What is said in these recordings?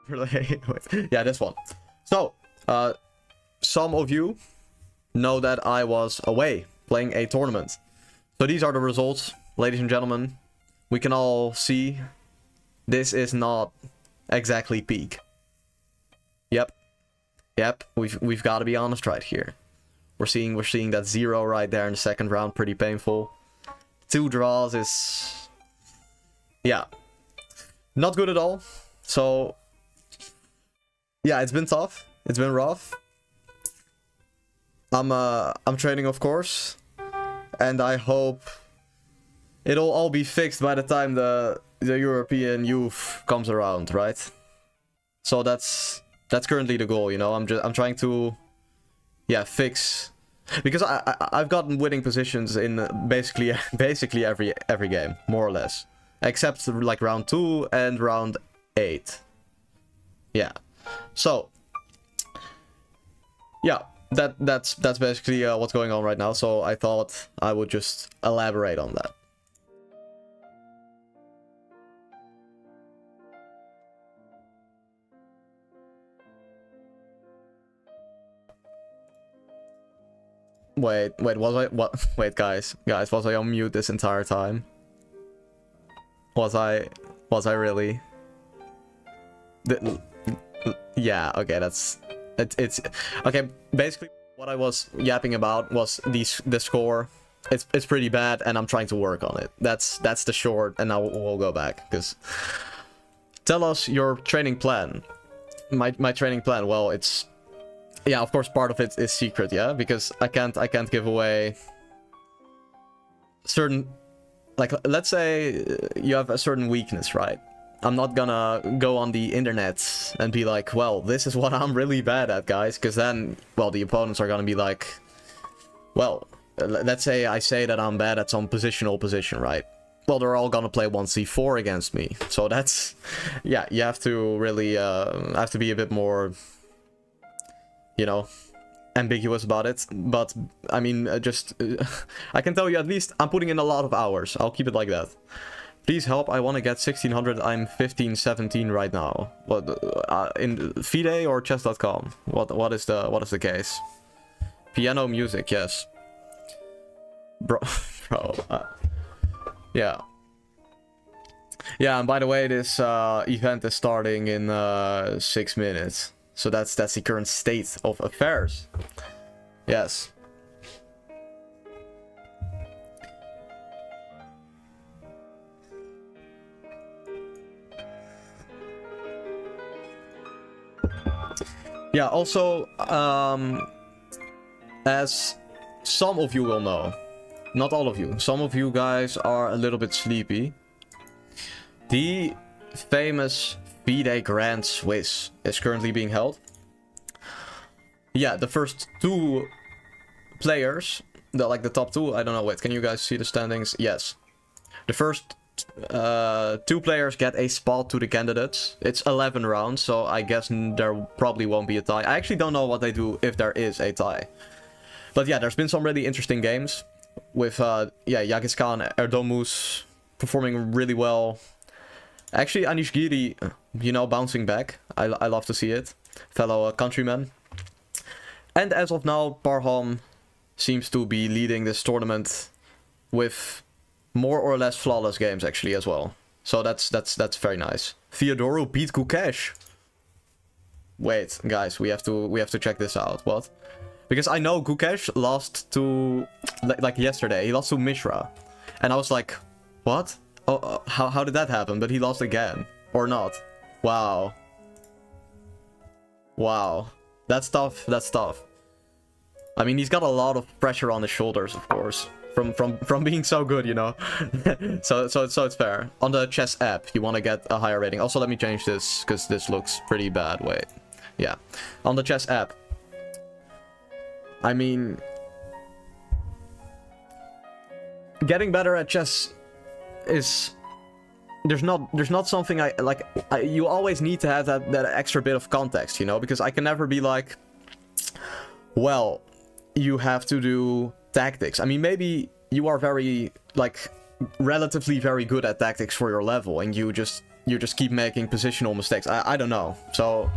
Yeah, this one. So, some of you know that I was away playing a tournament. So these are the results, ladies and gentlemen. We can all see this is not exactly peak. Yep, we've got to be honest right here. We're seeing that 0 right there in the second round, pretty painful. 2 draws is, yeah, not good at all. So yeah, it's been tough. It's been rough. I'm training, of course, and I hope it'll all be fixed by the time the European youth comes around, right? So that's currently the goal, you know. I'm trying to, yeah, fix, because I've gotten winning positions in basically every game, more or less, except like round 2 and round 8. Yeah. So yeah, that's basically what's going on right now. So I thought I would just elaborate on that. Wait, was I what? Wait, guys, was I on mute this entire time? Was I really? Yeah, okay, it's okay. Basically, what I was yapping about was the score. It's pretty bad, and I'm trying to work on it. That's the short, and now we'll go back. Because tell us your training plan. My training plan. Well, it's, yeah, of course, part of it is secret, yeah, because I can't give away certain, like, let's say you have a certain weakness, right? I'm not gonna go on the internet and be like, well, this is what I'm really bad at, guys, because then, well, the opponents are gonna be like, well, let's say I say that I'm bad at some position, right? Well, they're all gonna play 1c4 against me, so that's, yeah, you have to really have to be a bit more, you know, ambiguous about it. But I mean, just I can tell you, at least I'm putting in a lot of hours. I'll keep it like that. Please help, I want to get 1600, I'm 1517 right now. What, in FIDE or chess.com? What is the case? Piano music, yes. Bro, yeah. Yeah, and by the way, this event is starting in 6 minutes. So that's the current state of affairs. Yes. Yeah, also, as some of you will know, not all of you, some of you guys are a little bit sleepy. The famous FIDE Grand Swiss is currently being held. Yeah, the first 2 players, the top 2, I don't know, wait, can you guys see the standings? Yes. The first 2 players get a spot to the candidates. It's 11 rounds, so I guess there probably won't be a tie. I actually don't know what they do if there is a tie. But yeah, there's been some really interesting games with yeah, Yagis Khan, Erdomus performing really well. Actually, Anish Giri, you know, bouncing back. I love to see it. Fellow countryman. And as of now, Parham seems to be leading this tournament with more or less flawless games, actually, as well. So that's very nice. Theodoro beat Gukesh. Wait, guys, we have to check this out. What? Because I know Gukesh lost to, like yesterday, he lost to Mishra. And I was like, what? Oh, how did that happen? But he lost again. Or not. Wow. Wow. That's tough. That's tough. I mean, he's got a lot of pressure on his shoulders, of course. From being so good, you know. so it's fair. On the chess app, you want to get a higher rating. Also, let me change this, because this looks pretty bad. Wait. Yeah. On the chess app. I mean, getting better at chess is, there's not something you always need to have that extra bit of context, you know, because I can never be like, well, you have to do tactics. I mean, maybe you are very, like, relatively very good at tactics for your level, and you just you just keep making positional mistakes. I don't know. So,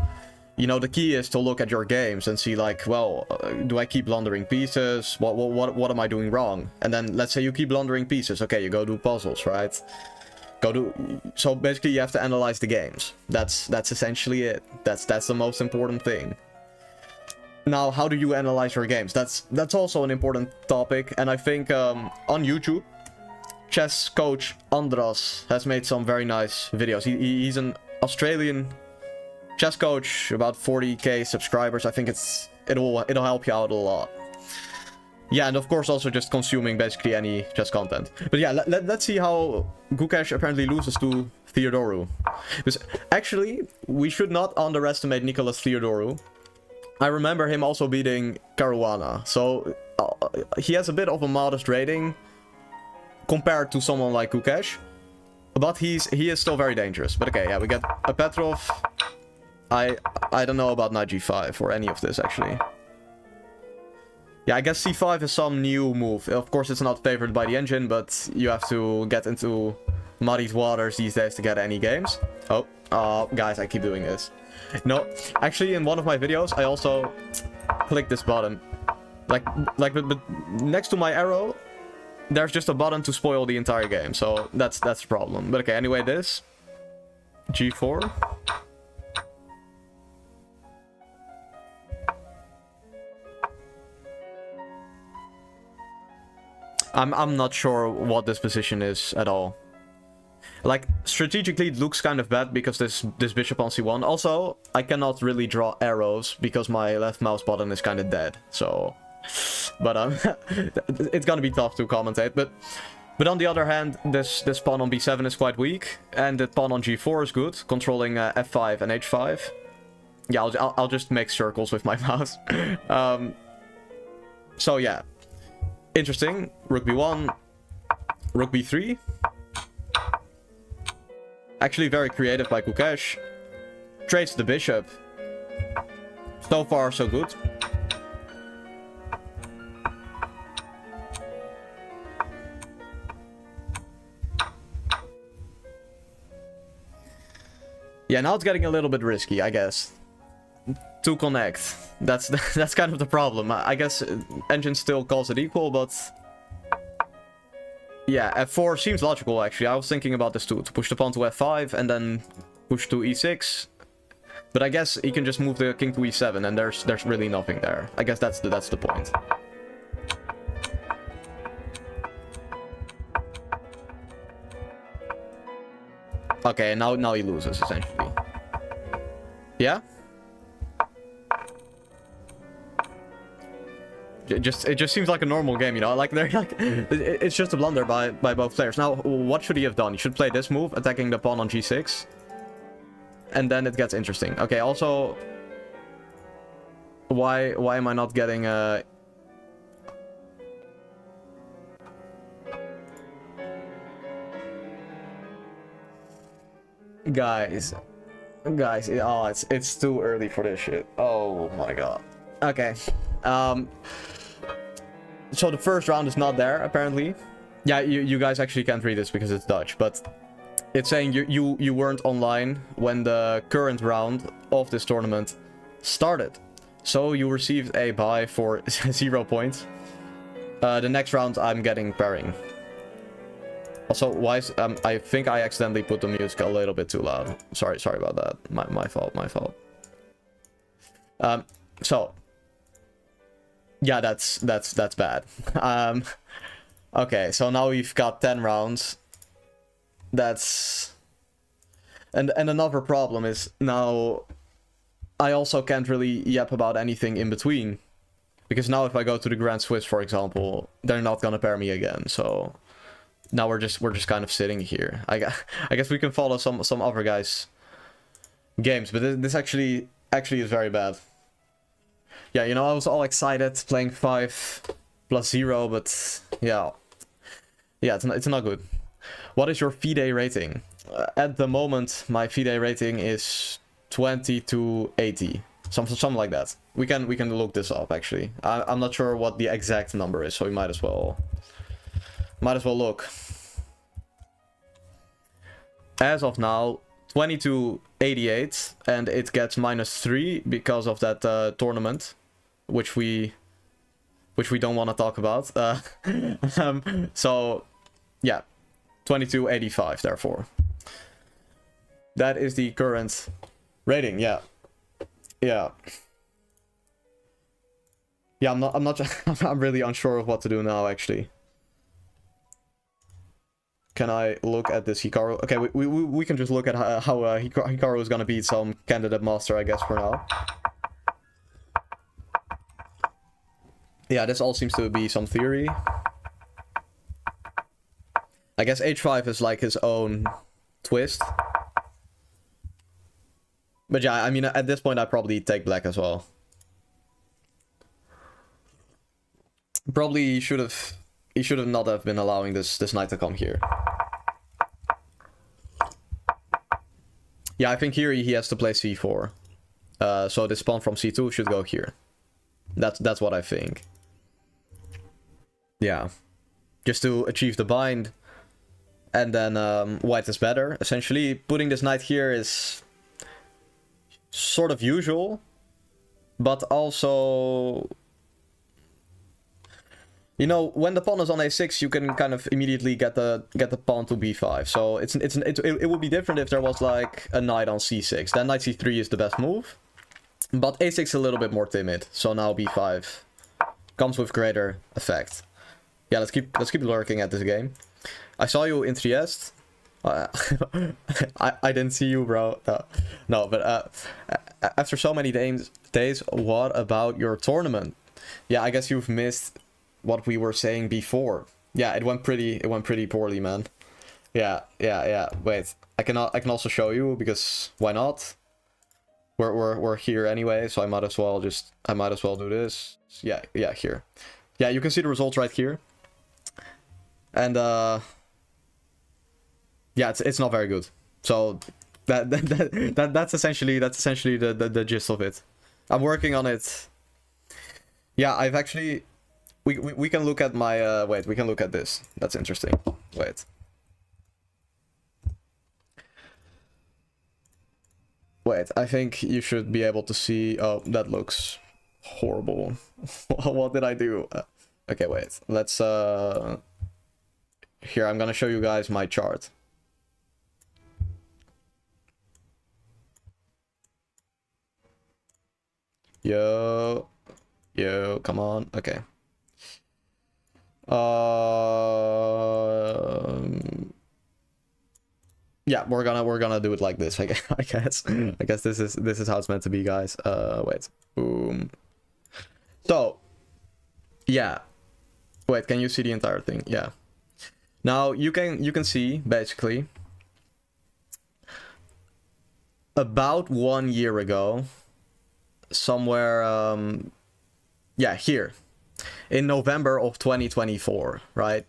you know, the key is to look at your games and see like, well, do I keep blundering pieces? What am I doing wrong? And then let's say you keep blundering pieces. Okay, you go do puzzles, right? So basically you have to analyze the games. That's essentially it. That's the most important thing. Now, how do you analyze your games? That's also an important topic, and I think on YouTube, chess coach Andras has made some very nice videos. He's an Australian chess coach, about 40k subscribers. I think it'll help you out a lot. Yeah, and of course also just consuming basically any chess content. But yeah, let's see how Gukesh apparently loses to Theodoru. Because actually, we should not underestimate Nicholas Theodoru. I remember him also beating Caruana, so he has a bit of a modest rating compared to someone like Gukesh, but he is still very dangerous. But okay, yeah, we get a Petrov. I don't know about knight g5 or any of this actually. Yeah, I guess c5 is some new move. Of course, it's not favored by the engine, but you have to get into muddied waters these days to get any games. Oh, guys, I keep doing this. No, actually, in one of my videos, I also clicked this button. But next to my arrow, there's just a button to spoil the entire game. So that's the problem. But okay, anyway, this g4. I'm not sure what this position is at all. Like, strategically, it looks kind of bad because this bishop on c1. Also, I cannot really draw arrows because my left mouse button is kind of dead. So, but it's gonna be tough to commentate. But on the other hand, this pawn on b7 is quite weak, and the pawn on g4 is good, controlling f5 and h5. Yeah, I'll just make circles with my mouse. So yeah, interesting. Rook b1, rook b3. Actually very creative by Gukesh. Trades the bishop. So far, so good. Yeah, now it's getting a little bit risky, I guess. To connect. That's kind of the problem. I guess engine still calls it equal, but... Yeah, f4 seems logical, actually. I was thinking about this too. To push the pawn to f5 and then push to e6. But I guess he can just move the king to e7 and there's really nothing there. I guess that's the point. Okay, now he loses, essentially. Yeah? It just seems like a normal game, you know, like it's just a blunder by both players. Now, what should he have done? He should play this move, attacking the pawn on g6, and then it gets interesting. Okay, also, why am I not getting guys, oh, it's too early for this shit. Oh my god. Okay. So the first round is not there, apparently. Yeah, you guys actually can't read this because it's Dutch, but it's saying you weren't online when the current round of this tournament started. So you received a bye for 0 points. The next round I'm getting pairing. Also, I think I accidentally put the music a little bit too loud. Sorry about that. My fault. So yeah, that's bad. Okay, so now we've got 10 rounds. That's... And another problem is now I also can't really yap about anything in between. Because now if I go to the Grand Swiss, for example, they're not gonna pair me again, so... Now we're just kind of sitting here. I guess we can follow some other guys' games, but this actually is very bad. Yeah, you know, I was all excited playing 5+0, but yeah, it's not good. What is your FIDE rating? At the moment, my FIDE rating is 20 to 80, something like that. We can look this up actually. I'm not sure what the exact number is, so we might as well look. As of now, 2288, and it gets -3 because of that tournament, which we don't want to talk about. So yeah, 2285 therefore. That is the current rating. Yeah. I'm not I'm really unsure of what to do now, actually. Can I look at this Hikaru? Okay, we can just look at how Hikaru is gonna beat some candidate master, I guess, for now. Yeah, this all seems to be some theory. I guess H5 is like his own twist. But yeah, I mean, at this point, I probably take black as well. Probably he should have not have been allowing this knight to come here. Yeah, I think here he has to play c4. So this pawn from c2 should go here. That's what I think. Yeah, just to achieve the bind, and then white is better. Essentially, putting this knight here is sort of usual, but also, you know, when the pawn is on a6, you can kind of immediately get the pawn to b5. So it would be different if there was like a knight on c6. Then knight c3 is the best move, but a6 is a little bit more timid. So now b5 comes with greater effect. Yeah, let's keep lurking at this game. I saw you in Trieste. I didn't see you, bro. No, but after so many days, what about your tournament? Yeah, I guess you've missed what we were saying before. Yeah, it went pretty poorly, man. Yeah. Wait, I can also show you, because why not? We're here anyway, so I might as well do this. Yeah, here. Yeah, you can see the results right here. And yeah, it's not very good. So that's essentially the gist of it. I'm working on it. Yeah, I've actually we can look at my wait, we can look at this. That's interesting. Wait. Wait, I think you should be able to see. Oh, that looks horrible. What did I do? Okay, wait. Let's here, I'm gonna show you guys my chart. Yo, come on. Okay. Yeah, we're gonna do it like this. I guess. I guess this is how it's meant to be, guys. Wait. Boom. So, yeah. Wait, can you see the entire thing? Yeah. Now you can see basically about 1 year ago, somewhere yeah, here in November of 2024, right,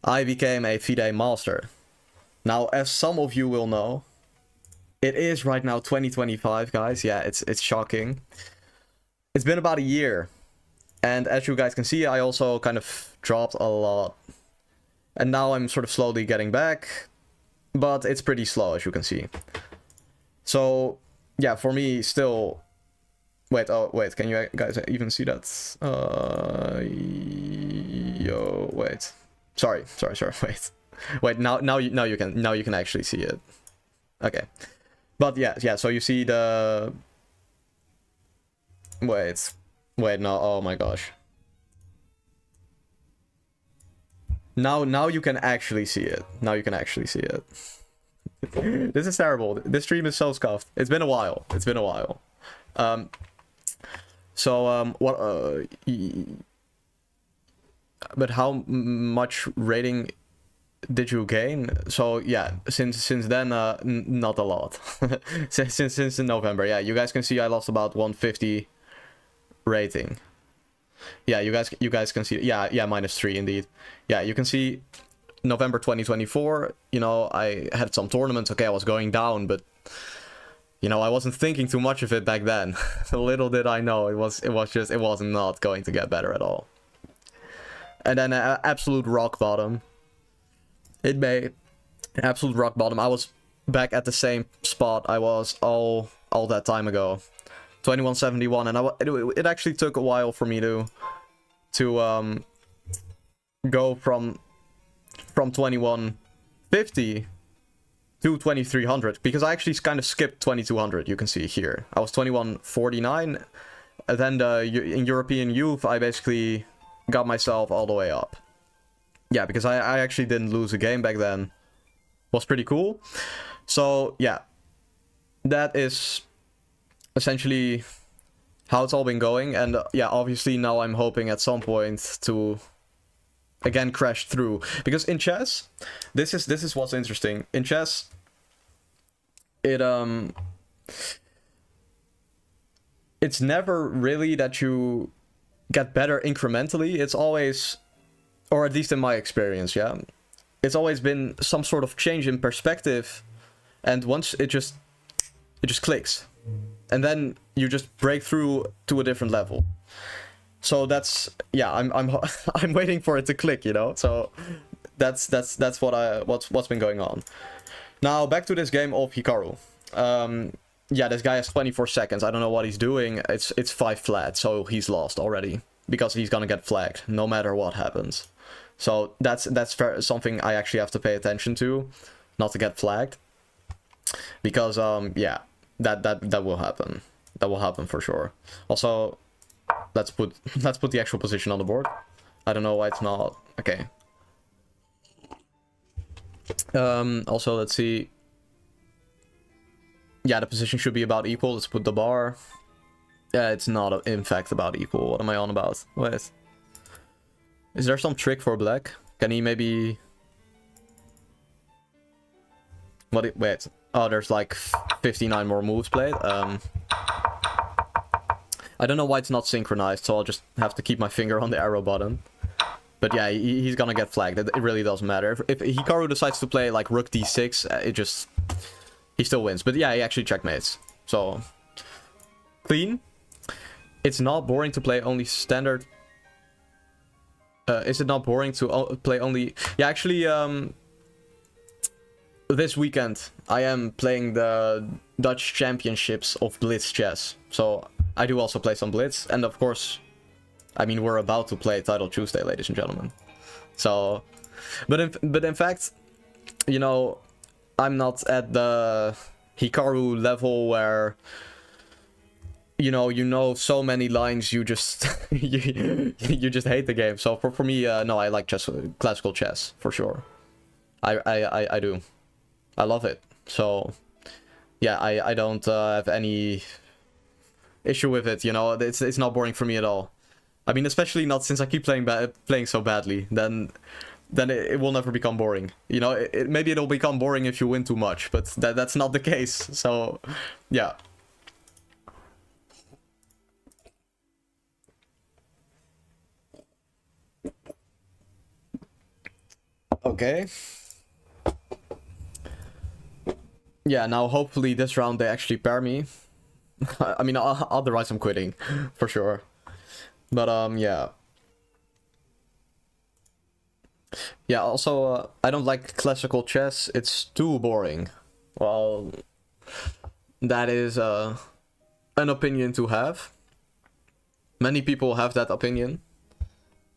I became a FIDE master. Now, as some of you will know, it is right now 2025, guys. Yeah, it's shocking. It's been about a year, and as you guys can see, I also kind of dropped a lot. And now I'm sort of slowly getting back, but it's pretty slow, as you can see. So, yeah, for me, still... Wait, oh, wait, can you guys even see that? Yo, wait. Sorry, wait. Wait, now you can actually see it. Okay. But yeah, so you see the... Wait, no, oh my gosh. Now you can actually see it. Now you can actually see it. This is terrible. This stream is so scuffed. It's been a while. What? But how much rating did you gain? So yeah, since then, not a lot. since in November, yeah, you guys can see I lost about 150 rating. Yeah, you guys can see, yeah, -3 indeed. Yeah, you can see November 2024, you know, I had some tournaments. Okay, I was going down, but you know, I wasn't thinking too much of it back then. Little did I know it was not going to get better at all. And then absolute rock bottom. Absolute rock bottom. I was back at the same spot I was all that time ago. 2171, and it actually took a while for me to go from 2150 to 2300, because I actually kind of skipped 2200. You can see here I was 2149, and then in European Youth I basically got myself all the way up. Yeah, because I actually didn't lose a game back then. Was pretty cool. So yeah, that is essentially how it's all been going. And yeah, obviously now I'm hoping at some point to again crash through, because in chess, this is what's interesting. In chess, it's never really that you get better incrementally. It's always, or at least in my experience, yeah, it's always been some sort of change in perspective, and once it just clicks, and then you just break through to a different level. So that's, yeah, I'm waiting for it to click, you know. So that's what's been going on. Now back to this game of Hikaru. Yeah, this guy has 24 seconds. I don't know what he's doing. It's 5 flat, so he's lost already, because he's gonna get flagged no matter what happens. So that's something I actually have to pay attention to, not to get flagged, because yeah, that will happen. That will happen for sure. Also, let's put the actual position on the board. I don't know why it's not. Okay. Also, let's see. Yeah, the position should be about equal. Let's put the bar. Yeah, it's not in fact about equal. What am I on about? Wait. Is there some trick for black? Can he maybe... What? Wait. Oh, there's like 59 more moves played. I don't know why it's not synchronized, so I'll just have to keep my finger on the arrow button. But yeah, he's gonna get flagged. It really doesn't matter. If Hikaru decides to play like rook d6, it just... He still wins. But yeah, he actually checkmates. So, clean. It's not boring to play only standard... is it not boring to play only... Yeah, actually, this weekend I am playing the Dutch Championships of Blitz Chess. So, I do also play some Blitz. And of course, I mean, we're about to play Title Tuesday, ladies and gentlemen. So, but in fact, you know, I'm not at the Hikaru level where, you know so many lines you just you just hate the game. So for me, no, I like classical chess for sure. I do. I love it. So yeah, I don't have any issue with it. You know, it's not boring for me at all. I mean, especially not since I keep playing so badly. Then it will never become boring. You know, maybe it'll become boring if you win too much, but that's not the case. So, yeah. Okay. Yeah, now hopefully this round they actually pair me. I mean, otherwise I'm quitting, for sure. But, yeah. Yeah, also, I don't like classical chess. It's too boring. Well, that is an opinion to have. Many people have that opinion.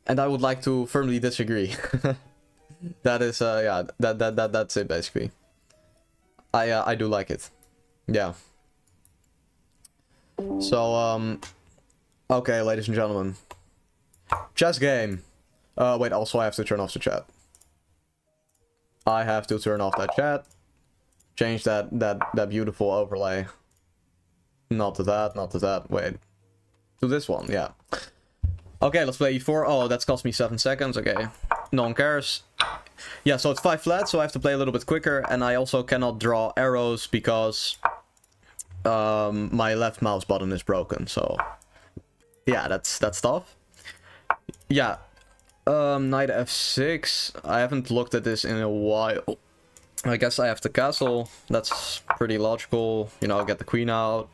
And I would like to firmly disagree. That is, yeah, that's it, basically. I do like it. Yeah. So, okay, ladies and gentlemen. Chess game. Wait, also I have to turn off the chat. I have to turn off that chat. Change that beautiful overlay. Not to that, wait. To this one, yeah. Okay, let's play e4. Oh, that's cost me 7 seconds, okay. No one cares. Yeah, so it's 5 flat, so I have to play a little bit quicker, and I also cannot draw arrows because my left mouse button is broken, so yeah, that's tough. Yeah. Knight f6. I haven't looked at this in a while. I guess I have to castle. That's pretty logical. You know, get the queen out.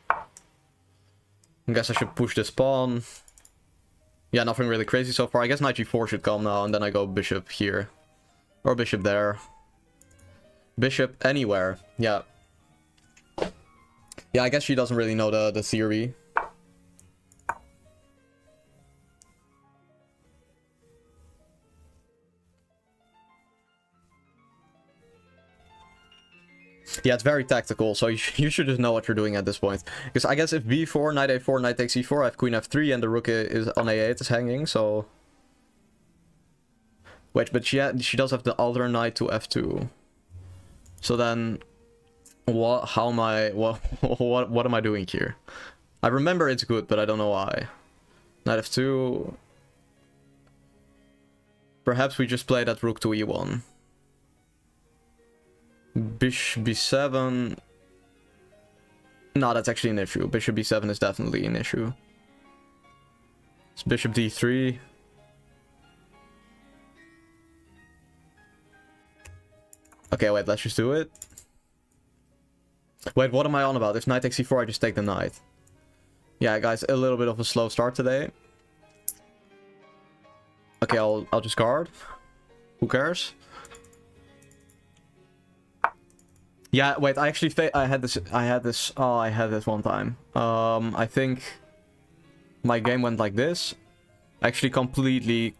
I guess I should push this pawn. Yeah, nothing really crazy so far. I guess knight g4 should come now, and then I go bishop here. Or bishop there. Bishop anywhere. Yeah. Yeah, I guess she doesn't really know the theory. Yeah, it's very tactical, so you should just know what you're doing at this point. Because I guess if b4, knight a4, knight takes e4, I have queen f3, and the rook is on a8 is hanging, so... Wait, but she does have the other knight to f2. So then... What am I doing here? I remember it's good, but I don't know why. Knight f2... Perhaps we just play that rook to e1. Bishop b7... No, that's actually an issue. Bishop b7 is definitely an issue. It's bishop d3. Okay, wait, let's just do it. Wait, what am I on about? If knight takes e4, I just take the knight. Yeah, guys, a little bit of a slow start today. Okay, I'll just guard. Who cares? Yeah, wait, I actually I had this one time. I think my game went like this. I actually completely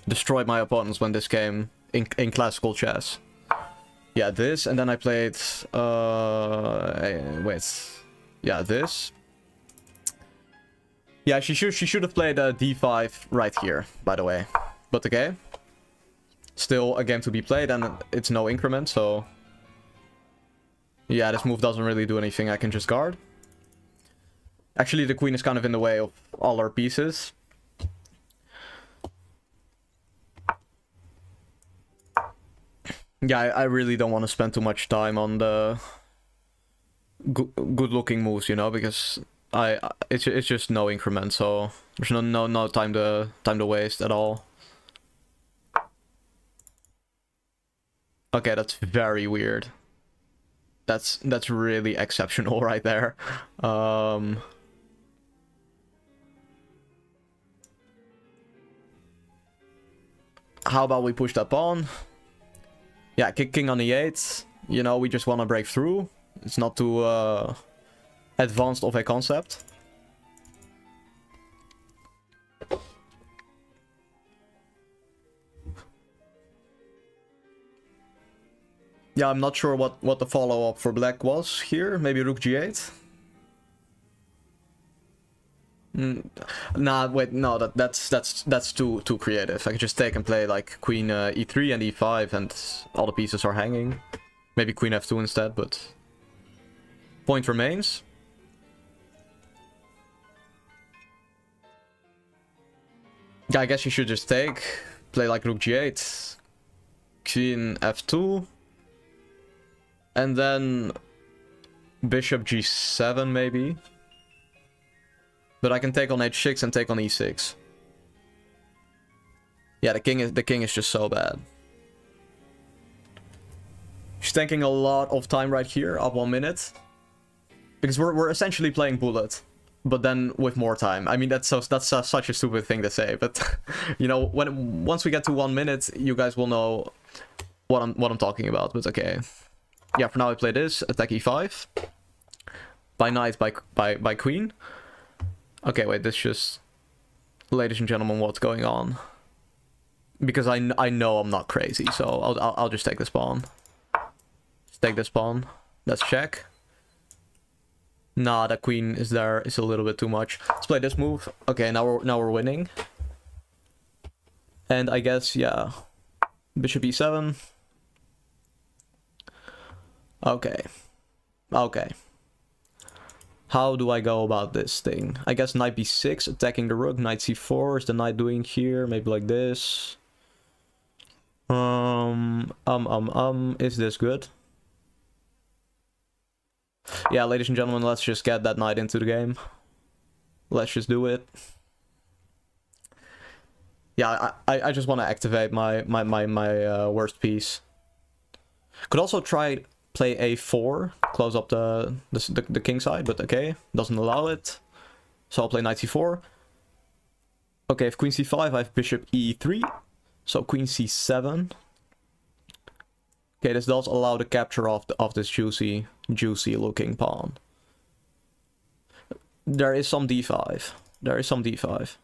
destroyed my opponents when this came in classical chess. Yeah, this, and then I played wait. Yeah, this. Yeah, she should have played d5 right here, by the way. But okay. Still a game to be played, and it's no increment, so yeah, this move doesn't really do anything. I can just guard. Actually, the queen is kind of in the way of all our pieces. Yeah, I really don't want to spend too much time on the good-looking moves, you know, because it's just no increment, so there's no time to waste at all. Okay, that's very weird. That's really exceptional right there. How about we push that pawn? Yeah, king on e8. You know, we just want to break through. It's not too advanced of a concept. Yeah, I'm not sure what the follow-up for black was here. Maybe rook g8? Nah, wait, no, that's too creative. I could just take and play like queen e3 and e5 and all the pieces are hanging. Maybe queen f2 instead, but point remains. Yeah, I guess you should just play like rook g8, queen f2, and then bishop g7 maybe. But I can take on h6 and take on e6. Yeah, the king is just so bad. She's taking a lot of time right here, up 1 minute. Because we're essentially playing bullet, but then with more time. I mean, that's such a stupid thing to say, but you know, once we get to 1 minute, you guys will know what I'm talking about. But okay, yeah. For now, I play this attack e5 by knight by queen. Okay, wait, this just... Ladies and gentlemen, what's going on? Because I know I'm not crazy, so I'll just take this pawn. Just take this pawn. Let's check. Nah, that queen is there. It's a little bit too much. Let's play this move. Okay, now we're winning. And I guess, yeah. Bishop e7. Okay. Okay. How do I go about this thing? I guess knight b6, attacking the rook. Knight c4 is the knight doing here. Maybe like this. Is this good? Yeah, ladies and gentlemen, let's just get that knight into the game. Let's just do it. Yeah, I just want to activate my worst piece. Could also play a4, close up the king side, but okay, doesn't allow it. So I'll play knight c4. Okay, if queen c5, I have bishop e3. So queen c7. Okay, this does allow the capture of this juicy looking pawn. There is some d5. There is some d5.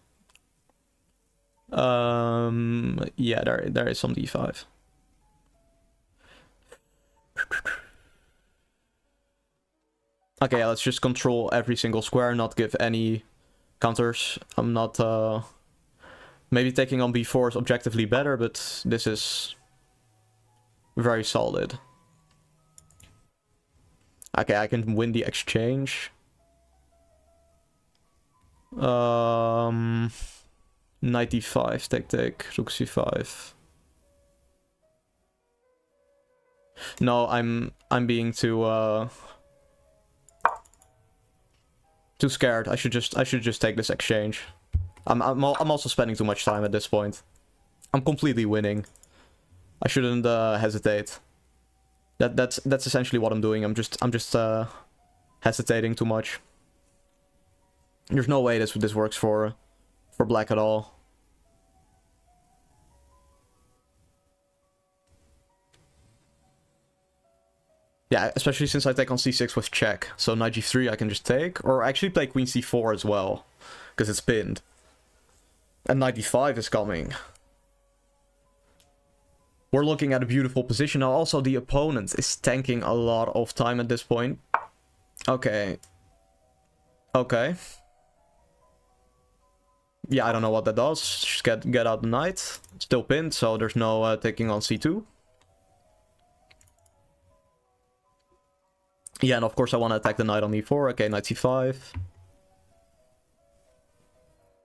Yeah, there is some d5. Okay, let's just control every single square, not give any counters. I'm not, maybe taking on b4 is objectively better, but this is very solid. Okay, I can win the exchange. Knight d5, take, rook c5. No, I'm being too scared. I should just take this exchange. I'm also spending too much time at this point. I'm completely winning. I shouldn't hesitate. That's essentially what I'm doing. I'm just hesitating too much. There's no way this works for black at all. Yeah, especially since I take on c6 with check. So knight g3 I can just take, or actually play queen c4 as well, because it's pinned. And knight d5 is coming. We're looking at a beautiful position. Now also the opponent is tanking a lot of time at this point. Okay. Okay. Yeah, I don't know what that does. Just get out the knight. Still pinned, so there's no taking on c2. Yeah, and of course I want to attack the knight on e4. Okay, knight c5.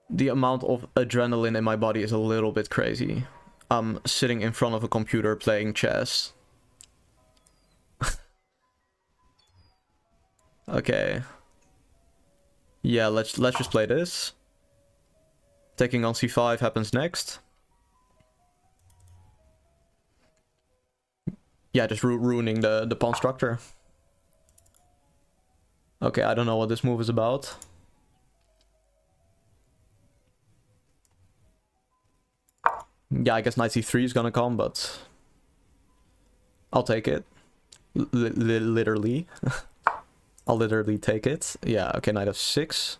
The amount of adrenaline in my body is a little bit crazy. I'm sitting in front of a computer playing chess. Okay. Yeah, let's just play this. Taking on c5 happens next. Yeah, just ruining the pawn structure. Okay, I don't know what this move is about. Yeah, I guess knight c3 is gonna come, but I'll take it. Literally. I'll literally take it. Yeah, okay, knight f6.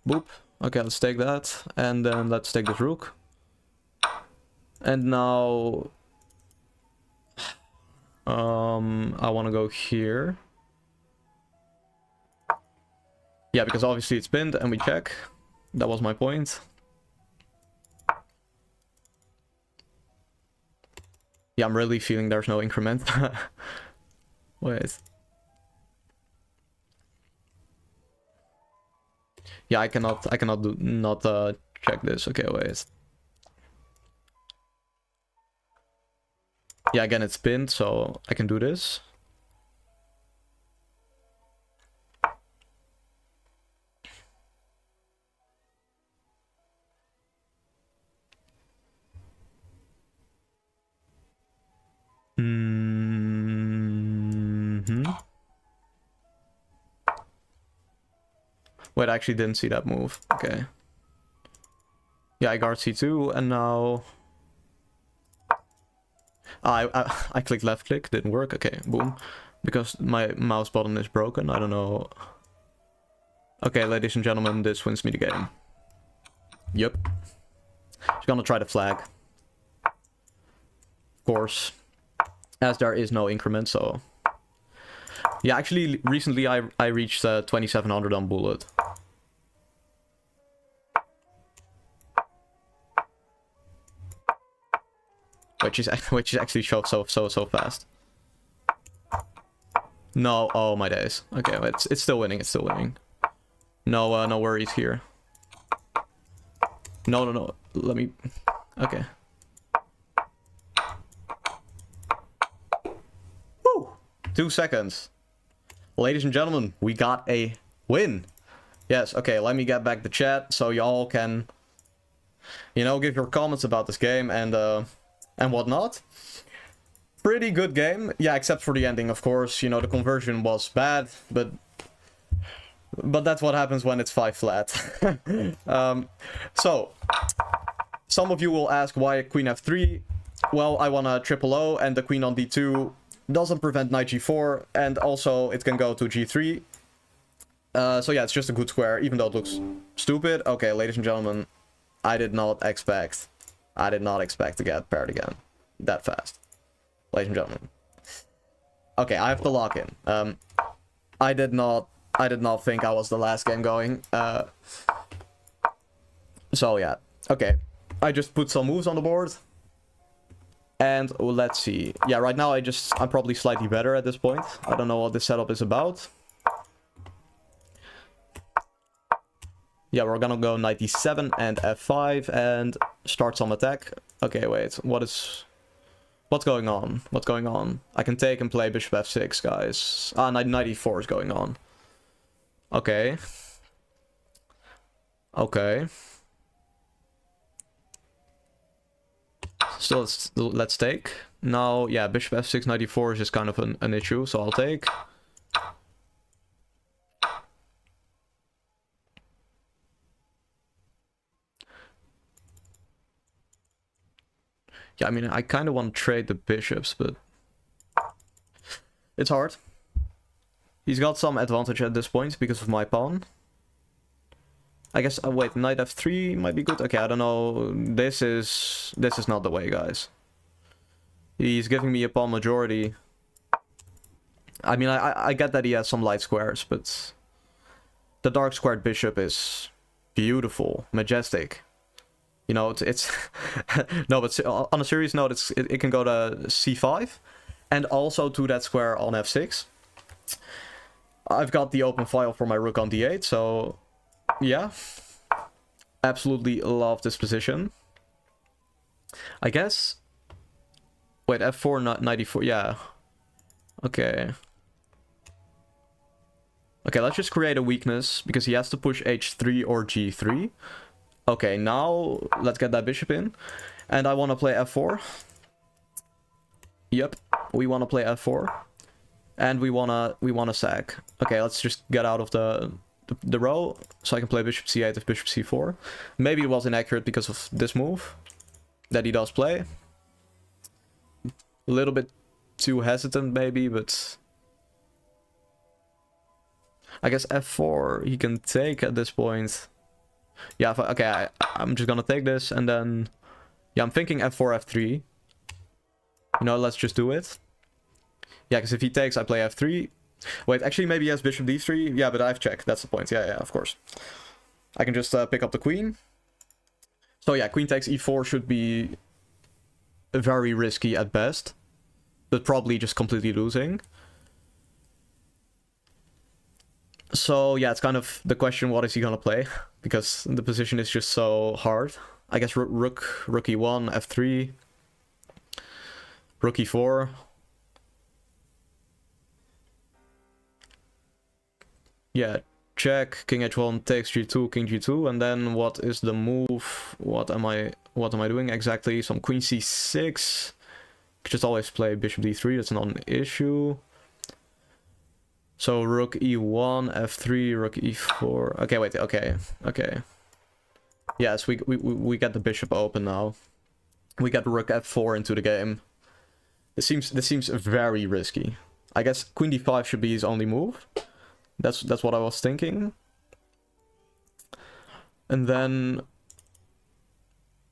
Boop. Okay, let's take that. And then let's take this rook. And now... I want to go here. Yeah, because obviously it's pinned and we check. That was my point. Yeah, I'm really feeling there's no increment. Wait. Yeah, I cannot check this. Okay, wait. Yeah, again, it's pinned, so I can do this. Wait, I actually didn't see that move. Okay. Yeah, I guard c2, and now... I clicked left click, didn't work. Okay, boom. Because my mouse button is broken, I don't know. Okay, ladies and gentlemen, this wins me the game. Yep. Just gonna try the flag. Of course. As there is no increment, so... Yeah, actually, recently I reached 2700 on bullet. Which is actually so fast. No, oh my days. Okay, it's still winning. It's still winning. No, no worries here. No. Let me. Okay. Woo! 2 seconds. Ladies and gentlemen, we got a win. Yes. Okay. Let me get back the chat so y'all can, you know, give your comments about this game and whatnot. Pretty good game. Yeah, except for the ending, of course. You know, the conversion was bad, but that's what happens when it's 5 flat. So some of you will ask why queen f3. Well, I want a triple O, and the queen on d2 doesn't prevent knight g4, and also it can go to g3. So yeah, it's just a good square, even though it looks stupid. Okay, ladies and gentlemen, I did not expect to get paired again that fast. Ladies and gentlemen. Okay, I have to lock in. I did not think I was the last game going. So yeah, okay. I just put some moves on the board. And let's see. Yeah, right now I'm probably slightly better at this point. I don't know what this setup is about. Yeah, we're gonna go knight d7 and f5 and start some attack. Okay, wait, what's going on? What's going on? I can take and play bishop f6, guys. Ah, knight e4 is going on. Okay. Okay. So let's take. Now, yeah, bishop f6, knight e4 is just kind of an issue, so I'll take. Yeah, I mean, I kind of want to trade the bishops, but it's hard. He's got some advantage at this point because of my pawn. I guess, wait, knight f3 might be good. Okay, I don't know. This is not the way, guys. He's giving me a pawn majority. I mean, I get that he has some light squares, but the dark squared bishop is beautiful, majestic. You know, it's no, but on a serious note, it can go to c5 and also to that square on f6. I've got the open file for my rook on d8, so yeah, absolutely love this position. I guess. Wait, f4, not 94. Yeah. Okay. Okay, let's just create a weakness because he has to push h3 or g3. Okay, now let's get that bishop in. And I want to play f4. Yep, we want to play f4. And we wanna sack. Okay, let's just get out of the row so I can play bishop c8 with bishop c4. Maybe it was inaccurate because of this move that he does play. A little bit too hesitant maybe, but I guess f4 he can take at this point. Yeah, okay, I'm just gonna take this, and then yeah, I'm thinking f4, f3. You know, let's just do it. Yeah, because if he takes, I play f3. Wait, actually, maybe he has bishop d3. Yeah, but I have check. That's the point. Yeah, of course. I can just pick up the queen. So yeah, queen takes e4 should be very risky at best, but probably just completely losing. So yeah, it's kind of the question, what is he gonna play? Because the position is just so hard. I guess rook e1, f3, rook e4. Yeah, check, king h1 takes g2, king g2, and then what is the move? What am I doing exactly? Some queen c6. Just always play bishop d3, that's not an issue. So rook e1, f3, rook e4. Okay, wait, okay. Yes, we get the bishop open now. We get rook f4 into the game. This seems very risky. I guess queen d5 should be his only move. That's what I was thinking. And then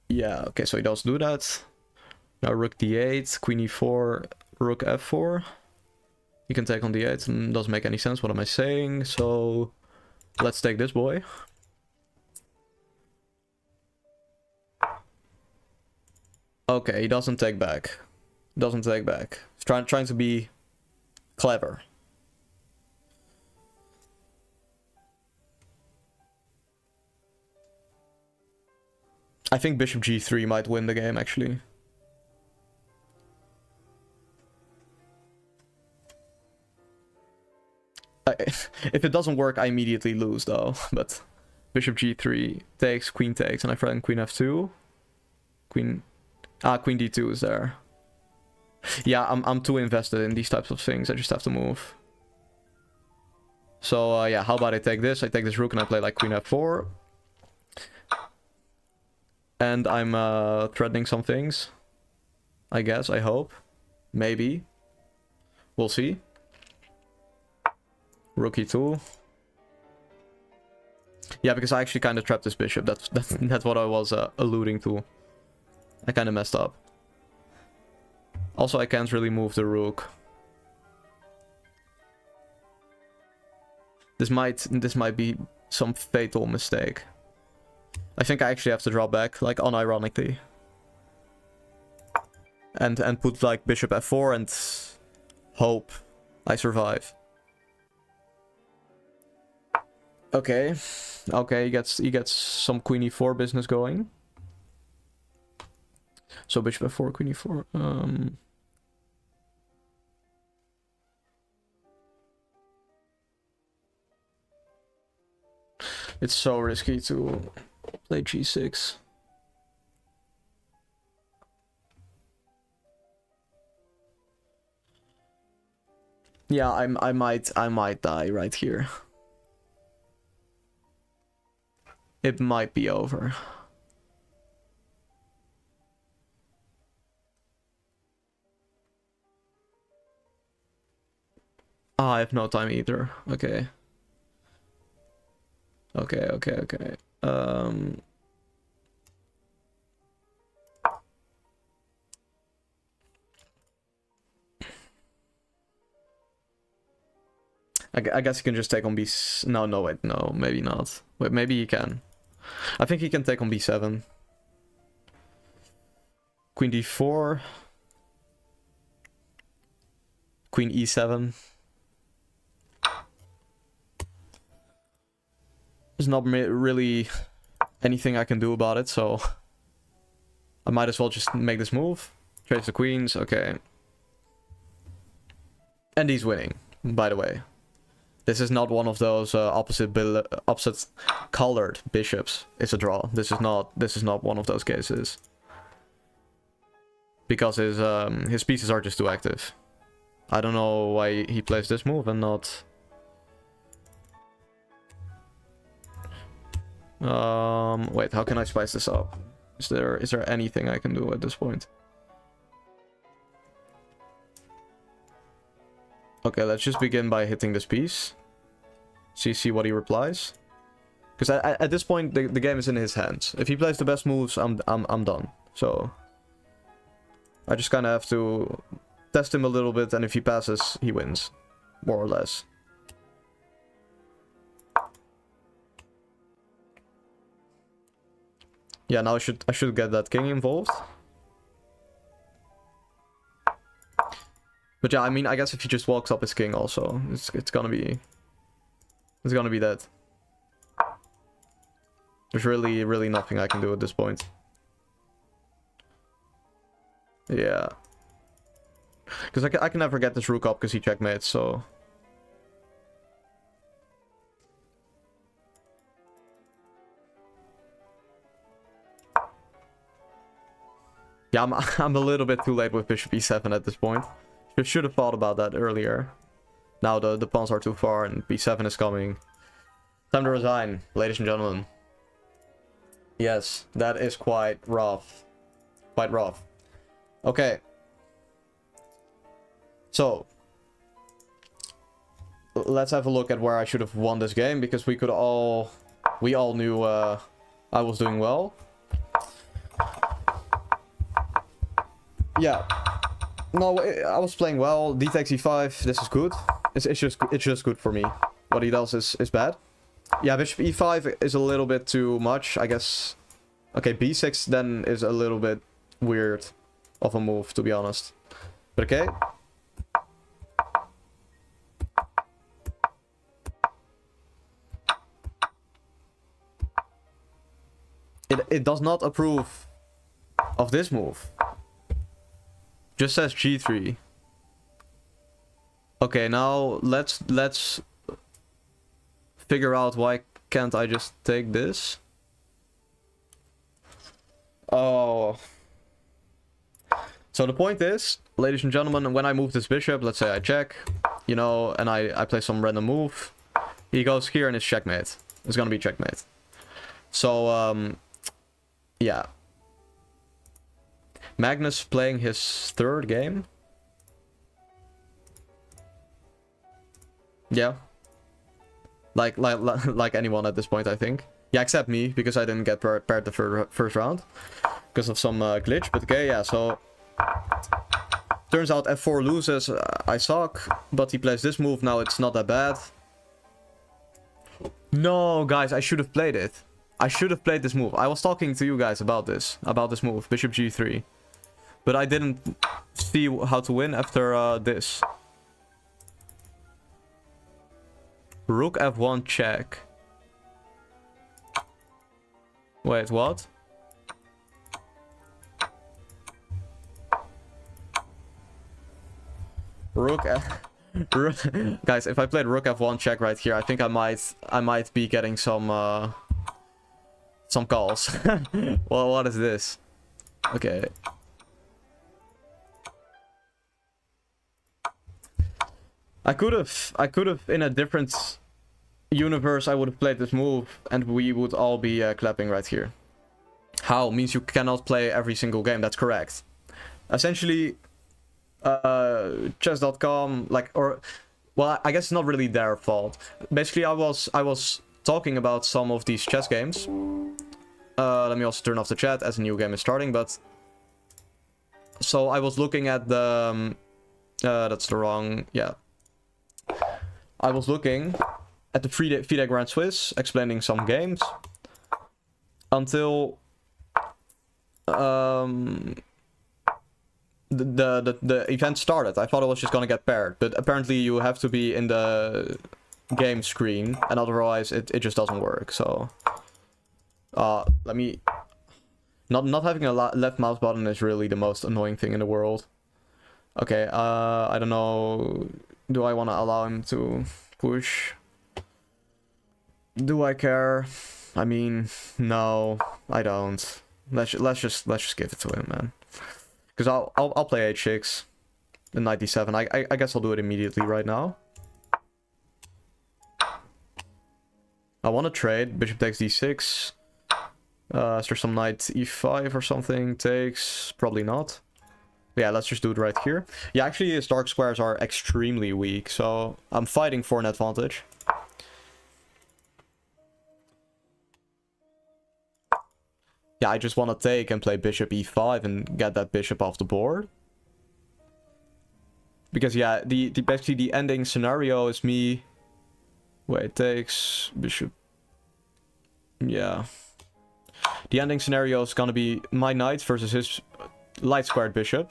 yeah, okay, so he does do that. Now rook d8, queen e4, rook f4. You can take on d8, and doesn't make any sense. What am I saying? So let's take this boy. Okay, he doesn't take back. He's trying to be clever. I think bishop g3 might win the game, actually. If it doesn't work, I immediately lose, though. But bishop g3 takes, queen takes, and I threaten queen f2. Queen d2 is there. Yeah, I'm too invested in these types of things. I just have to move. So yeah, how about I take this? I take this rook and I play like queen f4. And I'm threatening some things. I guess, I hope. Maybe. We'll see. Rook e2. Yeah, because I actually kind of trapped this bishop. That's what I was alluding to. I kind of messed up. Also, I can't really move the rook. This might be some fatal mistake. I think I actually have to draw back, like unironically. And put like bishop f4 and hope I survive. Okay. Okay, he gets some queen e4 business going. So bishop f4, queen e4. It's so risky to play g6. Yeah, I might die right here. It might be over. I have no time either. Okay. Okay. I guess he can just take on b... No, wait, no, maybe not. Wait, maybe he can. I think he can take on b7. Queen d4. Queen e7. There's not really anything I can do about it, so I might as well just make this move. Trace the queens, okay. And he's winning, by the way. This is not one of those opposite colored bishops. It's a draw. This is not one of those cases. Because his pieces are just too active. I don't know why he plays this move and not... Wait, how can I spice this up? Is there anything I can do at this point? Okay, let's just begin by hitting this piece. See what he replies. Because at this point, the game is in his hands. If he plays the best moves, I'm done. So I just kind of have to test him a little bit, and if he passes, he wins, more or less. Yeah, now I should get that king involved. But yeah, I mean, I guess if he just walks up his king also, it's gonna be dead. There's really nothing I can do at this point. Yeah. Because I can never get this rook up because he checkmates, so... Yeah, I'm a little bit too late with bishop e7 at this point. Should have thought about that earlier. Now the pawns are too far and b7 is coming. Time to resign, ladies and gentlemen. Yes, that is quite rough. Quite rough. Okay. So, let's have a look at where I should have won this game, because we all knew I was doing well. Yeah. No, I was playing well. D takes e5. This is good. It's just good for me. What he does is bad. Yeah, bishop e5 is a little bit too much, I guess. Okay, b6 then is a little bit weird of a move, to be honest. But okay. It does not approve of this move. Just says g3. Okay, now let's figure out why can't I just take this. Oh. So the point is, ladies and gentlemen, when I move this bishop, let's say I check, you know, and I play some random move, he goes here and it's checkmate. It's gonna be checkmate. So, yeah. Magnus playing his third game. Yeah. Like anyone at this point, I think. Yeah, except me, because I didn't get paired the first round. Because of some glitch, but okay, yeah, so... Turns out F4 loses, I suck, but he plays this move, now it's not that bad. No, guys, I should have played it. I should have played this move. I was talking to you guys about this move, Bishop G3. But I didn't see how to win after this. Rook F1 check. Wait, what? Guys, if I played Rook F1 check right here, I think I might be getting some calls. Well, what is this? Okay. I could have in a different universe I would have played this move and we would all be clapping right here. How means you cannot play every single game. That's correct. Essentially, chess.com, like, or, well, I guess it's not really their fault. Basically, I was talking about some of these chess games. Let me also turn off the chat as a new game is starting, but... So I was looking at the... that's the wrong... Yeah. I was looking at the FIDE Grand Swiss, explaining some games. Until... The event started. I thought it was just gonna get paired, but apparently you have to be in the game screen, and otherwise it just doesn't work. So, let me. Not having a left mouse button is really the most annoying thing in the world. Okay, I don't know. Do I want to allow him to push? Do I care? I mean, no, I don't. Let's just give it to him, man. Because I'll play h6, the knight d7. I guess I'll do it immediately right now. I want to trade. Bishop takes d6. Is there some knight e5 or something? Takes. Probably not. Yeah, let's just do it right here. Yeah, actually his dark squares are extremely weak, so I'm fighting for an advantage. Yeah, I just want to take and play bishop e5 and get that bishop off the board. Because yeah, basically the ending scenario is me... Wait, takes bishop... Yeah. The ending scenario is gonna be my knight versus his light squared bishop.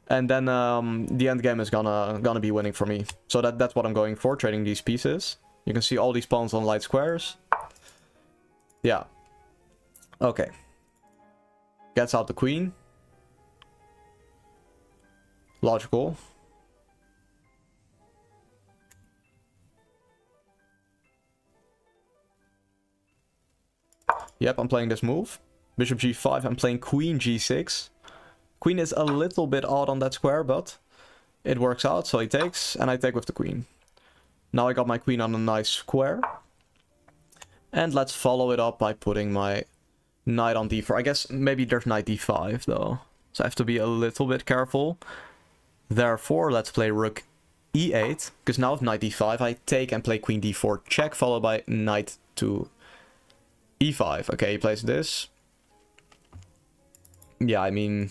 And then the end game is gonna be winning for me. So that's what I'm going for, trading these pieces. You can see all these pawns on light squares. Yeah. Okay. Gets out the queen. Logical. Yep, I'm playing this move. Bishop g5, I'm playing queen g6. Queen is a little bit odd on that square, but it works out. So he takes, and I take with the queen. Now I got my queen on a nice square. And let's follow it up by putting my knight on d4. I guess maybe there's knight d5 though. So I have to be a little bit careful. Therefore, let's play rook e8. Because now with knight d5, I take and play queen d4 check, followed by knight to e5. Okay, he plays this. Yeah, I mean...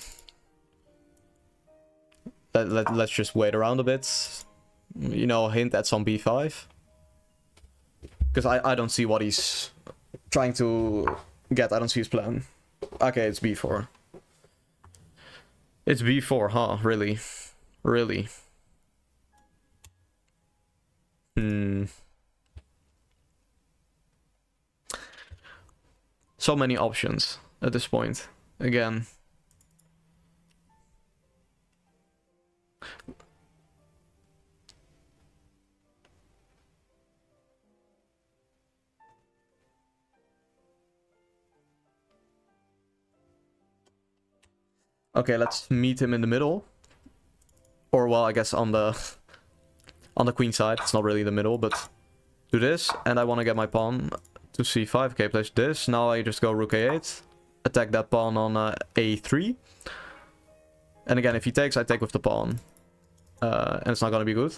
Let's just wait around a bit. You know, hint at some b5. Because I don't see what he's trying to get. I don't see his plan. Okay, it's b4. It's b4, huh? Really? Really? So many options at this point. Again. Okay, let's meet him in the middle. Or, well, I guess on the queen side. It's not really the middle, but do this. And I want to get my pawn to c5. Okay, place this. Now I just go rook a8. attack that pawn on a3. And again, if he takes, I take with the pawn. And it's not gonna be good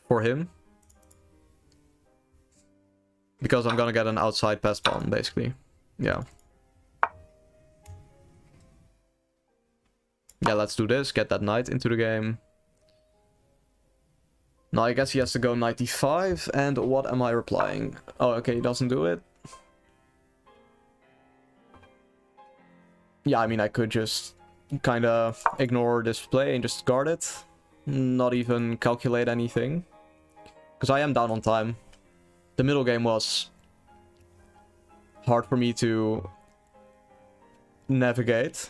for him. Because I'm gonna get an outside pass pawn, basically. Yeah. Yeah, let's do this. Get that knight into the game. Now I guess he has to go knight d5. And what am I replying? Oh, okay, he doesn't do it. Yeah, I mean, I could just kind of ignore this play and just guard it. Not even calculate anything. Because I am down on time. The middle game was hard for me to navigate.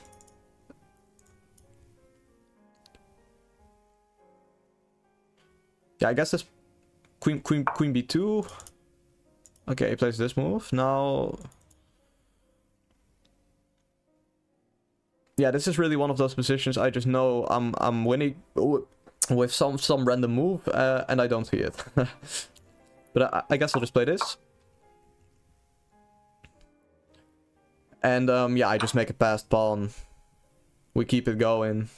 Yeah, I guess this queen b2. Okay, he plays this move. Now, yeah, this is really one of those positions I just know I'm winning with some random move, and I don't see it. But I guess I'll just play this. And yeah, I just make a passed pawn. We keep it going.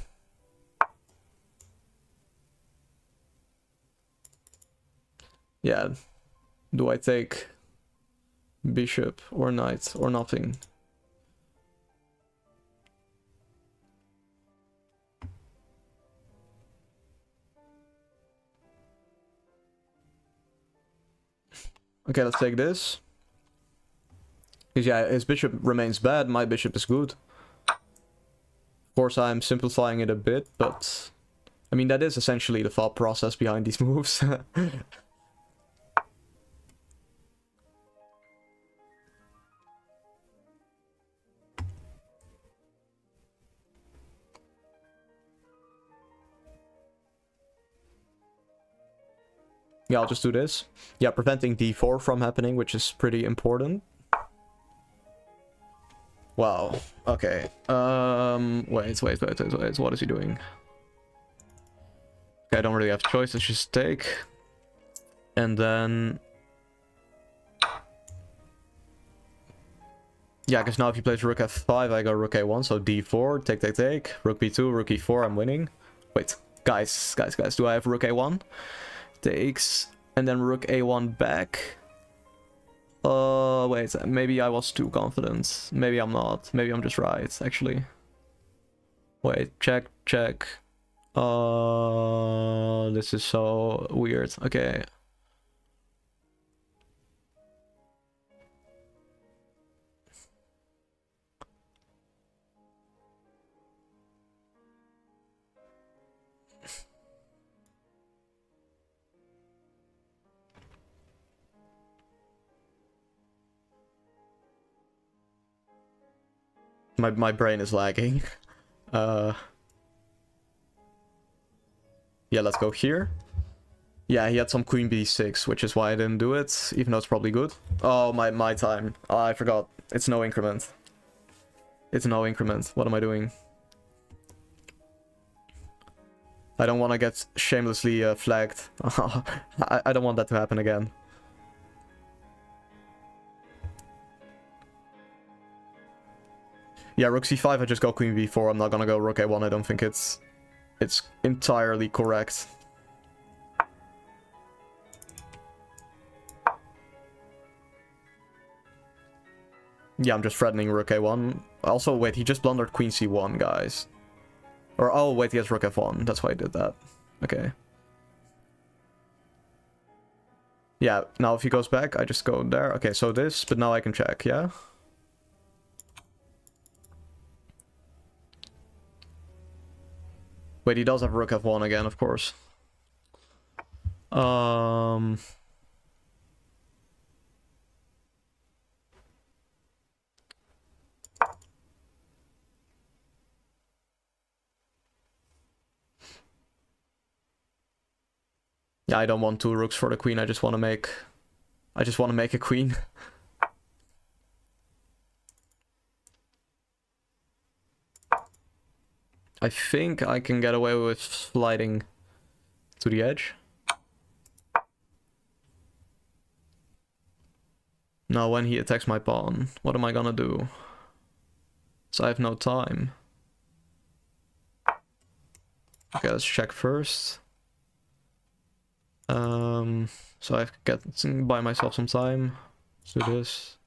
Yeah, do I take bishop or knight or nothing? Okay, let's take this. Because yeah, his bishop remains bad, my bishop is good. Of course, I'm simplifying it a bit, but I mean, that is essentially the thought process behind these moves. Yeah, I'll just do this. Yeah, preventing d4 from happening, which is pretty important. Wow. Okay. Wait. What is he doing? Okay, I don't really have a choice. Let's just take. And then... yeah, because now if he plays rook f5, I go rook a1, so d4, take. Rook b2, rook e4, I'm winning. Wait, guys, do I have rook a1? Takes, and then rook a1 back. Wait, maybe I was too confident. Maybe I'm not. Maybe I'm just right, actually. Wait, check. This is so weird. Okay. My brain is lagging. Yeah, let's go here. Yeah, he had some queen b6, which is why I didn't do it, even though it's probably good. Oh, my time. Oh, I forgot. It's no increment. It's no increment. What am I doing? I don't want to get shamelessly flagged. I don't want that to happen again. Yeah, rook c5, I just go queen b4. I'm not gonna go rook a1. I don't think it's entirely correct. Yeah, I'm just threatening rook a1. Also, wait, he just blundered queen c1, guys. Or, oh, wait, he has rook f1. That's why I did that. Okay. Yeah, now if he goes back, I just go there. Okay, so this, but now I can check, yeah? Wait, he does have rook f1 again, of course. Yeah, I don't want two rooks for the queen. I just want to make a queen. I think I can get away with sliding to the edge. Now when he attacks my pawn, what am I gonna do? So I have no time. Okay, let's check first. So I can buy myself some time. Let's do this.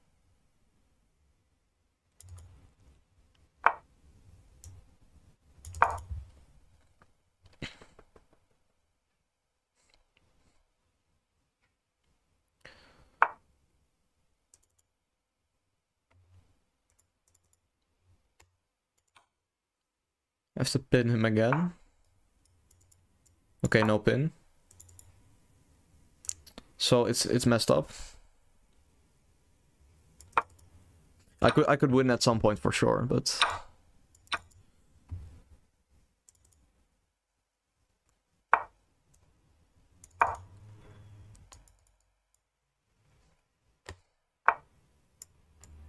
I have to pin him again. Okay, no pin. So it's messed up. I could win at some point for sure, but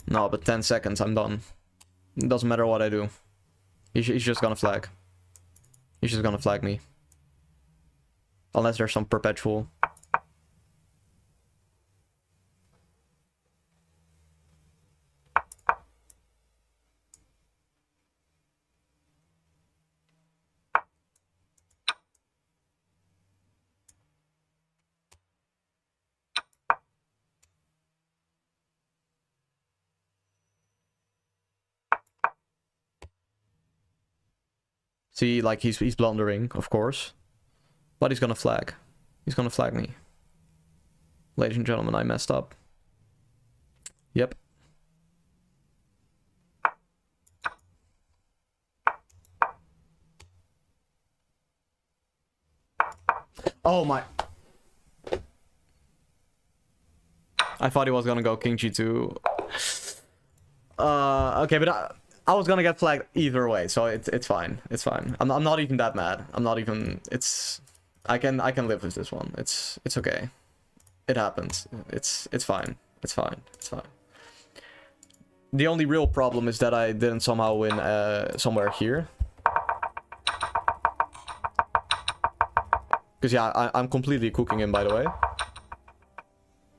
no, but 10 seconds, I'm done. It doesn't matter what I do. He's just gonna flag. He's just gonna flag me. Unless there's some perpetual. See, like he's blundering, of course. But he's gonna flag. He's gonna flag me. Ladies and gentlemen, I messed up. Yep. Oh my. I thought he was gonna go King G2. Okay, but I was gonna get flagged either way, so it's fine. It's fine. I'm not even that mad. I'm not even. It's. I can live with this one. It's okay. It happens. It's fine. It's fine. It's fine. The only real problem is that I didn't somehow win somewhere here. Because yeah, I'm completely cooking him, by the way.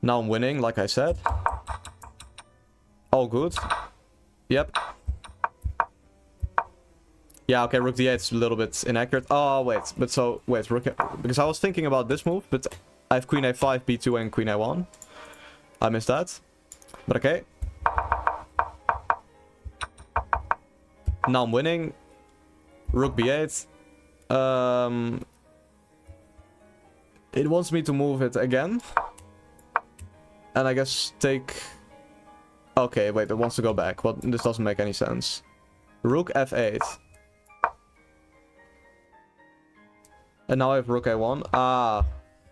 Now I'm winning, like I said. All good. Yep. Yeah, okay, rook d8 is a little bit inaccurate. Oh, wait. But so, wait, rook... Because I was thinking about this move, but I have queen a5, b2, and queen a1. I missed that. But okay. Now I'm winning. Rook b8. It wants me to move it again. And I guess take... Okay, wait, it wants to go back. Well, this doesn't make any sense. Rook f8. And now I have rook a1. Ah,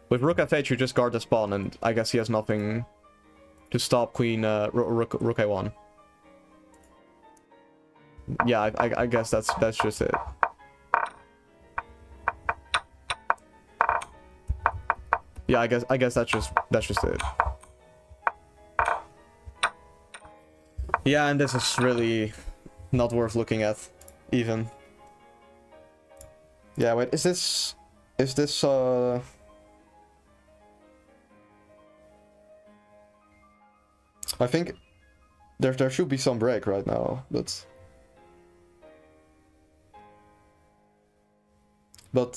with rook f8 you just guard this pawn, and I guess he has nothing to stop queen rook a1. Yeah, I guess that's just it. Yeah, I guess that's just it. Yeah, and this is really not worth looking at, even. Yeah, wait, is this I think there should be some break right now, but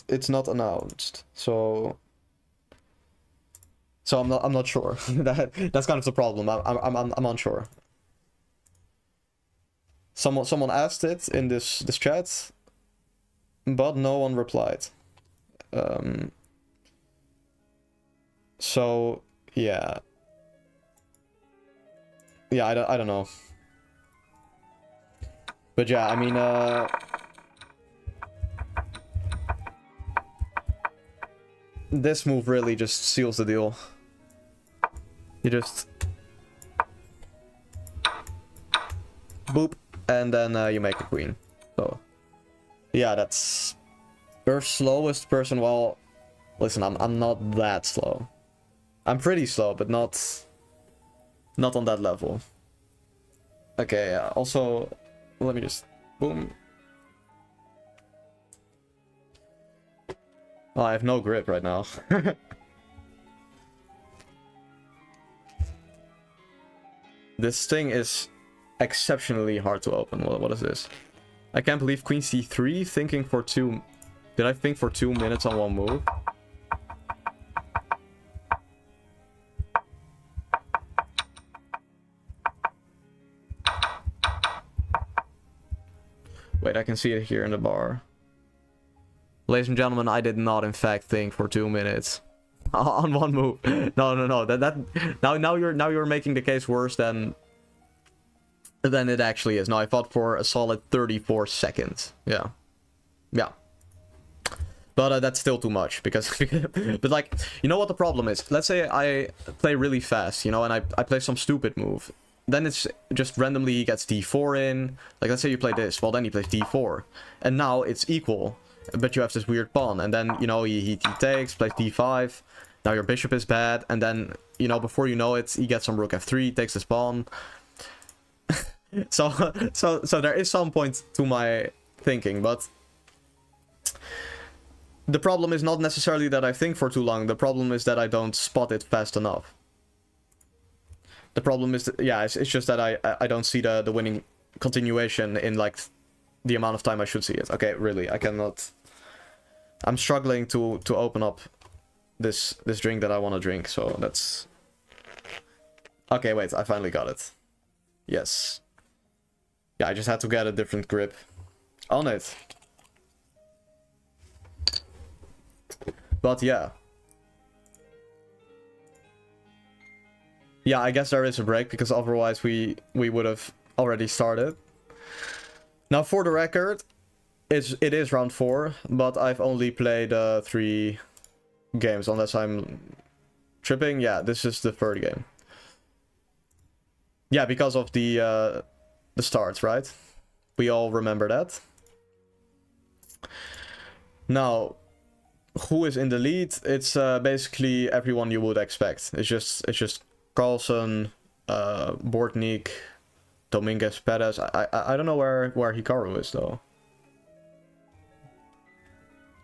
it's not announced, so I'm not sure. That's kind of the problem. I'm unsure. Someone asked it in this chat, but no one replied. So yeah. Yeah, I don't know. But yeah, I mean this move really just seals the deal. You just boop, and then you make a queen. So yeah, that's Earth's slowest person. Well, listen, I'm not that slow. I'm pretty slow, but not on that level. Okay, also, let me just boom. Oh, I have no grip right now. This thing is exceptionally hard to open. What is this? I can't believe queen c3, thinking for 2... Did I think for 2 minutes on one move? Wait, I can see it here in the bar. Ladies and gentlemen, I did not in fact think for 2 minutes on one move. No. Now you're making the case worse than it actually is. No, I thought for a solid 34 seconds. Yeah. But that's still too much because but like, you know what the problem is? Let's say I play really fast, you know, and I play some stupid move. Then it's just randomly he gets d4 in. Like, let's say you play this. Well, then he plays d4. And now it's equal. But you have this weird pawn. And then, you know, he takes, plays d5. Now your bishop is bad. And then, you know, before you know it, he gets some rook f3, takes this pawn. so there is some point to my thinking. But the problem is not necessarily that I think for too long. The problem is that I don't spot it fast enough. The problem is, yeah, it's just that I don't see the winning continuation in, like, the amount of time I should see it. Okay, really, I cannot... I'm struggling to open up this drink that I want to drink, so that's... Okay, wait, I finally got it. Yes. Yeah, I just had to get a different grip on it. But yeah. Yeah, I guess there is a break, because otherwise we would have already started. Now, for the record, it is round 4, but I've only played 3 games, unless I'm tripping. Yeah, this is the 3rd game. Yeah, because of the starts, right? We all remember that. Now, who is in the lead? It's basically everyone you would expect. It's just Carlsen, Bortnik, Dominguez, Perez. I don't know where Hikaru is, though.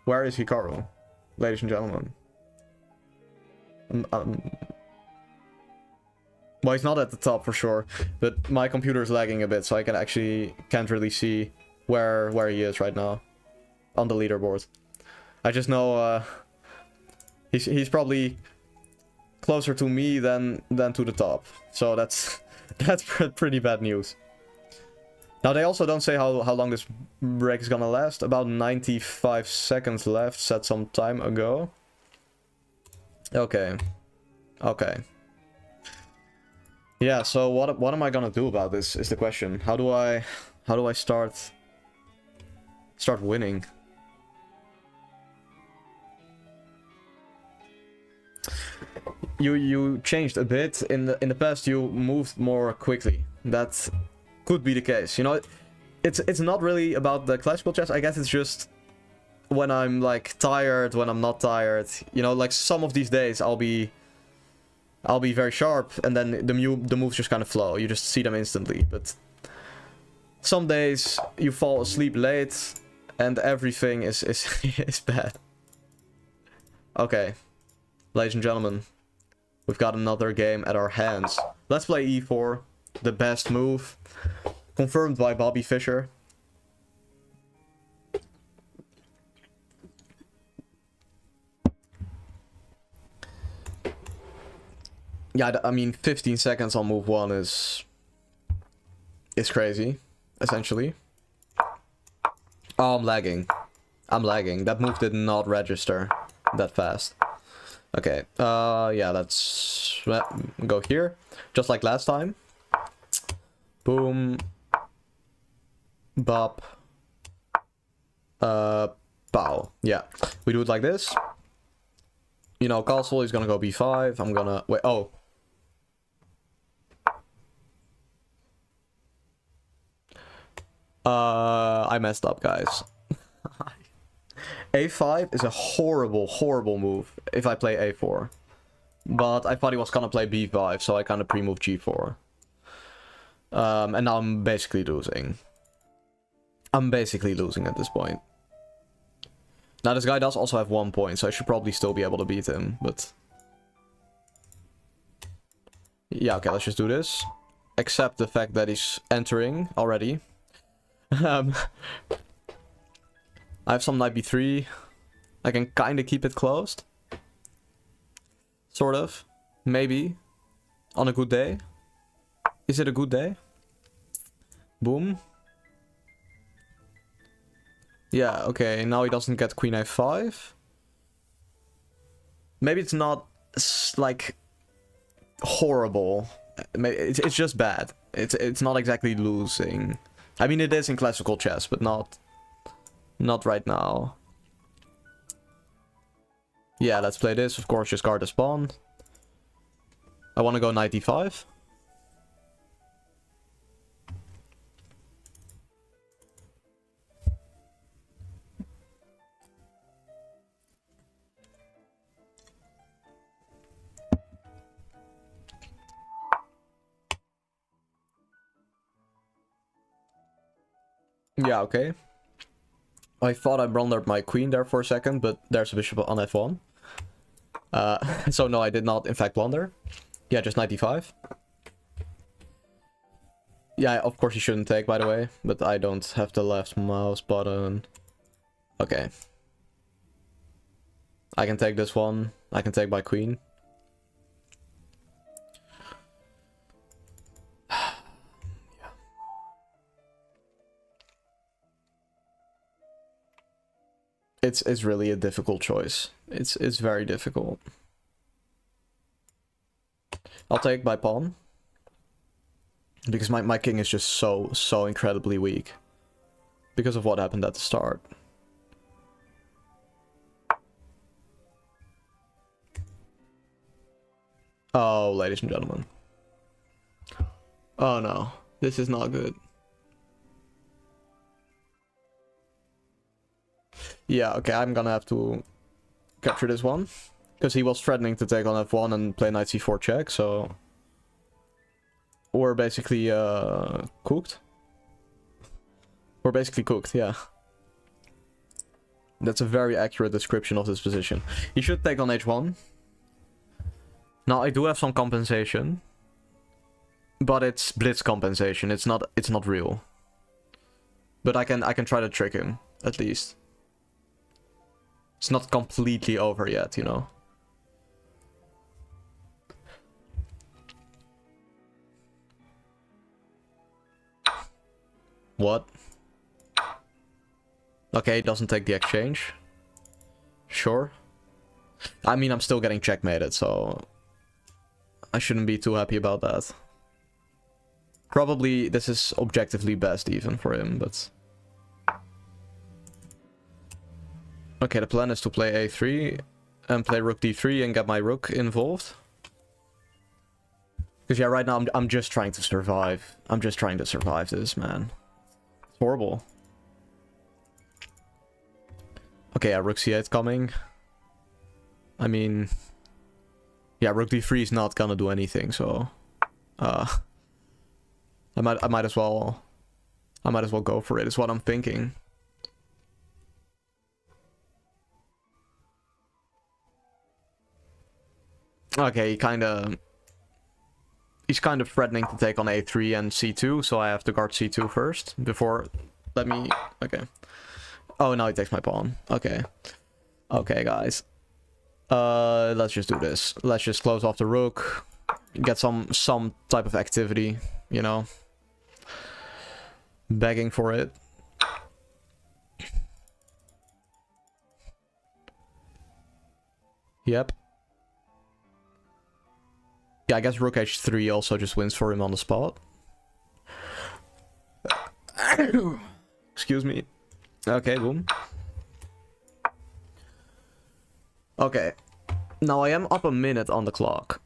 Where is Hikaru, ladies and gentlemen? Well, he's not at the top for sure, but my computer is lagging a bit, so I can't really see where he is right now on the leaderboard. I just know he's probably closer to me than to the top, so that's pretty bad news. Now, they also don't say how long this break is gonna last. About 95 seconds left, said some time ago. Okay. Yeah, so what am I gonna do about this is the question. How do I start winning? You changed a bit. In the past you moved more quickly. That could be the case. You know, it's not really about the classical chess. I guess it's just when I'm like tired, when I'm not tired. You know, like some of these days I'll be very sharp, and then the moves just kind of flow. You just see them instantly. But some days you fall asleep late, and everything is is bad. Okay, ladies and gentlemen, we've got another game at our hands. Let's play e4, the best move, confirmed by Bobby Fischer. Yeah, I mean, 15 seconds on move 1 is crazy, essentially. Oh, I'm lagging. That move did not register that fast. Okay, yeah, let's go here. Just like last time. Boom. Bop. Pow. Yeah, we do it like this. You know, castle is gonna go b5. I'm gonna... Wait, oh. I messed up, guys. a5 is a horrible, horrible move if I play a4. But I thought he was gonna play b5, so I kind of pre-moved g4. And now I'm basically losing. I'm basically losing at this point. Now, this guy does also have 1 point, so I should probably still be able to beat him, but... Yeah, okay, let's just do this. accept the fact that he's entering already. I have some knight b3. I can kind of keep it closed. Sort of. Maybe. On a good day. Is it a good day? Boom. Yeah, okay. Now he doesn't get queen a5. Maybe it's not, like, horrible. It's just bad. It's not exactly losing. I mean, it is in classical chess, but not right now. Yeah, let's play this. Of course, just guard this pawn. I want to go knight d5. Yeah, okay. I thought I blundered my queen there for a second, but there's a bishop on f1. So no, I did not in fact blunder. Yeah, just knight d5. Yeah, of course you shouldn't take, by the way, but I don't have the left mouse button. Okay. I can take this one. I can take my queen. It's really a difficult choice. It's very difficult. I'll take my pawn. Because my king is just so incredibly weak. Because of what happened at the start. Oh, ladies and gentlemen. Oh no, this is not good. Yeah, okay, I'm gonna have to capture this one. Because he was threatening to take on f1 and play knight c4 check, so... We're basically cooked. We're basically cooked, yeah. That's a very accurate description of this position. He should take on h1. Now, I do have some compensation. But it's blitz compensation, it's not real. But I can try to trick him, at least. It's not completely over yet, you know. What? Okay, doesn't take the exchange. Sure. I mean, I'm still getting checkmated, so... I shouldn't be too happy about that. Probably this is objectively best even for him, but... Okay, the plan is to play a3 and play rook d3 and get my rook involved. Because yeah, right now I'm just trying to survive. I'm just trying to survive this, man. It's horrible. Okay, yeah, rook c8 coming. I mean... Yeah, rook d3 is not gonna do anything, so... I might as well go for it, is what I'm thinking. Okay, he's kind of threatening to take on a3 and c2, so I have to guard c2 first before. Okay. Oh, now he takes my pawn. Okay. Okay, guys. Let's just do this. Let's just close off the rook. Get some type of activity, you know. Begging for it. Yep. Yeah, I guess rook h3 also just wins for him on the spot. Excuse me. Okay, boom. Okay. Now I am up a minute on the clock.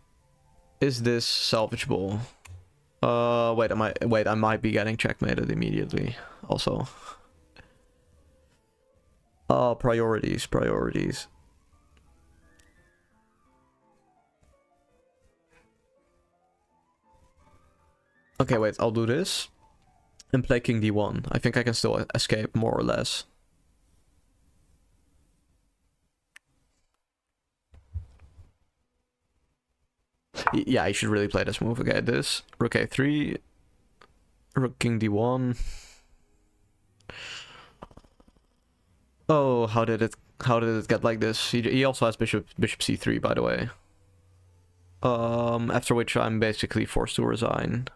Is this salvageable? Wait, I might be getting checkmated immediately. Also. Priorities. Okay, wait, I'll do this. And play king d1. I think I can still escape, more or less. Yeah, you should really play this move. Okay, this. Rook a3. Rook king d1. Oh, how did it get like this? He also has bishop c3, by the way. After which I'm basically forced to resign.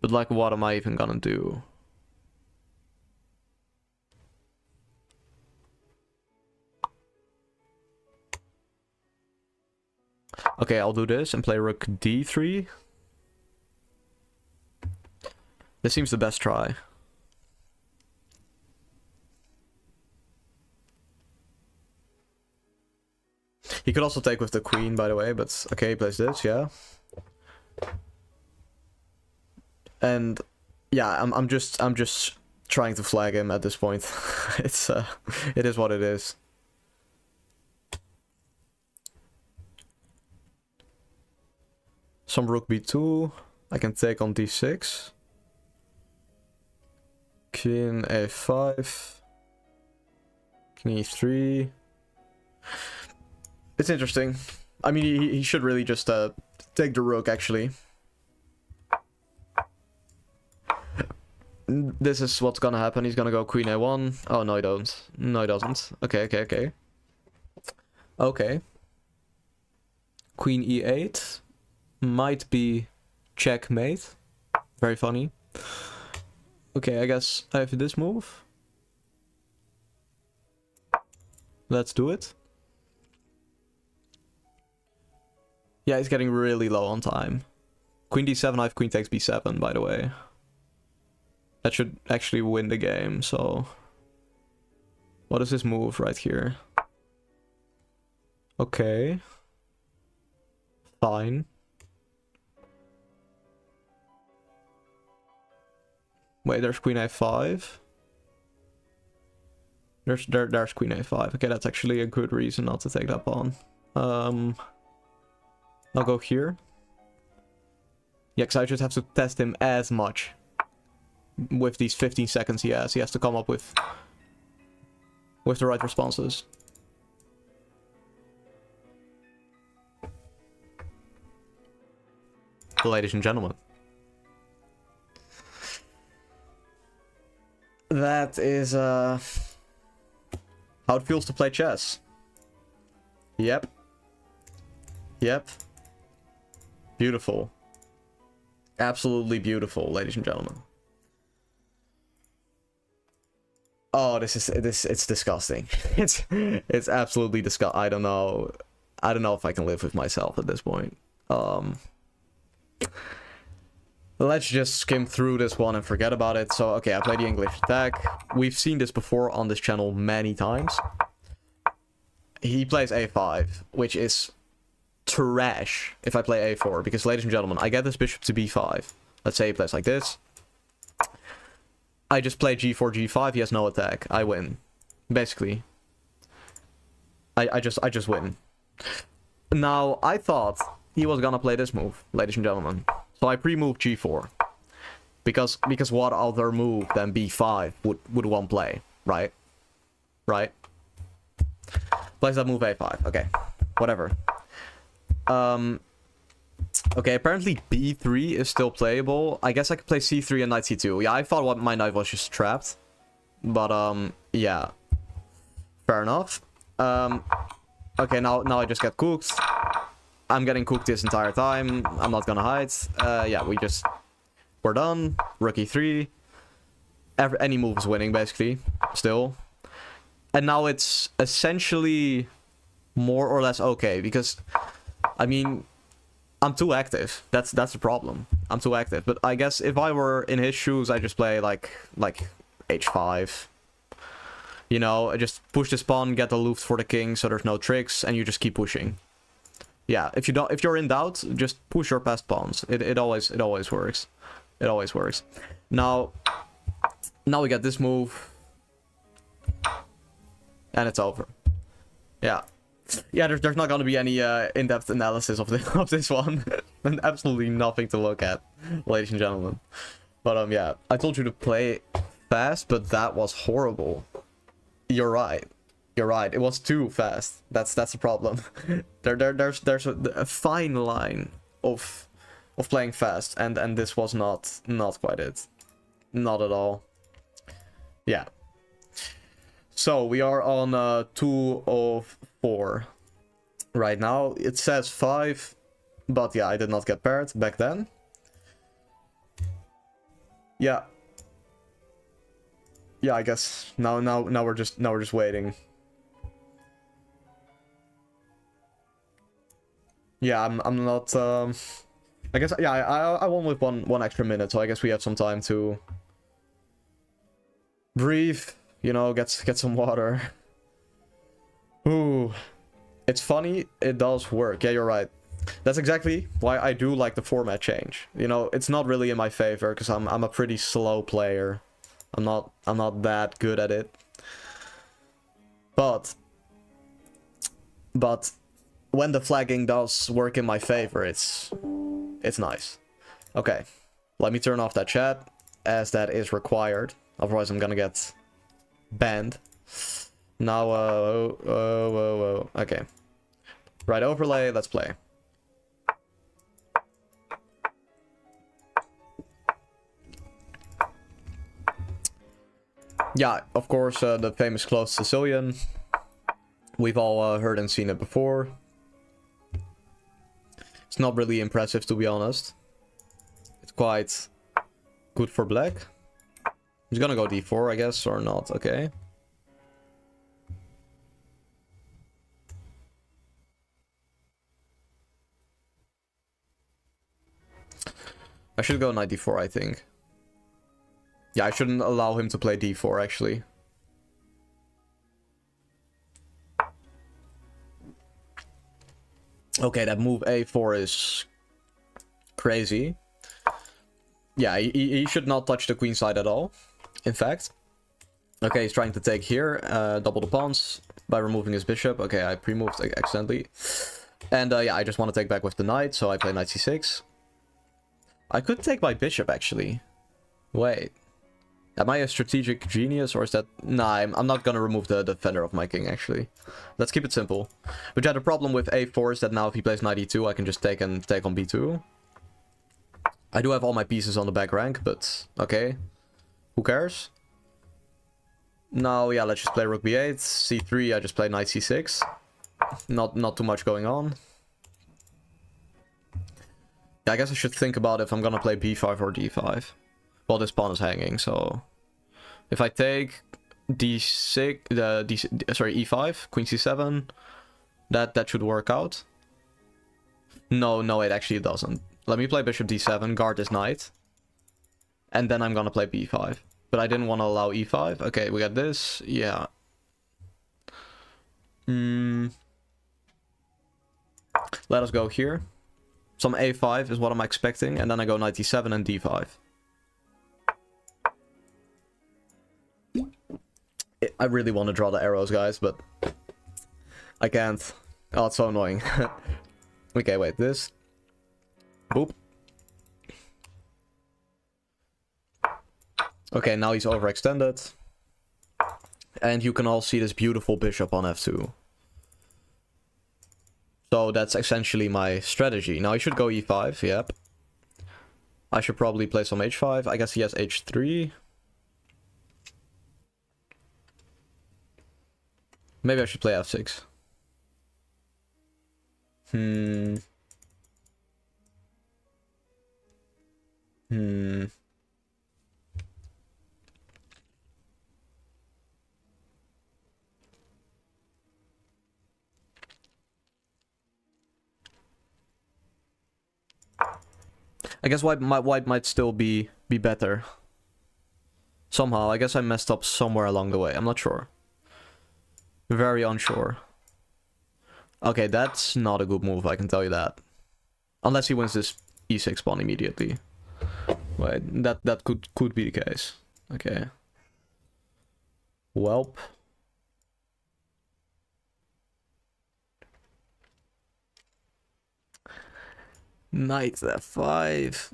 But like, what am I even gonna do? Okay, I'll do this and play rook d3. This seems the best try. He could also take with the queen, by the way, but okay, he plays this, yeah. And yeah, I'm just trying to flag him at this point. It is what it is. Some rook b2. I can take on d6. King a5. King e3. It's interesting. I mean, he should really just take the rook, actually. This is what's gonna happen. He's gonna go queen a1. Oh, no, he don't. No, he doesn't. Okay. Okay. Queen e8. Might be checkmate. Very funny. Okay, I guess I have this move. Let's do it. Yeah, he's getting really low on time. Queen d7, I have queen takes b7, by the way. That should actually win the game, so... What is this move right here? Okay. Fine. Wait, there's queen a5. There's queen a5. Okay, that's actually a good reason not to take that pawn. I'll go here. Yeah, because I just have to test him as much. With these 15 seconds he has. He has to come up with the right responses. Ladies and gentlemen. That is how it feels to play chess. Yep. Beautiful. Absolutely beautiful, ladies and gentlemen. Oh, it's disgusting. It's absolutely disgusting. I don't know if I can live with myself at this point. Let's just skim through this one and forget about it. So, okay, I play the English attack. We've seen this before on this channel many times. He plays a5, which is trash if I play a4. Because, ladies and gentlemen, I get this bishop to b5. Let's say he plays like this. I just play g4, g5. He has no attack. I win. Basically. I just win. Now, I thought he was gonna play this move, ladies and gentlemen. So I pre-moved g4. Because what other move than b5 would one play, right? Right? Plays that move a5. Okay. Whatever. Okay, apparently b3 is still playable. I guess I could play c3 and knight c2. Yeah, I thought my knight was just trapped. But, yeah. Fair enough. Okay, now I just get cooked. I'm getting cooked this entire time. I'm not gonna hide. Yeah, we're done. Rook e3. Any move is winning, basically. Still. And now it's essentially more or less okay, because, I mean, I'm too active. That's the problem. I'm too active. But I guess if I were in his shoes, I just play like h5. You know, I just push this pawn, get the loop for the king, so there's no tricks, and you just keep pushing. Yeah, if you're in doubt, just push your passed pawns. It always works. It always works. Now we get this move, and it's over. Yeah. Yeah, there's not gonna be any in-depth analysis of this one. And absolutely nothing to look at, ladies and gentlemen. But yeah, I told you to play fast, but that was horrible. You're right. You're right. It was too fast. That's a problem. There's a fine line of playing fast, and this was not quite it. Not at all. Yeah. So we are on 2 of 4 right now. It says 5, but yeah, I did not get paired back then. Yeah. Yeah, I guess now we're just waiting. Yeah, I'm not. I guess yeah, I won with one extra minute, so I guess we have some time to breathe. You know, get some water. Ooh, it's funny. It does work. Yeah, you're right. That's exactly why I do like the format change. You know, it's not really in my favor because I'm a pretty slow player. I'm not that good at it. But when the flagging does work in my favor, it's nice. Okay, let me turn off that chat, as that is required. Otherwise, I'm gonna get banned. Now, okay. Right overlay, let's play. Yeah, of course, the famous closed Sicilian. We've all heard and seen it before. It's not really impressive, to be honest. It's quite good for black. He's gonna go d4, I guess, or not. Okay. I should go knight d4, I think. Yeah, I shouldn't allow him to play d4, actually. Okay, that move a4 is crazy. Yeah, he should not touch the queen side at all, in fact. Okay, he's trying to take here, double the pawns by removing his bishop. Okay, I pre-moved accidentally. And yeah, I just want to take back with the knight, so I play knight c6. I could take my bishop, actually. Wait. Am I a strategic genius, or is that... Nah, I'm not gonna remove the defender of my king, actually. Let's keep it simple. But yeah, the problem with a4 is that now if he plays knight e2, I can just take on b2. I do have all my pieces on the back rank, but... Okay. Who cares? Now, yeah, let's just play rook b8. c3, I just play knight c6. Not too much going on. Yeah, I guess I should think about if I'm gonna play b5 or d5. Well, this pawn is hanging, so... If I take d6... sorry, e5, queen c7... That should work out. No, it actually doesn't. Let me play bishop d7, guard this knight. And then I'm gonna play b5. But I didn't want to allow e5. Okay, we got this. Yeah. Let us go here. Some a5 is what I'm expecting. And then I go knight d7 and d5. I really want to draw the arrows, guys, but I can't. Oh, it's so annoying. Okay, wait, this. Boop. Okay, now he's overextended. And you can all see this beautiful bishop on f2. So that's essentially my strategy. Now I should go e5, yep. I should probably play some h5. I guess he has h3. Maybe I should play f6. I guess white might still be better. Somehow, I guess I messed up somewhere along the way. I'm not sure. Very unsure. Okay, that's not a good move, I can tell you that. Unless he wins this e6 pawn immediately. Wait, that could be the case. Okay. Welp. Knight f5.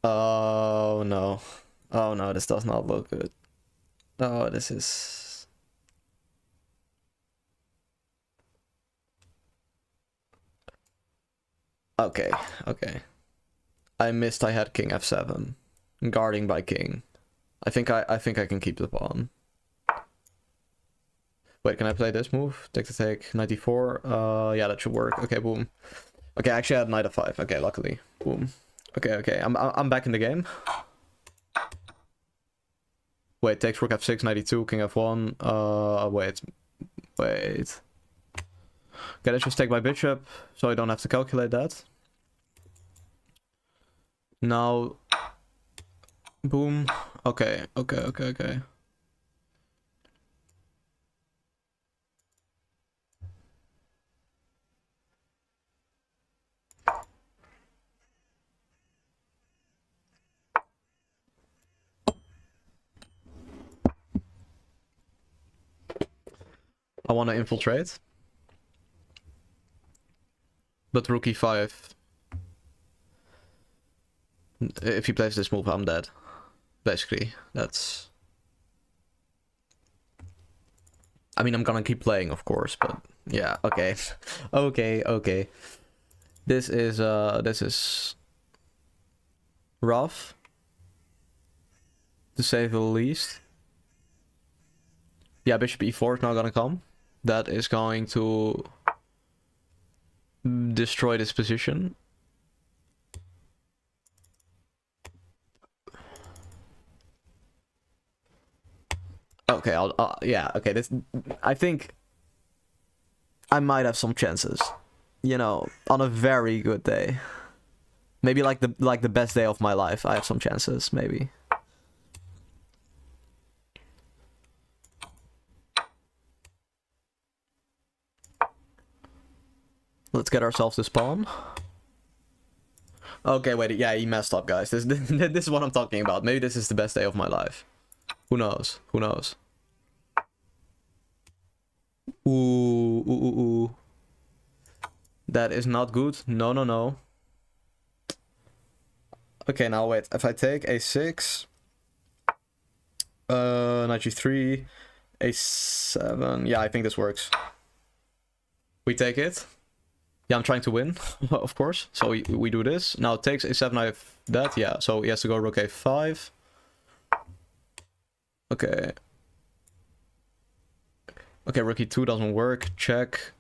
Oh no. Oh no, this does not look good. Oh, this is... Okay, okay. I missed I had king f7. Guarding by king. I think I can keep the pawn. Wait, can I play this move? Take the take, 94. Yeah, that should work. Okay, boom. Okay, actually I had knight f5. Okay, luckily. Boom. Okay, okay. I'm back in the game. Wait, takes rook f6, 92, king f1. Wait. Okay, let's just take my bishop, so I don't have to calculate that. Now, boom. Okay, okay, okay, okay. I want to infiltrate. But rook e5. If he plays this move, I'm dead. Basically, that's... I mean, I'm gonna keep playing, of course, but... Yeah, okay. Okay, okay. This is... rough. To say the least. Yeah, bishop e4 is not gonna come. That is going to... destroy this position. Okay, yeah, okay, this... I think... I might have some chances. You know, on a very good day. Maybe like the best day of my life, I have some chances, maybe. Let's get ourselves this pawn. Okay, wait, yeah, he messed up, guys. This is what I'm talking about. Maybe this is the best day of my life. Who knows? Who knows? Ooh, ooh, ooh, ooh. That is not good. No, no, no. Okay, now wait. If I take a6, knight g3, a7. Yeah, I think this works. We take it. Yeah, I'm trying to win, of course. So we do this. Now it takes a7, I have that. Yeah, so he has to go rook a5. Okay. Okay, rook e2 doesn't work. Check.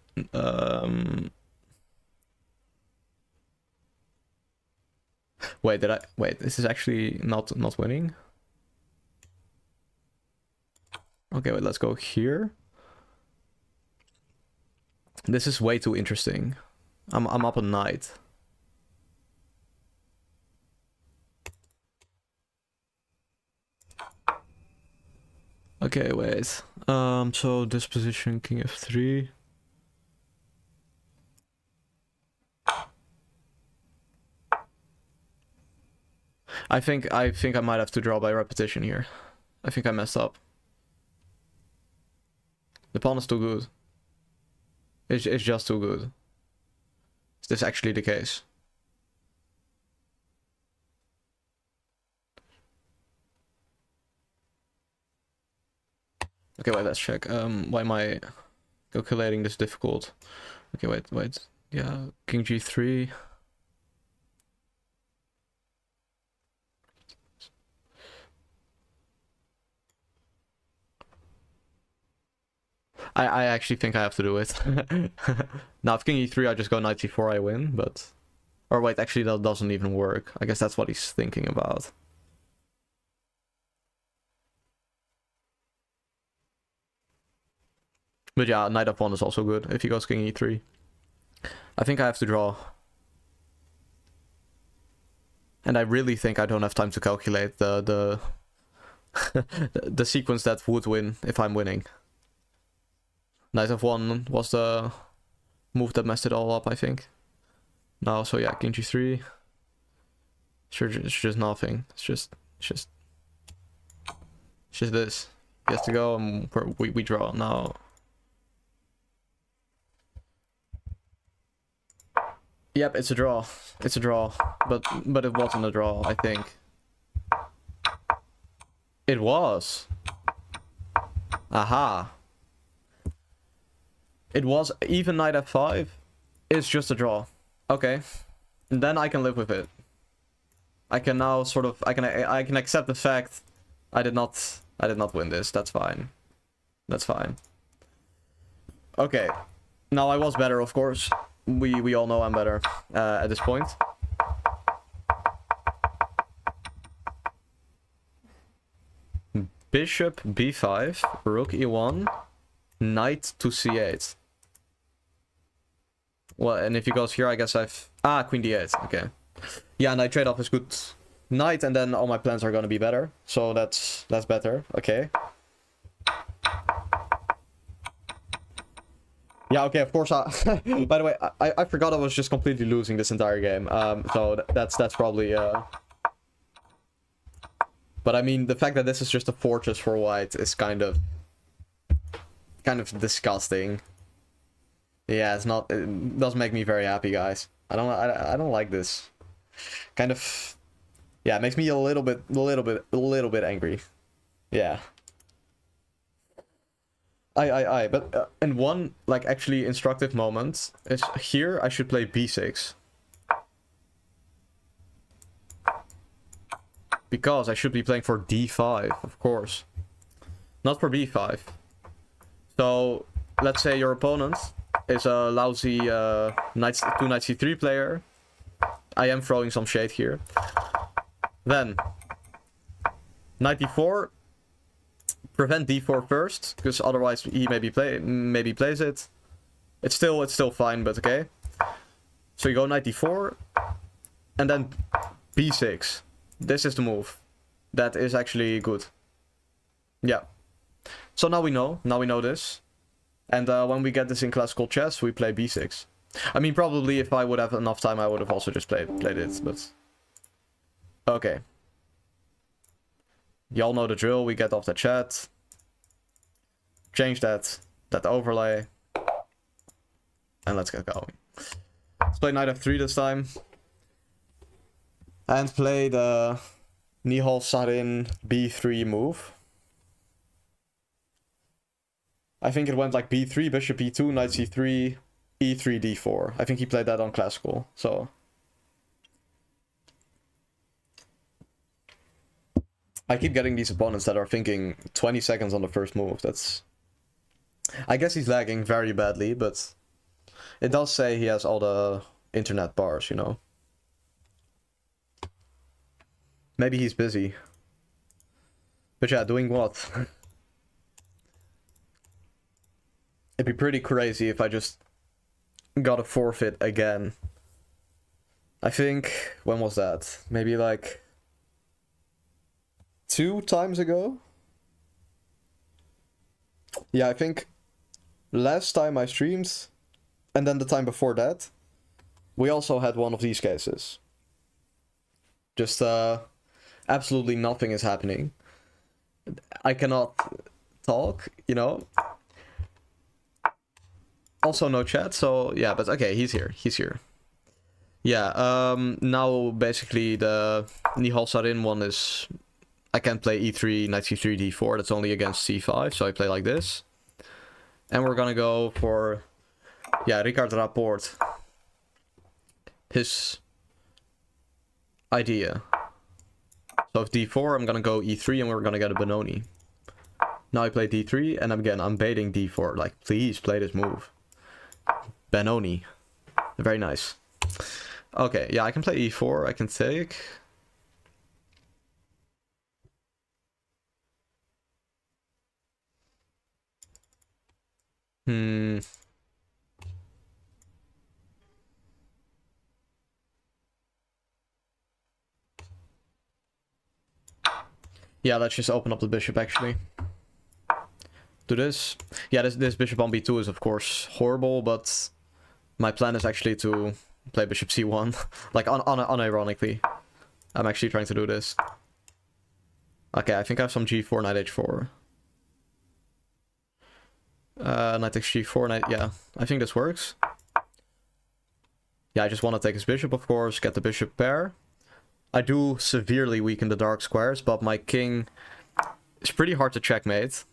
Wait, did I... Wait, this is actually not winning. Okay, wait, let's go here. This is way too interesting. I'm up a knight. Okay, wait. So this position, king f3. I think I might have to draw by repetition here. I think I messed up. The pawn is too good. It's just too good. Is this actually the case? Okay, wait, let's check. Why am I calculating this difficult? Okay, wait. Yeah, king g3. I actually think I have to do it. Now, if king e3, I just go knight c4, I win, but... Or wait, actually that doesn't even work. I guess that's what he's thinking about. But yeah, knight f1 is also good if he goes king e3. I think I have to draw. And I really think I don't have time to calculate the the sequence that would win if I'm winning. Knight f1 was the move that messed it all up, I think. No, so yeah, king g3. Sure, it's just nothing. It's just this. He has to go and we draw now. Yep, it's a draw. It's a draw. But it wasn't a draw, I think. It was. Aha. It was even knight f5. It's just a draw. Okay. Then I can live with it. I can now sort of I can accept the fact I did not win this. That's fine. That's fine. Okay. Now I was better, of course. We all know I'm better at this point. Bishop b5, rook e1, knight to c8. Well, and if he goes here, I guess I've... Ah, queen d8, okay. Yeah, knight trade-off is good. Knight, and then all my plans are gonna be better. So that's better, okay. Yeah, okay, of course. By the way, I forgot I was just completely losing this entire game. So that's probably... But I mean, the fact that this is just a fortress for white is kind of disgusting. Yeah, it's not. It doesn't make me very happy, guys. I don't like this. Kind of. Yeah, it makes me a little bit angry. Yeah. But in one like actually instructive moment is here. I should play b6. Because I should be playing for d5, of course. Not for b5. So, let's say your opponent is a lousy 2 knight c3 player. I am throwing some shade here. Then, knight d4. Prevent d4 first, because otherwise he maybe plays it. It's still fine, but okay. So you go knight d4, and then b6. This is the move. That is actually good. Yeah. So now we know. Now we know this. And when we get this in classical chess, we play b6. I mean, probably if I would have enough time, I would have also just played it, but... Okay. Y'all know the drill. We get off the chat. Change that overlay. And let's get going. Let's play knight f3 this time. And play the Nihal-Sarin b3 move. I think it went like b3, bishop e2, knight c3, e3, d4. I think he played that on classical, so... I keep getting these opponents that are thinking 20 seconds on the first move. That's... I guess he's lagging very badly, but... It does say he has all the internet bars, you know? Maybe he's busy. But yeah, doing what? It'd be pretty crazy if I just got a forfeit again. I think... When was that? Maybe like... 2 times ago? Yeah, I think... Last time I streamed, and then the time before that, we also had one of these cases. Just, absolutely nothing is happening. I cannot talk, you know? Also no chat, so yeah, but okay, he's here. Yeah, now basically the Nihal-Sarin one is... I can't play e3, knight c3, d4, that's only against c5, so I play like this. And we're gonna go for... Yeah, Ricard Rapport. His idea. So if d4, I'm gonna go e3 and we're gonna get a Benoni. Now I play d3 and again I'm baiting d4. Like, please play this move. Benoni. Very nice. Okay, yeah, I can play e4, I can take. Yeah, let's just open up the bishop actually. Do this. Yeah, this bishop on b2 is of course horrible, but my plan is actually to play bishop c1. Like unironically. I'm actually trying to do this. Okay, I think I have some g4, knight h4. Knight takes g4, knight, yeah. I think this works. Yeah, I just want to take his bishop, of course, get the bishop pair. I do severely weaken the dark squares, but my king is pretty hard to checkmate.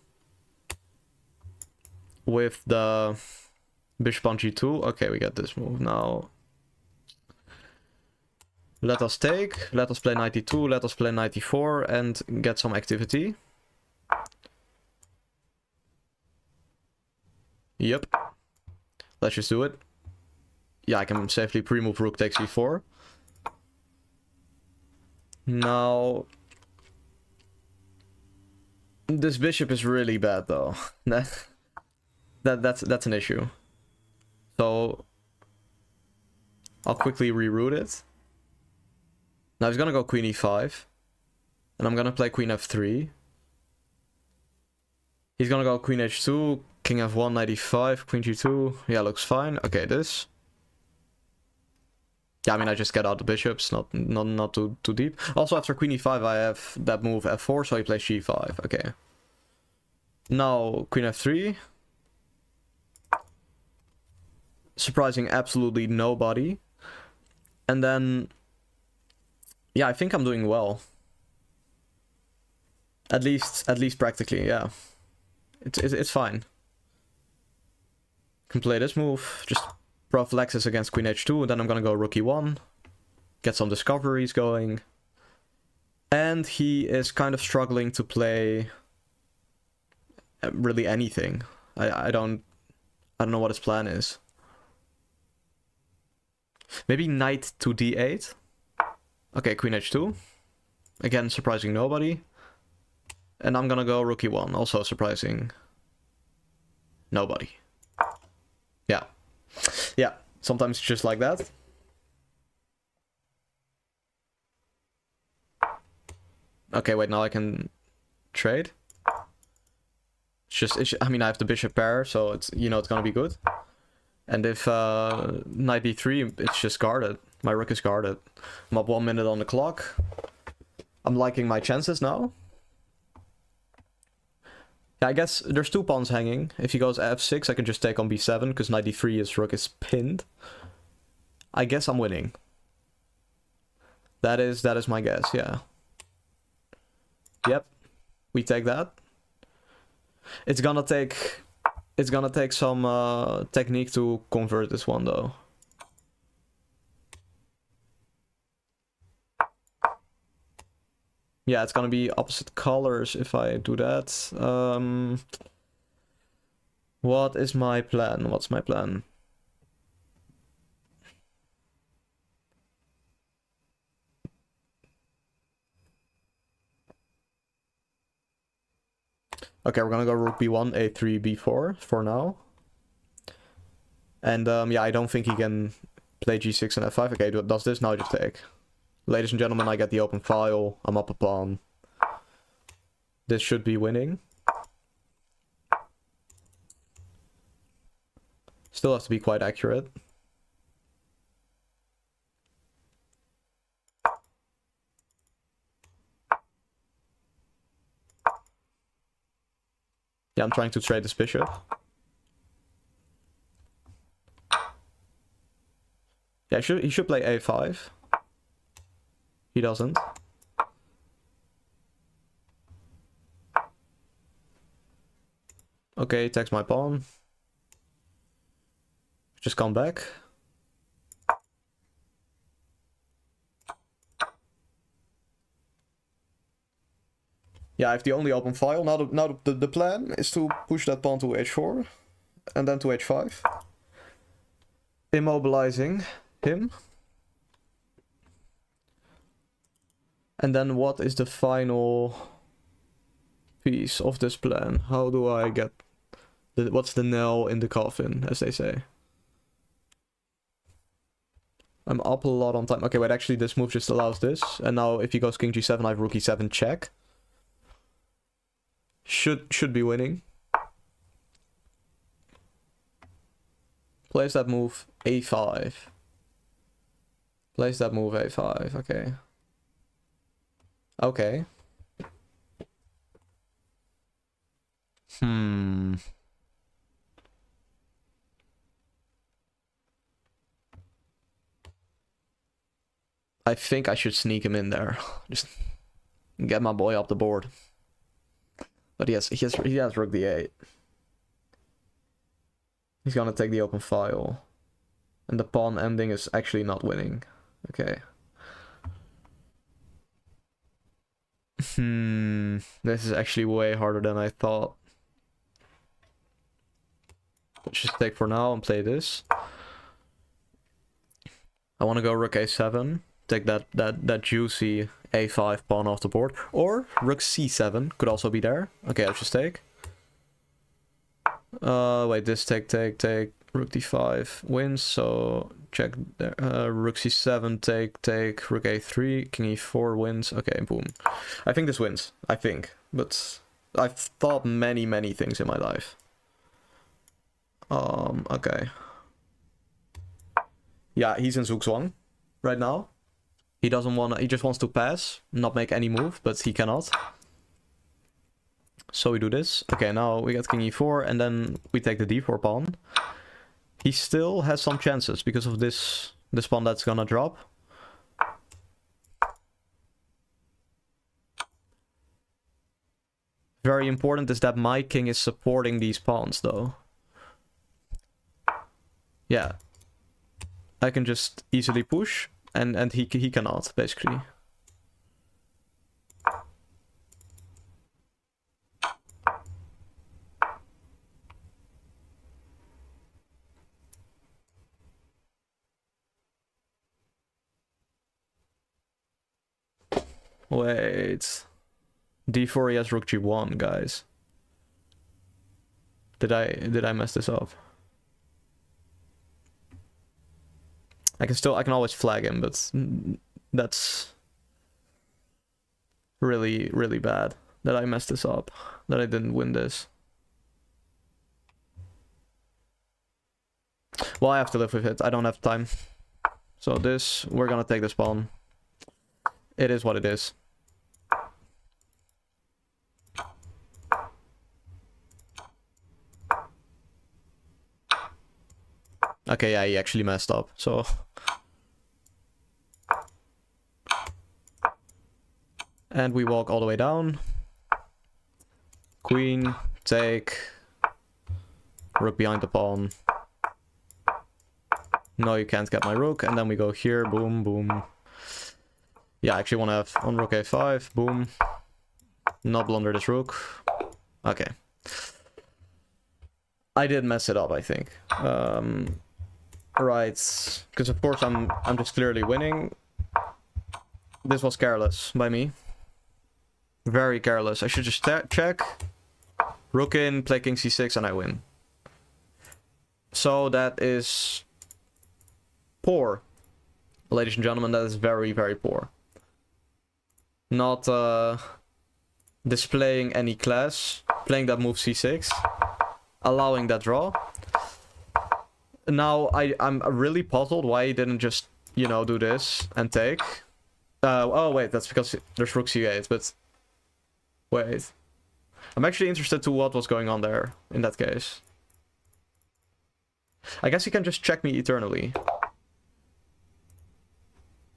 With the bishop on g2. Okay, we get this move now. Let us take, let us play knight e2, let us play knight e4 and get some activity. Yep. Let's just do it. Yeah, I can safely pre-move rook takes e4. Now... this bishop is really bad though. That's an issue. So... I'll quickly reroute it. Now he's gonna go queen e5. And I'm gonna play queen f3. He's gonna go queen h2, king f1, knight e5, queen g2. Yeah, looks fine. Okay, this. Yeah, I mean, I just get out the bishops, not too deep. Also, after queen e5, I have that move f4, so he plays g5. Okay. Now, queen f3. Surprising absolutely nobody. And then... yeah, I think I'm doing well. At least practically, yeah. It's fine. Can play this move, just prophylaxis against queen h2, and then I'm gonna go rook e1. Get some discoveries going. And he is kind of struggling to play... really anything. I don't know what his plan is. Maybe knight to d8. Okay, queen h2. Again, surprising nobody. And I'm gonna go rook e1, also surprising nobody. Yeah. Yeah, sometimes it's just like that. Okay, wait, now I can trade. I mean, I have the bishop pair, so it's, you know, it's gonna be good. And if knight d3, it's just guarded. My rook is guarded. I'm up 1 minute on the clock. I'm liking my chances now. Yeah, I guess there's 2 pawns hanging. If he goes f6, I can just take on b7, because knight d3, his rook is pinned. I guess I'm winning. That is my guess, yeah. Yep, we take that. It's gonna take some technique to convert this one, though. Yeah, it's gonna be opposite colors if I do that. What is my plan? What's my plan? Okay, we're gonna go rook b1, a3, b4 for now. And yeah, I don't think he can play g6 and f5. Okay, does this? Now just take. Ladies and gentlemen, I get the open file. I'm up a pawn. This should be winning. Still has to be quite accurate. Yeah, I'm trying to trade this bishop. Yeah, he should play a5. He doesn't. Okay, takes my pawn. Just come back. Yeah, I have the only open file. Now the plan is to push that pawn to h4 and then to h5. Immobilizing him. And then what is the final piece of this plan? How do I get... what's the nail in the coffin, as they say? I'm up a lot on time. Okay, wait, actually this move just allows this. And now if he goes king g7, I have rook e7 check. Should be winning. Plays that move a5. Plays that move a5, okay. Okay. I think I should sneak him in there. Just get my boy up the board. But he has rook d8. He's gonna take the open file. And the pawn ending is actually not winning. Okay. This is actually way harder than I thought. Let's just take for now and play this. I want to go rook a7. Take that juicy a5 pawn off the board. Or rook c7 could also be there. Okay, I'll just take. Wait, this take. Rook d5 wins, so check there. Rook c7, take. Rook a3, king e4 wins. Okay, boom. I think this wins. I think. But I've thought many things in my life. Okay. Yeah, he's in Zugzwang right now. He just wants to pass, not make any move, but he cannot. So we do this. Okay, now we get king e4, and then we take the d4 pawn. He still has some chances because of this pawn that's gonna drop. Very important is that my king is supporting these pawns, though. Yeah. I can just easily push, and he cannot, basically. Wait. d4, he has rook g1, guys. Did I mess this up? I can always flag him, but that's really bad that I messed this up, that I didn't win this. Well, I have to live with it. I don't have time. So we're gonna take this pawn. It is what it is. Okay, yeah, he actually messed up, so... And we walk all the way down. Queen, take. Rook behind the pawn. No, you can't get my rook. And then we go here, boom, boom. Yeah, I actually want to have on rook a5, boom. Not blunder this rook. Okay. I did mess it up, I think. Right, because of course I'm just clearly winning. This was careless by me. Very careless. I should just check. Rook in, play king c6, and I win. So that is poor. Ladies and gentlemen, that is very poor. Not displaying any class, playing that move c6, allowing that draw. Now I'm really puzzled why he didn't just, you know, do this and take. Oh wait, that's because there's rook c8, but wait. I'm actually interested to what was going on there in that case. I guess he can just check me eternally.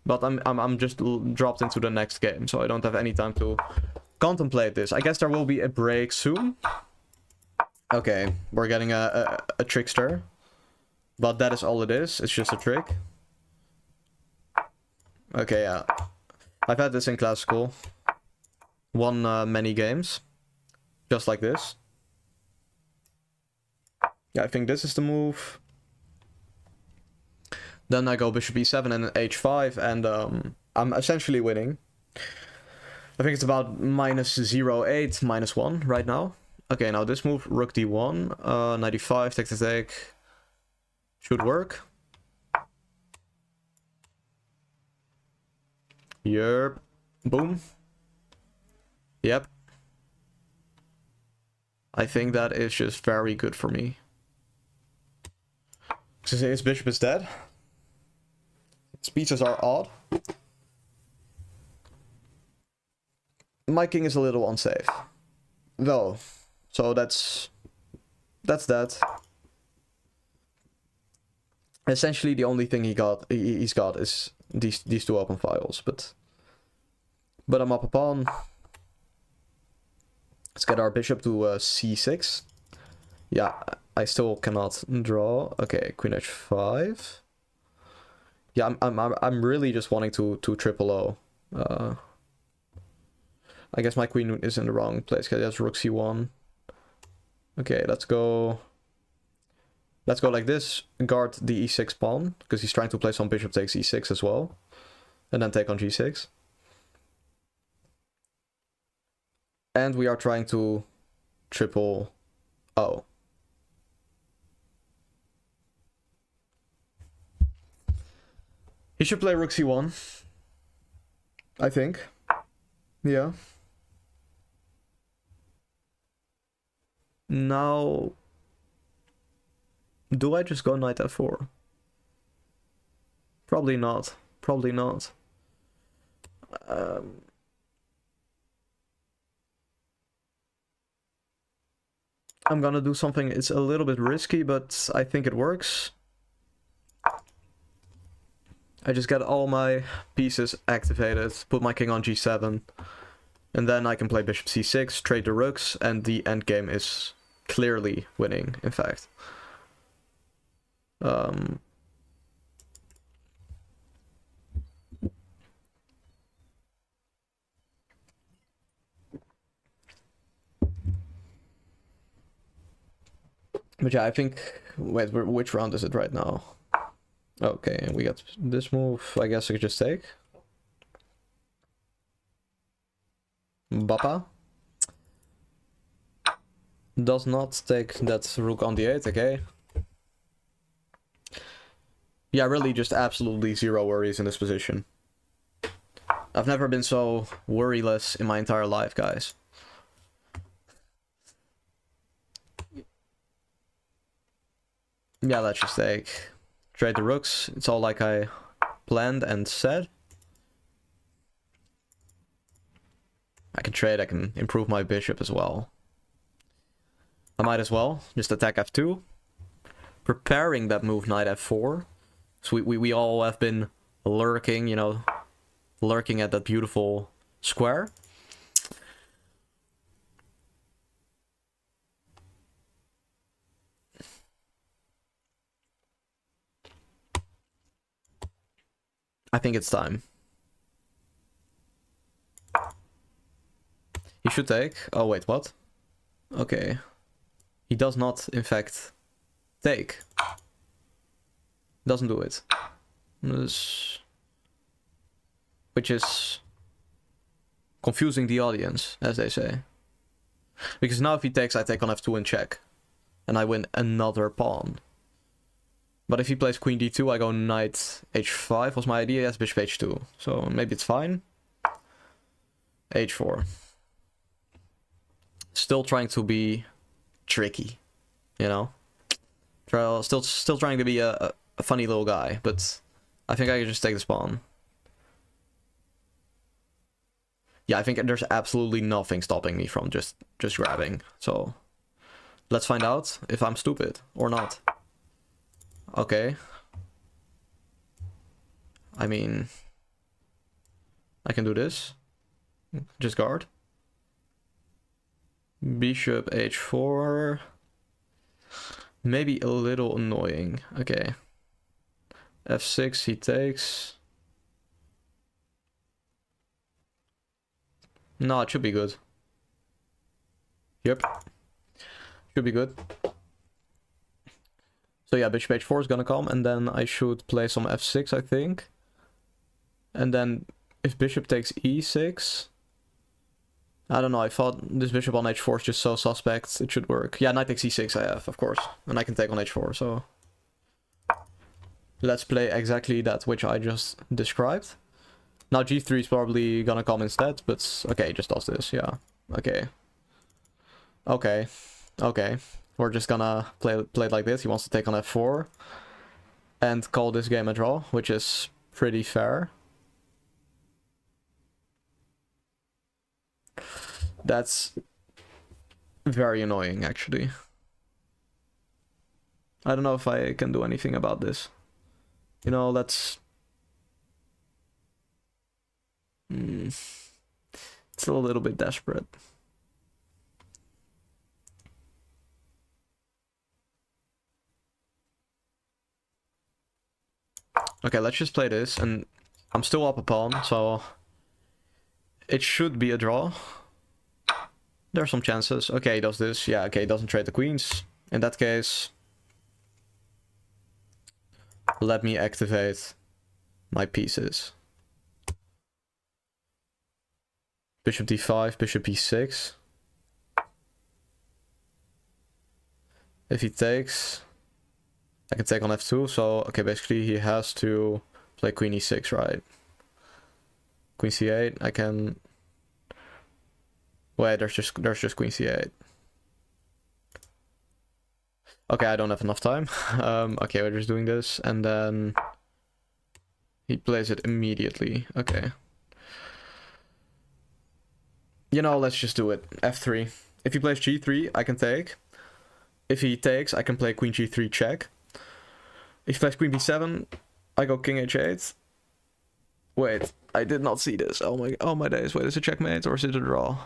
But I'm just dropped into the next game, so I don't have any time to contemplate this. I guess there will be a break soon. Okay, we're getting a trickster. But that is all it is. It's just a trick. Okay, yeah. I've had this in classical. Won many games. Just like this. Yeah, I think this is the move. Then I go bishop e7 and h5, and I'm essentially winning. I think it's about -0.8, -1 right now. Okay, now this move, rook d1, 95, take. Should work. Yep. Boom. Yep. I think that is just very good for me. So his bishop is dead. His pieces are odd. My king is a little unsafe, though. So that's that. Essentially, the only thing he's got is these two open files, but I'm up a pawn. Let's get our bishop to c6. Yeah, I still cannot draw. Okay, queen h5. Yeah, I'm really just wanting to triple O. I guess my queen is in the wrong place because that's rook c1. Okay, let's go. Let's go like this. Guard the e6 pawn because he's trying to play some bishop takes e6 as well, and then take on g6. And we are trying to triple O. He should play rook c1, I think. Yeah. Now, do I just go knight f4? Probably not. Probably not. I'm gonna do something, it's a little bit risky, but I think it works. I just get all my pieces activated, put my king on g7, and then I can play bishop c6, trade the rooks, and the endgame is clearly winning, in fact. But yeah, I think... Wait, which round is it right now? Okay, and we got this move. I guess I could just take. Bappa. Does not take that rook on the 8, okay. Yeah, really just absolutely zero worries in this position. I've never been so worryless in my entire life, guys. Yeah, let's just take... Trade the rooks. It's all like I planned and said. I can trade, I can improve my bishop as well. I might as well just attack f2. Preparing that move knight f4. So we all have been lurking, you know, lurking at that beautiful square. I think it's time. He should take. Oh, wait, what? Okay. He does not, in fact, take. Doesn't do it. Which is confusing the audience, as they say. Because now if he takes, I take on f2 and check. And I win another pawn. But if he plays queen d2, I go knight h5 was my idea. Yes, bishop h2. So maybe it's fine. h4. Still trying to be tricky, you know? Still trying to be a funny little guy, but I think I can just take this pawn. Yeah, I think there's absolutely nothing stopping me from just grabbing. So let's find out if I'm stupid or not. Okay. I mean, I can do this. Just guard. Bishop h4. Maybe a little annoying. Okay. f6 he takes. No, it should be good. Yep. Should be good. So yeah, bishop h4 is gonna come, and then I should play some f6, I think. And then if bishop takes e6... I don't know, I thought this bishop on h4 is just so suspect, it should work. Yeah, knight takes e6 I have, of course. And I can take on h4, so... Let's play exactly that which I just described. Now g3 is probably gonna come instead, but... Okay, it just does this, yeah. Okay. Okay. Okay. We're just gonna play it like this. He wants to take on f4. And call this game a draw, which is pretty fair. That's very annoying, actually. I don't know if I can do anything about this. You know, let's... It's a little bit desperate. Okay, let's just play this, and I'm still up a pawn, so it should be a draw. There are some chances. Okay, he does this. Yeah, okay, he doesn't trade the queens. In that case, let me activate my pieces. Bishop d5, bishop e6. If he takes, I can take on f2, so okay, basically he has to play queen e6, right? Queen c8, I can... Wait, there's just queen c8. Okay, I don't have enough time. Okay, we're just doing this, and then he plays it immediately. Okay. You know, let's just do it. f3. If he plays g3, I can take. If he takes, I can play queen g3 check. If he plays queen b7, I go king h8. Wait, I did not see this. Oh my days. Wait, is it checkmate or is it a draw?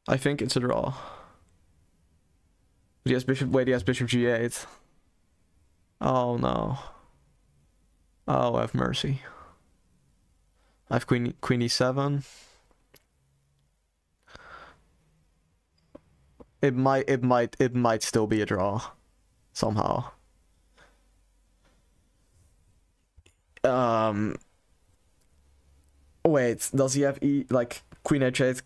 I think it's a draw. But he has bishop. Wait, he has bishop g8. Oh no. Oh, have mercy. I have queen e7. It might still be a draw somehow. Wait, does he have like queen h8,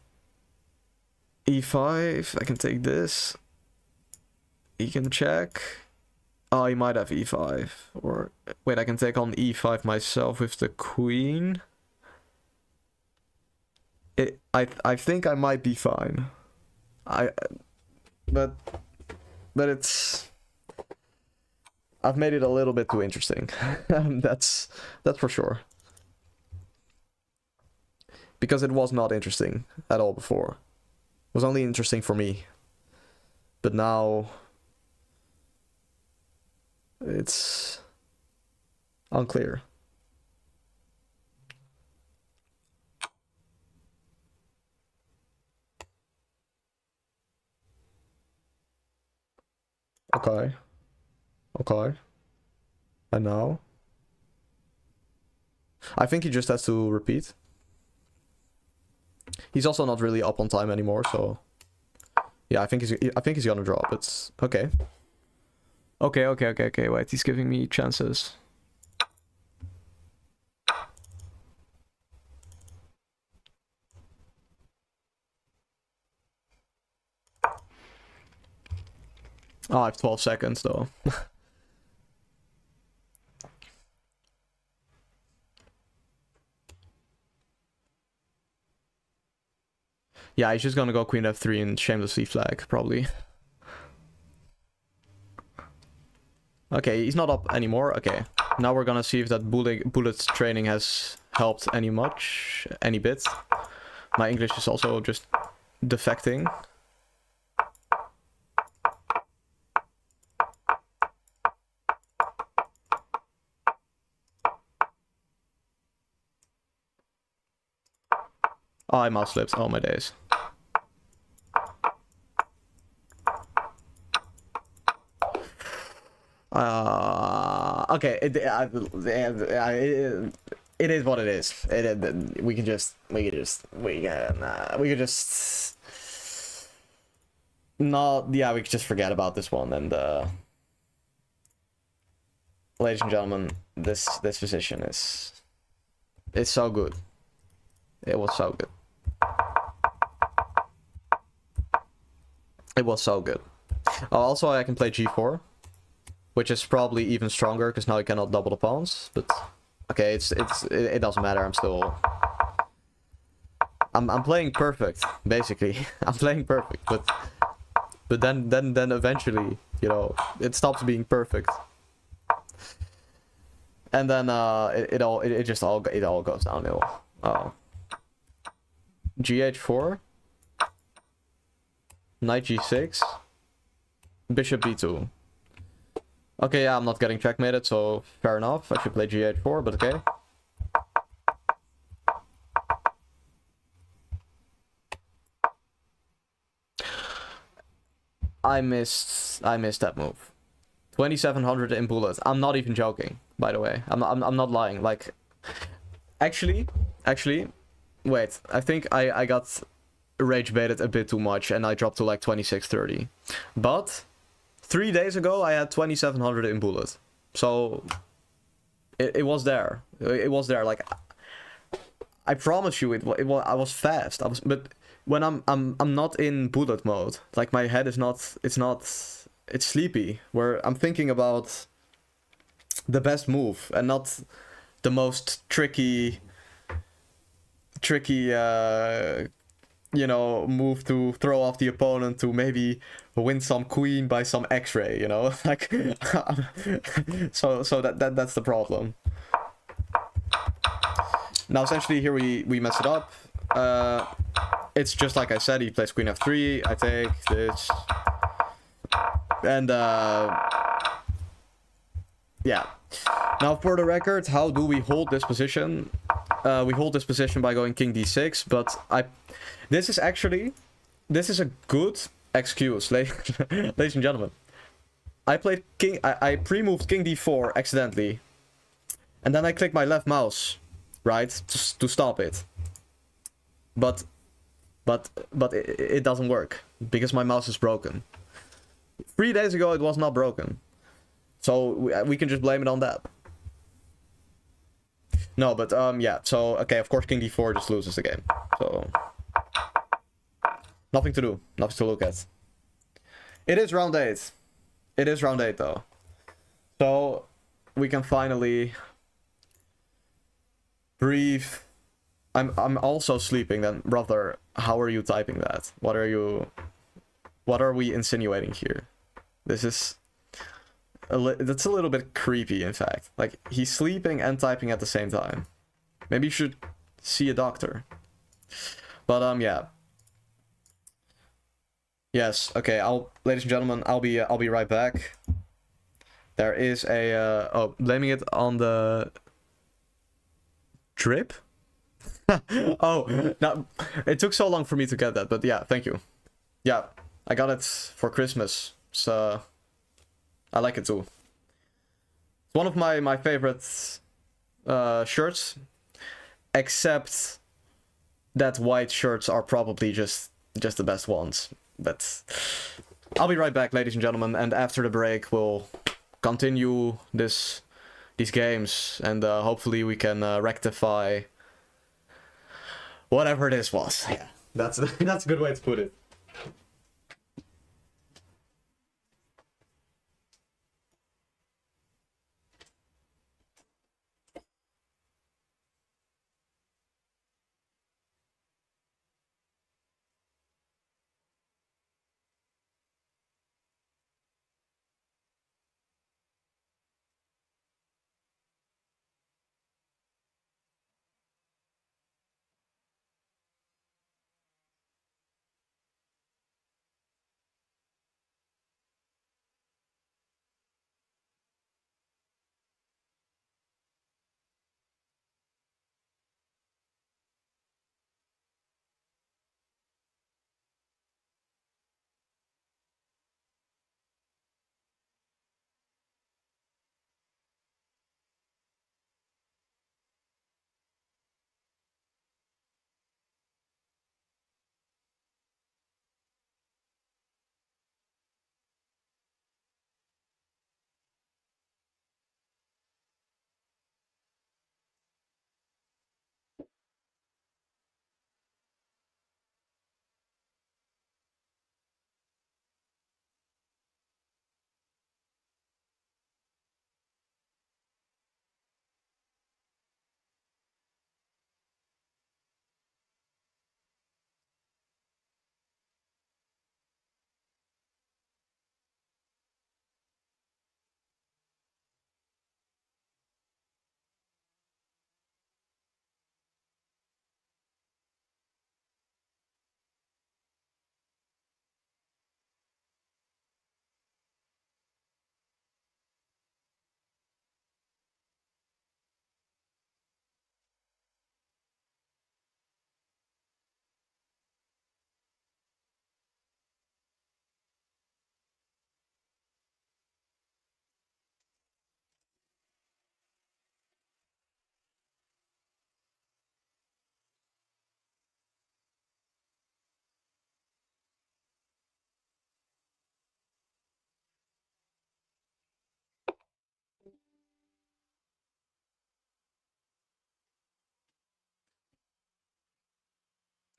e5? I can take this. He can check. Oh, he might have e5. Or wait, I can take on e5 myself with the queen. I think I might be fine. But it's... I've made it a little bit too interesting. That's for sure. Because it was not interesting at all before. It was only interesting for me. But now... it's... unclear. Okay. Okay. And now? I think he just has to repeat. He's also not really up on time anymore, so... Yeah, I think he's gonna drop. It's okay. Okay, wait, he's giving me chances. Oh, I have 12 seconds though. Yeah, he's just gonna go queen f3 and shamelessly flag, probably. Okay, he's not up anymore. Okay, now we're gonna see if that bullet training has helped any bit. My English is also just defecting. Oh, I mouse slipped. Oh my days. Okay, it is what it is. We can just not, yeah, we could just forget about this one. And ladies and gentlemen, this position is so good. It was so good. It was so good. Also, I can play g4. Which is probably even stronger because now I cannot double the pawns. But okay, it doesn't matter. I'm playing perfect basically. I'm playing perfect, but then eventually, you know, it stops being perfect, and then it all goes downhill. Oh, gh4, knight g6, bishop b2. Okay, yeah, I'm not getting checkmated, so fair enough. I should play G8-4, but okay. I missed that move. 2700 in bullet. I'm not even joking, by the way. I'm not lying. Like, actually, wait. I think I got rage baited a bit too much, and I dropped to like 2630. But 3 days ago, I had 2700 in bullet. So it was there. It was there. Like, I promise you, I was fast. But when I'm not in bullet mode. Like, my head is not. It's sleepy. Where I'm thinking about the best move and not the most tricky you know, move to throw off the opponent to maybe win some queen by some X-ray, you know. Like, so that's the problem. Now essentially here we mess it up. It's just like I said, he plays queen f3, I take this, and yeah. Now for the record, how do we hold this position? We hold this position by going king d6, but this is a good excuse, ladies and gentlemen. I pre-moved king d4 accidentally, and then I clicked my left mouse, right, to stop it. But it doesn't work because my mouse is broken. 3 days ago it was not broken, so we can just blame it on that. No, but yeah. So okay, of course king d4 just loses the game. So nothing to do, nothing to look at. It is round 8. It is round 8 though, so we can finally breathe. I'm also sleeping then, brother. How are you typing that? What are we insinuating here? This is that's a little bit creepy, in fact. Like, he's sleeping and typing at the same time. Maybe you should see a doctor. But yeah. Yes. Okay. Ladies and gentlemen, I'll be right back. There is a blaming it on the drip. Oh, no, it took so long for me to get that, but yeah, thank you. Yeah, I got it for Christmas, so I like it too. It's one of my favorite shirts, except that white shirts are probably just the best ones. But I'll be right back, ladies and gentlemen, and after the break we'll continue these games, and hopefully we can rectify whatever this was. Yeah, that's a good way to put it.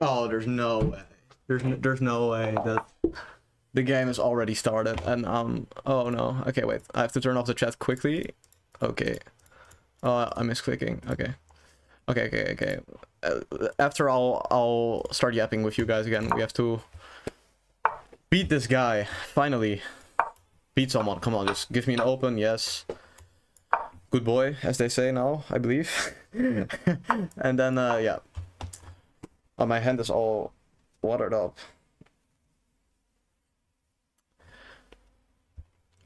Oh, there's no way. There's no way that the game has already started. And oh no. Okay, wait. I have to turn off the chat quickly. Okay. I misclicking. Okay. Okay. After I'll start yapping with you guys again. We have to beat this guy finally. Beat someone. Come on, just give me an open. Yes. Good boy, as they say now, I believe. And then yeah. Oh, my hand is all watered up.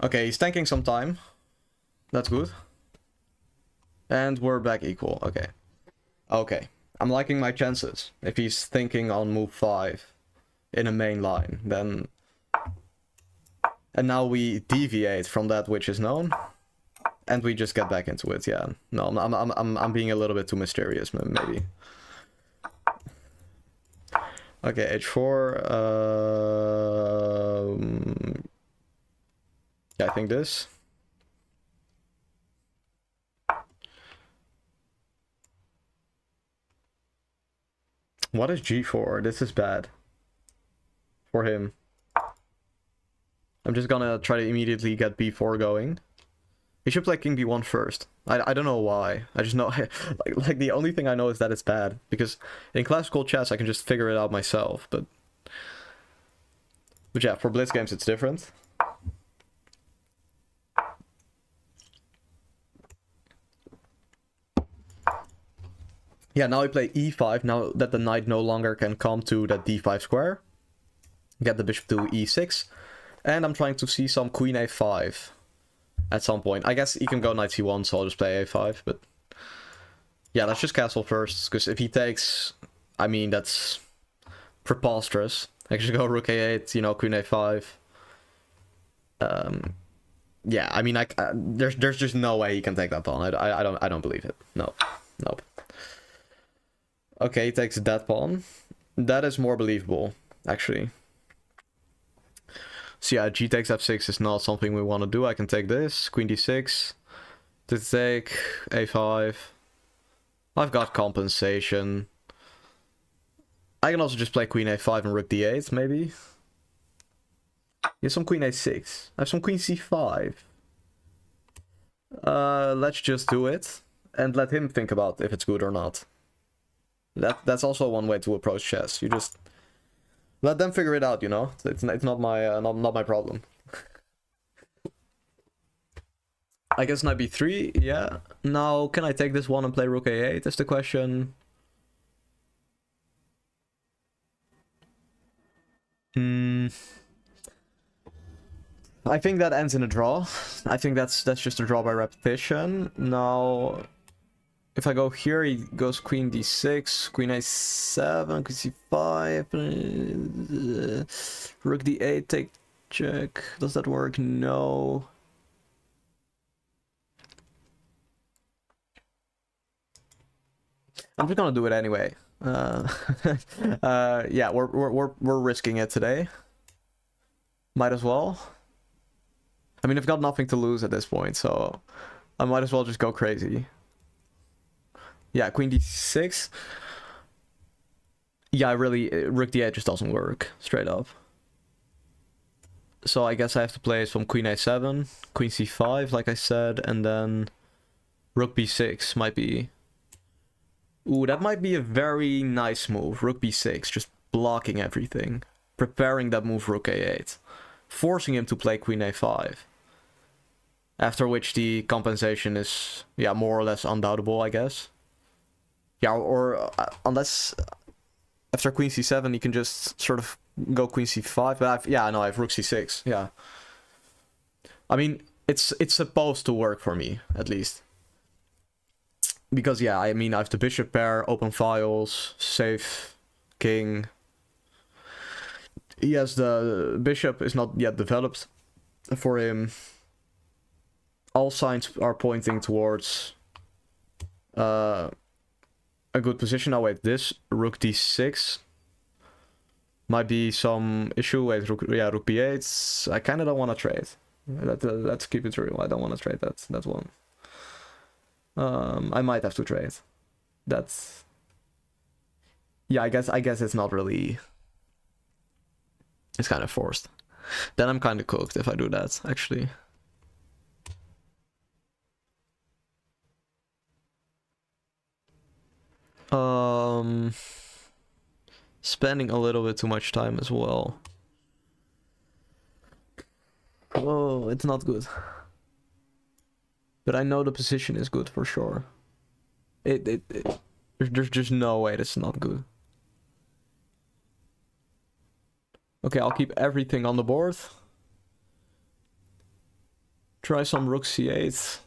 Okay, he's tanking some time. That's good. And we're back equal. Okay. Okay. I'm liking my chances. If he's thinking on move 5 in a main line, then... And now we deviate from that which is known. And we just get back into it, yeah. No, I'm being a little bit too mysterious, maybe. Okay, H4. Yeah, I think this. What is G4? This is bad. For him. I'm just gonna try to immediately get B4 going. He should play King B1 first. I don't know why. I just know... like the only thing I know is that it's bad. Because in classical chess I can just figure it out myself. But yeah, for blitz games it's different. Yeah, now we play E5. Now that the knight no longer can come to that D5 square. Get the bishop to E6. And I'm trying to see some Queen A5 at some point. I guess he can go Knight C1, so I'll just play A5, but... Yeah, let's just castle first, because if he takes... I mean, that's preposterous. I can just go Rook A8, you know, Queen A5. Yeah, I mean, there's just no way he can take that pawn. I don't believe it. No. Nope. Okay, he takes that pawn. That is more believable, actually. So yeah, G takes F6 is not something we want to do. I can take this, Queen D6, to take A5. I've got compensation. I can also just play Queen A5 and Rook D8, maybe. Here's some Queen A6. I have some Queen C5. Let's just do it. And let him think about if it's good or not. That's also one way to approach chess. You just... let them figure it out, you know. It's not my not my problem. I guess Knight B3, yeah. Now, can I take this one and play Rook A8? Is the question. I think that ends in a draw. I think that's just a draw by repetition. Now, if I go here, he goes Queen D6, Queen A7, Queen C5, Rook D8, take check. Does that work? No. I'm just gonna do it anyway. Yeah, we're risking it today. Might as well. I mean, I've got nothing to lose at this point, so I might as well just go crazy. Yeah, Queen D6. Yeah, Rook D8 just doesn't work, straight up. So I guess I have to play some Queen A7, Queen C5, like I said, and then Rook B6 might be... Ooh, that might be a very nice move, Rook B6, just blocking everything. Preparing that move Rook A8. Forcing him to play Queen A5. After which the compensation is, yeah, more or less undoubtable, I guess. Yeah, or unless after Queen C7 you can just sort of go Queen C5, but I have Rook C6, yeah. I mean, it's supposed to work for me, at least. Because, yeah, I mean, I have the bishop pair, open files, safe, king. Yes, the bishop is not yet developed for him. All signs are pointing towards a good position. Now wait, this Rook D6 might be some issue with Rook B8. I kind of don't want to trade. Let's keep it real. I don't want to trade that one. I might have to trade. That's... Yeah, I guess it's not really... It's kind of forced. Then I'm kind of cooked if I do that, actually. Spending a little bit too much time as well. Oh, it's not good. But I know the position is good for sure. There's just no way that's not good. Okay, I'll keep everything on the board. Try some rook c8.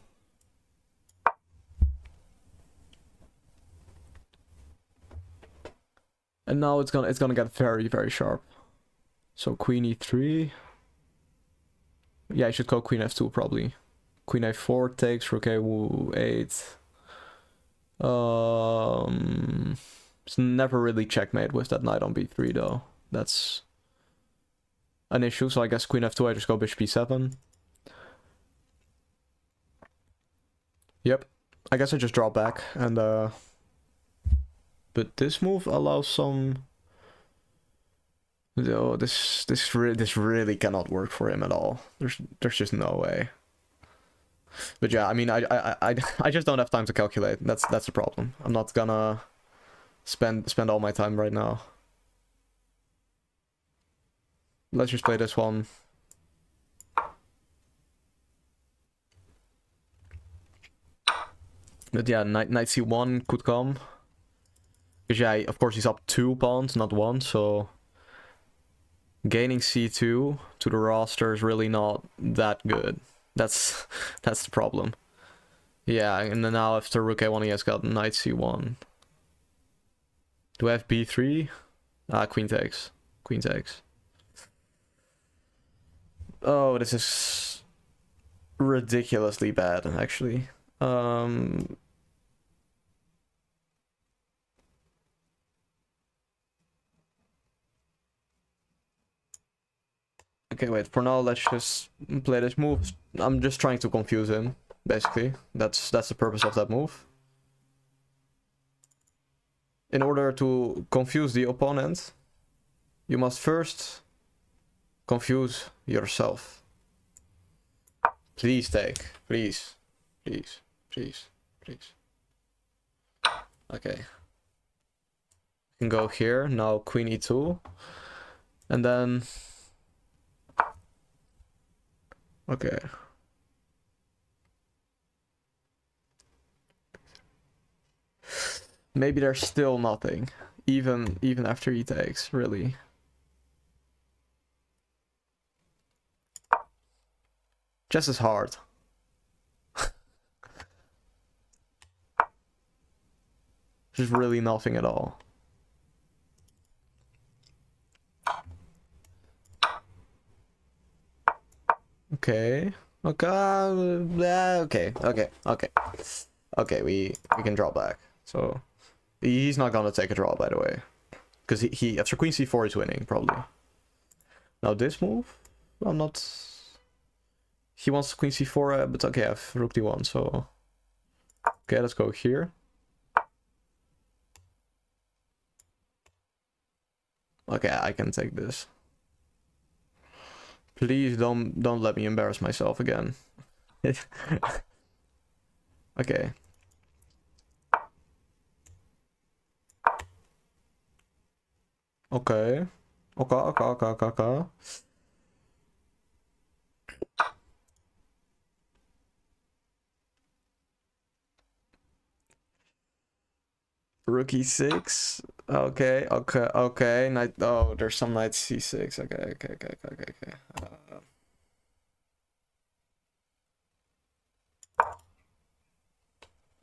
And now it's gonna get very, very sharp. So queen e3. Yeah, I should go queen f2 probably. Queen a4 takes, rook a8. It's never really checkmate with that knight on b3 though. That's an issue, so I guess queen f2 I just go bishop b7. Yep. I guess I just draw back and but this move allows some... No, this really cannot work for him at all. There's just no way. But yeah, I mean, I just don't have time to calculate. That's the problem. I'm not gonna spend all my time right now. Let's just play this one. But yeah, knight c1 could come. Because yeah, of course he's up 2 pawns, not 1, so... Gaining c2 to the roster is really not that good. That's the problem. Yeah, and then now after rook a1 he has got knight c1. Do I have b3? Ah, queen takes. Queen takes. Oh, this is ridiculously bad, actually. Okay, wait, for now let's just play this move. I'm just trying to confuse him, basically. That's the purpose of that move. In order to confuse the opponent, you must first confuse yourself. Please take. Please. Please. Please. Please. Okay. You can go here. Now queen e2. And then... Okay. Maybe there's still nothing, even after he takes, really. Just as hard. Just really nothing at all. Okay. Okay, we can draw back. So he's not gonna take a draw, by the way, because he after queen c4 is winning probably. Now this move, I'm not. He wants queen c4, but okay, I have rook d1, so okay, let's go here. Okay, I can take this. Please don't let me embarrass myself again. Okay. Okay. Okay. Rook e6. Okay. Knight. Oh, there's some knight c6. Okay.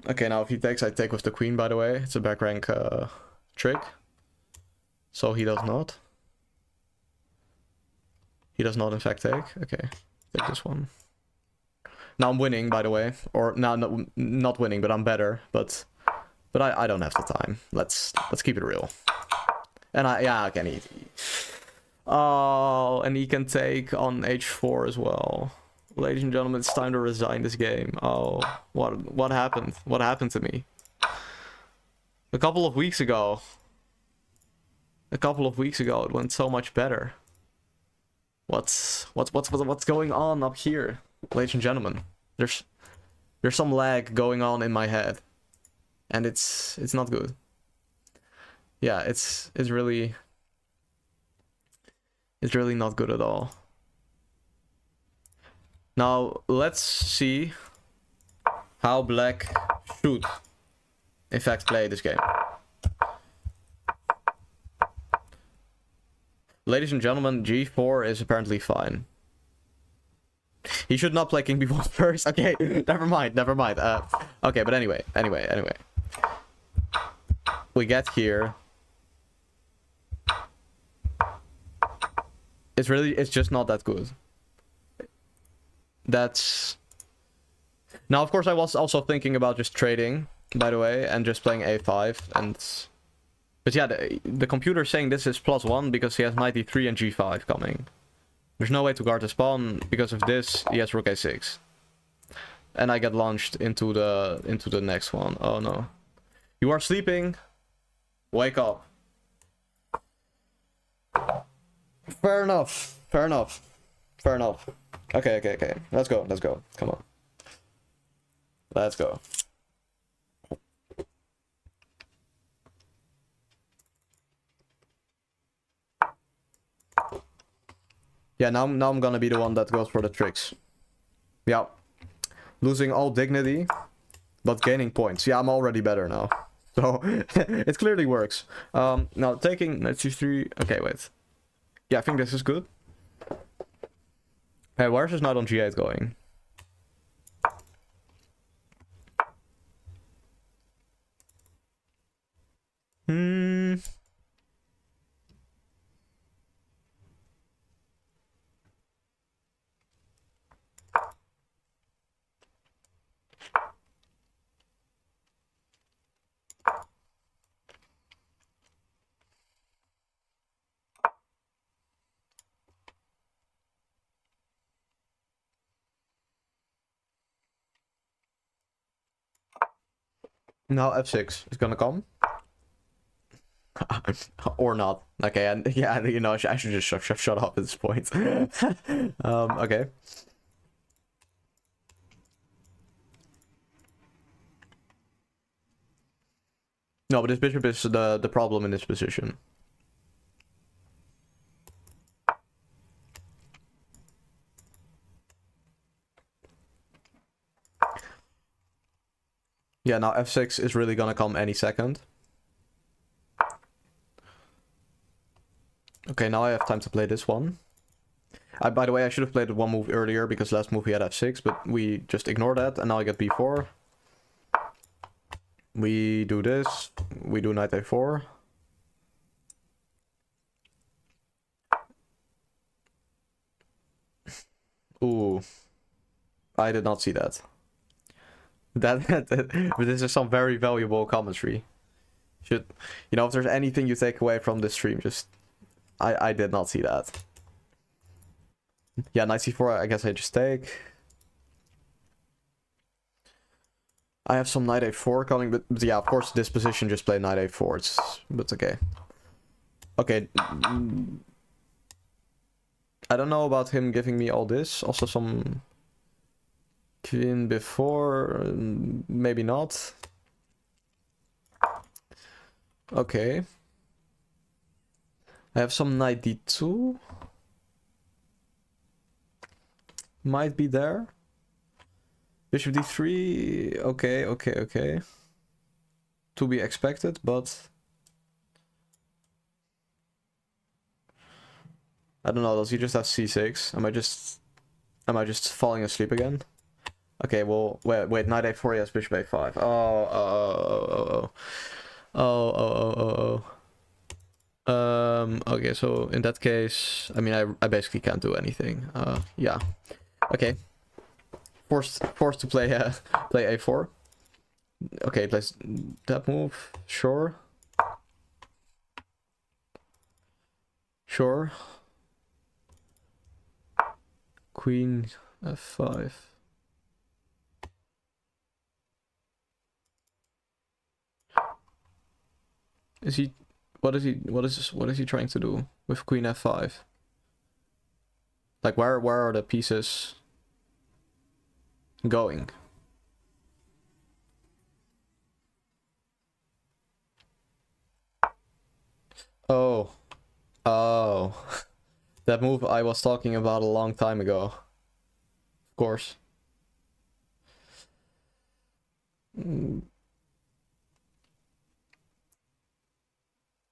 Okay, now if he takes, I take with the queen, by the way. It's a back rank trick. So he does not. He does not, in fact, take. Okay, take this one. Now I'm winning, by the way. Or, now not winning, but I'm better. But I don't have the time. Let's keep it real. And I can eat. Oh, and he can take on h4 as well. Ladies and gentlemen, it's time to resign this game. Oh, what happened? What happened to me? A couple of weeks ago, a couple of weeks ago it went so much better. What's going on up here, ladies and gentlemen? There's some lag going on in my head, and it's not good. Yeah, it's really not good at all. Now let's see how black should in fact play this game. Ladies and gentlemen, G4 is apparently fine. He should not play King B1 first. Okay, never mind. Okay, but anyway. We get here. It's just not that good. That's... Now, of course, I was also thinking about just trading, by the way, and just playing A5, and... But yeah, the computer's saying this is +1 because he has knight e3 and g5 coming. There's no way to guard his pawn. Because of this, he has rook a6. And I get launched into the next one. Oh no. You are sleeping. Wake up. Fair enough. Okay. Let's go. Come on. Let's go. Yeah, now I'm gonna be the one that goes for the tricks. Yeah. Losing all dignity, but gaining points. Yeah, I'm already better now. So, it clearly works. Now, taking knight c3... Okay, wait. Yeah, I think this is good. Hey, where's his knight on g8 going? Now f6 is gonna come. Or not. Okay, and yeah, you know, I should just shut up at this point. Okay. No, but this bishop is the problem in this position. Yeah, now f6 is really gonna come any second. Okay, now I have time to play this one. By the way, I should have played one move earlier because last move he had f6, but we just ignore that, and now I get b4. We do this. We do knight a4. Ooh. I did not see that. But this is some very valuable commentary. You know, if there's anything you take away from this stream, just... I did not see that. Yeah, knight c4, I guess I just take. I have some knight a4 coming, but yeah, of course, this position just play knight a4, but okay. Okay. I don't know about him giving me all this. Also some... Queen before, maybe not. Okay. I have some knight d2. Might be there. Bishop d3. Okay. To be expected, but... I don't know, does he just have c6? Am I just falling asleep again? Okay, well, wait, knight a4, yes, bishop a5. Okay, so in that case, I mean, I basically can't do anything. Yeah. Okay. Forced to play a4. Okay, let's that move. Sure. Queen f5. Is he... What is he trying to do with queen f5? Like where are the pieces going? Oh. Oh. That move I was talking about a long time ago. Of course.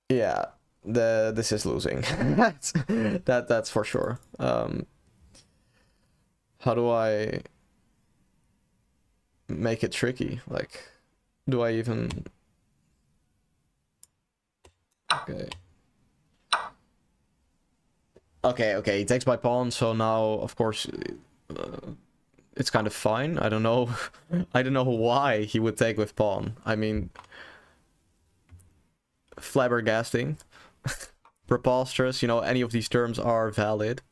Yeah, this is losing. that's for sure. How do I make it tricky? Like, do I even? Okay. Okay, he takes my pawn, so now of course it's kind of fine. I don't know. I don't know why he would take with pawn. I mean, flabbergasting. Preposterous, you know, any of these terms are valid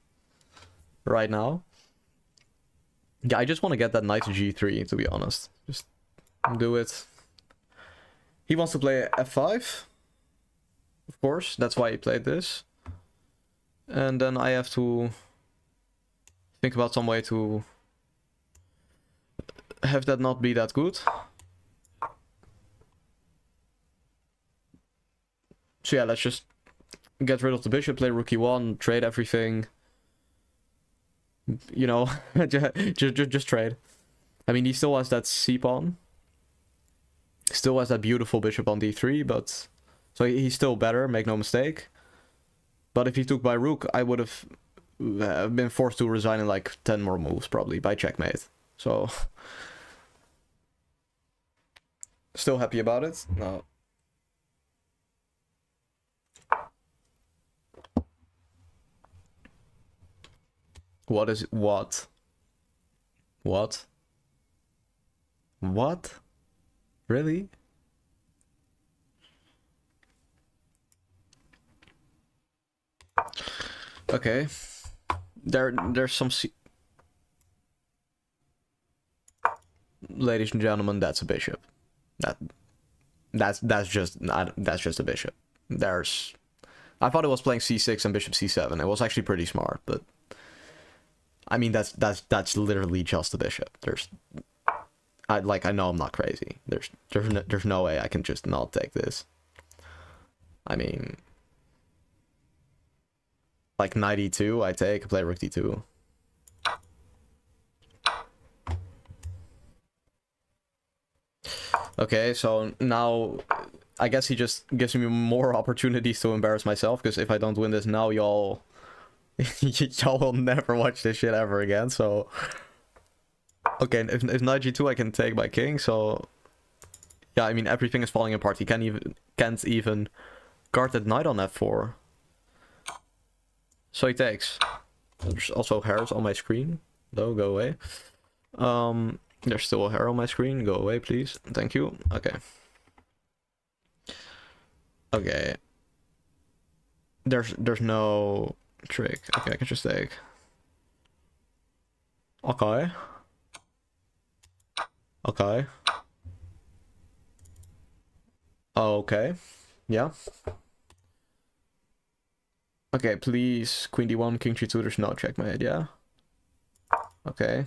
right now. Yeah, I just want to get that knight to g3, to be honest. Just do it. He wants to play f5. Of course, that's why he played this. And then I have to think about some way to have that not be that good. So yeah, let's just get rid of the bishop, play rook e1, trade everything. You know, just trade. I mean, he still has that c-pawn. Still has that beautiful bishop on d3, but... So he's still better, make no mistake. But if he took by rook, I would have been forced to resign in like 10 more moves, probably, by checkmate. So... Still happy about it? No. What is it? What? What? What? Really? Okay. There's some... Ladies and gentlemen, that's a bishop. That's just a bishop. There's... I thought it was playing c6 and bishop c7. It was actually pretty smart, but... I mean, that's literally just a bishop. I know I'm not crazy. There's no way I can just not take this. I mean, like knight e2, I take, play rook d2. Okay, so now I guess he just gives me more opportunities to embarrass myself, because if I don't win this now, y'all will never watch this shit ever again. So okay, if knight g2 I can take my king, so yeah, I mean everything is falling apart. He can't even guard that knight on f4. So he takes. There's also hairs on my screen, though. Go away. There's still a hair on my screen. Go away, please. Thank you. Okay. Okay. There's no trick. Okay, I can just take. Okay. Okay. Okay. Yeah. Okay, please. Queen d1, king g2. There's no checkmate. Yeah. Okay.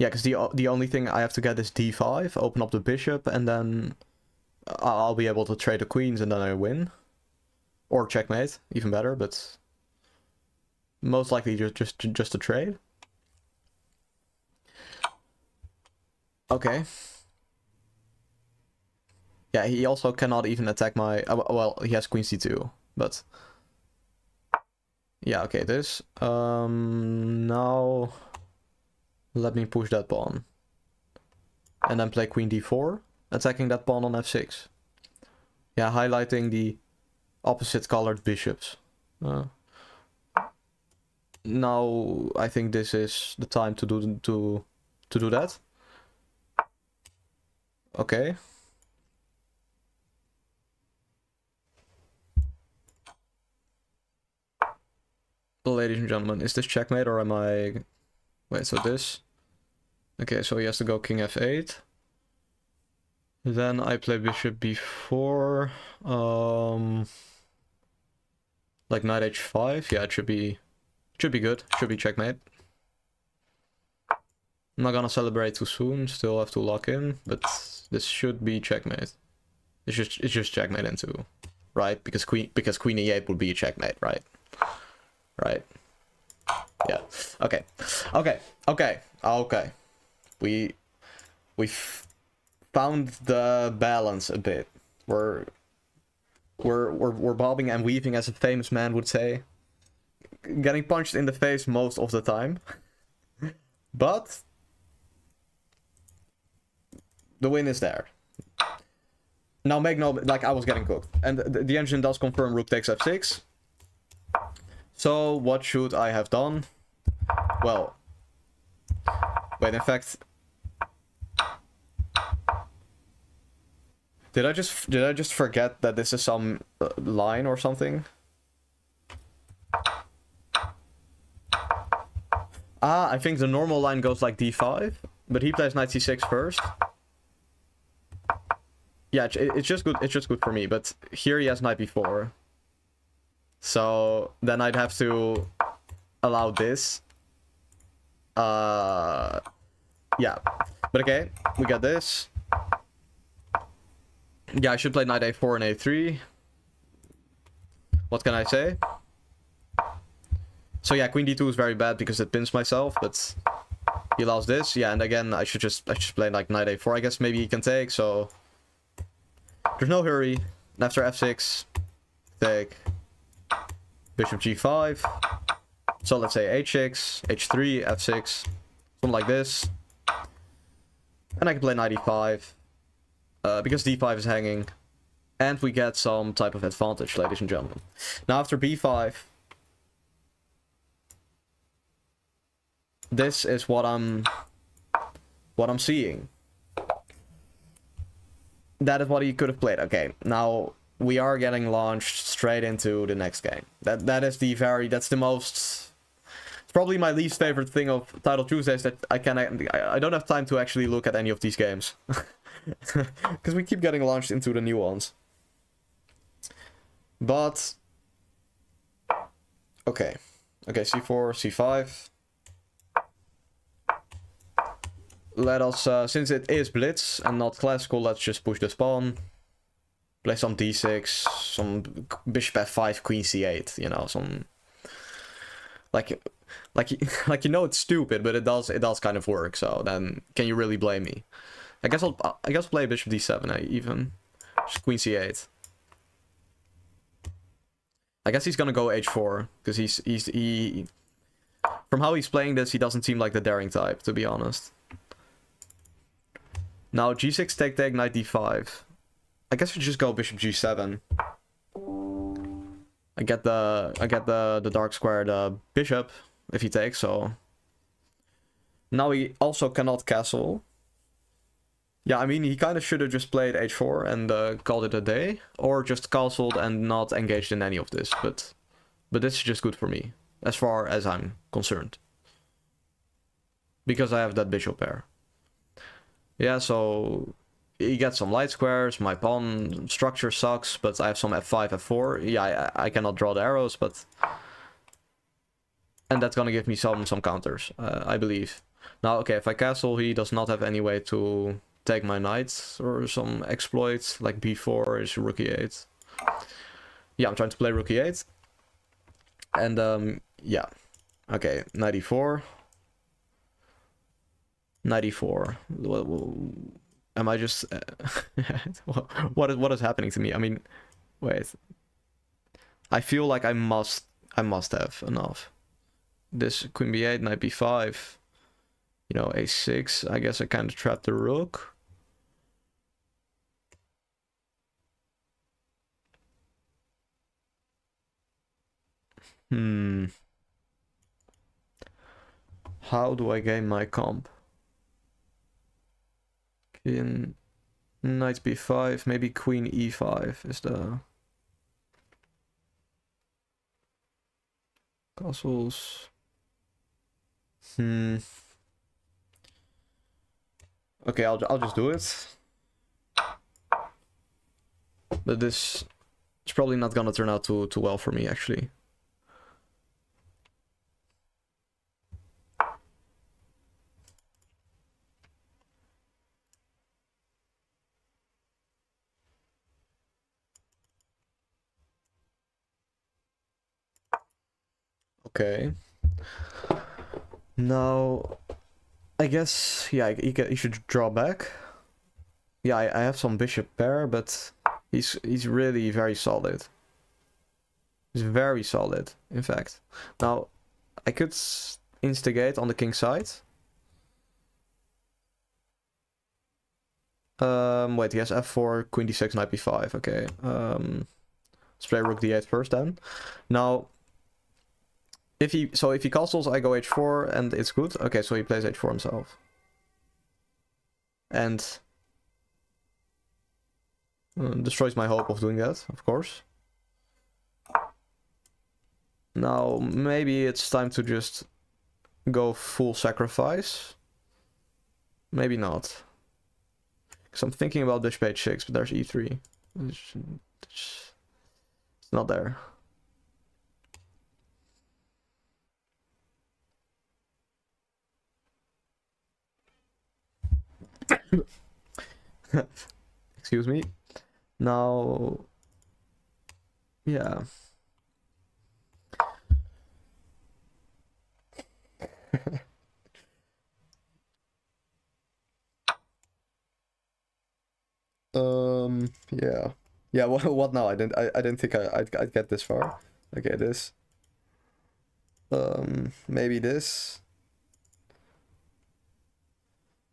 Yeah, because the only thing I have to get is d5, open up the bishop, and then I'll be able to trade the queens, and then I win. Or checkmate, even better, but most likely just a trade. Okay. Yeah, he also cannot even attack my... well, he has queen c2, but... Yeah, okay, this. Now... Let me push that pawn. And then play queen d4, attacking that pawn on f6. Yeah, highlighting the opposite colored bishops. Now I think this is the time to do that. Okay. ladies and gentlemen. Is this checkmate or am I... Wait, so this... Okay, so he has to go king f8. Then I play bishop b4. Like knight h5. Yeah, it should be good. Should be checkmate. I'm not gonna celebrate too soon. Still have to lock in, but this should be checkmate. It's just checkmate into, right? Because queen e8 would be a checkmate, right? Right. Yeah. Okay. We found the balance a bit. We're bobbing and weaving, as a famous man would say. Getting punched in the face most of the time. But the win is there. Now make no... Like, I was getting cooked. And the engine does confirm rook takes f6. So, what should I have done? Well... Wait, in fact... Did I just forget that this is some line or something? Ah, I think the normal line goes like d5, but he plays knight c6 first. Yeah, it's just good. It's just good for me. But here he has knight b4, so then I'd have to allow this. Yeah, but okay, we got this. Yeah, I should play knight a4 and a3. What can I say? So yeah, queen d2 is very bad because it pins myself, but he allows this. Yeah, and again, I should play like knight a4. I guess maybe he can take, so there's no hurry. And after f6, take bishop g5. So let's say h6, h3, f6, something like this. And I can play knight e5. Because d5 is hanging, and we get some type of advantage, ladies and gentlemen. Now after b5, this is what I'm seeing. That is what he could have played. Okay, now we are getting launched straight into the next game. That's the most... It's probably my least favorite thing of Title Tuesdays, that I don't have time to actually look at any of these games. Because we keep getting launched into the new ones. But... Okay, c4, c5. Let us, since it is blitz and not classical, let's just push this pawn. Play some d6, some bishop f5, queen c8, you know, some... Like you know, it's stupid, but it does kind of work, so then can you really blame me? I guess I'll play bishop d7, even. Just queen c8. I guess he's gonna go h4, because he from how he's playing this, he doesn't seem like the daring type, to be honest. Now g6 take knight d5. I guess we just go bishop g7. I get the dark square the bishop if he takes, so now he also cannot castle. Yeah, I mean, he kind of should have just played h4 and called it a day, or just castled and not engaged in any of this, but this is just good for me, as far as I'm concerned. Because I have that bishop pair. Yeah, so he gets some light squares, my pawn structure sucks, but I have some f5, f4. Yeah, I cannot draw the arrows, but... And that's gonna give me some counters, I believe. Now, okay, if I castle, he does not have any way to take my knight, or some exploit, like b4 is rook e8. Yeah, I'm trying to play rook e8. And, yeah. Okay, knight e4. Knight e4. Am I just... what is happening to me? I mean, wait. I feel like I must have enough. This queen b8, knight b5. You know, a6. I guess I kind of trapped the rook. How do I gain my comp? In knight b5, maybe queen e5 is the... Castles. Okay, I'll just do it. But this is probably not gonna turn out too well for me, actually. Okay. Now, I guess, yeah, you should draw back. Yeah, I have some bishop pair, but he's really very solid. He's very solid, in fact. Now, I could instigate on the king side. Wait, he has f4, queen d6, knight b5. Okay. Let's play rook d8 first then. Now, if he castles, I go h4 and it's good. Okay, so he plays h4 himself. And destroys my hope of doing that, of course. Now, maybe it's time to just go full sacrifice. Maybe not. Because I'm thinking about bishop h6, but there's e3. It's not there. Excuse me. Now, yeah. Yeah. Yeah, what now? I didn't think I'd get this far. Okay, this. Maybe this.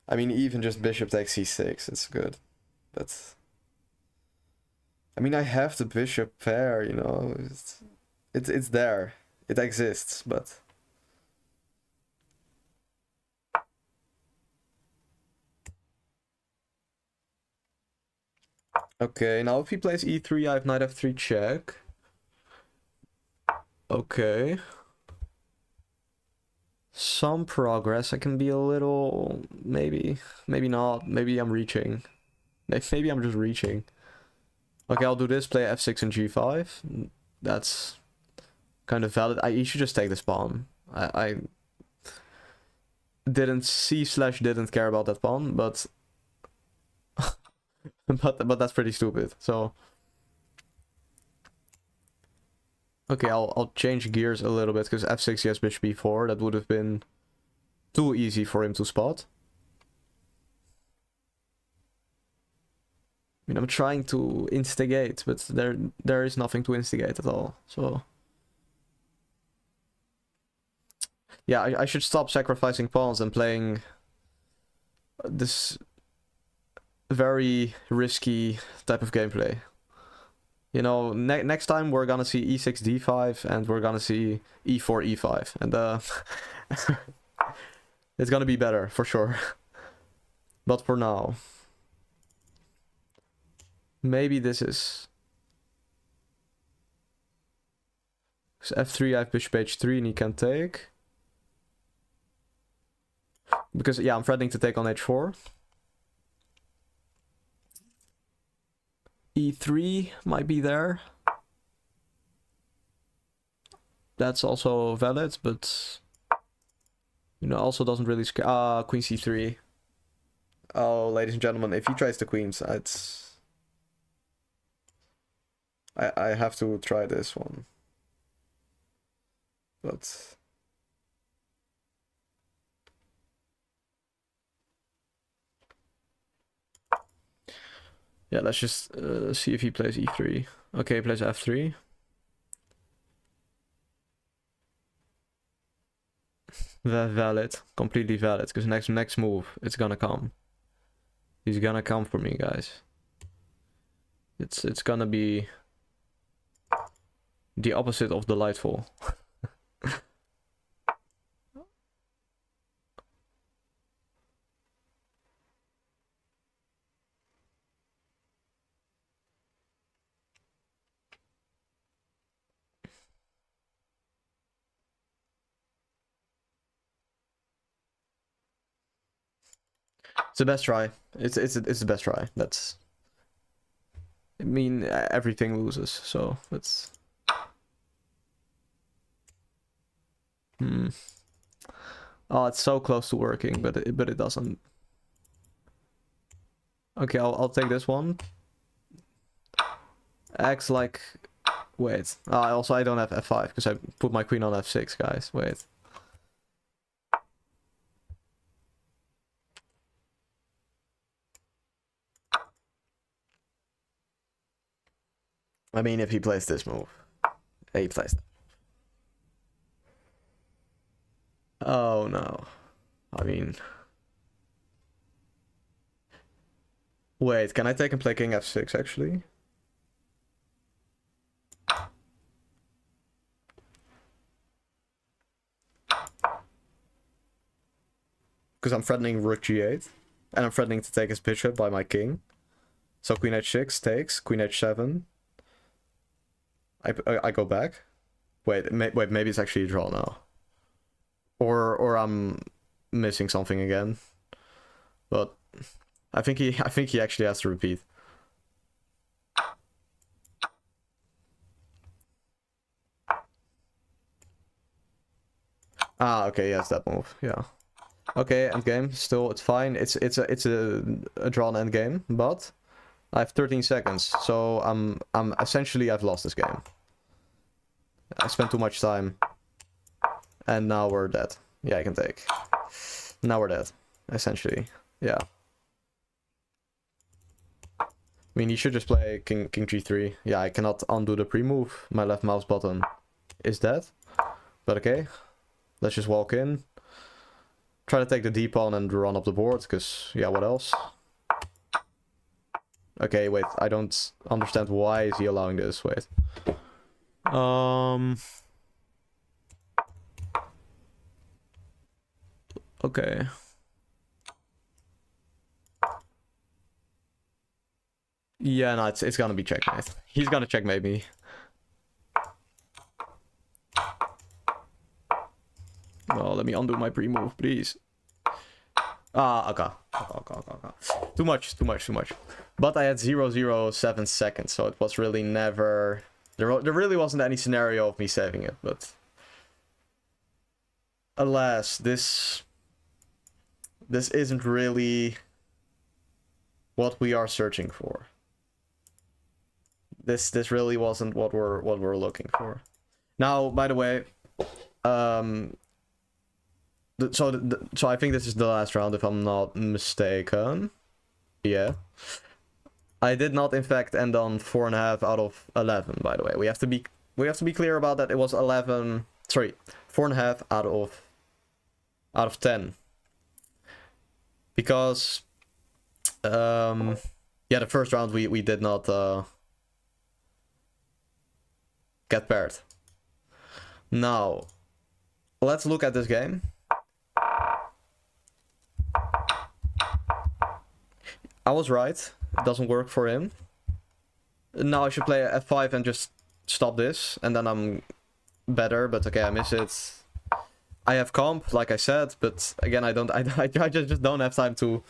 I mean, even just bishop takes c6, it's good. But I mean, I have the bishop pair, you know. It's there. It exists, but okay, now if he plays e3, I have knight f3 check. Okay. Some progress. I can be a little... Maybe not. Maybe I'm reaching. Maybe I'm just reaching. Okay, I'll do this. Play f6 and g5. That's kind of valid. You should just take this pawn. I didn't see/didn't care about that pawn, but... but that's pretty stupid, so... Okay, I'll change gears a little bit, because f6 yes, bishop b4, that would have been too easy for him to spot. I mean, I'm trying to instigate, but there is nothing to instigate at all, so... Yeah, I should stop sacrificing pawns and playing this very risky type of gameplay. You know, next time we're gonna see e6, d5, and we're gonna see e4, e5, and it's gonna be better for sure. But for now, maybe this is f3. I have bishop h3, and he can take. Because yeah, I'm threatening to take on h4. e3 might be there. That's also valid, but you know, also doesn't really scare. Queen c3. Oh, ladies and gentlemen, if he tries the queens, I have to try this one. But yeah, let's just see if he plays e3. Okay, he plays f3. Valid, completely valid, because next move, it's gonna come. He's gonna come for me, guys. It's gonna be the opposite of delightful. It's the best try. It's the best try. That's. I mean, everything loses, so that's. Oh, it's so close to working, but it doesn't. Okay, I'll take this one. Acts like. Wait. Also, I don't have f5 because I put my queen on f6, guys. Wait. I mean, if he plays this move. He plays that. Oh, no. I mean... Wait, can I take and play king f6, actually? Because I'm threatening rook g8. And I'm threatening to take his bishop by my king. So queen h6 takes, queen h7. I go back. Wait, maybe it's actually a draw now. Or I'm missing something again. But I think he actually has to repeat. Okay, yes, that move. Yeah. Okay, endgame. Still, it's fine. It's a drawn endgame, but I have 13 seconds, so I'm essentially I've lost this game. I spent too much time, and now we're dead. Yeah, I can take. Now we're dead, essentially. Yeah. I mean, he should just play king g3. Yeah, I cannot undo the pre-move. My left mouse button is dead, but okay. Let's just walk in. Try to take the d-pawn and run up the board, because, yeah, what else? Okay, wait, I don't understand why is he allowing this, wait. Okay. Yeah, no, it's gonna be checkmate. He's gonna checkmate me. Oh, let me undo my pre-move, please. Okay. Too much. But I had 0.07 seconds, so it was really never... There really wasn't any scenario of me saving it, but... Alas, this isn't really what we are searching for. This really wasn't what we're looking for. Now, by the way, so I think this is the last round, if I'm not mistaken. Yeah. I did not, in fact, end on 4.5 out of 11. By the way, we have to be clear about that. It was 11. Sorry, 4.5 out of 10. Because, yeah, the first round we did not get paired. Now, let's look at this game. I was right. It doesn't work for him. Now I should play f5 and just stop this, and then I'm better. But okay, I miss it. I have comp, like I said, but again, I just don't have time to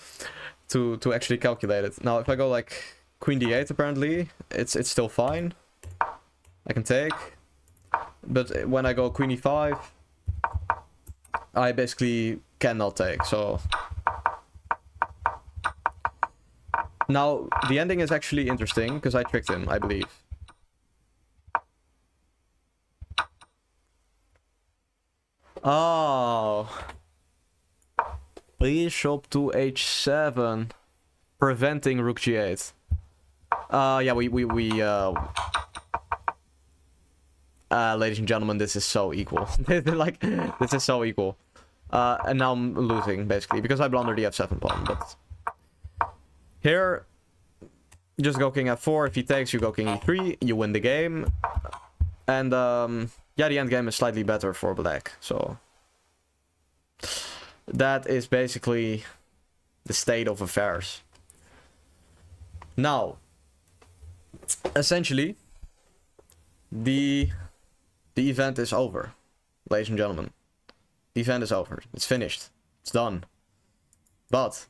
actually calculate it. Now, if I go like queen d8, apparently it's still fine. I can take, but when I go queen e5, I basically cannot take. So. Now, the ending is actually interesting, because I tricked him, I believe. Oh. Bishop to h7. Preventing rook g8. Yeah, ladies and gentlemen, this is so equal. Like, this is so equal. And now I'm losing, basically, because I blundered the f7 pawn, but... Here, just go king f4. If he takes, you go king e3. You win the game. And, yeah, the endgame is slightly better for black. So, that is basically the state of affairs. Now, essentially, the event is over, ladies and gentlemen. The event is over. It's finished. It's done. But...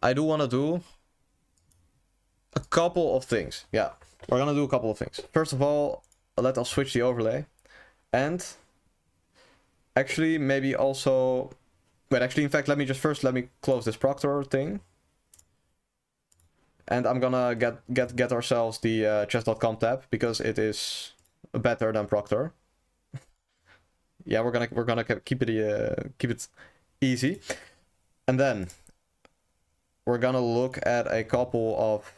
I do want to do a couple of things. Yeah, we're gonna do a couple of things. First of all, let us switch the overlay. And actually, maybe also... Wait, actually, in fact, let me close this Proctor thing. And I'm gonna get ourselves the chess.com tab, because it is better than Proctor. Yeah, we're gonna keep it easy. And then we're gonna look at a couple of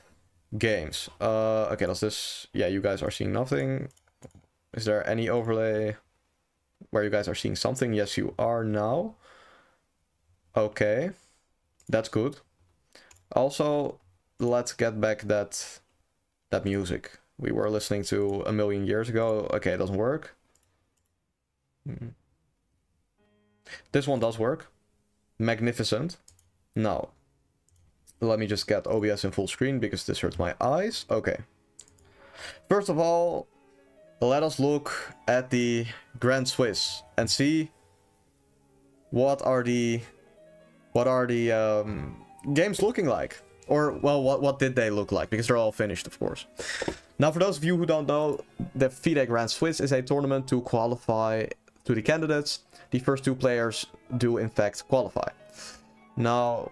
games. Okay, does this... Yeah, you guys are seeing nothing. Is there any overlay where you guys are seeing something? Yes, you are now. Okay, that's good. Also, let's get back that music we were listening to a million years ago. Okay, it doesn't work. This one does work. Magnificent. Now, let me just get OBS in full screen because this hurts my eyes. Okay. First of all, let us look at the Grand Swiss and see what are the games looking like. Or, well, what did they look like? Because they're all finished, of course. Now, for those of you who don't know, the FIDE Grand Swiss is a tournament to qualify to the candidates. The first 2 players do, in fact, qualify. Now,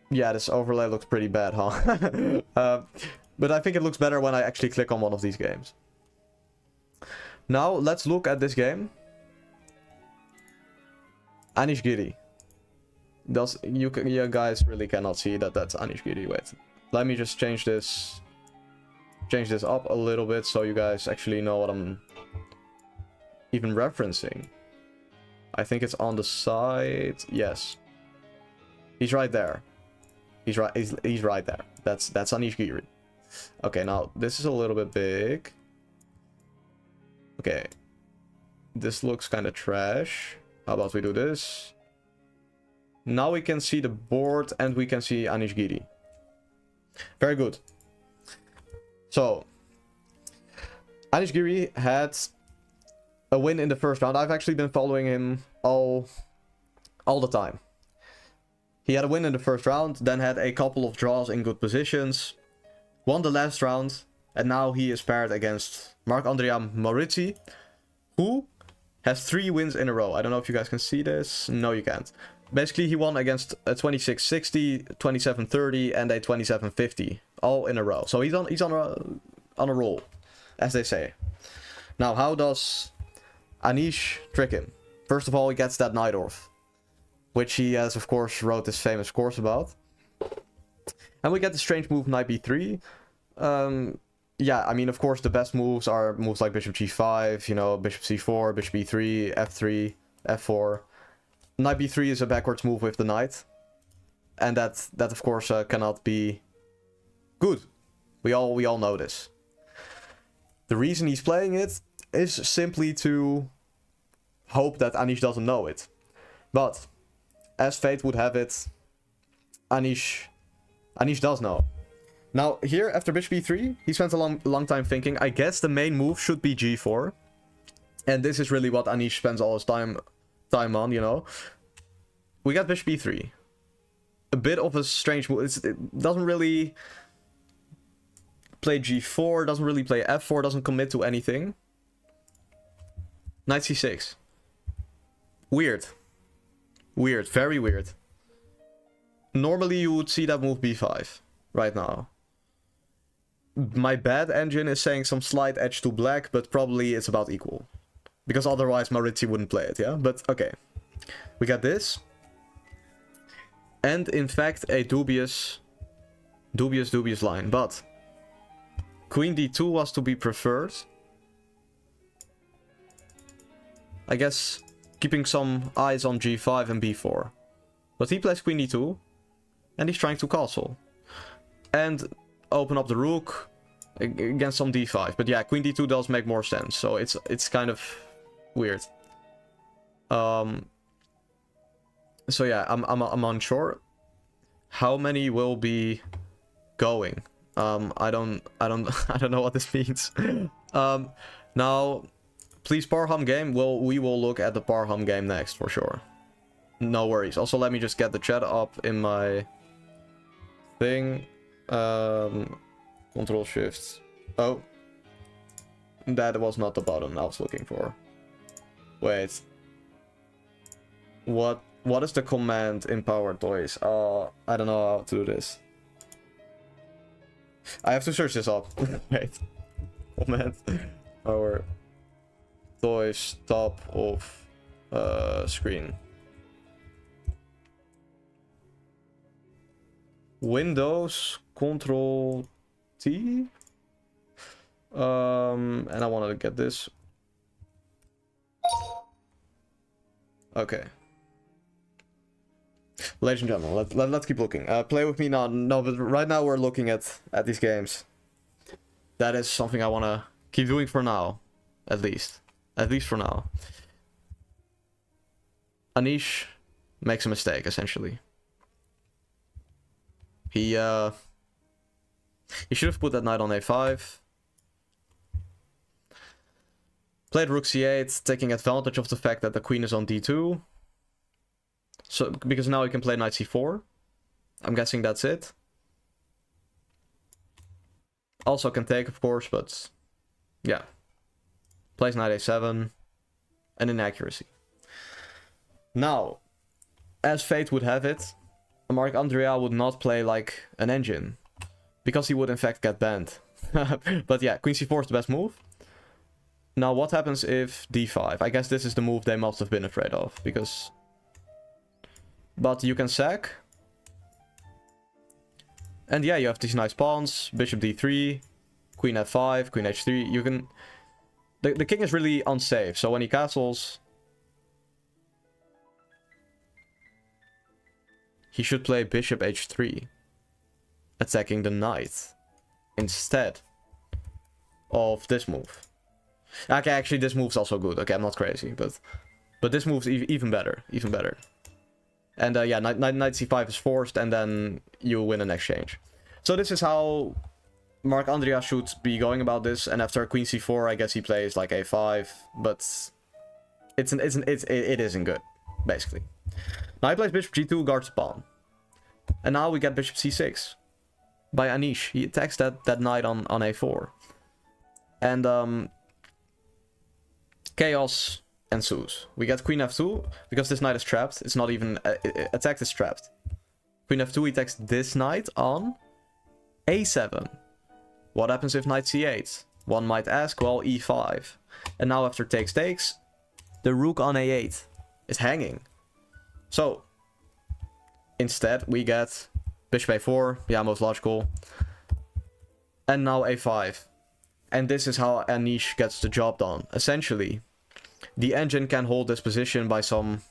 yeah, this overlay looks pretty bad, huh? But I think it looks better when I actually click on one of these games. Now, let's look at this game. Anish Giri. You guys really cannot see that that's Anish Giri. Wait, let me just change this up a little bit so you guys actually know what I'm even referencing. I think it's on the side. Yes, he's right there. He's right there. That's Anish Giri. Okay, now this is a little bit big. Okay, this looks kind of trash. How about we do this? Now we can see the board and we can see Anish Giri. Very good. So, Anish Giri had a win in the first round. I've actually been following him all the time. He had a win in the first round, then had a couple of draws in good positions, won the last round, and now he is paired against Marc-Andrea Maurizi, who has 3 wins in a row. I don't know if you guys can see this. No, you can't. Basically, he won against a 26-60, 27-30, and a 27-50, all in a row. So he's on a roll, as they say. Now, how does Anish trick him? First of all, he gets that Najdorf, which he has, of course, wrote this famous course about. And we get the strange move Knight b3. Yeah, I mean, of course, the best moves are moves like Bishop g5, you know, Bishop c4, Bishop b3, f3, f4. Knight b3 is a backwards move with the knight. And that of course, cannot be good. We all know this. The reason he's playing it is simply to hope that Anish doesn't know it. But, as fate would have it, Anish does know. Now, here, after Bishop b3, he spent a long time thinking, I guess the main move should be g4. And this is really what Anish spends all his time on, you know. We got Bishop b3. A bit of a strange move. It doesn't really play g4, doesn't really play f4, doesn't commit to anything. Knight c6. Weird. Weird, very weird. Normally you would see that move b5 right now. My bad engine is saying some slight edge to black, but probably it's about equal. Because otherwise Maurizi wouldn't play it, yeah? But okay. We got this. And in fact a dubious line. But Queen d2 was to be preferred. I guess keeping some eyes on g5 and b4. But he plays Queen d2. And he's trying to castle. And open up the rook against some d5. But yeah, Queen d2 does make more sense. So it's kind of weird. So yeah, I'm unsure how many will be going. I don't know what this means. Now, please Parham game. Well, we will look at the Parham game next for sure. No worries. Also, let me just get the chat up in my thing. Control Shift. Oh. That was not the button I was looking for. Wait. What is the command in Power Toys? I don't know how to do this. I have to search this up. Wait. Command Power Toys top of screen. Windows Control T. And I wanted to get this. Okay. Ladies and gentlemen, let's keep looking. Play with me now. No, but right now we're looking at these games. That is something I want to keep doing for now. At least. At least for now. Anish makes a mistake, essentially. He should have put that knight on a5. Played rook c8, taking advantage of the fact that the queen is on d2. So, because now he can play knight c4. I'm guessing that's it. Also can take, of course, but... yeah. Plays knight a7. An inaccuracy. Now, as fate would have it, Mark Andrea would not play like an engine. Because he would in fact get banned. But yeah, queen c4 is the best move. Now, what happens if d5? I guess this is the move they must have been afraid of, because... but you can sack. And yeah, you have these nice pawns. Bishop d3, queen f5, queen h3. You can... the king is really unsafe, so when he castles... he should play bishop h3. Attacking the knight. Instead of this move. Okay, actually this move's also good. Okay, I'm not crazy, but this move's even better. Even better. And yeah, knight c5 is forced, and then you win an exchange. So this is how Mark Andrea should be going about this. And after queen c4, I guess he plays like a5, but it isn't good, basically. Now he plays bishop g2, guards the pawn, and now we get bishop c6 by Anish. He attacks that knight on a4, and chaos ensues. We get queen f2, because this knight is trapped. It's not even... attacked is trapped. Queen f2, he attacks this knight on a7. What happens if knight c8? One might ask, well, e5. And now after takes, the rook on a8 is hanging. So, instead we get bishop a4. Yeah, most logical. And now a5. And this is how Anish gets the job done. Essentially, the engine can hold this position by some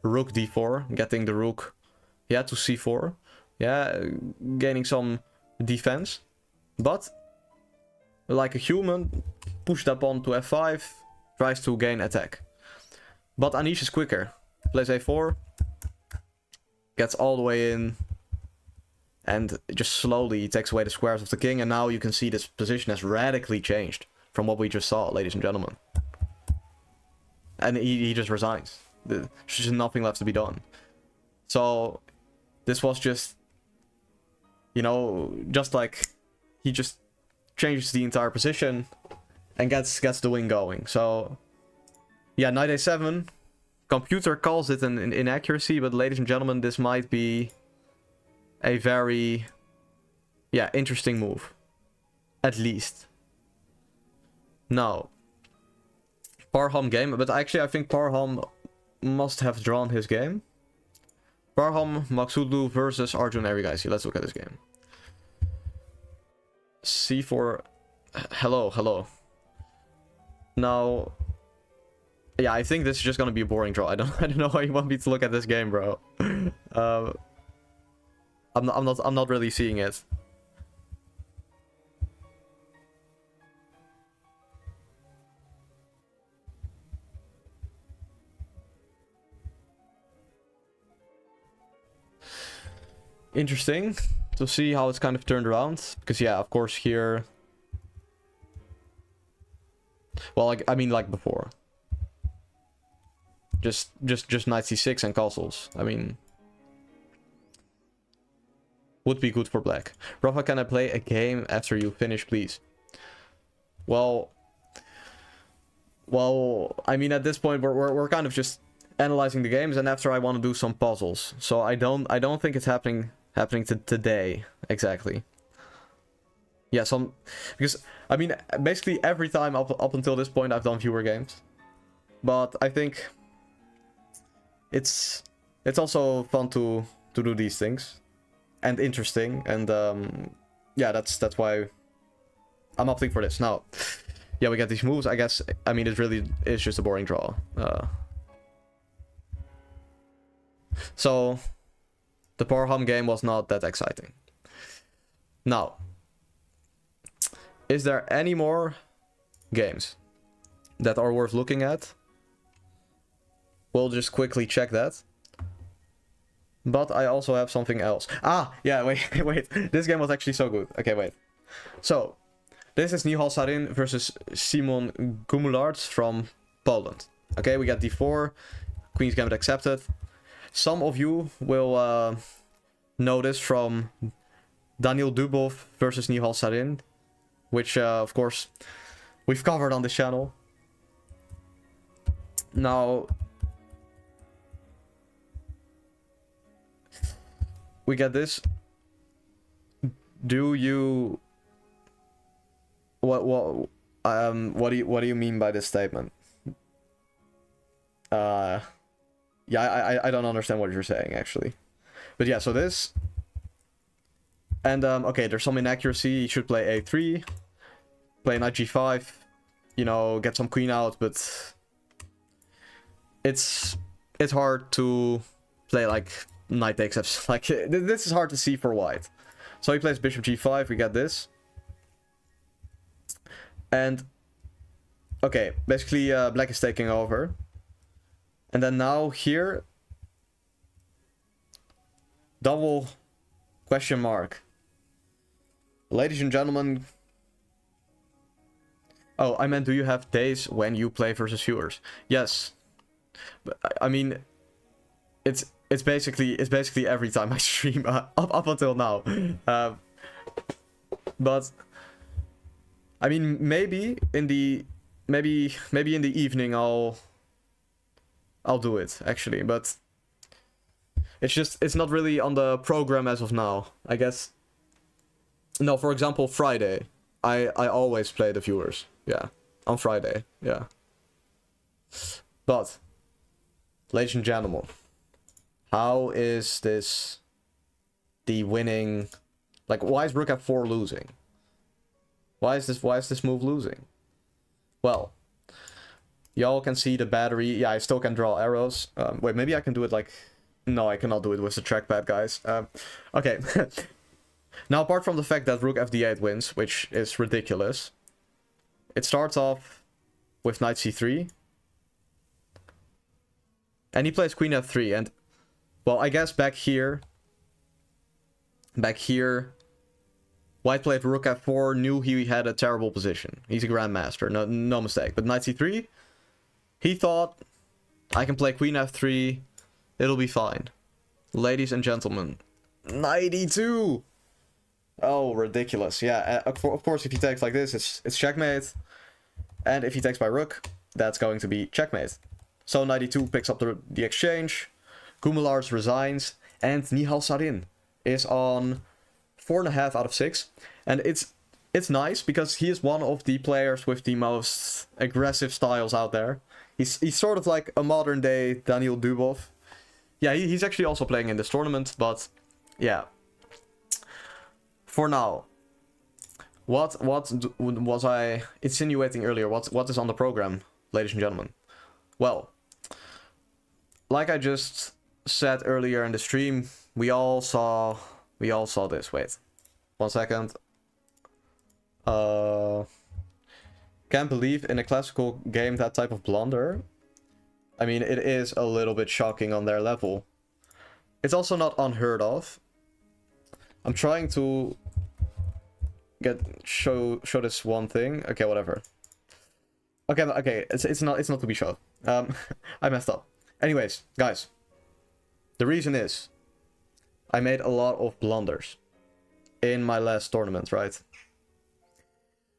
rook d4, getting the rook, yeah, to c4, yeah, gaining some defense. But, like a human, push that pawn to f5, tries to gain attack. But Anish is quicker. Plays a4, gets all the way in, and just slowly takes away the squares of the king, and now you can see this position has radically changed from what we just saw, ladies and gentlemen. And he just resigns. There's just nothing left to be done. So, this was just, you know, just like, he just changes the entire position and gets the win going. So, yeah, knight a7. Computer calls it an inaccuracy, but ladies and gentlemen, this might be a very, yeah, interesting move. At least. Now, Parham game, but actually I think Parham must have drawn his game. Parham Maksudlu versus Arjun Erigaisi. Let's look at this game. C4. Hello. Now, yeah, I think this is just gonna be a boring draw. I don't know why you want me to look at this game, bro. I'm not really seeing it. Interesting to see how it's kind of turned around, because yeah, of course here, well, like, I mean, like before, just knight c6 and castles. I mean, would be good for black. Rafa, can I play a game after you finish, please? Well, I mean, at this point, we're kind of just analyzing the games, and after I want to do some puzzles. So I don't think it's happening today exactly. Yeah, because I mean, basically every time up until this point I've done viewer games, but I think it's also fun to do these things and interesting, and yeah, that's why I'm opting for this now. Yeah, we get these moves. I guess, I mean, it really is just a boring draw. So the Power Hum game was not that exciting. Now, is there any more games that are worth looking at? We'll just quickly check that. But I also have something else. Ah, yeah, wait. This game was actually so good. Okay, wait. So, this is Nihal Sarin versus Simon Gumularz from Poland. Okay, we got d4. Queen's Gambit accepted. Some of you will know this from Daniel Dubov versus Nihal Sarin, which, of course, we've covered on this channel. Now, we get this. Do you... What do you mean by this statement? Yeah, I don't understand what you're saying, actually. But yeah, so this... And, okay, there's some inaccuracy. You should play a3. Play knight g5. You know, get some queen out, but... It's hard to play, like, knight takes f... Like, this is hard to see for white. So he plays bishop g5, we get this. And... Okay, basically, black is taking over. And then now, here... Double question mark. Ladies and gentlemen... Oh, I meant, do you have days when you play versus viewers? Yes. But, I mean... It's basically every time I stream up until now. But I mean, maybe in the evening I'll do it, actually, but it's not really on the program as of now, I guess. No, for example, Friday. I always play the viewers. Yeah. On Friday, yeah. But ladies and gentlemen, how is this the winning? Like, why is rook f4 losing? Why is this move losing? Well, y'all can see the battery. Yeah, I still can draw arrows. Wait, maybe I can do it like... No, I cannot do it with the trackpad, guys. Okay. Now, apart from the fact that rook fd8 wins, which is ridiculous, it starts off with knight c3. And he plays queen f3, and... Well, I guess back here, white played rook f4, knew he had a terrible position. He's a grandmaster, no mistake. But knight c3, he thought, I can play queen f3, it'll be fine. Ladies and gentlemen, knight e2! Oh, ridiculous. Yeah, of course, if he takes like this, it's checkmate. And if he takes by rook, that's going to be checkmate. So knight e2 picks up the exchange. Gumularz resigns, and Nihal Sarin is on 4.5 out of 6. And it's nice, because he is one of the players with the most aggressive styles out there. He's sort of like a modern day Daniel Dubov. Yeah, he's actually also playing in this tournament, but yeah. For now, what was I insinuating earlier? What is on the program, ladies and gentlemen? Well, like I just said earlier in the stream, we all saw this. Wait, 1 second. Can't believe in a classical game that type of blunder. I mean, it is a little bit shocking on their level. It's also not unheard of. I'm trying to show this one thing. Okay, whatever. Okay, it's not to be showed. I messed up. Anyways, guys. The reason is, I made a lot of blunders. in my last tournament, right?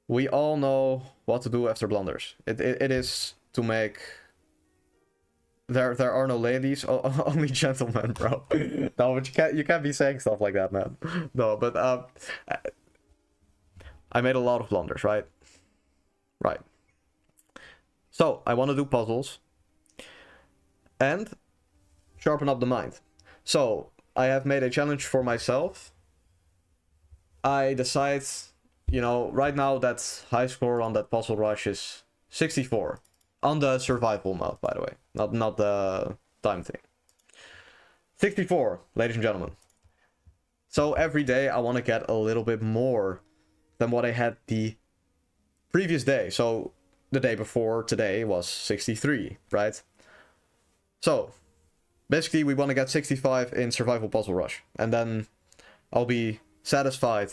We all know what to do after blunders. It is to make... There are no ladies, only gentlemen, bro. No, but you can't be saying stuff like that, man. No, but I made a lot of blunders, right? Right. So I want to do puzzles and sharpen up the mind. So I have made a challenge for myself. I decide, you know, right now that high score on that puzzle rush is 64. On the survival mode, by the way. Not the time thing. 64, ladies and gentlemen. So every day I want to get a little bit more than what I had the previous day. So the day before today was 63, right? So basically we want to get 65 in survival puzzle rush. And then I'll be satisfied.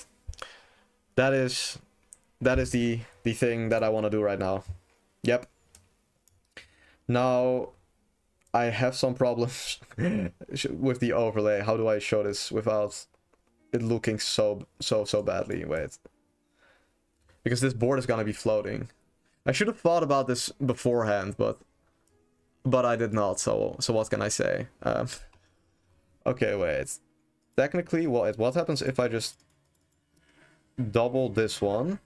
That is the thing that I want to do right now. Yep. Now, I have some problems with the overlay. How do I show this without it looking so badly? Wait. Because this board is gonna be floating. I should have thought about this beforehand, but I did not, so what can I say? Okay, wait. Technically, what happens if I just double this one?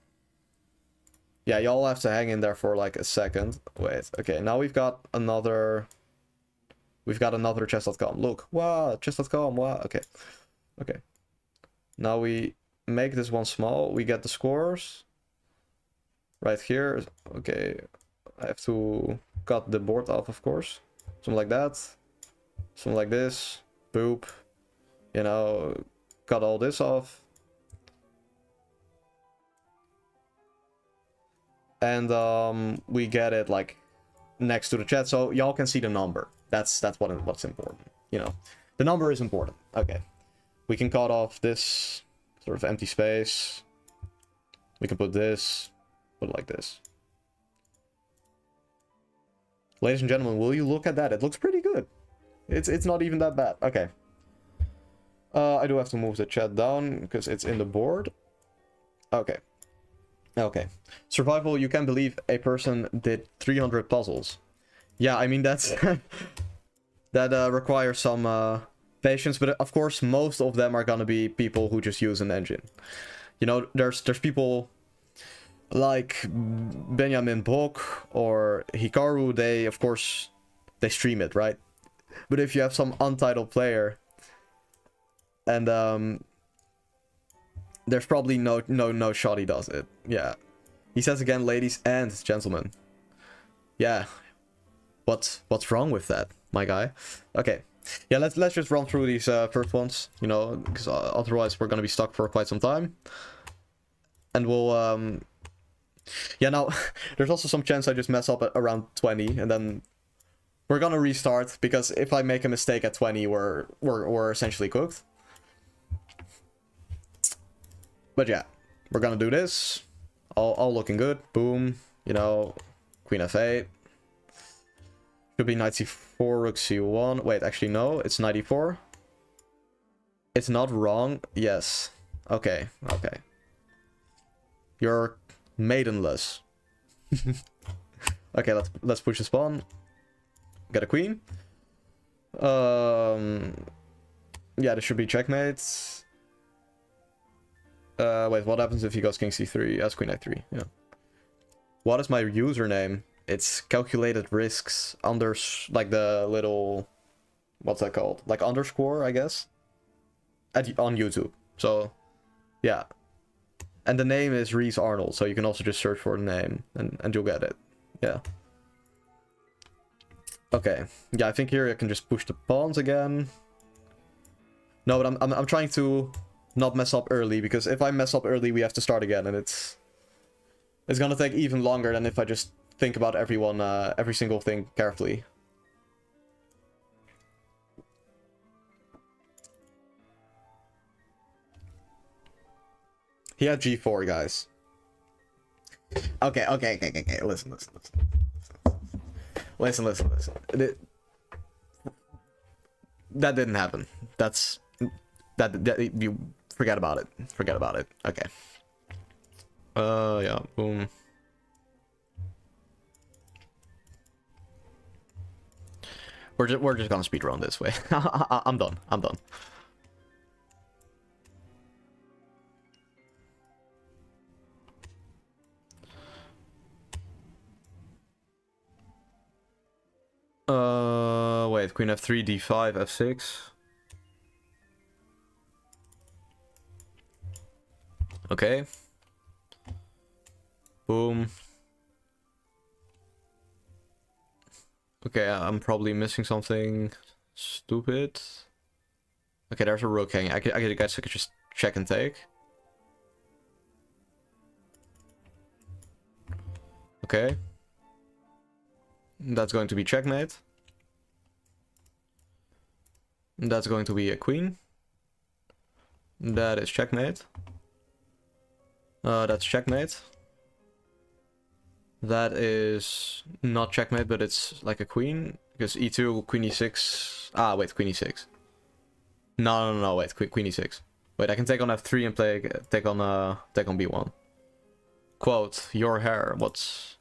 Yeah, y'all have to hang in there for like a second. Wait, okay, now we've got another chess.com. Look, wow, chess.com, wow, okay. Okay. Now we make this one small, we get the scores. Right here, okay, I have to cut the board off, of course. Something like that. Something like this. Boop. You know, cut all this off. And we get it like next to the chat, so y'all can see the number. That's what's important. You know, the number is important. Okay, we can cut off this sort of empty space. We can put this, put it like this. Ladies and gentlemen, will you look at that? It looks pretty good. It's not even that bad. Okay. I do have to move the chat down because it's in the board. Okay. Okay. Survival, you can't believe a person did 300 puzzles. Yeah, I mean, that's... that requires some patience, but of course most of them are gonna be people who just use an engine. You know, there's people like Benjamin Bok or Hikaru, they, of course, they stream it, right? But if you have some untitled player, and there's probably no shot he does it. Yeah. He says again, ladies and gentlemen. Yeah. What's wrong with that, my guy? Okay. Yeah, let's just run through these first ones, you know, because otherwise we're gonna be stuck for quite some time. And we'll yeah, now there's also some chance I just mess up at around 20, and then we're gonna restart, because if I make a mistake at 20, we're essentially cooked. But yeah, we're gonna do this. All looking good. Boom. You know, Queen F8. Should be knight c4, rook c1. Wait, actually no, it's knight e4. It's not wrong. Yes. Okay, okay. You're maidenless. Okay, let's push this pawn. Get a queen. Yeah, this should be checkmate. Wait, what happens if he goes king c3? That's queen i3, yeah. What is my username? It's CalculatedRhysks like the little... What's that called? Like underscore, I guess? On YouTube. So, yeah. And the name is Rhys Arnold, so you can also just search for the name, and you'll get it. Yeah. Okay. Yeah, I think here I can just push the pawns again. No, but I'm trying to not mess up early, because if I mess up early, we have to start again, and it's gonna take even longer than if I just think about every single thing carefully. He had g4, guys. Okay. Listen. That didn't happen. That you forget about it. Forget about it. Okay. Yeah, boom. We're just gonna speedrun this way. I'm done. I'm done. Wait, queen f3, d5, f6. Okay. Boom. Okay, I'm probably missing something stupid. Okay, there's a rook hanging. I guess I could just check and take. Okay. That's going to be checkmate. That's going to be a queen. That is checkmate. That's checkmate. That is not checkmate, but it's like a queen. Because e2, queen e6. Ah, wait, queen e6. No, wait, queen e6. Wait, I can take on f3 and take on b1. Quote, your hair, what's...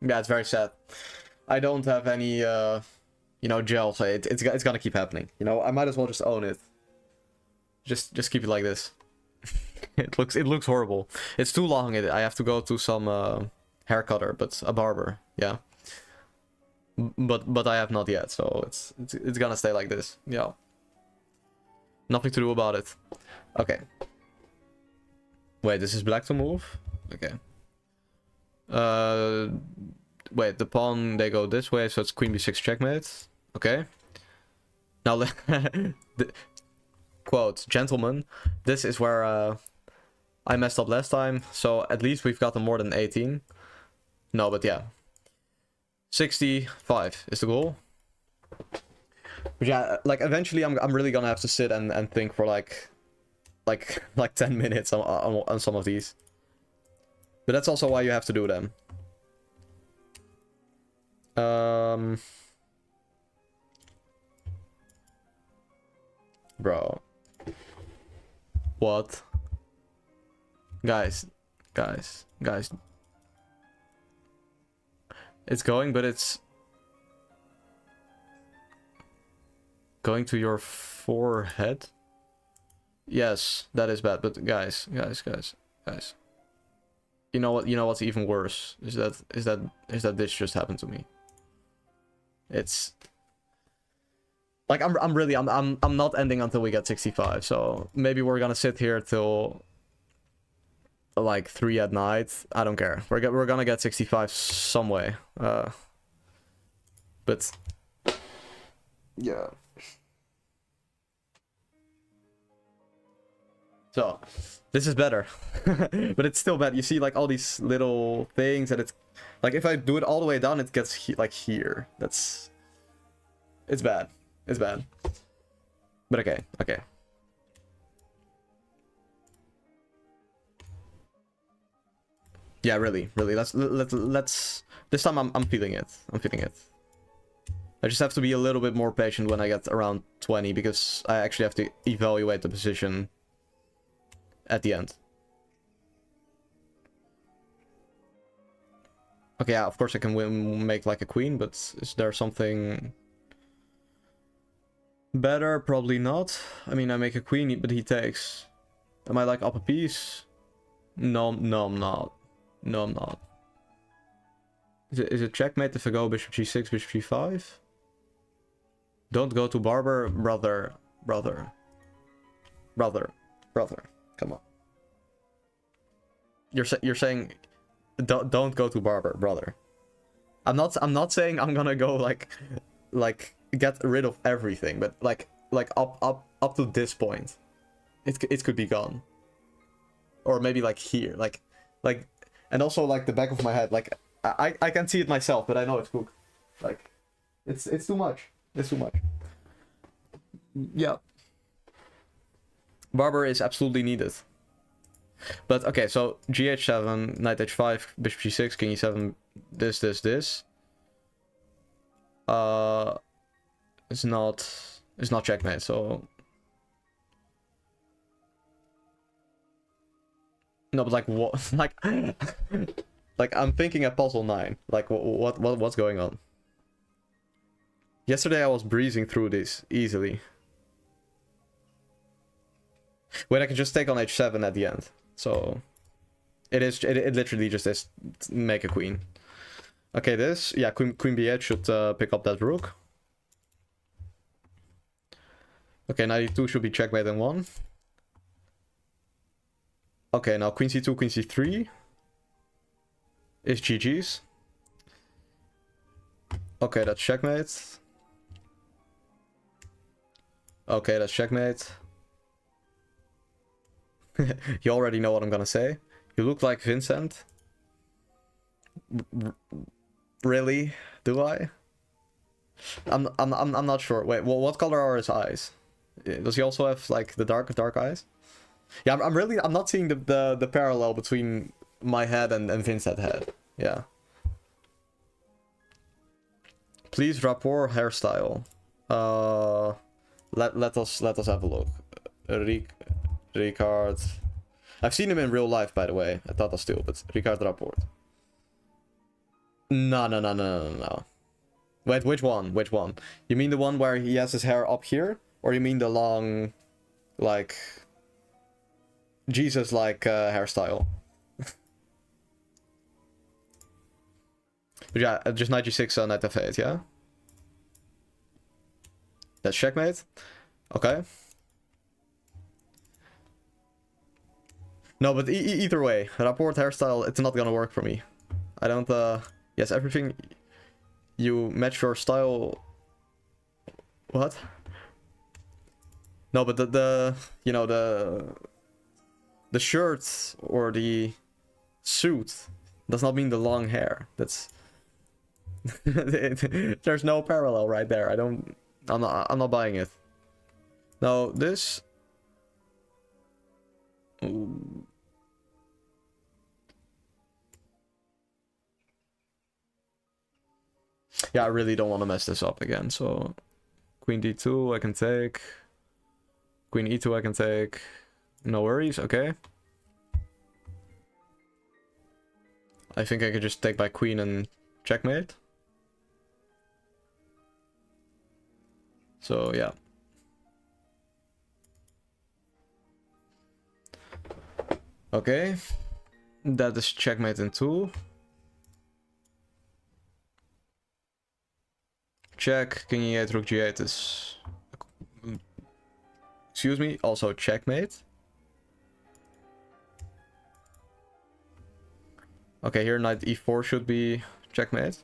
Yeah, it's very sad. I don't have any, you know, gel, so it's gonna keep happening. You know, I might as well just own it. Just keep it like this. It looks horrible. It's too long. I have to go to some hair cutter, but a barber. Yeah. But I have not yet, so it's gonna stay like this. Yeah. Nothing to do about it. Okay. Wait, this is black to move? Okay. Wait, the pawn, they go this way, so it's queen b6 checkmate. Okay. Now, quote, gentlemen, this is where I messed up last time, so at least we've gotten more than 18. No, but yeah. 65 is the goal. But yeah, like, eventually I'm really gonna have to sit and think for like 10 minutes on some of these. But that's also why you have to do them. Bro. What? Guys. It's going, but it's going to your forehead. Yes, that is bad, but guys. You know what's even worse is that this just happened to me. It's like I'm not ending until we get 65. So maybe we're gonna sit here till like 3 at night. I don't care. We're gonna get 65 some way. But yeah. So this is better. But it's still bad. You see like all these little things that it's like if I do it all the way down, it gets like here. It's bad. It's bad. But okay. Yeah, really. Let's this time I'm feeling it. I just have to be a little bit more patient when I get around 20 because I actually have to evaluate the position at the end. Okay, yeah, of course I can make like a queen, but is there something better? Probably not. I mean, I make a queen, but he takes. Am I like up a piece? No, I'm not. No, I'm not. Is it checkmate if I go bishop g6, bishop g5? Don't go to barber, brother. Come on. You're saying don't go to barber, brother. I'm not saying I'm gonna go like get rid of everything, but like up to this point, it could be gone. Or maybe like here, like, and also like the back of my head, like I can see it myself, but I know it's cooked. Like, it's too much. It's too much. Yeah. Barber is absolutely needed. But okay, so gh7, knight h5, bishop g6, king e7, this. It's not checkmate, so No, but like what? Like, like I'm thinking at puzzle 9. Like what's going on? Yesterday I was breezing through this easily. Wait, I can just take on h7 at the end. So it literally just is make a queen. Okay, this, yeah, queen b8 should pick up that rook. Okay, knight e2 should be checkmate in 1. Okay, now queen c2, queen c3 is GG's. Okay, that's checkmate. Okay, that's checkmate. You already know what I'm gonna say. You look like Vincent. Really? Do I? I'm not sure. Wait, well, what color are his eyes? Does he also have like the dark eyes? Yeah, I'm not seeing the parallel between my head and Vincent's head. Yeah. Please rapport hairstyle. Let us have a look. Ricard. I've seen him in real life, by the way. I thought still, but Ricard rapport. No. Wait, which one? Which one? You mean the one where he has his hair up here? Or you mean the long, like, Jesus-like hairstyle? But yeah, just knight g6, knight f8, yeah? That's checkmate. Okay. No, but either way, rapport hairstyle, it's not gonna work for me. I don't, yes, everything you match your style. What? No, but the you know, the shirt or the suit does not mean the long hair. That's there's no parallel right there. I'm not buying it. Now this. Ooh. Yeah, I really don't want to mess this up again. So queen d2 I can take. Queen e2 I can take. No worries, okay. I think I could just take my queen and checkmate. So yeah. Okay. That is checkmate in 2. Check, king e8, rook g8 is... Excuse me, also checkmate. Okay, here knight e4 should be checkmate.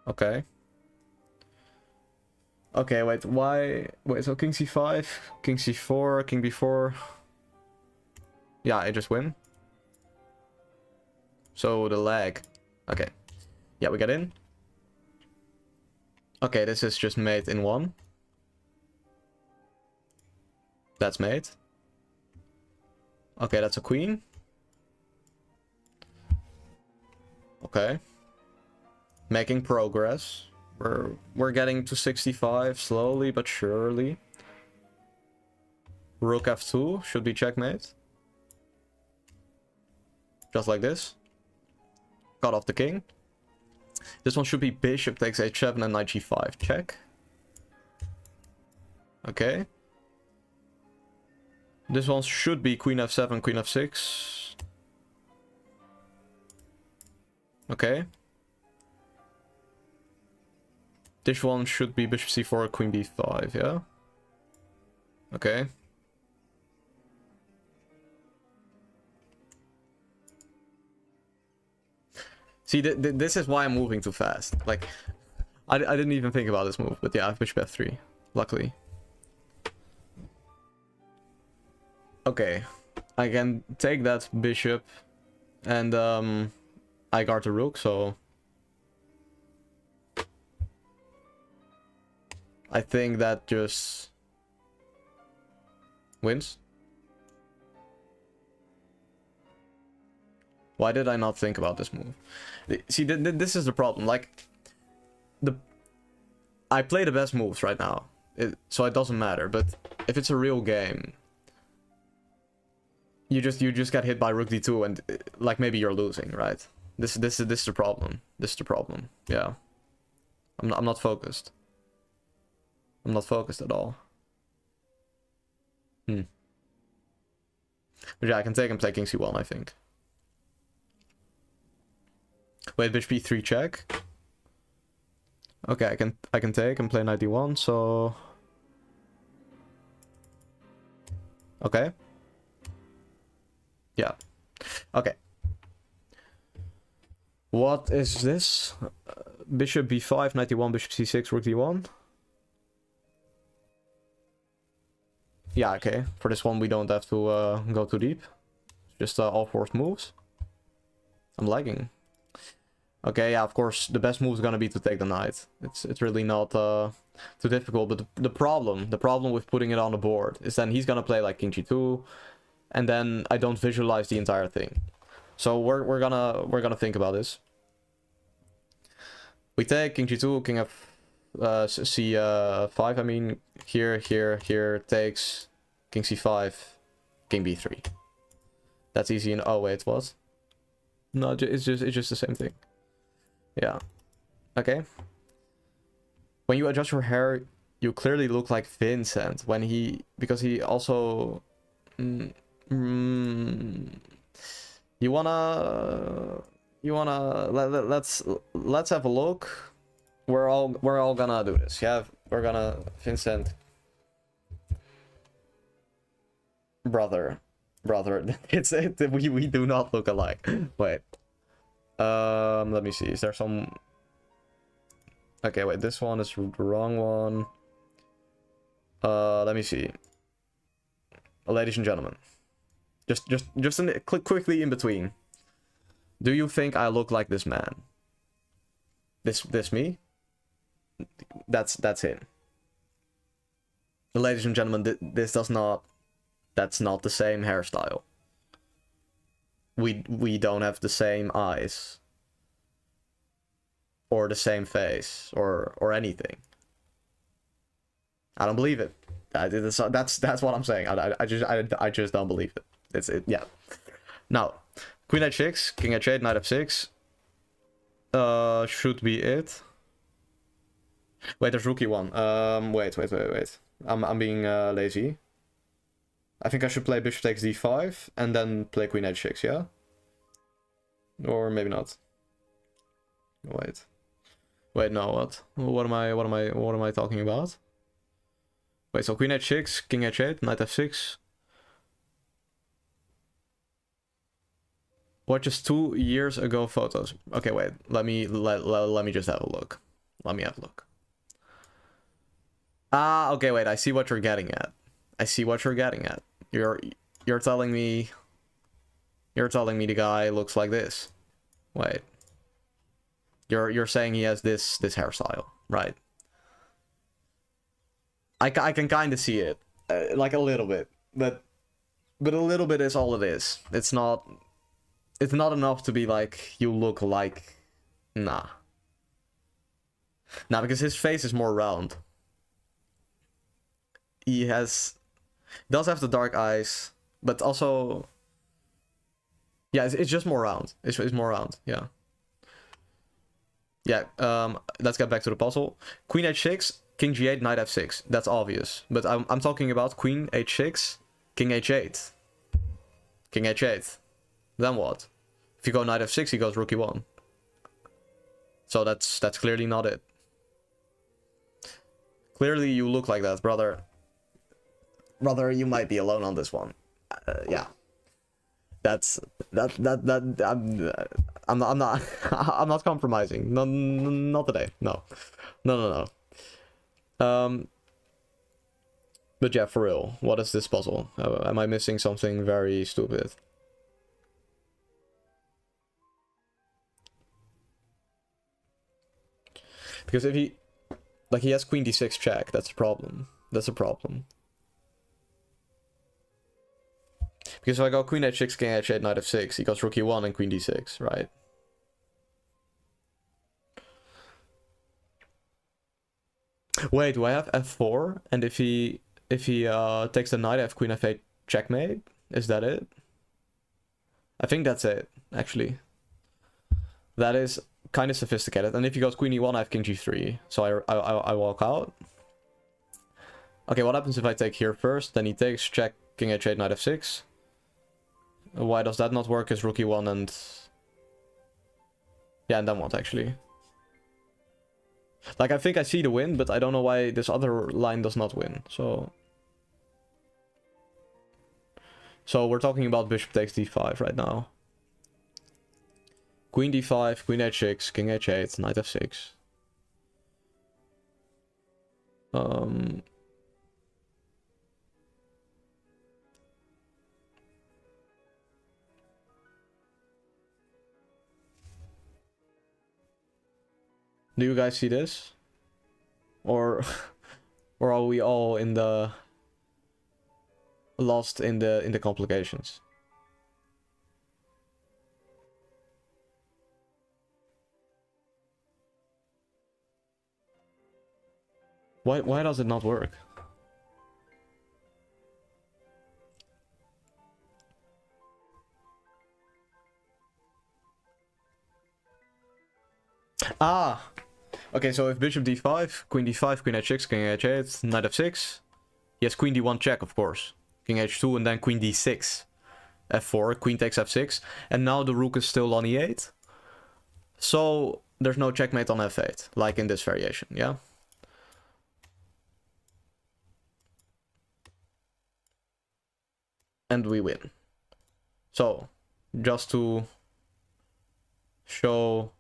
Okay. Okay, wait, why... Wait, so king c5, king c4, king b4... Yeah, I just win. So, the lag. Okay. Yeah, we get in. Okay, this is just mate in 1. That's mate. Okay, that's a queen. Okay. Making progress. We're getting to 65 slowly but surely. Rook f2 should be checkmate. Just like this. Cut off the king. This one should be bishop takes h7 and knight g5. Check. Okay. This one should be queen f7, queen f6. Okay. This one should be bishop c4, queen b5, yeah? Okay. See, this is why I'm moving too fast. Like, I didn't even think about this move, but yeah, I have bishop f3, luckily. Okay, I can take that bishop, and I guard the rook, so... I think that just... wins. Why did I not think about this move? See, this is the problem. Like, I play the best moves right now, so it doesn't matter. But if it's a real game, you just get hit by rook d2 and like maybe you're losing, right? This is the problem. This is the problem. Yeah. I'm not focused. I'm not focused at all. But yeah, I can take and play king c1, I think. Wait, bishop e3 check. Okay, I can take and play knight d1, so okay. Yeah. Okay. What is this? Bishop b5, knight d1, bishop c6, rook d1. Yeah, okay. For this one, we don't have to go too deep. Just all forced moves. I'm lagging. Okay, yeah, of course, the best move is gonna be to take the knight. It's really not too difficult. But the problem with putting it on the board is then he's gonna play like king g2, and then I don't visualize the entire thing. So we're gonna think about this. We take king g2, king f c5. I mean, here takes king c5, king b3. That's easy. And oh wait, what? No, it's just the same thing. Yeah. Okay. When you adjust your hair, you clearly look like Vincent. Because he also. You wanna let's have a look. We're all gonna do this. Yeah, we're gonna Vincent. Brother. We do not look alike. Wait. Let me see. Is there some? Okay, wait. This one is the wrong one. Let me see. Ladies and gentlemen, just click quickly in between. Do you think I look like this man? This me? That's it. Ladies and gentlemen, this does not. That's not the same hairstyle. We don't have the same eyes. Or the same face. Or anything. I don't believe it. That's what I'm saying. I just don't believe it. Yeah. Now, queen h6, king h8, knight f6. Should be it. Wait, there's rook e1. Wait. I'm being lazy. I think I should play bishop takes d5 and then play queen h6, yeah? Or maybe not. Wait, no, what? What am I talking about? Wait, so queen h6, king h8, knight f6. What, just 2 years ago photos? Okay, wait. Let me just have a look. Let me have a look. Ah, okay, wait. I see what you're getting at. You're telling me the guy looks like this. Wait. You're saying he has this hairstyle, right? I can kind of see it, like a little bit, but a little bit is all it is. It's not enough to be like you look like. Nah, because his face is more round. He does have the dark eyes, but also, yeah, it's just more round. It's more round, yeah. Yeah, let's get back to the puzzle. Queen h6, king g8, knight f6. That's obvious. But I'm talking about queen h6, king h8. King h8. Then what? If you go knight f6, he goes rook e1. So that's clearly not it. Clearly you look like that, brother. Brother, you might be alone on this one. Yeah. I'm not compromising. No, not today. No. But yeah, for real, what is this puzzle? Am I missing something very stupid? Because if he has queen d6 check, that's a problem. Because if I go queen h6, king h8, knight f6, he goes rook e1 and queen d6, right? Wait, do I have f4? And if he if he takes the knight, I have queen f8 checkmate. Is that it? I think that's it, actually. That is kind of sophisticated. And if he goes queen e1, I have king g3. So I walk out. Okay, what happens if I take here first? Then he takes, check, king h8, knight f6. Why does that not work? Is rook e1 and... Yeah, and then what, actually? Like, I think I see the win, but I don't know why this other line does not win. So we're talking about bishop takes d5 right now. Queen d5, queen h6, king h8, knight f6. Do you guys see this? Or are we all in the lost in the complications? Why does it not work? Ah! Okay, so if bishop d5, queen d5, queen h6, king h8, knight f6. He has queen d1 check, of course. King h2 and then queen d6. f4, queen takes f6. And now the rook is still on e8. So there's no checkmate on f8, like in this variation, yeah? And we win. So, just to show...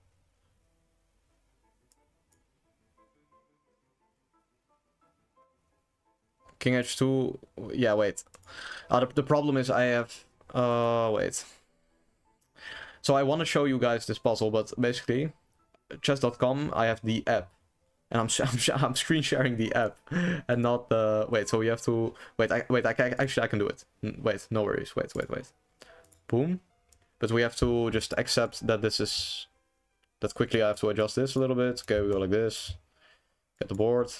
King h2, yeah, wait. The problem is I have, wait. So I want to show you guys this puzzle, but basically, chess.com, I have the app. And I'm screen sharing the app, and not the, wait, so we have to, actually I can do it. Wait, no worries, wait. Boom. But we have to just accept that this is, that quickly I have to adjust this a little bit. Okay, we go like this. Get the board.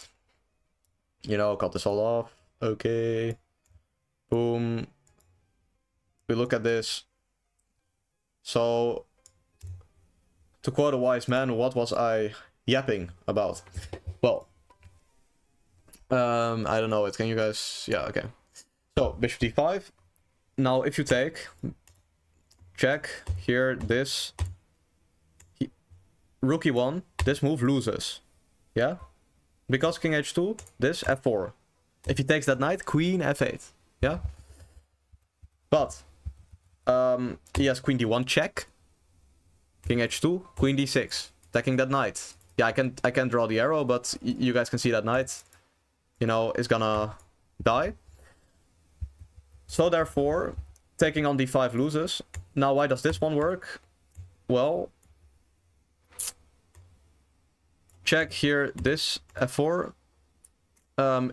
You know, cut this all off. Okay. Boom. We look at this. So, to quote a wise man, what was I yapping about? Well, I don't know it. Can you guys... Yeah, okay. So, bishop d5. Now, if you take... Check. Here, this... Rook e1. This move loses. Yeah? Because king h2, this f4. If he takes that knight, queen f8. Yeah? But he has queen d1 check. King h2, queen d6. Attacking that knight. Yeah, I can draw the arrow, but you guys can see that knight, you know, is gonna die. So therefore, taking on d5 loses. Now, why does this one work? Well, check here, this f4.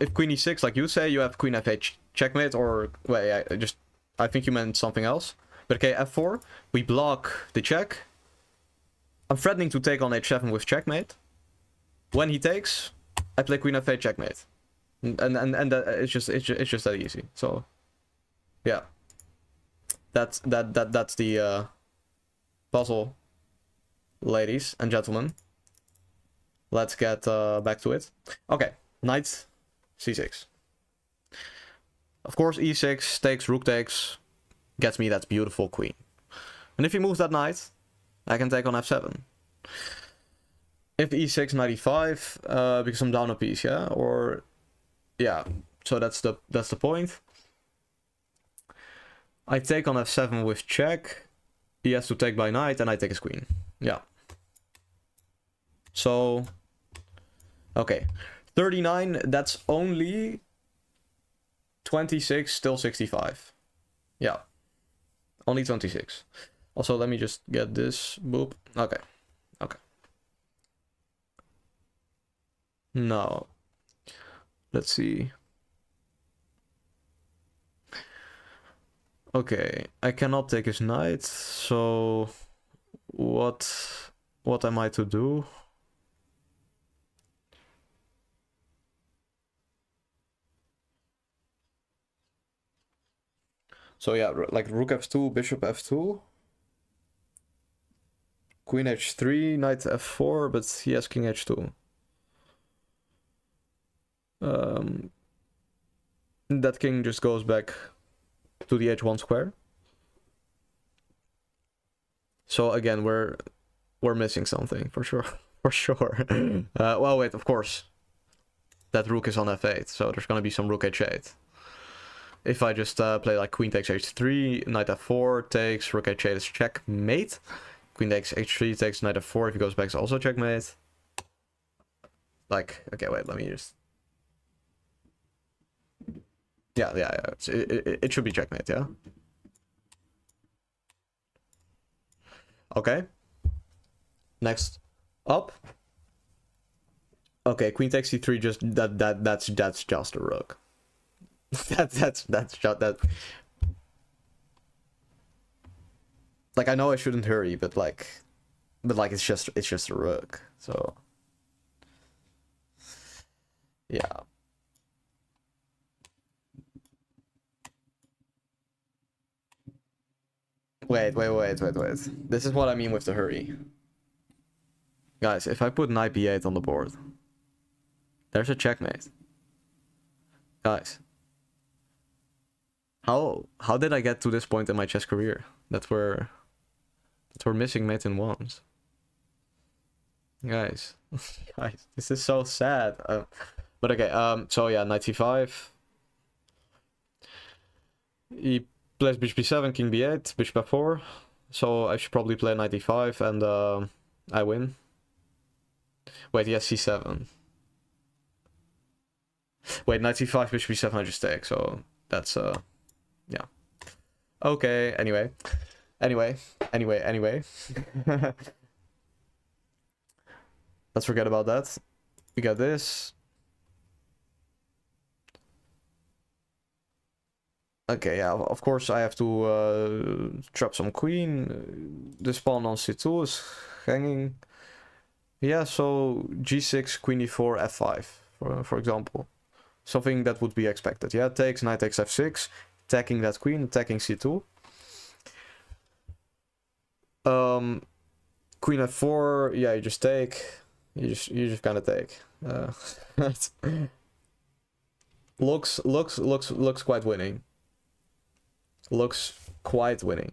If queen e6, like you say, you have queen f8 checkmate, or wait, I think you meant something else. But okay, f4, we block the check. I'm threatening to take on h7 with checkmate. When he takes, I play queen f8 checkmate, and it's just that easy. So, yeah, that's the puzzle, ladies and gentlemen. Let's get back to it. Okay, knight c6. Of course, e6 takes, rook takes, gets me that beautiful queen. And if he moves that knight, I can take on f7. If e6, knight e5, because I'm down a piece, yeah? Or, yeah, so that's the point. I take on f7 with check. He has to take by knight, and I take his queen. Yeah. So, okay. 39, that's only 26, still 65. Yeah. Only 26. Also, let me just get this. Boop. Okay. Okay. Now, let's see. Okay, I cannot take his knight, so what am I to do? So yeah, like rook f2, bishop f2, queen h3, knight f4, but he has king h2. That king just goes back to the h1 square. So again, we're missing something for sure. For sure. Well, wait, of course. That rook is on f8, so there's gonna be some rook h8. If I just play like queen takes h3, knight f4 takes, rook h8 is checkmate. Queen takes h3 takes, knight f4, if he goes back is also checkmate. Like, okay, wait, let me just... Yeah, it should be checkmate, yeah? Okay. Next up. Okay, queen takes c3, just that's just a rook. that's just that. Like, I know I shouldn't hurry, but like it's just a rook. So yeah. Wait. This is what I mean with the hurry. Guys, if I put knight b8 on the board, there's a checkmate. Guys, how did I get to this point in my chess career that we're missing mate in ones? Guys, guys, this is so sad. But okay, so yeah, knight c5. He plays bishop b7, king b8, bishop f4. So I should probably play knight e5 and I win. Wait, he has c7. Wait, knight c5, bishop b7, I just take. So that's yeah. Okay. Anyway. Let's forget about that. We got this. Okay, yeah, of course I have to trap some queen. This pawn on c2 is hanging. Yeah, so g6, queen e4, f5, for example. Something that would be expected. Yeah, takes, knight takes f6, attacking that queen, attacking c2. Queen f4, yeah, you just take. You just kind of take. Looks quite winning. Looks quite winning.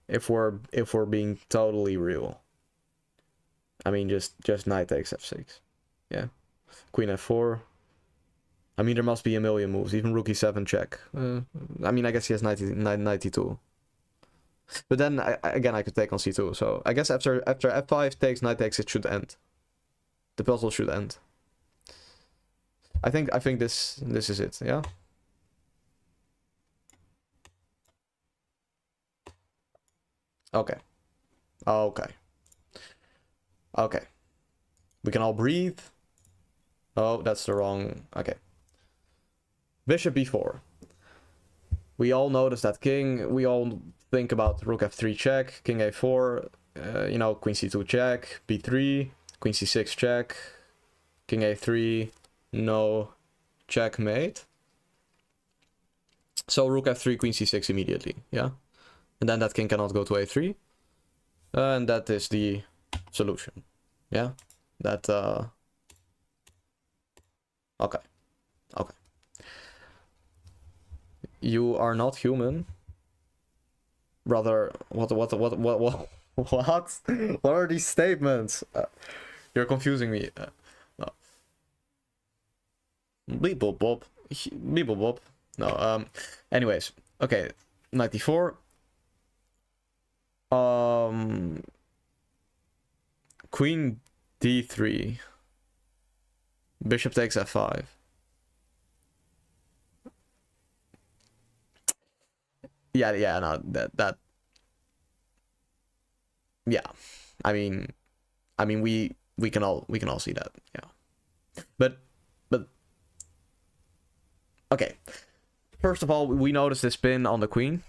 If we're being totally real. I mean, just knight takes f6. Yeah. Queen f4. I mean, there must be a million moves. Even rook e7 check. I mean, I guess he has knight e2. But then, again, I could take on c2. So I guess after f5 takes, knight takes, it should end. The puzzle should end. I think this is it, yeah? Okay. Okay. We can all breathe. Oh, that's the wrong... Okay. Bishop b4. We all notice that king. We all think about rook f3 check, king a4, you know, queen c2 check, b3, queen c6 check, king a3, no, checkmate. So rook f3, queen c6 immediately, yeah? And then that king cannot go to a3. And that is the solution, yeah? That, okay. You are not human. Brother, what? What are these statements? You're confusing me. No. Beep bop. No, anyways. Okay, knight e4. Queen d3. Bishop takes f5. Yeah, no, that yeah. I mean we can all see that, yeah. But okay. First of all, we notice this pin on the queen.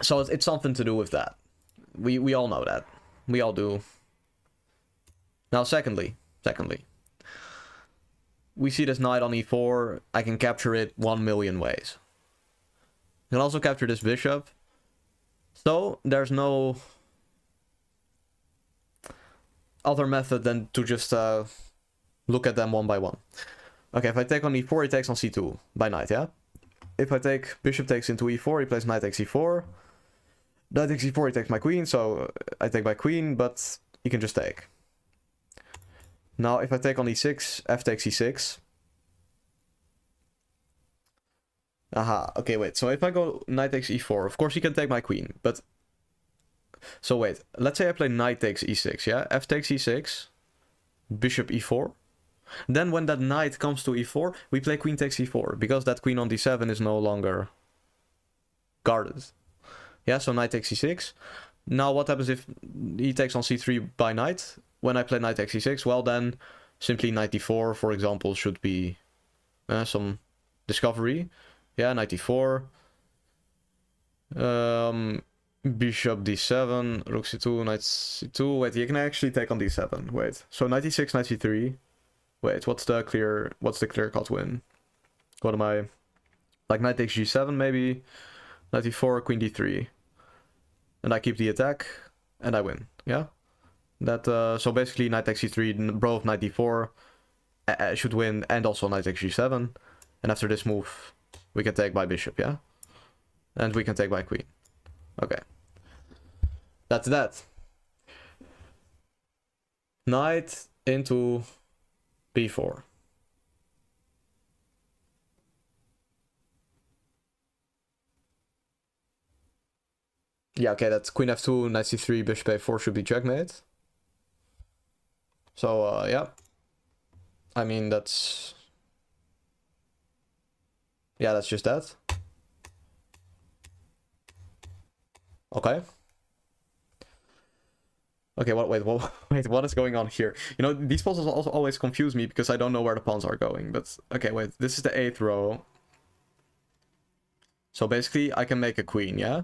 So it's something to do with that. We all know that. We all do. Now secondly, we see this knight on e4. I can capture it 1 million ways. You can also capture this bishop. So there's no other method than to just look at them one by one. Okay, if I take on e4, he takes on c2 by knight, yeah? If I take bishop takes into e4, he plays knight takes e4. Knight takes e4, he takes my queen, so I take my queen, but he can just take. Now, if I take on e6, f takes e6. Aha, okay, wait. So if I go knight takes e4, of course he can take my queen, but... So wait, let's say I play knight takes e6, yeah? F takes e6, bishop e4. Then when that knight comes to e4, we play queen takes e4, because that queen on d7 is no longer guarded. Yeah, so knight takes e6. Now what happens if he takes on c3 by knight? When I play knight takes e6, well then, simply knight d4, for example, should be some discovery. Yeah, knight d4. Bishop d7, rook c2, knight c2. Wait, you can actually take on d7. Wait, so knight e6, knight c3. Wait, what's the clear cut win? What am I? Like knight takes g7 maybe. Knight e4, queen d3. And I keep the attack, and I win. Yeah? That so basically knight takes c3, both knight d4 should win, and also knight takes g7. And after this move, we can take by bishop, yeah? And we can take by queen. Okay. That's that. Knight into b4. Yeah, okay, that's queen f2, knight c3, bishop a4 should be checkmate. So, yeah. I mean, that's... Yeah, that's just that. Okay. Okay, wait, what is going on here? You know, these puzzles also always confuse me because I don't know where the pawns are going. But, okay, wait, this is the 8th row. So basically, I can make a queen, yeah?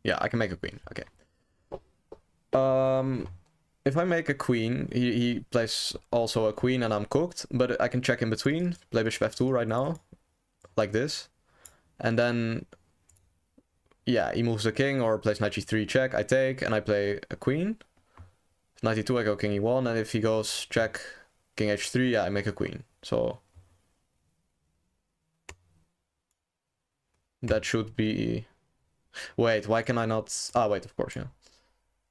Yeah, I can make a queen, okay. If I make a queen, he plays also a queen and I'm cooked. But I can check in between, play bishop f2 right now. Like this. And then... Yeah, he moves the king or plays knight g3 check, I take, and I play a queen. If knight e2, I go king e1, and if he goes check, king h3, yeah, I make a queen. So... That should be... Wait, why can I not... Ah, wait, of course, yeah.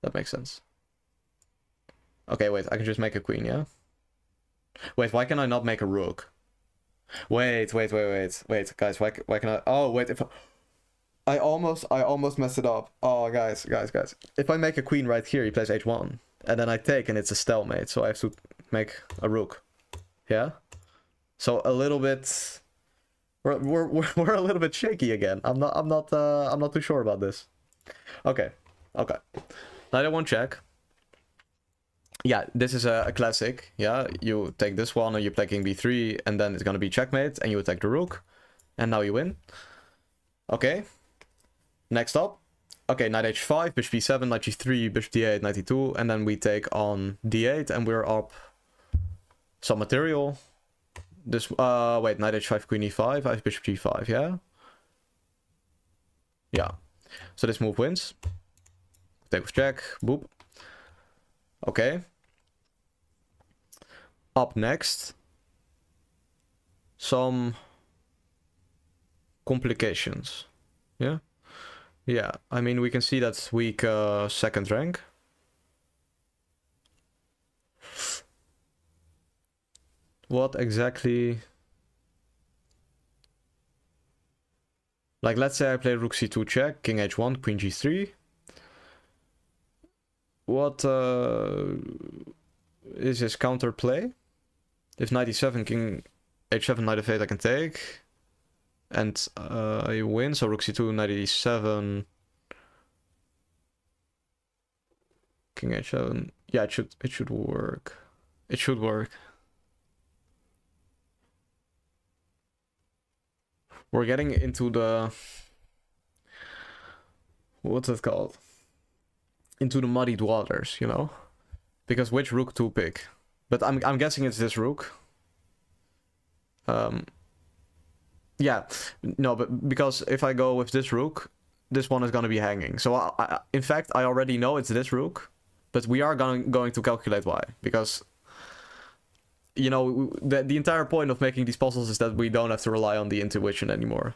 That makes sense. Okay, wait, I can just make a queen, yeah? Wait, why can I not make a rook? Wait, guys, why can I... Oh, wait, if... I almost messed it up. Oh, guys. If I make a queen right here, he plays h1. And then I take, and it's a stalemate, so I have to make a rook. Yeah? So a little bit... We're a little bit shaky again. I'm not too sure about this. Okay. Knight a1 check. Yeah, this is a classic. Yeah, you take this one, and you play king b3, and then it's gonna be checkmate, and you attack the rook, and now you win. Okay. Next up. Okay, knight h5, bishop e7, knight g3, bishop d8, knight e2, and then we take on d8, and we're up some material. This, wait, knight h5, queen e5, I have bishop g5, yeah? Yeah. So this move wins. Take with check, boop. Okay. Up next. Some complications. Yeah? Yeah, I mean, we can see that's weak second rank. What exactly... Like, let's say I play rook c2 check, king h1, queen g3. What is his counterplay? If knight e7, king h7, knight f8 I can take. And I win, so rook c2, knight e7. King h7. Yeah, it should work. It should work. We're getting into the... What's it called? Into the muddied waters, you know? Because which rook to pick? But I'm guessing it's this rook. Yeah, no, but because if I go with this rook, this one is going to be hanging. So in fact, I already know it's this rook, but we are going to calculate why. Because, you know, the entire point of making these puzzles is that we don't have to rely on the intuition anymore.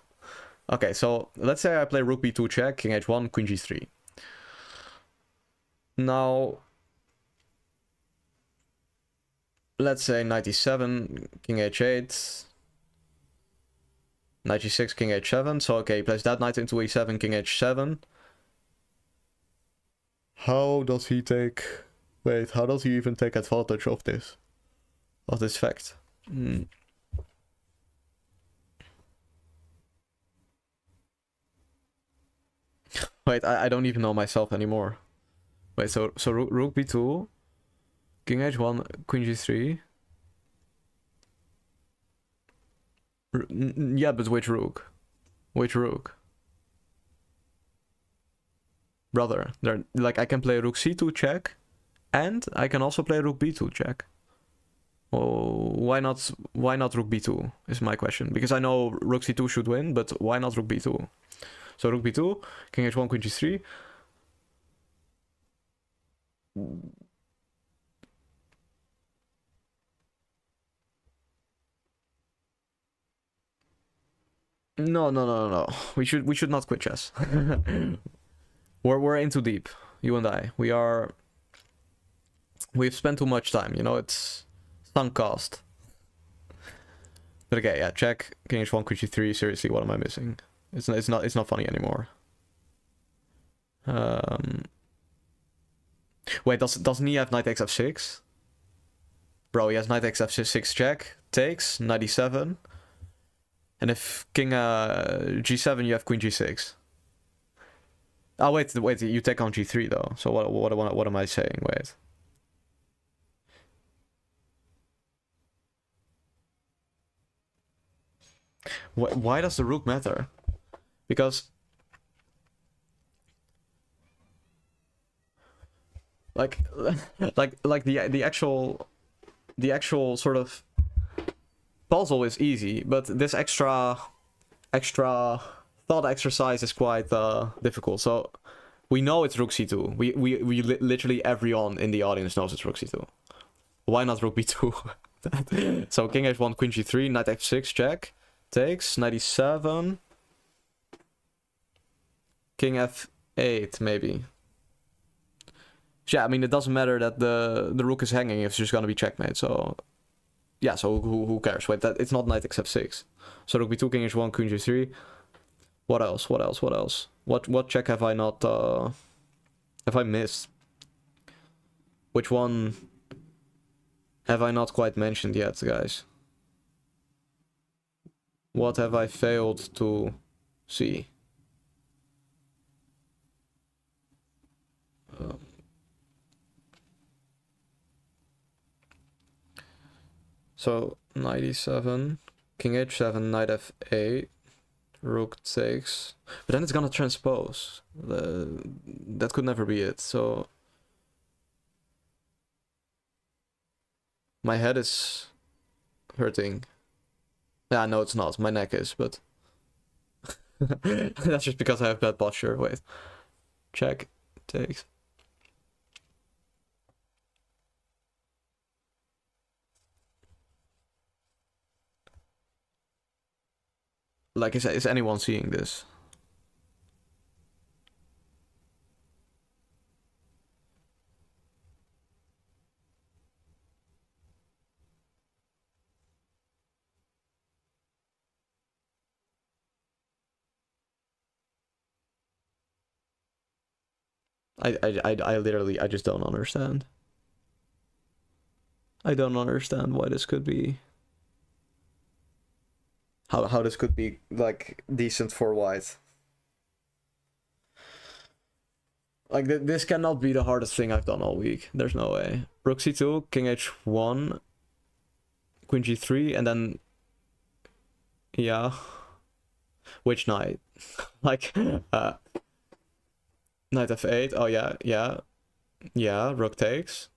Okay, so let's say I play rook b2 check, king h1, queen g3. Now, let's say knight e7, king h8, knight g6, king h7. So, okay, he plays that knight into e7, king h7. How does he take... Wait, how does he even take advantage of this? Of this fact? Wait, I don't even know myself anymore. Wait, so rook b2, king h1, queen g3. Yeah, but which rook? Which rook? Brother, like I can play rook c2 check, and I can also play rook b2 check. Oh, why not rook b2 is my question. Because I know rook c2 should win, but why not rook b2? So rook b2, king h1, queen g3. No. We should not quit chess. We're in too deep, you and I. We've spent too much time, you know, it's sunk cost. But okay, yeah, check, king h1, queen g3, seriously, what am I missing? It's not funny anymore. Wait, doesn't he have knight takes f6? Bro, he has knight takes f6 check, takes, knight e7. And if king g7, you have queen g6. Oh, wait, you take on g3 though. So what am I saying? Wait. Why does the rook matter? Because like the actual sort of puzzle is easy, but this extra thought exercise is quite difficult. So we know it's rook c2. We literally everyone in the audience knows it's rook c2. Why not rook b2? So king h1, queen g3, knight f6 check, takes, knight e7, king f8 maybe. Yeah, I mean, it doesn't matter that the rook is hanging if it's just gonna be checkmate. So yeah, so who cares? Wait, it's not knight takes f6. So rook b2, king h1, queen g3. What else? What check have I not have I missed? Which one have I not quite mentioned yet, guys? What have I failed to see? So knight e7, king h7, knight f8, rook takes, but then it's gonna transpose. That could never be it. So my head is hurting. Yeah, no, it's not. My neck is, but that's just because I have bad posture. Wait, check, takes. Like I said, is anyone seeing this? I literally, I just don't understand. I don't understand why this could be. How this could be like decent for white. Like this cannot be the hardest thing I've done all week. There's no way. Rook c2, king h1, queen g3, and then yeah. Which knight? Like knight f8. Oh yeah. Rook takes.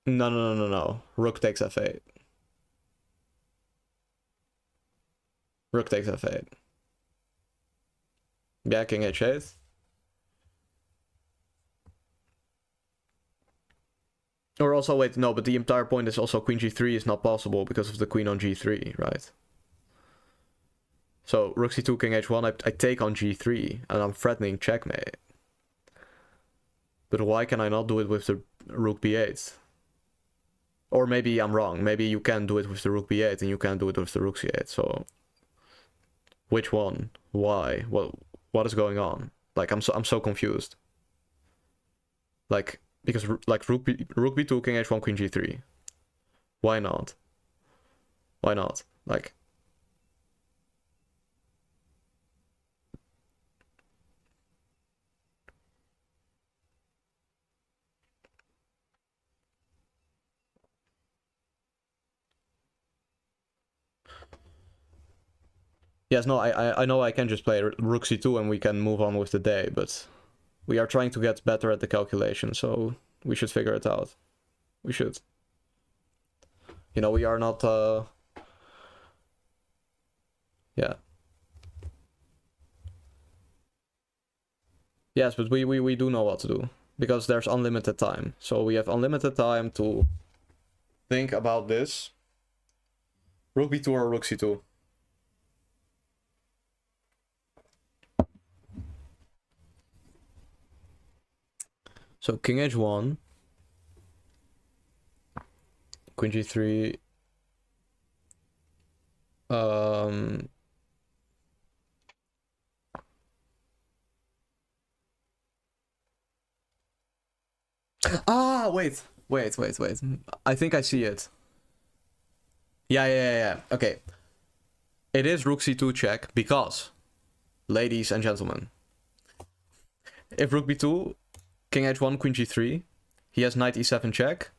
No. Rook takes f8. Rook takes f8. Yeah, king h8. Or also, wait, no, but the entire point is also queen g3 is not possible because of the queen on g3, right? So, rook c2, king h1, I take on g3, and I'm threatening checkmate. But why can I not do it with the rook b8? Or maybe I'm wrong. Maybe you can do it with the rook b8 and you can't do it with the rook c8. So, which one? Why? What is going on? Like, I'm so confused. Like, because like rook b2, king h1, queen g3. Why not? Why not? Like, yes, no, I know I can just play rook c2 and we can move on with the day, but we are trying to get better at the calculation, so we should figure it out. We should. You know, we are not, yeah. Yes, but we do know what to do, because there's unlimited time. So we have unlimited time to think about this. Rook b2 or rook c2? So king h1, queen g3, ah, wait. I think I see it. Yeah. Okay. It is rook c2 check because, ladies and gentlemen, if rook b2, king h1, queen g3, he has knight e7 check.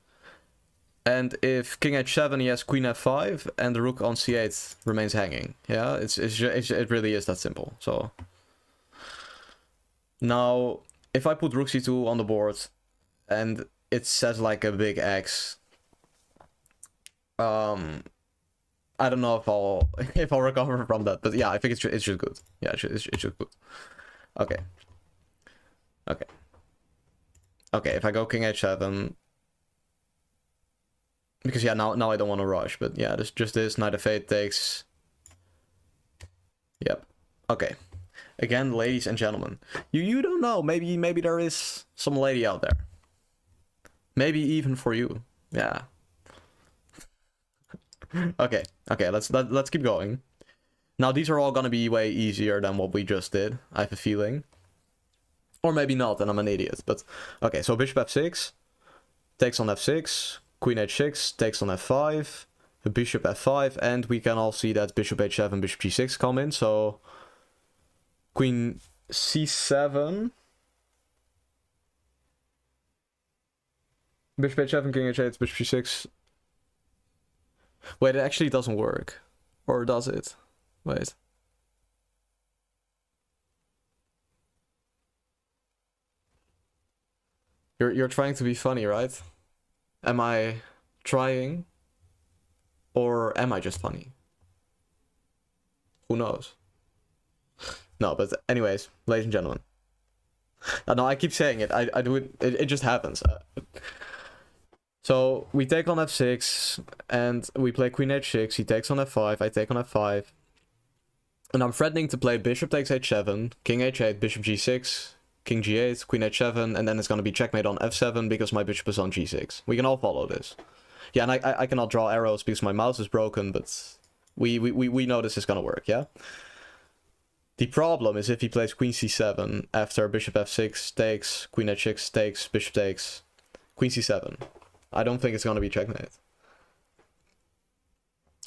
And if king h7, he has queen f5, and the rook on c8 remains hanging. Yeah, it really is that simple. So now, if I put rook c2 on the board, and it says like a big X, I don't know if I'll recover from that, but yeah, I think it's just good. Yeah, it's just good. Okay. Okay, if I go king h7, because yeah, now I don't want to rush, but yeah, this knight f8 takes. Yep. Okay. Again, ladies and gentlemen, you don't know. Maybe there is some lady out there. Maybe even for you. Yeah. Okay. Let's keep going. Now these are all gonna be way easier than what we just did. I have a feeling. Or maybe not, and I'm an idiot. But okay. So bishop f6 takes on f6. Queen h6 takes on f5. Bishop f5, and we can all see that bishop h7, bishop g6 come in. So queen c7. Bishop h7, king h8, bishop g6. Wait, it actually doesn't work. Or does it? Wait. You're trying to be funny, right? Am I trying? Or am I just funny? Who knows? No, but anyways, ladies and gentlemen. No, I keep saying it. I do it. It just happens. So we take on f6, and we play queen h6. He takes on f5. I take on f5. And I'm threatening to play bishop takes h7, king h8, bishop g6, king g8, queen h7, and then it's going to be checkmate on f7 because my bishop is on g6. We can all follow this. Yeah, and I cannot draw arrows because my mouse is broken, but we know this is going to work, yeah? The problem is if he plays queen c7 after bishop f6 takes, queen h6 takes, bishop takes, queen c7. I don't think it's going to be checkmate.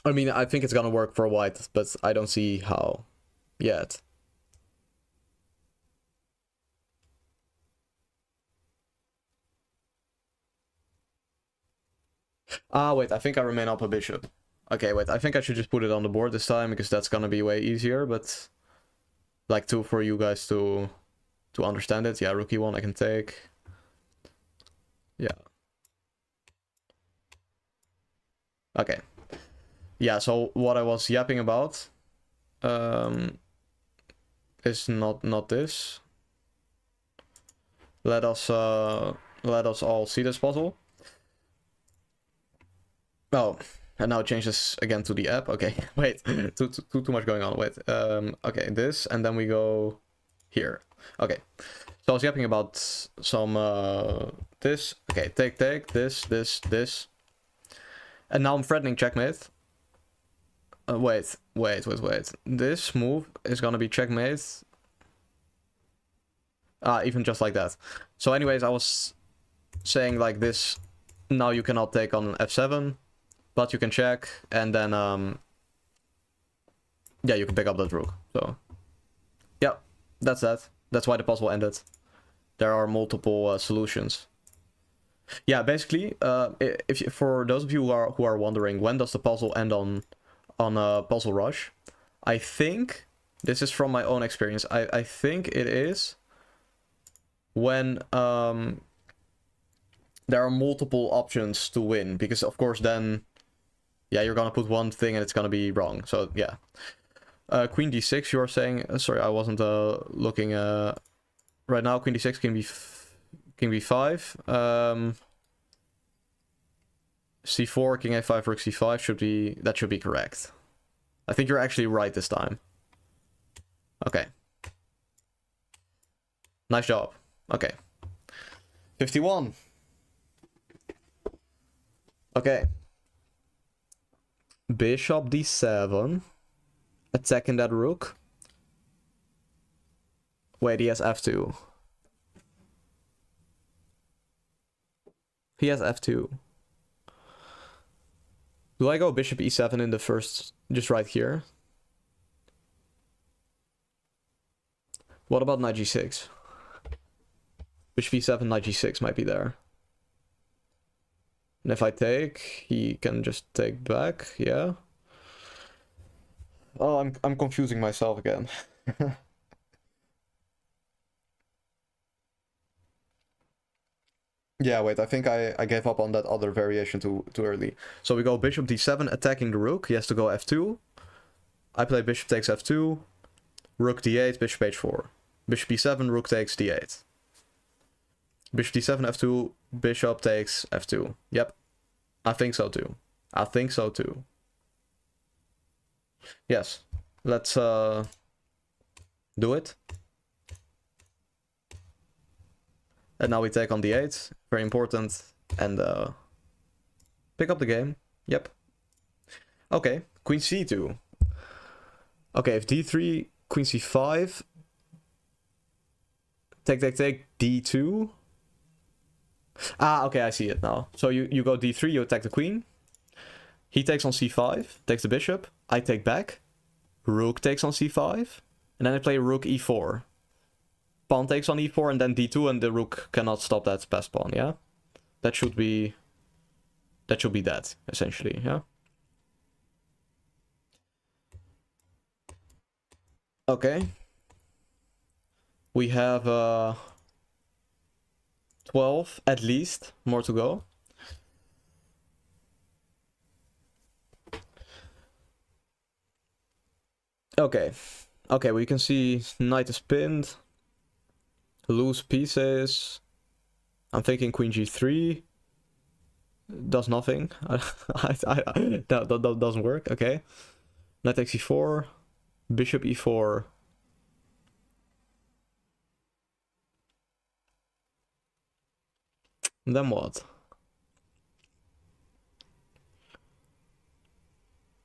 I mean, I think it's going to work for white, but I don't see how yet. Ah, wait, I think I remain up a bishop. Okay, wait, I think I should just put it on the board this time, because that's going to be way easier, but like for you guys to understand it. Yeah, rook e1 I can take. Yeah. Okay. Yeah, so what I was yapping about is not this. Let us all see this puzzle. Oh, and now change this again to the app. Okay, wait, too much going on. Wait, okay, this, and then we go here. Okay, so I was yapping about some this. Okay, take this, and now I'm threatening checkmate. Wait. This move is gonna be checkmate. Even just like that. So anyways, I was saying like this. Now you cannot take on f7, but you can check, and then yeah, you can pick up that rook. So yeah, that's that. That's why the puzzle ended. There are multiple solutions. Yeah, basically, for those of you who are wondering, when does the puzzle end on Puzzle Rush? I think this is from my own experience. I think it is when there are multiple options to win, because of course then, yeah, you're gonna put one thing and it's gonna be wrong. So yeah, Queen d6. You are saying? Sorry, I wasn't looking. Right now, Queen d6, King b5. c4, King a5, Rook c5 should be correct. I think you're actually right this time. Okay. Nice job. Okay. 51. Okay. Bishop d7. Attacking that rook. Wait, he has f2. He has f2. Do I go bishop e7 in the first, just right here? What about knight g6? Bishop e7, knight g6 might be there. And if I take, he can just take back, yeah. Oh, I'm confusing myself again. Yeah, wait, I think I gave up on that other variation too early. So we go bishop d7, attacking the rook. He has to go f2. I play bishop takes f2, rook d8, bishop h4. Bishop e7, rook takes d8. Bishop d7, f2, bishop takes f2. Yep, I think so too. I think so too. Yes, let's do it. And now we take on d8, very important, and pick up the game. Yep. Okay, queen c2. Okay, if d3, queen c5, take, d2. Ah, okay, I see it now. So you go d3, you attack the queen. He takes on c5, takes the bishop. I take back. Rook takes on c5. And then I play rook e4. Pawn takes on e4 and then d2, and the rook cannot stop that passed pawn, yeah? That should be that, essentially, yeah? Okay. We have 12 at least, more to go. Okay. Okay, we can see knight is pinned. Loose pieces. I'm thinking queen g3 does nothing. That doesn't work. Okay. Knight takes e4. Bishop e4. And then what?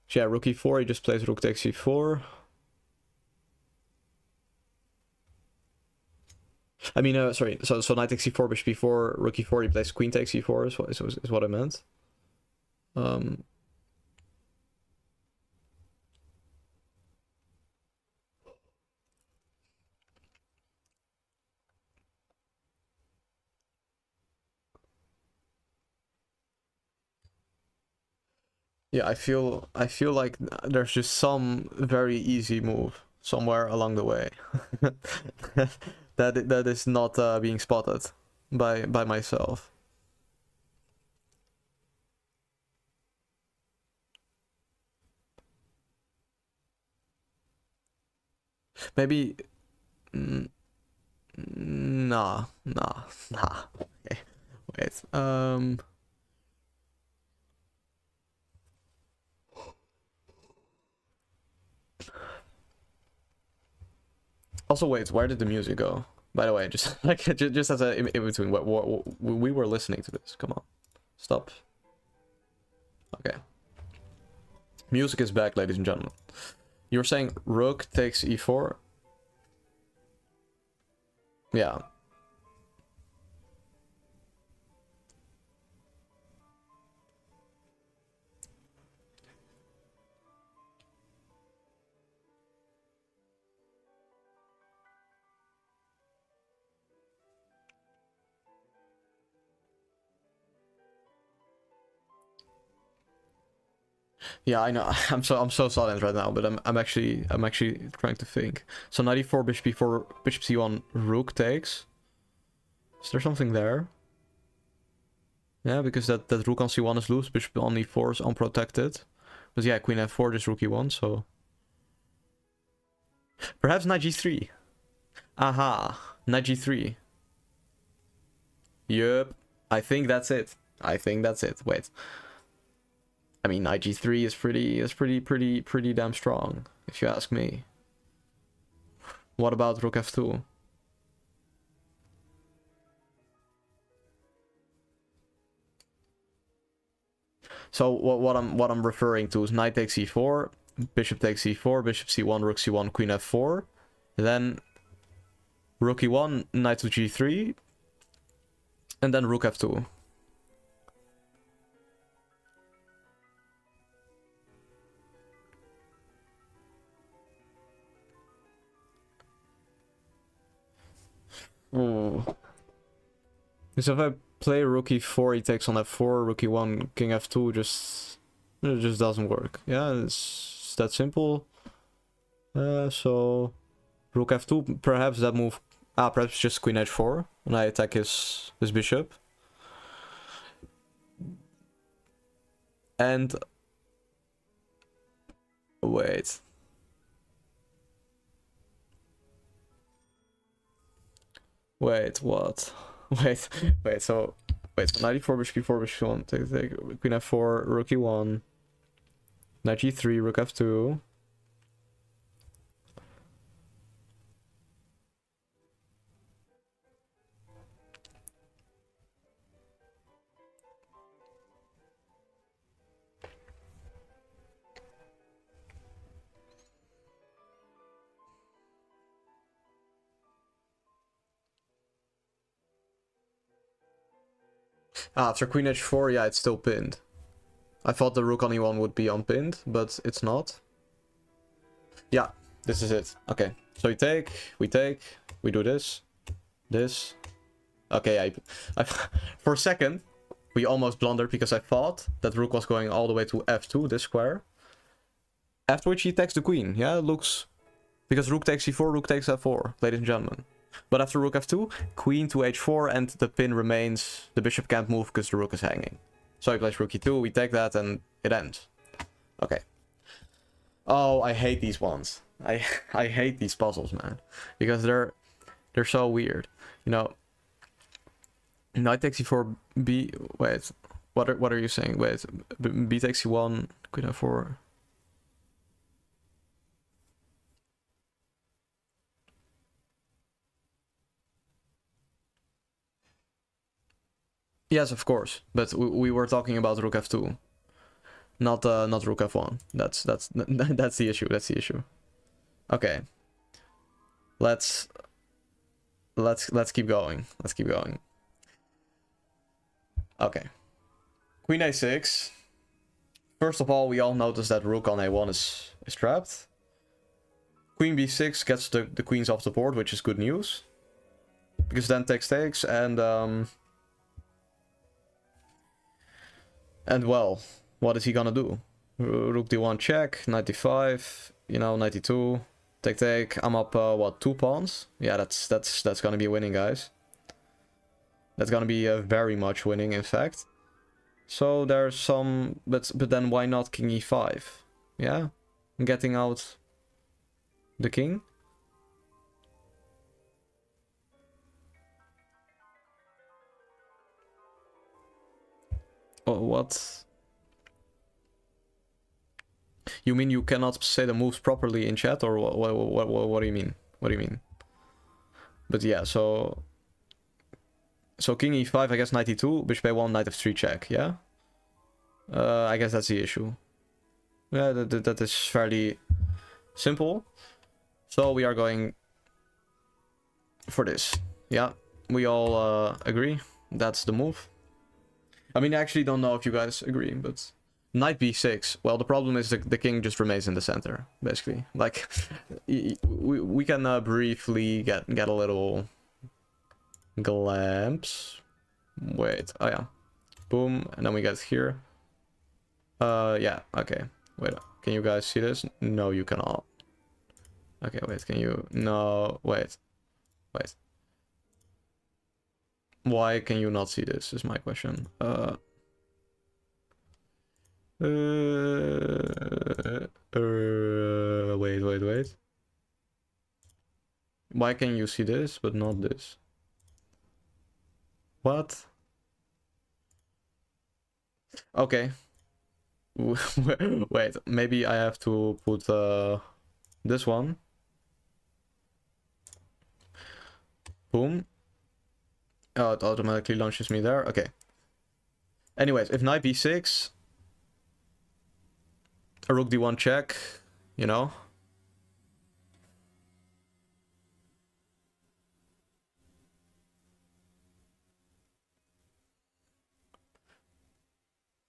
So yeah, rook e4. He just plays rook takes e4. I mean, sorry. So knight takes e4, bishop e4, rook e4. He plays queen takes e4. Is what I meant. Yeah, I feel like there's just some very easy move somewhere along the way that is not being spotted by myself. Maybe... Nah. Okay, wait. Also, wait, where did the music go? By the way, just like just as a in between, what we were listening to this. Come on, stop. Okay, music is back, ladies and gentlemen. You're saying rook takes e4. Yeah. Yeah, I know. I'm so silent right now, but I'm actually trying to think. So knight e4, bishop e4, bishop c1, rook takes. Is there something there? Yeah, because that rook on c1 is loose, bishop on e4 is unprotected. But yeah, queen f4, just rook e1, so... Perhaps knight g3. Aha, knight g3. Yup, I think that's it. Wait. I mean, knight g3 is pretty damn strong, if you ask me. What about rook f2? So what I'm referring to is knight takes e4, bishop takes e4, bishop c1, rook c1, queen f4, then rook e1, knight to g3, and then rook f2. Ooh. So if I play rook e4, he takes on f4, rook e1, king f2, it just doesn't work. Yeah, it's that simple. So rook f2, perhaps that move. Perhaps just queen h4 when I attack his bishop. And wait. Wait, what? Wait, so knight e4, bishop e4, bishop e1, take, queen f4, rook e1, knight g3, rook f2. After queen h4, yeah, it's still pinned. I thought the rook on e1 would be unpinned, but it's not. Yeah, this is it. Okay, so we take, we do this. Okay, for a second, we almost blundered because I thought that rook was going all the way to f2, this square. After which he takes the queen. Yeah, it looks... Because rook takes e4, rook takes f4, ladies and gentlemen. But after rook f2, queen to h4, and the pin remains. The bishop can't move because the rook is hanging. So he plays rook e2, we take that, and it ends. Okay. Oh, I hate these ones. I hate these puzzles, man. Because they're so weird. You know, knight takes e4, b... Wait, what are you saying? Wait, b takes e1, queen f4... Yes, of course, but we were talking about rook f2, not rook f1. That's the issue. That's the issue. Okay. Let's keep going. Let's keep going. Okay. Queen a6. First of all, we all notice that rook on a1 is trapped. Queen b6 gets the queens off the board, which is good news, because then takes, and well, what is he gonna do? Rook d1 check, knight d5, you know, knight d2, take. I'm up, what, 2 pawns? Yeah, that's gonna be winning, guys. That's gonna be very much winning, in fact. So there's some, but then why not king e5? Yeah, getting out the king. What? You mean you cannot say the moves properly in chat, or what do you mean? What do you mean? But yeah, so king e5, I guess knight e2, bishop a1, knight f3 check, yeah? I guess that's the issue. Yeah, that is fairly simple. So we are going for this. Yeah, we all agree. That's the move. I mean, I actually don't know if you guys agree, but knight b6. Well, the problem is the king just remains in the center, basically. Like, we can briefly get a little glimpse. Wait, oh yeah. Boom, and then we get here. Yeah, okay. Wait, can you guys see this? No, you cannot. Okay, wait, can you? No, wait. Wait. Why can you not see this, is my question. Wait. Why can you see this, but not this? What? Okay. Wait, maybe I have to put this one. Boom. Oh, it automatically launches me there. Okay. Anyways, if knight b6, a rook d1 check, you know.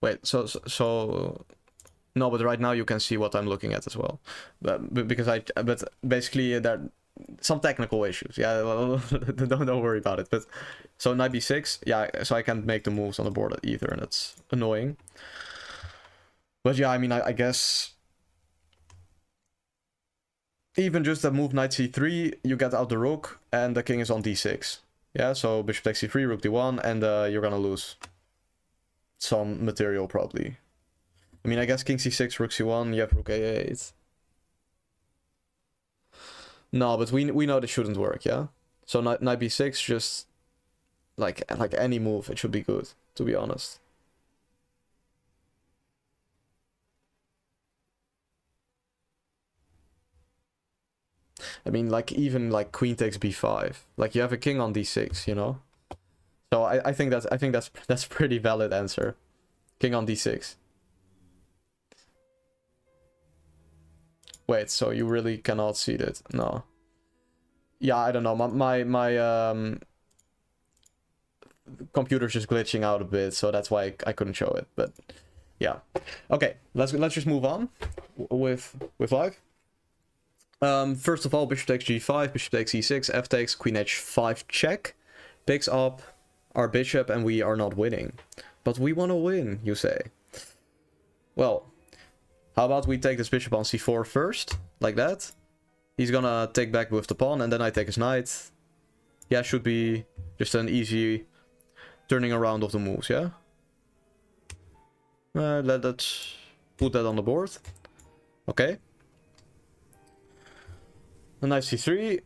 Wait, so no, but right now you can see what I'm looking at as well. But basically there are some technical issues. Yeah, don't worry about it. But so knight b6, yeah, so I can't make the moves on the board either, and that's annoying. But yeah, I mean, I guess even just that move knight c3, you get out the rook, and the king is on d6. Yeah, so bishop takes c3, rook d1, and you're gonna lose some material probably. I mean, I guess king c6, rook c1, you have rook a8. No, but we know this shouldn't work, yeah? So knight b6, just like any move, it should be good, to be honest. I mean, like, even like queen takes b5. Like, you have a king on d6, you know? So I think that's pretty valid answer. King on d6. Wait, so you really cannot see it? No. Yeah, I don't know. My computer's just glitching out a bit, so that's why I couldn't show it. But yeah, okay. Let's just move on with live. First of all, bishop takes g5, bishop takes e6, f takes, queen h5 check, picks up our bishop, and we are not winning. But we want to win, you say. Well, how about we take this bishop on c4 first, like that. He's gonna take back with the pawn, and then I take his knight. Yeah, should be just an easy turning around of the moves, yeah? Let's put that on the board. Okay. A knight c3.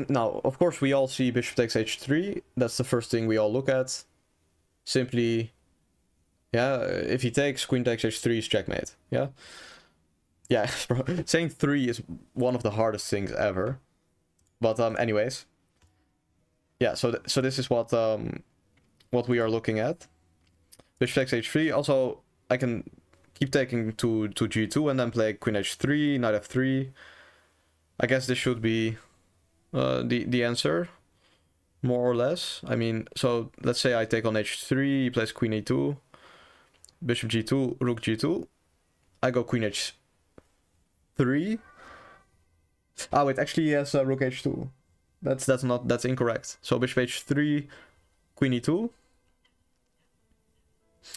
Now, of course, we all see bishop takes h3. That's the first thing we all look at. Simply, yeah, if he takes, queen takes h3 is checkmate, yeah? Yeah, bro, saying 3 is one of the hardest things ever. But anyways. Yeah, so this is what we are looking at. Bishop takes h3. Also, I can keep taking to g2 and then play queen h3, knight f3. I guess this should be the answer, more or less. I mean, so let's say I take on h3, he plays queen e2, bishop g2, rook g2. I go queen h3. Ah, wait, actually he has rook h2. That's incorrect. So bishop h3, queen e2.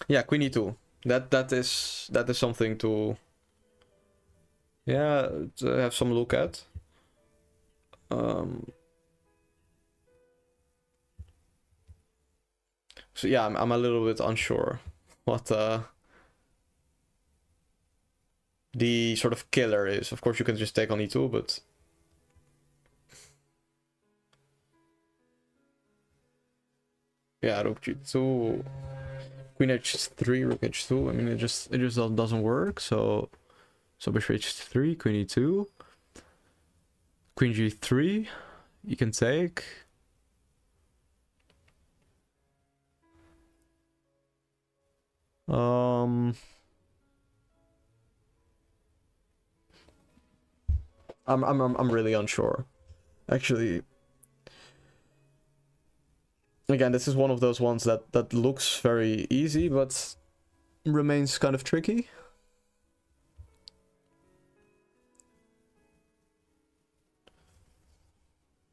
Yeah, queen e2. That is something to, yeah, to have some look at. So yeah, I'm a little bit unsure what the sort of killer is. Of course, you can just take on e2, but yeah, rook g2, Queen h3, rook h2. I mean, it just doesn't work. So bishop h3, queen e2, queen g3. You can take. I'm really unsure. Actually, again, this is one of those ones that looks very easy, but remains kind of tricky.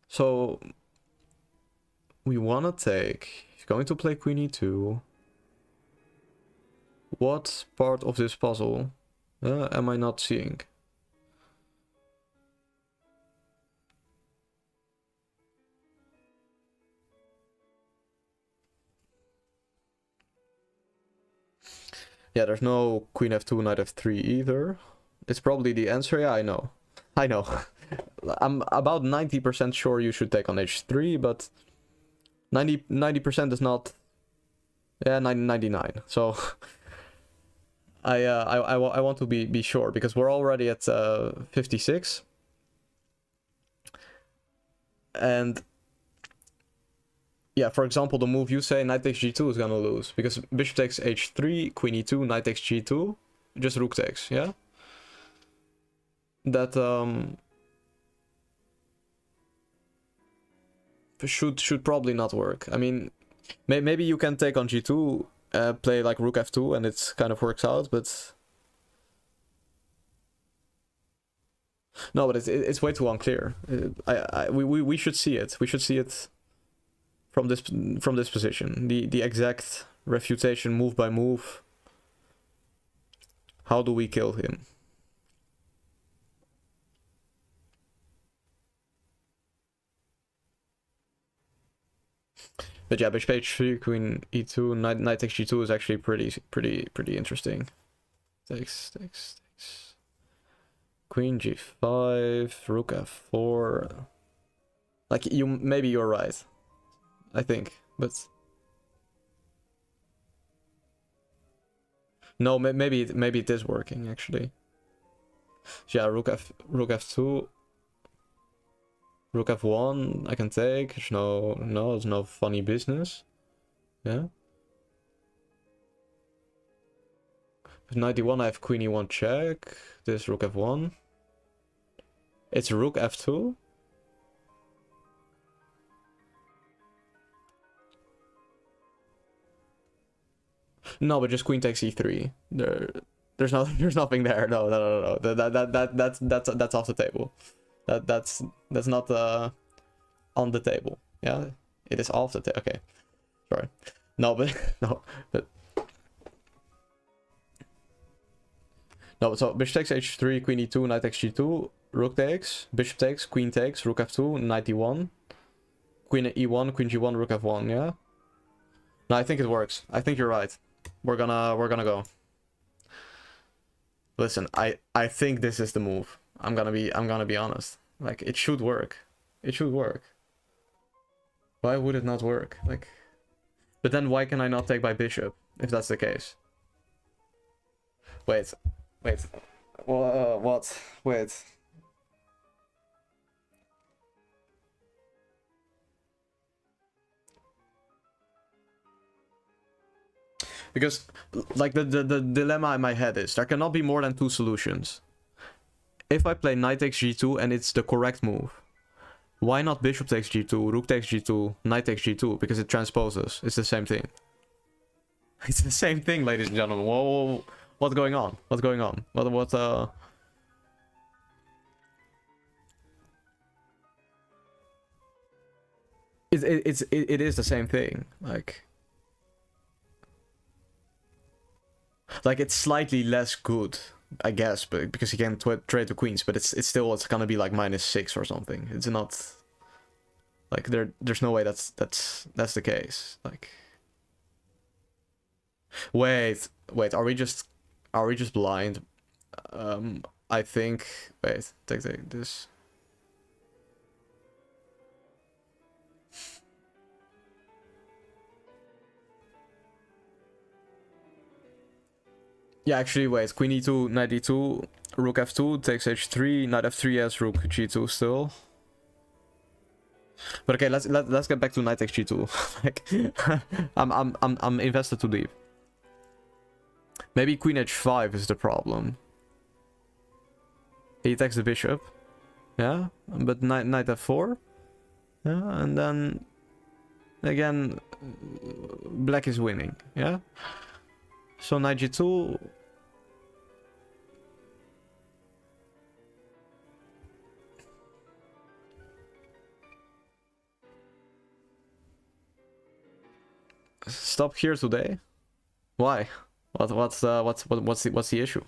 So we wanna take. He's going to play queen e2. What part of this puzzle am I not seeing? Yeah, there's no queen f2, knight f3 either. It's probably the answer. Yeah, I know. I'm about 90% sure you should take on h3, but 90% is not. Yeah, 99. So I want to be sure, because we're already at 56. And yeah, for example, the move you say, knight takes g2, is gonna lose, because bishop takes h3, queen e2, knight takes g2, just rook takes, yeah? That should probably not work. I mean, maybe you can take on g2, play like rook f2, and it kind of works out, but no, but it's way too unclear. We should see it. We should see it from this position. The exact refutation, move by move. How do we kill him? But yeah, bishop h3, queen e2, knight takes g2 is actually pretty interesting. Takes. Queen g5, rook f4. Like, maybe you're right, I think, but no, maybe it is working actually. So yeah, rook f2, rook f1. I can take. There's no funny business. Yeah. Knight e1, I have queen e1 check. This rook f1. It's rook f2. No, but just queen takes e3. There's nothing there. No. That's off the table. That's not on the table. Yeah, it is off the table. Okay, sorry. No, so bishop takes h3, queen e2, knight takes g2, rook takes, bishop takes, queen takes, rook f2, knight e1, queen e1, queen g1, rook f1. Yeah. No, I think it works. I think you're right. We're gonna go. Listen, I think this is the move. I'm gonna be honest. Like, it should work. It should work. Why would it not work? Like, but then why can I not take by bishop if that's the case? Wait. What? Wait. Because, like, the dilemma in my head is there cannot be more than two solutions. If I play knight takes g2 and it's the correct move, why not bishop takes g2, rook takes g2, knight takes g2? Because it transposes. It's the same thing. It's the same thing, ladies and gentlemen. Whoa. What's going on? What's going on? What It is the same thing. Like it's slightly less good, I guess, but because you can trade the queens, but it's gonna be like -6 or something. It's not like there's no way that's the case. Like, wait, are we just blind? I think, wait, take this. Yeah, actually, wait. Queen e2, knight e2, rook f2, takes h3, knight f3 has rook g2 still. But okay, let's get back to knight takes g2. Like, I'm invested too deep. Maybe queen h5 is the problem. He attacks the bishop. Yeah, but knight f4. Yeah, and then again, black is winning. Yeah. So knight g2. Stop here today. Why? What's the issue?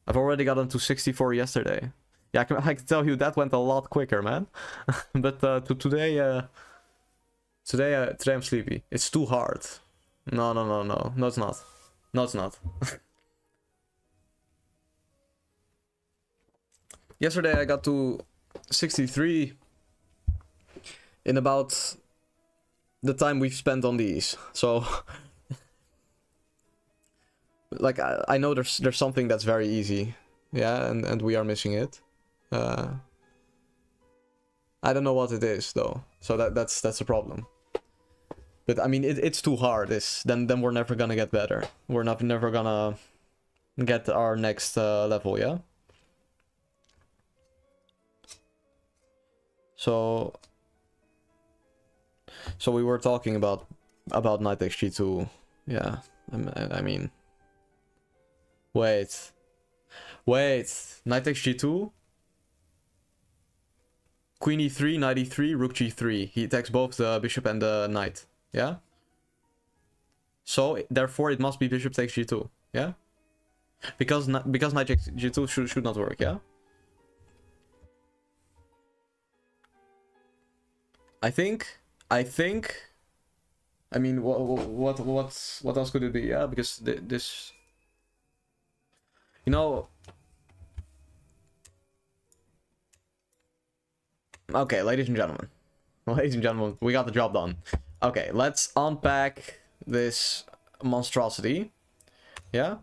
I've already gotten to 64 yesterday. Yeah, I can tell you that went a lot quicker, man. But today I'm sleepy. It's too hard. No, it's not. No, it's not. Yesterday I got to 63 in about the time we've spent on these. So like I know there's something that's very easy. Yeah, and we are missing it. I don't know what it is though. So that's a problem. But I mean it's too hard. Then we're never gonna get better. We're never gonna get our next level, yeah? So we were talking about knight takes g2. Yeah, I mean, wait, knight takes g2, queen e3, knight e3, rook g3. He attacks both the bishop and the knight. Yeah. So therefore it must be bishop takes g2. Yeah. Because knight takes g2 should not work. Yeah. I think. I mean, what else could it be? Yeah, because this, you know. Okay, ladies and gentlemen, we got the job done. Okay, let's unpack this monstrosity. Yeah,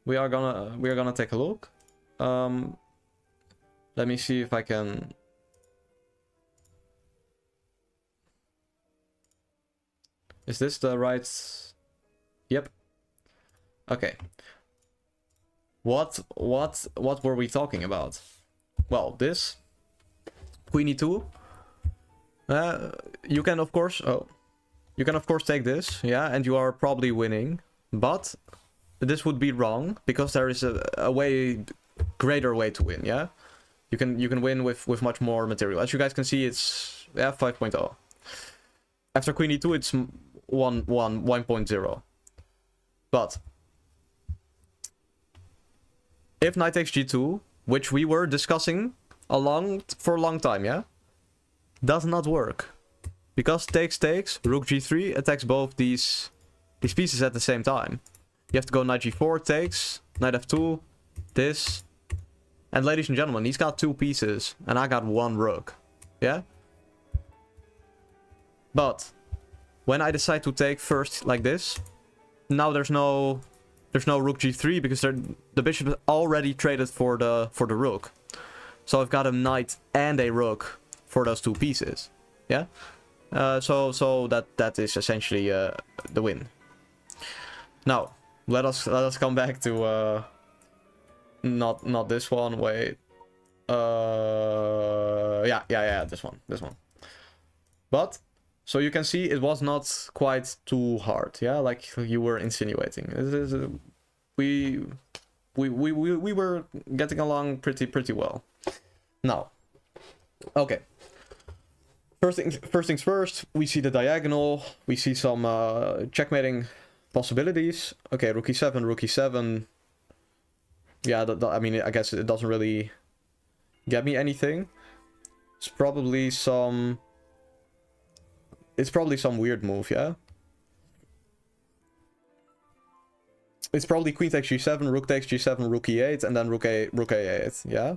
we are gonna take a look. Let me see if I can. Is this the right? Yep. Okay. What were we talking about? Well, this queen e2. You can of course take this, yeah, and you are probably winning, but this would be wrong because there is a way greater way to win, yeah. You can win with much more material. As you guys can see, it's 5.0. After queen e2, it's 1.0. But if knight takes g2, which we were discussing for a long time, yeah, does not work. Because takes, rook g3 attacks both these pieces at the same time. You have to go knight g4, takes, knight f2, this. And ladies and gentlemen, he's got 2 pieces, and I got 1 rook. Yeah? But when I decide to take first like this, now there's no rook g3 because the bishop is already traded for the rook. So I've got a knight and a rook for those 2 pieces. Yeah? So that is essentially the win. Now, let us come back to not this one. Wait. Yeah, this one. But so you can see it was not quite too hard, yeah, like you were insinuating. We were getting along pretty well. Now, okay. First things first. We see the diagonal. We see some checkmating possibilities. Okay, rook e7. Yeah, I mean, I guess it doesn't really get me anything. It's probably some weird move, yeah? It's probably queen takes g7, rook takes g7, rook e8, and then rook a8, yeah?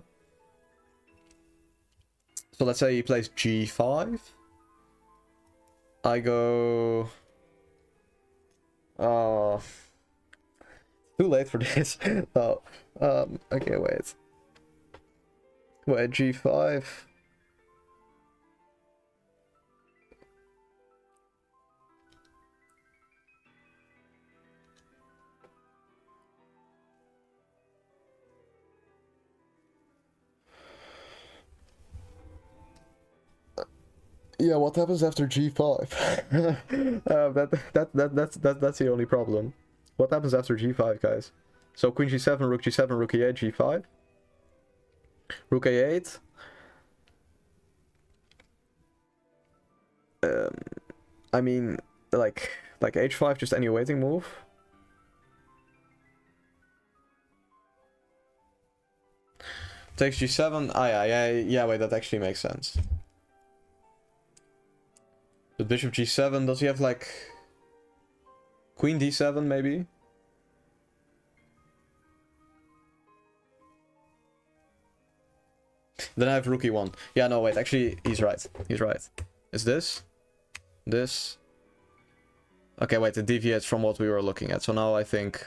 So let's say he plays g5. I go... too too late for this. Oh, okay, wait. Wait, G5. Yeah, what happens after G5? That's the only problem. What happens after G5, guys? So Queen G7, Rook G7, Rook E8, G5. Rook A8. I mean, like H5, just any waiting move. Takes G7. Ah, yeah, wait, that actually makes sense. The bishop G7, does he have like Queen D7 maybe? Then I have Rook E1. Yeah, no, wait, actually, he's right. He's right. Is this? This? Okay, wait, it deviates from what we were looking at. So now I think...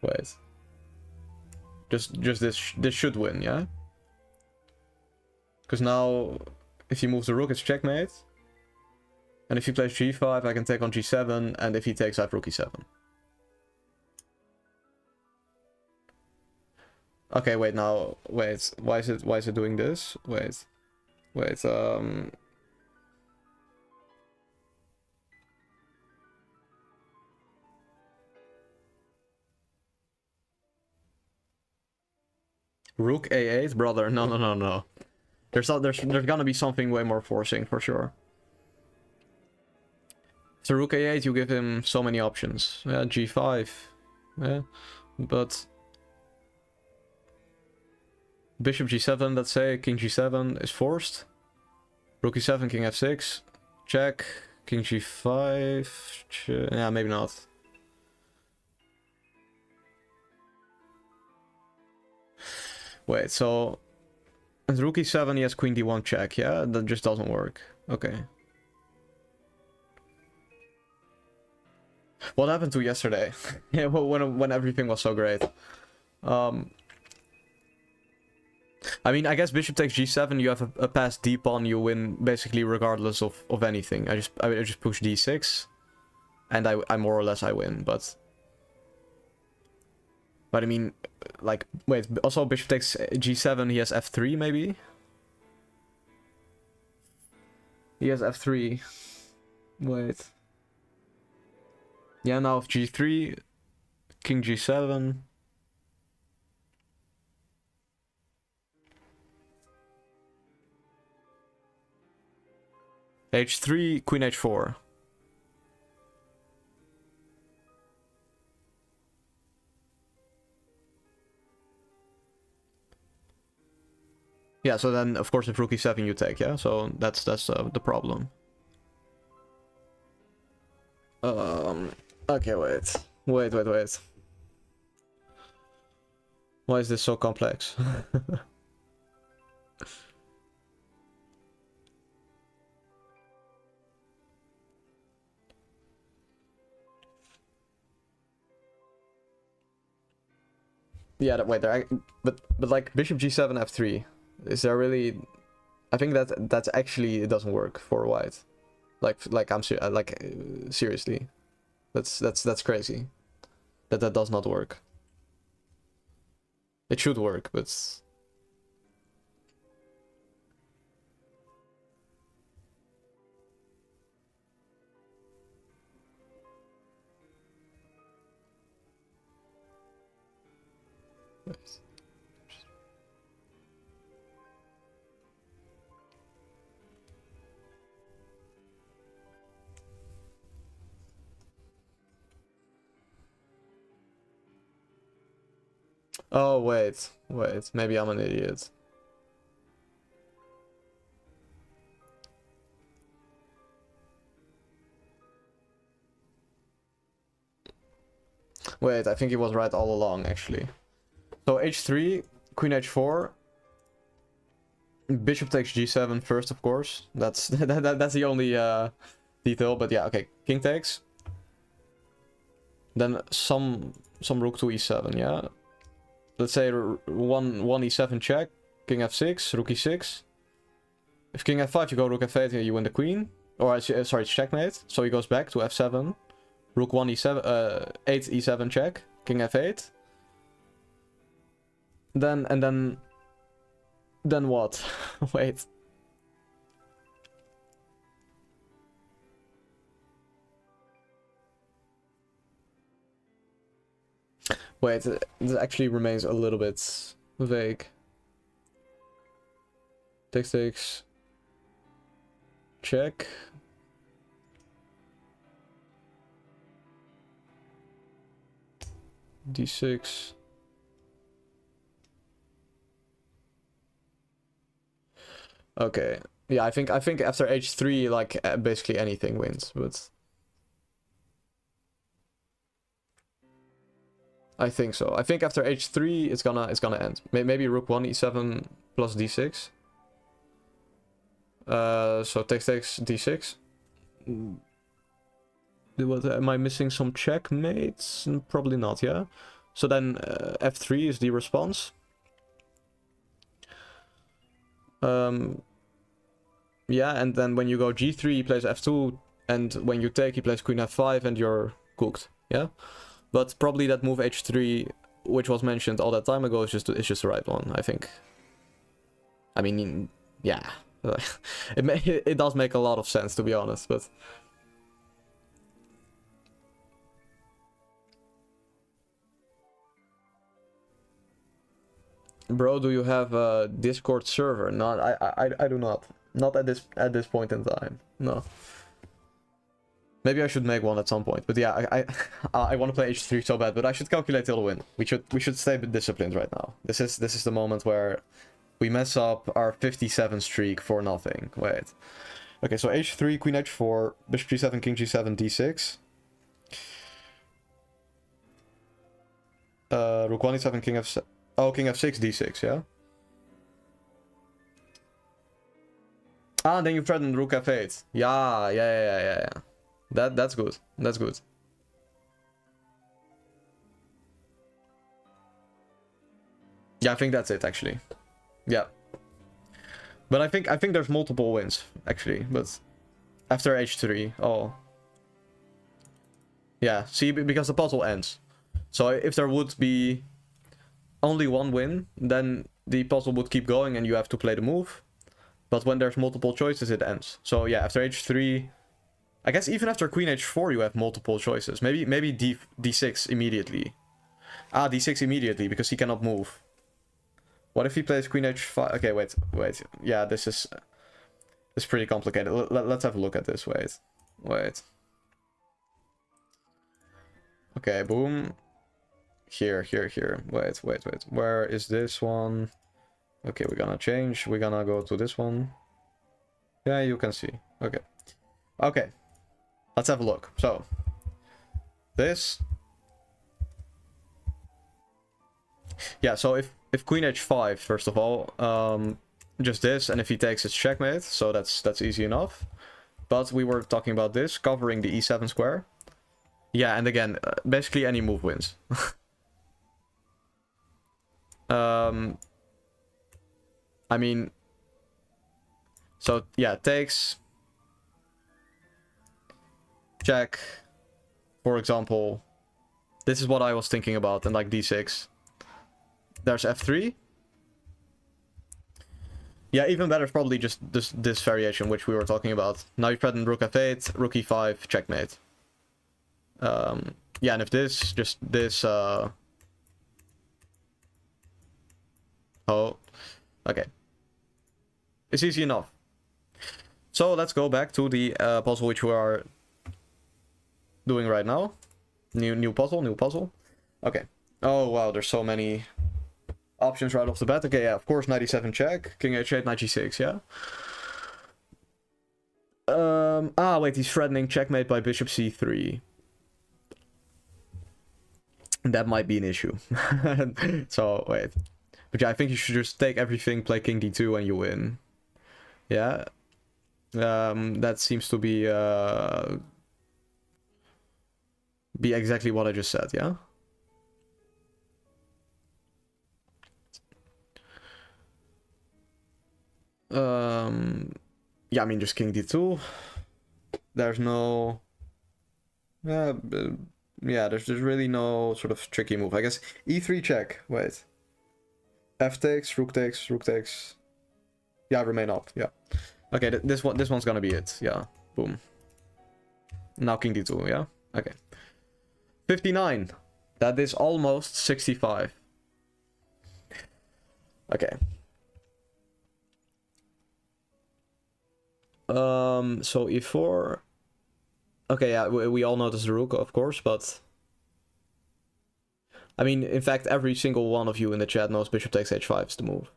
Wait. Just this should win, yeah? Because now, if he moves the rook, it's checkmate. And if he plays G5, I can take on G7. And if he takes, I have Rook E7. Okay, wait, now, wait, why is it doing this? Wait, Rook A8, brother, no. There's gonna be something way more forcing, for sure. So Rook A8, you give him so many options. Yeah, G5, yeah, but... Bishop G7, let's say, King G7 is forced. Rook E7, King F6, check. King G5, yeah, maybe not. Wait, so... And Rook E7, he has Queen D1 check, yeah? That just doesn't work. Okay. What happened to yesterday? Yeah, when everything was so great. I mean, I guess bishop takes G7, you have a passed D pawn, you win basically regardless of anything. I just push D6, and I more or less I win, but I mean, like, wait, also bishop takes G7, he has F3 maybe? He has F3. Wait. Yeah, now if G3, King G7. H3, Queen H4. Yeah, so then of course if Rook E7 you take, yeah? So that's the problem. Okay, wait. Why is this so complex? Yeah, wait, but like bishop G7 F3, is there really? I think that's actually, it doesn't work for white. Seriously, that's crazy. That does not work. It should work, but. Oh, wait, maybe I'm an idiot. Wait, I think he was right all along, actually. So H3, Queen H4, Bishop takes G7 first, of course. That's that's the only detail, but yeah, okay. King takes. Then some some rook to e7, yeah? Let's say one e7 check, king f6, rook e6. If king f5, you go rook f8, you win the queen. Or, sorry, it's checkmate. So he goes back to f7. Rook 1 e7, 8 e7 check, king f8. Then what? Wait. Wait, it actually remains a little bit vague. Takes. Check. D6. Okay. Yeah, I think after h3, like basically anything wins, but I think so. I think after h3, it's gonna end. Maybe rook 1 e7 plus d6. So takes d6. What, am I missing some checkmates? Probably not, yeah. So then f3 is the response. Yeah, and then when you go g3, he plays f2, and when you take, he plays queen f5, and you're cooked, yeah? But probably that move h3, which was mentioned all that time ago, is just the right one, I think. I mean, yeah. It does make a lot of sense, to be honest, but... Bro, do you have a Discord server? Not, I do not. Not at this point in time. No. Maybe I should make one at some point. But yeah, I want to play h3 so bad, but I should calculate till the win. We should stay disciplined right now. This is the moment where we mess up our 57 streak for nothing. Wait. Okay, so h3, queen h4, bishop g7, king g7, d6. Rook 1 e7, king f7. Oh, king f6, d6, yeah? Ah, then you threaten rook f8. Yeah. That's good. That's good. Yeah, I think that's it, actually. Yeah. But I think there's multiple wins, actually. But after h3, oh. Yeah, see, because the puzzle ends. So if there would be only one win, then the puzzle would keep going and you have to play the move. But when there's multiple choices, it ends. So yeah, after h3, I guess even after queen h4, you have multiple choices. Maybe d6 immediately. Ah, d6 immediately, because he cannot move. What if he plays queen h5? Okay, wait. Yeah, this is pretty complicated. Let's have a look at this. Wait. Okay, boom. Here. Wait. Where is this one? Okay, we're gonna change. We're gonna go to this one. Yeah, you can see. Okay. Let's have a look. So, this. Yeah, so if queen h5, first of all, just this, and if he takes, it's checkmate. So that's easy enough. But we were talking about this, covering the e7 square. Yeah, and again, basically any move wins. I mean, so yeah, takes, check, for example. This is what I was thinking about, and like d6. There's f3. Yeah, even better is probably just this variation, which we were talking about. Now you threaten rook f8, rook e5, checkmate. Yeah, and if this, just this, oh, okay. It's easy enough. So let's go back to the puzzle which we are doing right now. New puzzle. Okay. Oh wow, there's so many options right off the bat. Okay, yeah, of course, 97 check, king h8, knight g6, yeah. Wait, he's threatening checkmate by bishop c3. That might be an issue. So wait, but yeah, I think you should just take everything, play king d2, and you win. Yeah. That seems to be exactly what I just said, yeah? Yeah, I mean, just king d2. There's no... yeah, there's really no sort of tricky move. I guess e3 check. Wait. F takes, rook takes, rook takes. Yeah, remain up. Yeah. Okay, this one's gonna be it. Yeah. Boom. Now king d2. Yeah. Okay. 59. That is almost 65. Okay. So e4. Okay, yeah, we all notice the rook, of course, but I mean, in fact, every single one of you in the chat knows bishop takes h5 is the move.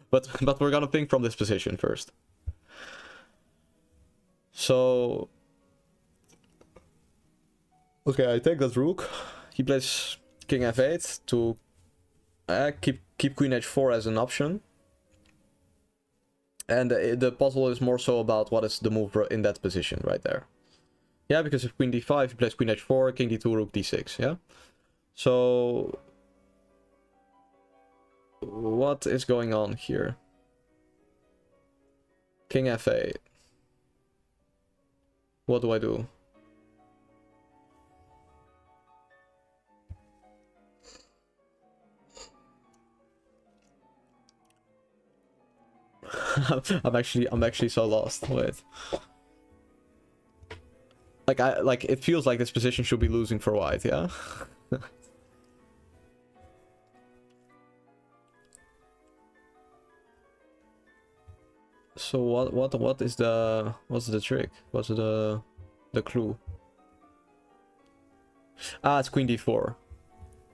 But we're gonna think from this position first. So okay, I take that rook. He plays king f8 to keep queen h4 as an option. And the puzzle is more so about what is the move in that position right there. Yeah, because if queen d5, he plays queen h4, king d2, rook d6, yeah? So what is going on here? King f8. What do I do? I'm actually so lost. Wait. Like it feels like this position should be losing for white, yeah? So what's the trick? What's the clue? Ah, it's queen d4.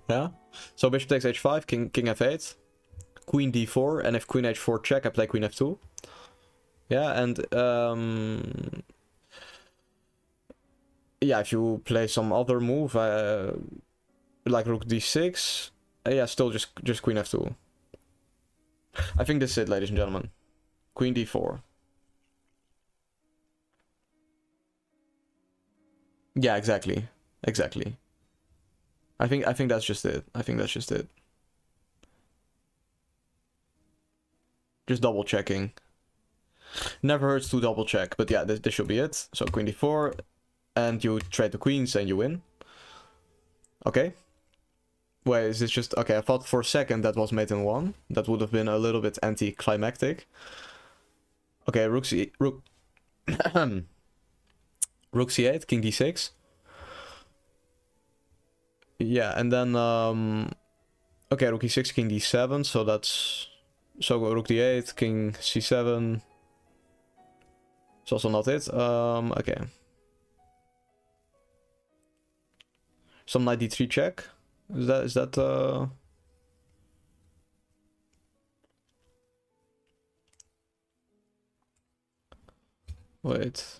Yeah? So bishop takes h5, king f8, queen d4, and if queen h4 check, I play queen f2. Yeah, and yeah, if you play some other move, like rook d6, yeah, still just queen f2. I think this is it, ladies and gentlemen. Queen d4. Yeah, exactly. Exactly. I think that's just it. I think that's just it. Just double checking. Never hurts to double check, but yeah, this should be it. So queen d4, and you trade the queens and you win. Okay. Wait, is this just... okay, I thought for a second that was mate in 1. That would have been a little bit anticlimactic. Okay, rook rook c8, king d6. Yeah, and then okay, rook e6, king d7, so that's... so rook d8, king c7. It's also not it. Okay. Some knight d3 check. Is that wait.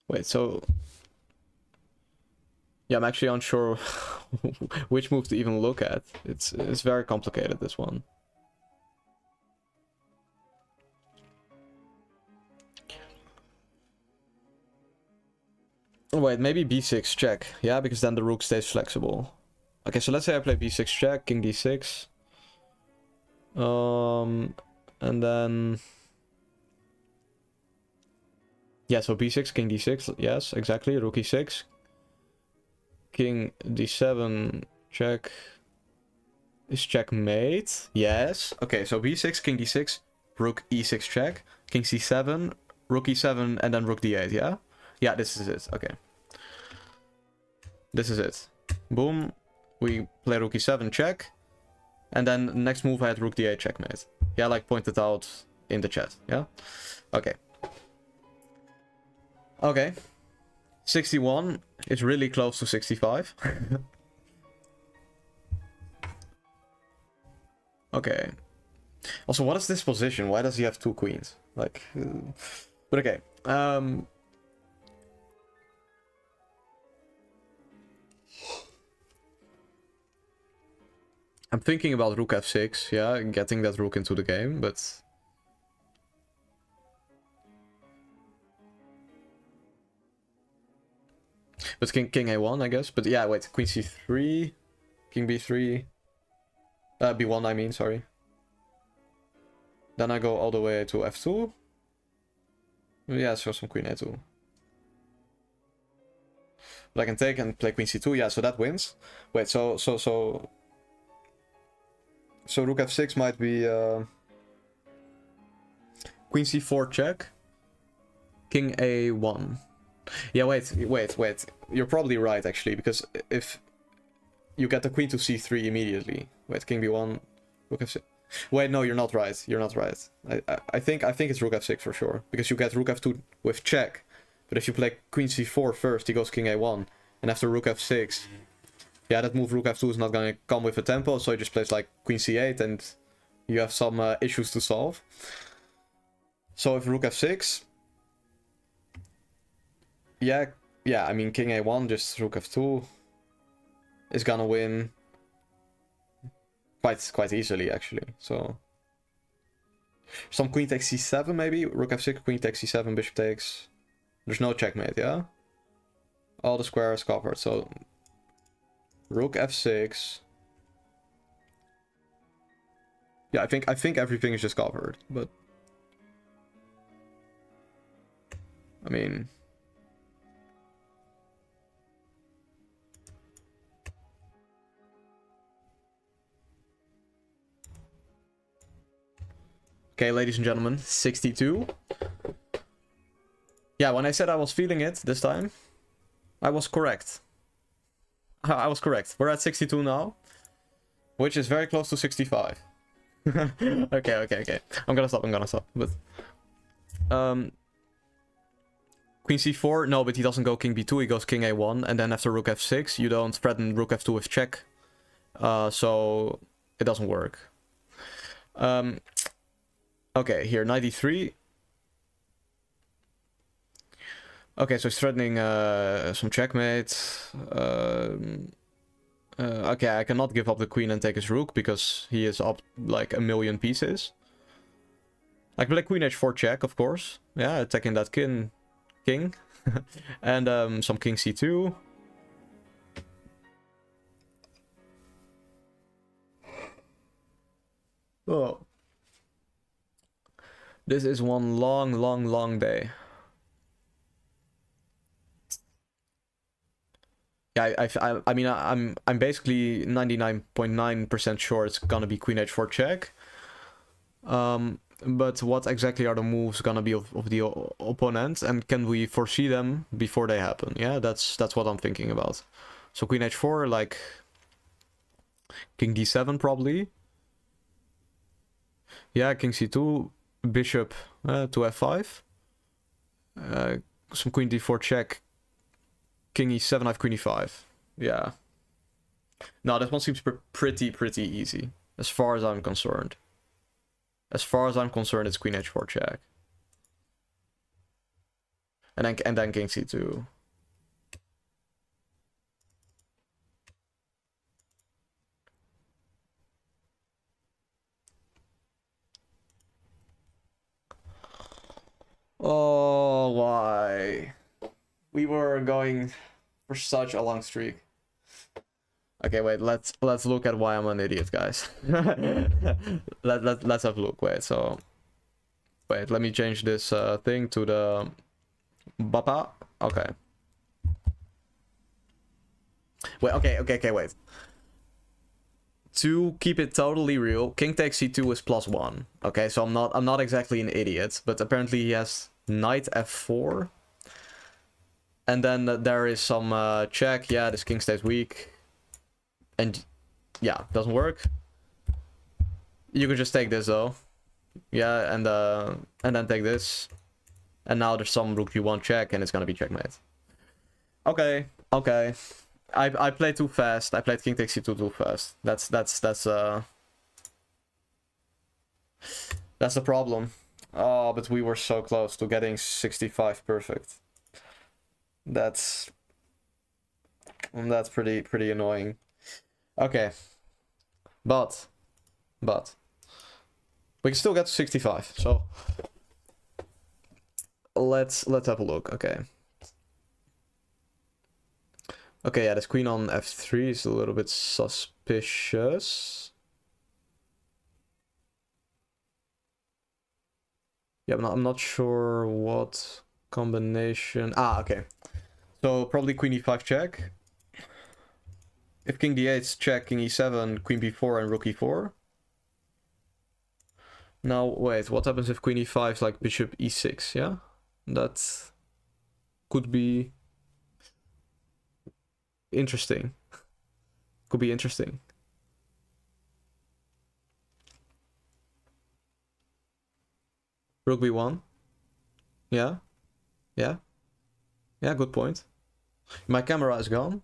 Wait, so... yeah, I'm actually unsure which move to even look at. It's very complicated, this one. Wait, maybe b6 check. Yeah, because then the rook stays flexible. Okay, so let's say I play b6 check, king d6. And then... yeah, so b6, king d6. Yes, exactly. Rook e6. King d7 check. Is checkmate? Yes. Okay, so b6, king d6, rook e6 check, king c7, rook e7, and then rook d8, yeah? Yeah, this is it. Okay. This is it. Boom. We play rook e7 check. And then next move I had rook d8 checkmate. Yeah, like pointed out in the chat, yeah? Okay. Okay. 61 is really close to 65. Okay. Also, what is this position? Why does he have 2 queens? Like, but okay. I'm thinking about rook f6, yeah, getting that rook into the game, but... But king a1, I guess. But yeah, wait, queen c3, king b3, b1 I mean, sorry. Then I go all the way to f2. Yeah, so some queen a2. But I can take and play queen c2, yeah, so that wins. Wait, so rook f6 might be queen c4 check, king a1. Yeah, wait. You're probably right, actually, because if you get the queen to c3 immediately. Wait, king b1, rook f6. Wait, no, you're not right. You're not right. I think it's rook f6 for sure, because you get rook f2 with check. But if you play queen c4 first, he goes king a1, and after rook f6, yeah, that move rook f2 is not gonna come with a tempo, so he just plays like queen c8, and you have some issues to solve. So if rook f6, yeah, I mean king a1, just rook f2 is gonna win quite easily actually. So some queen takes c7 maybe, rook f6, queen takes c7, bishop takes. There's no checkmate, yeah? All the squares covered, so rook f6. Yeah, I think everything is just covered, but I mean, okay, ladies and gentlemen, 62. Yeah, when I said I was feeling it this time, I was correct. I was correct. We're at 62 now, which is very close to 65. Okay. I'm gonna stop. But queen c4, no, but he doesn't go king b2, he goes king a1, and then after rook f6, you don't threaten rook f2 with check. So it doesn't work. Okay, here, 93. Okay, so he's threatening some checkmate. Okay, I cannot give up the queen and take his rook because he is up like a million pieces. I can play queen h4 check, of course. Yeah, attacking that king. And some king c2. Oh. This is one long day. Yeah, I mean, I'm basically 99.9% sure it's gonna be queen h4 check. But what exactly are the moves gonna be of the opponent, and can we foresee them before they happen? Yeah, that's what I'm thinking about. So queen h4, like king d7 probably. Yeah, king c2, bishop to f5. Some queen d4 check. King e7, I have queen e5. Yeah. No, this one seems pretty easy, as far as I'm concerned. As far as I'm concerned, it's queen h4 check. And then king c2. Oh, why? We were going for such a long streak. Okay, wait, let's look at why I'm an idiot, guys. Let's have a look. Wait, let me change this thing to the Bapa. Okay. Wait, okay, wait. To keep it totally real, king takes c2 is +1. Okay, so I'm not exactly an idiot, but apparently he has knight f4. And then there is some check. Yeah, this king stays weak. And yeah, doesn't work. You can just take this though. Yeah, and then take this. And now there's some rook b1 check, and it's gonna be checkmate. Okay. I played too fast. I played king takes c2 too fast. That's the problem. Oh, but we were so close to getting 65 perfect. That's pretty annoying. Okay. But we can still get to 65. So let's have a look. Okay. Okay, yeah, this queen on f3 is a little bit suspicious. Yeah, I'm not sure what combination. Ah, okay. So probably queen e5 check. If king d8 check, king e7, queen b4, and rook e4. Now, wait, what happens if queen e5 is like bishop e6, yeah? That could be interesting. Could be interesting. Rook b1. Yeah. Yeah. Yeah, good point. My camera is gone.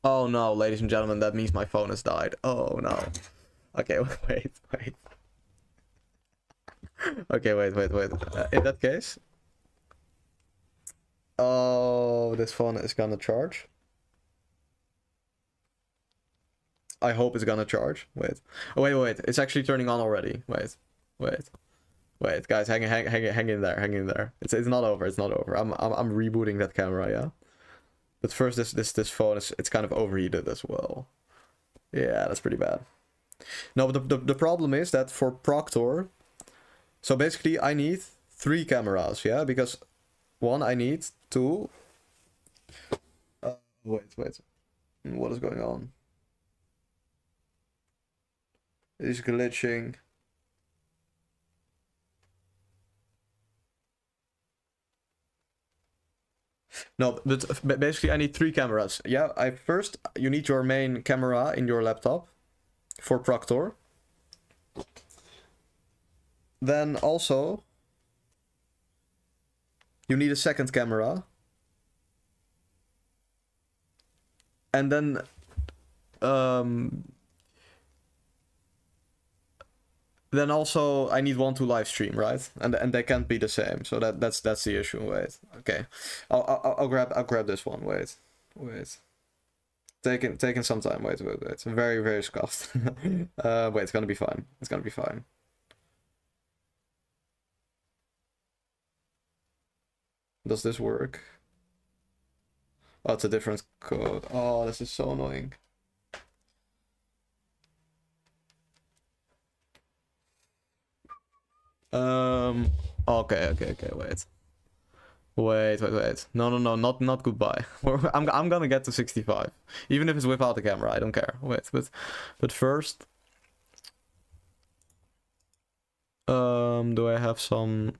Oh no, ladies and gentlemen, that means my phone has died. Oh no. Okay, wait. Okay, wait. In that case... Oh, this phone is gonna charge. I hope it's gonna charge. Wait. Oh, wait. It's actually turning on already. Wait, guys, hang in there. It's not over. I'm rebooting that camera, yeah. But first, this phone it's kind of overheated as well. Yeah, that's pretty bad. No, but the problem is that for Proctor, so basically I need 3 cameras, yeah, because one I need to. Wait. What is going on? It is glitching. No, but basically I need 3 cameras. Yeah, first you need your main camera in your laptop for Proctor. Then also you need a second camera. And then also I need one to live stream, right? And they can't be the same. So that's the issue. Wait. Okay. I'll grab this one. Wait. Taking some time. Wait. Very, very scuffed. Wait, it's gonna be fine. Does this work? Oh, it's a different code. Oh, this is so annoying. Okay, wait. No, not goodbye. I'm gonna get to 65. Even if it's without the camera, I don't care. Wait, but first... do I have some...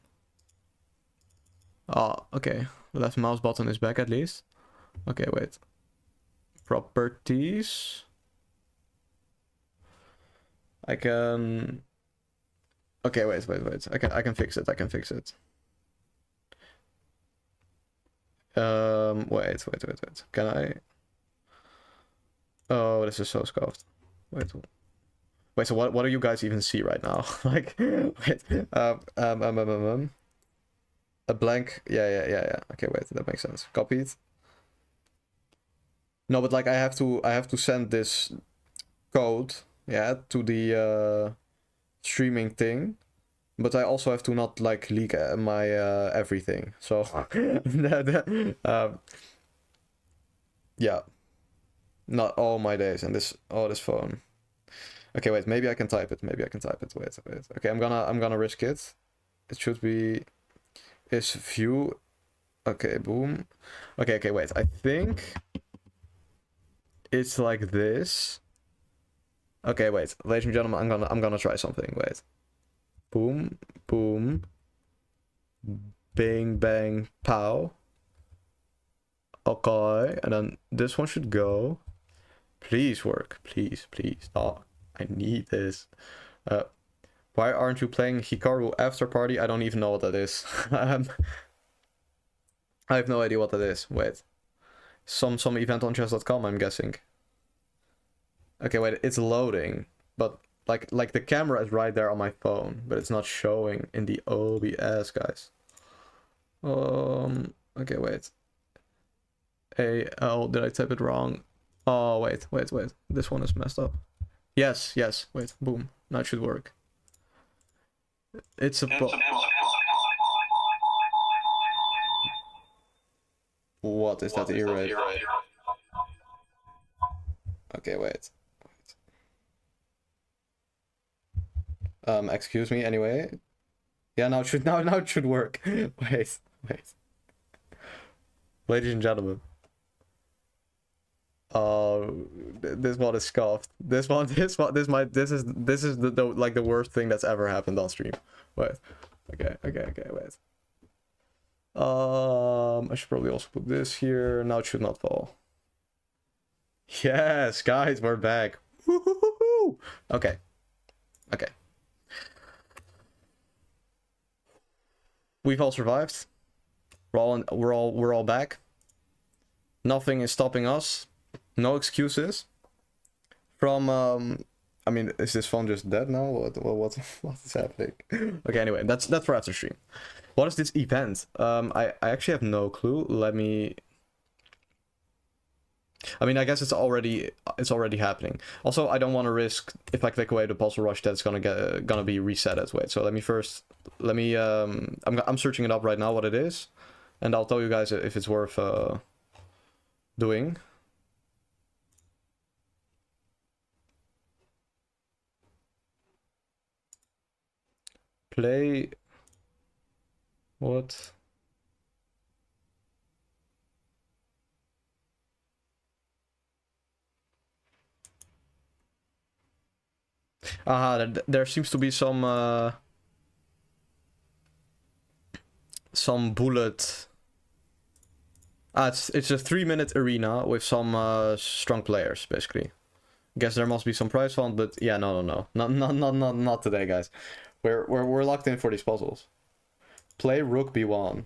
Oh, okay. The left mouse button is back at least. Okay, wait. Properties. I can... Okay, wait. I can fix it. Wait. Can I? Oh, this is so scuffed. Wait, so what do you guys even see right now? Like, wait. A blank. Yeah. Okay, wait. That makes sense. Copied. No, but like I have to send this code, yeah, to the streaming thing, but I also have to not like leak my everything. So yeah, not all my days and this phone. Okay, wait, maybe I can type it. Wait. Okay, I'm gonna risk it. It should be is view. Okay, boom. Okay, wait. I think it's like this. Okay, wait, ladies and gentlemen, I'm gonna try something. Wait. Boom, bang, bang, pow. Okay, and then this one should go. Please work, please. Oh, I need this. Why aren't you playing Hikaru After Party? I don't even know what that is. I have no idea what that is. Wait, some event on chess.com, I'm guessing. Okay, wait, it's loading, but like the camera is right there on my phone, but it's not showing in the OBS, guys. Okay, wait. Oh, did I type it wrong? Oh, wait. This one is messed up. Yes, yes. Wait, boom. Now it should work. It's a What is that ear raid? Okay, wait. Excuse me. Anyway, yeah. Now it should now it should work. Wait. Ladies and gentlemen. This one is scuffed. This is the like the worst thing that's ever happened on stream. Wait. Okay, wait. I should probably also put this here. Now it should not fall. Yes, guys, we're back. Woo-hoo-hoo-hoo! Okay. We've all survived. We're all back. Nothing is stopping us. No excuses. From I mean, is this phone just dead now? What is happening? Okay, anyway, that's for after stream. What is this event? I actually have no clue. I mean, I guess it's already happening. Also, I don't want to risk if I click away the puzzle rush that it's gonna be reset as well. So let me I'm searching it up right now what it is, and I'll tell you guys if it's worth doing. Play. What? There seems to be some bullet. It's a 3-minute arena with some strong players, basically. Guess there must be some prize fund, but yeah, no, not today, guys. We're locked in for these puzzles. Play Rook B1.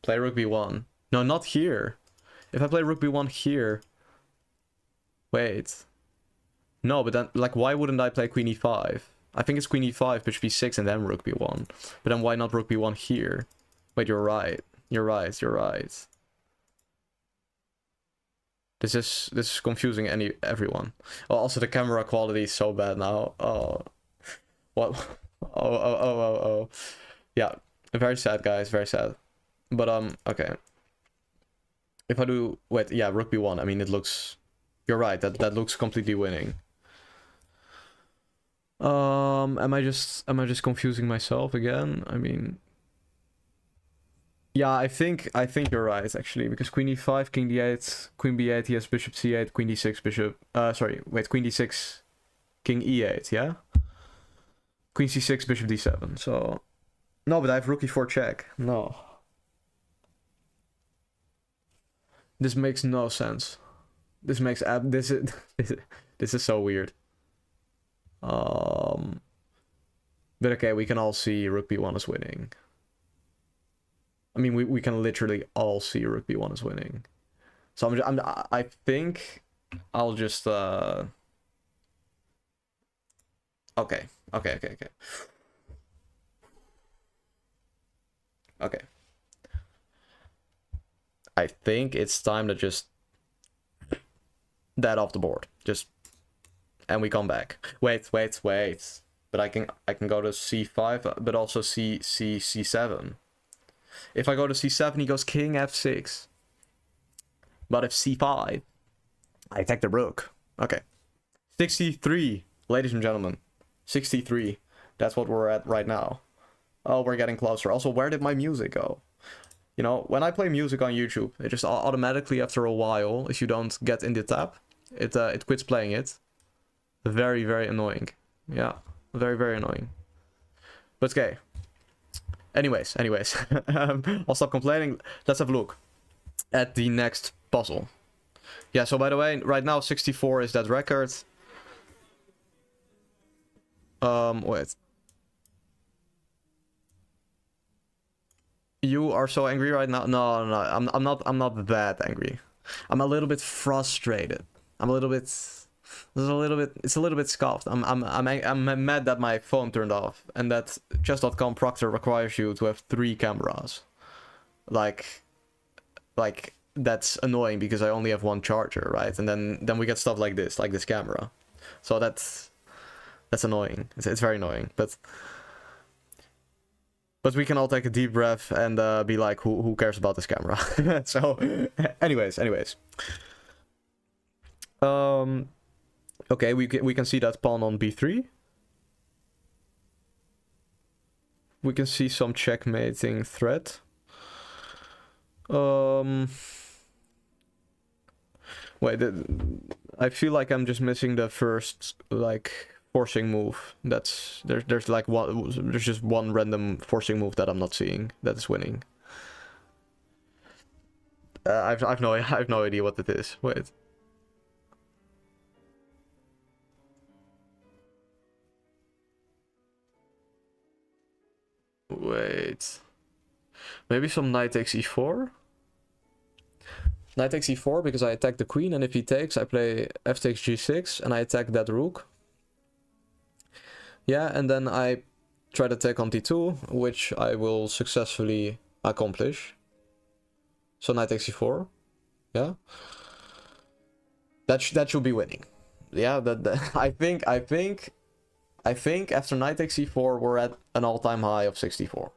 Play Rook B1. No, not here. If I play Rook B1 here. Wait. No, but then, like, why wouldn't I play Queen E5? I think it's Queen E5, Bishop B6, and then Rook B1. But then why not Rook B1 here? Wait, you're right. You're right. This is confusing everyone. Oh, also the camera quality is so bad now. Oh. What? Oh. Yeah. Very sad, guys. Very sad. But, okay. If I do... Wait, yeah, Rook B1. I mean, it looks... You're right. That looks completely winning. Am I just confusing myself again? I mean... Yeah, I think you're right, actually. Because Queen E5, King D8, Queen B8, he has Bishop C8, Queen D6, Bishop... Queen D6, King E8, yeah? Queen C6, Bishop D7, so... No, but I have Rook E4 check. No. This makes no sense. This is so weird. But okay, we can all see Rook B1 is winning. I mean, we can literally all see Rook B1 is winning. So I think I'll just okay. Okay. I think it's time to just that off the board. And we come back. Wait. But I can go to C5, but also C7. If I go to C7, he goes King F6. But if C5, I attack the Rook. Okay. 63, ladies and gentlemen. 63. That's what we're at right now. Oh, we're getting closer. Also, where did my music go? You know, when I play music on YouTube, it just automatically, after a while, if you don't get in the tab, it quits playing it. Very, very annoying. Yeah, very, very annoying. But okay. Anyways. I'll stop complaining. Let's have a look at the next puzzle. Yeah, so by the way, right now 64 is that record. Wait. You are so angry right now? No, I'm not that angry. I'm a little bit frustrated. It's a little bit scuffed. I'm mad that my phone turned off and that chess.com Proctor requires you to have 3 cameras. Like that's annoying because I only have 1 charger, right? And then we get stuff like this camera. So that's That's annoying. It's very annoying, but we can all take a deep breath and be like, who cares about this camera? So, anyways. Okay, we can see that pawn on b3. We can see some checkmating threat. Wait, I feel like I'm just missing the first, like, forcing move. There's just one random forcing move that I'm not seeing that is winning. I've no idea what it is. Wait. Wait. Maybe some knight takes e4? Knight takes e4 because I attack the queen, and if he takes, I play f takes g6, and I attack that rook. Yeah, and then I try to take on d2, which I will successfully accomplish. So knight takes e4. Yeah. That should be winning. Yeah, I think after knight takes e4, we're at an all-time high of 64.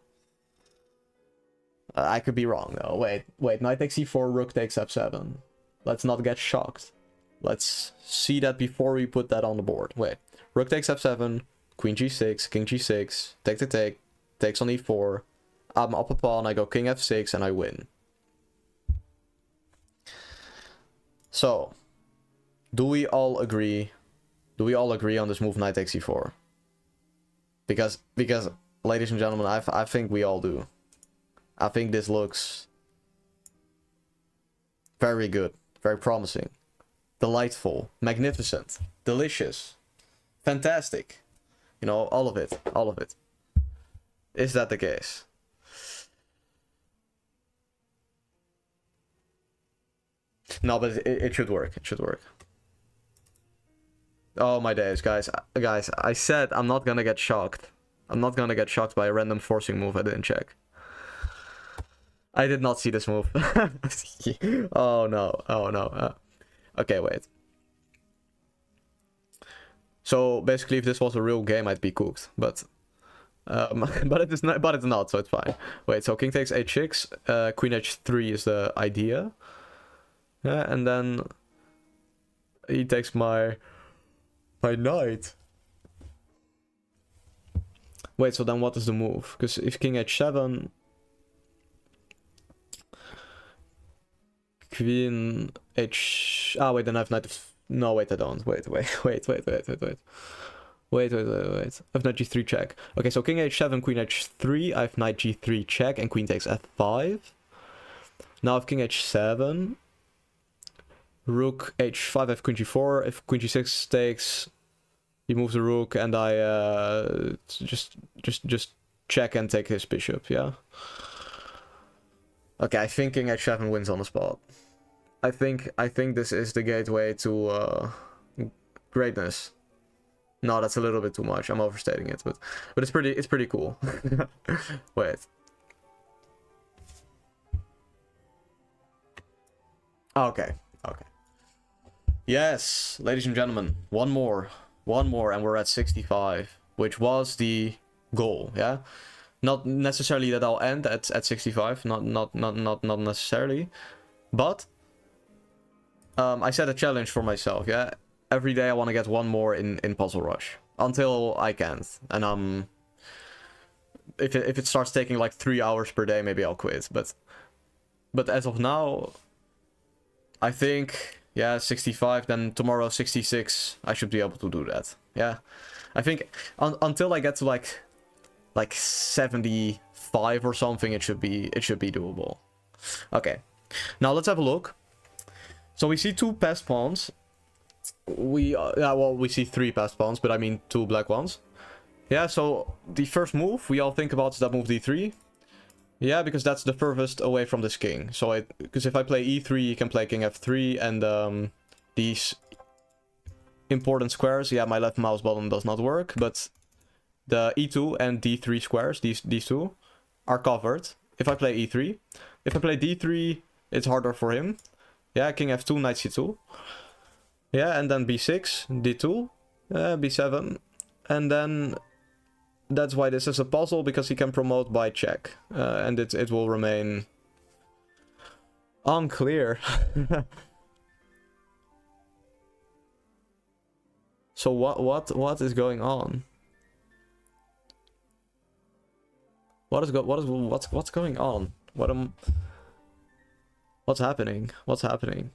I could be wrong though. Wait, knight takes e4, rook takes f7. Let's not get shocked. Let's see that before we put that on the board. Wait, rook takes f7, queen g6, king g6, take, takes on e4. I'm up a pawn, I go king f6, and I win. So, do we all agree on this move, knight takes e4? Because, ladies and gentlemen, I think we all do. I think this looks very good, very promising, delightful, magnificent, delicious, fantastic. You know, all of it, all of it. Is that the case? No, but it should work. It should work. Oh my days, guys. I said I'm not gonna get shocked. I'm not gonna get shocked by a random forcing move I didn't check. I did not see this move. Oh no. Oh no. Okay, wait. So basically, if this was a real game, I'd be cooked. But it is not. But it's not, so it's fine. Wait. So king takes h6. Queen h3 is the idea. Yeah, and then he takes my knight. Wait. So then, what is the move? Because if king h7. Queen h... Ah, wait, then I have knight of... No, wait, I don't. Wait. I have knight g3 check. Okay, so king h7, queen h3. I have knight g3 check, and queen takes f5. Now if king h7, rook h5, I have queen g4. If queen g6 takes, he moves the rook, and I just check and take his bishop. Yeah. Okay, I think king h7 wins on the spot. I think this is the gateway to greatness. No, that's a little bit too much. I'm overstating it, but it's pretty cool. Wait. Okay. Yes, ladies and gentlemen, one more, and we're at 65, which was the goal. Yeah. Not necessarily that I'll end at 65, not necessarily, but I set a challenge for myself. Yeah, every day I want to get one more in Puzzle Rush until I can't, and if it starts taking like 3 hours per day, maybe I'll quit. But as of now, I think 65. Then tomorrow 66, I should be able to do that. Yeah, I think until I get to like 75 or something, it should be doable. Okay, now let's have a look. So we see 2 passed pawns. We see 3 passed pawns, but I mean 2 black ones. Yeah, so the first move we all think about is that move d3. Yeah, because that's the furthest away from this king. So because if I play e3, you can play king f3, and these important squares. Yeah, my left mouse button does not work, but the e2 and d3 squares, these two, are covered if I play e3. If I play d3, it's harder for him. Yeah, king f2, knight c2. Yeah, and then b6, d2, b7, and then that's why this is a puzzle, because he can promote by check, and it will remain unclear. So what is going on? What's going on? What's happening? What's happening?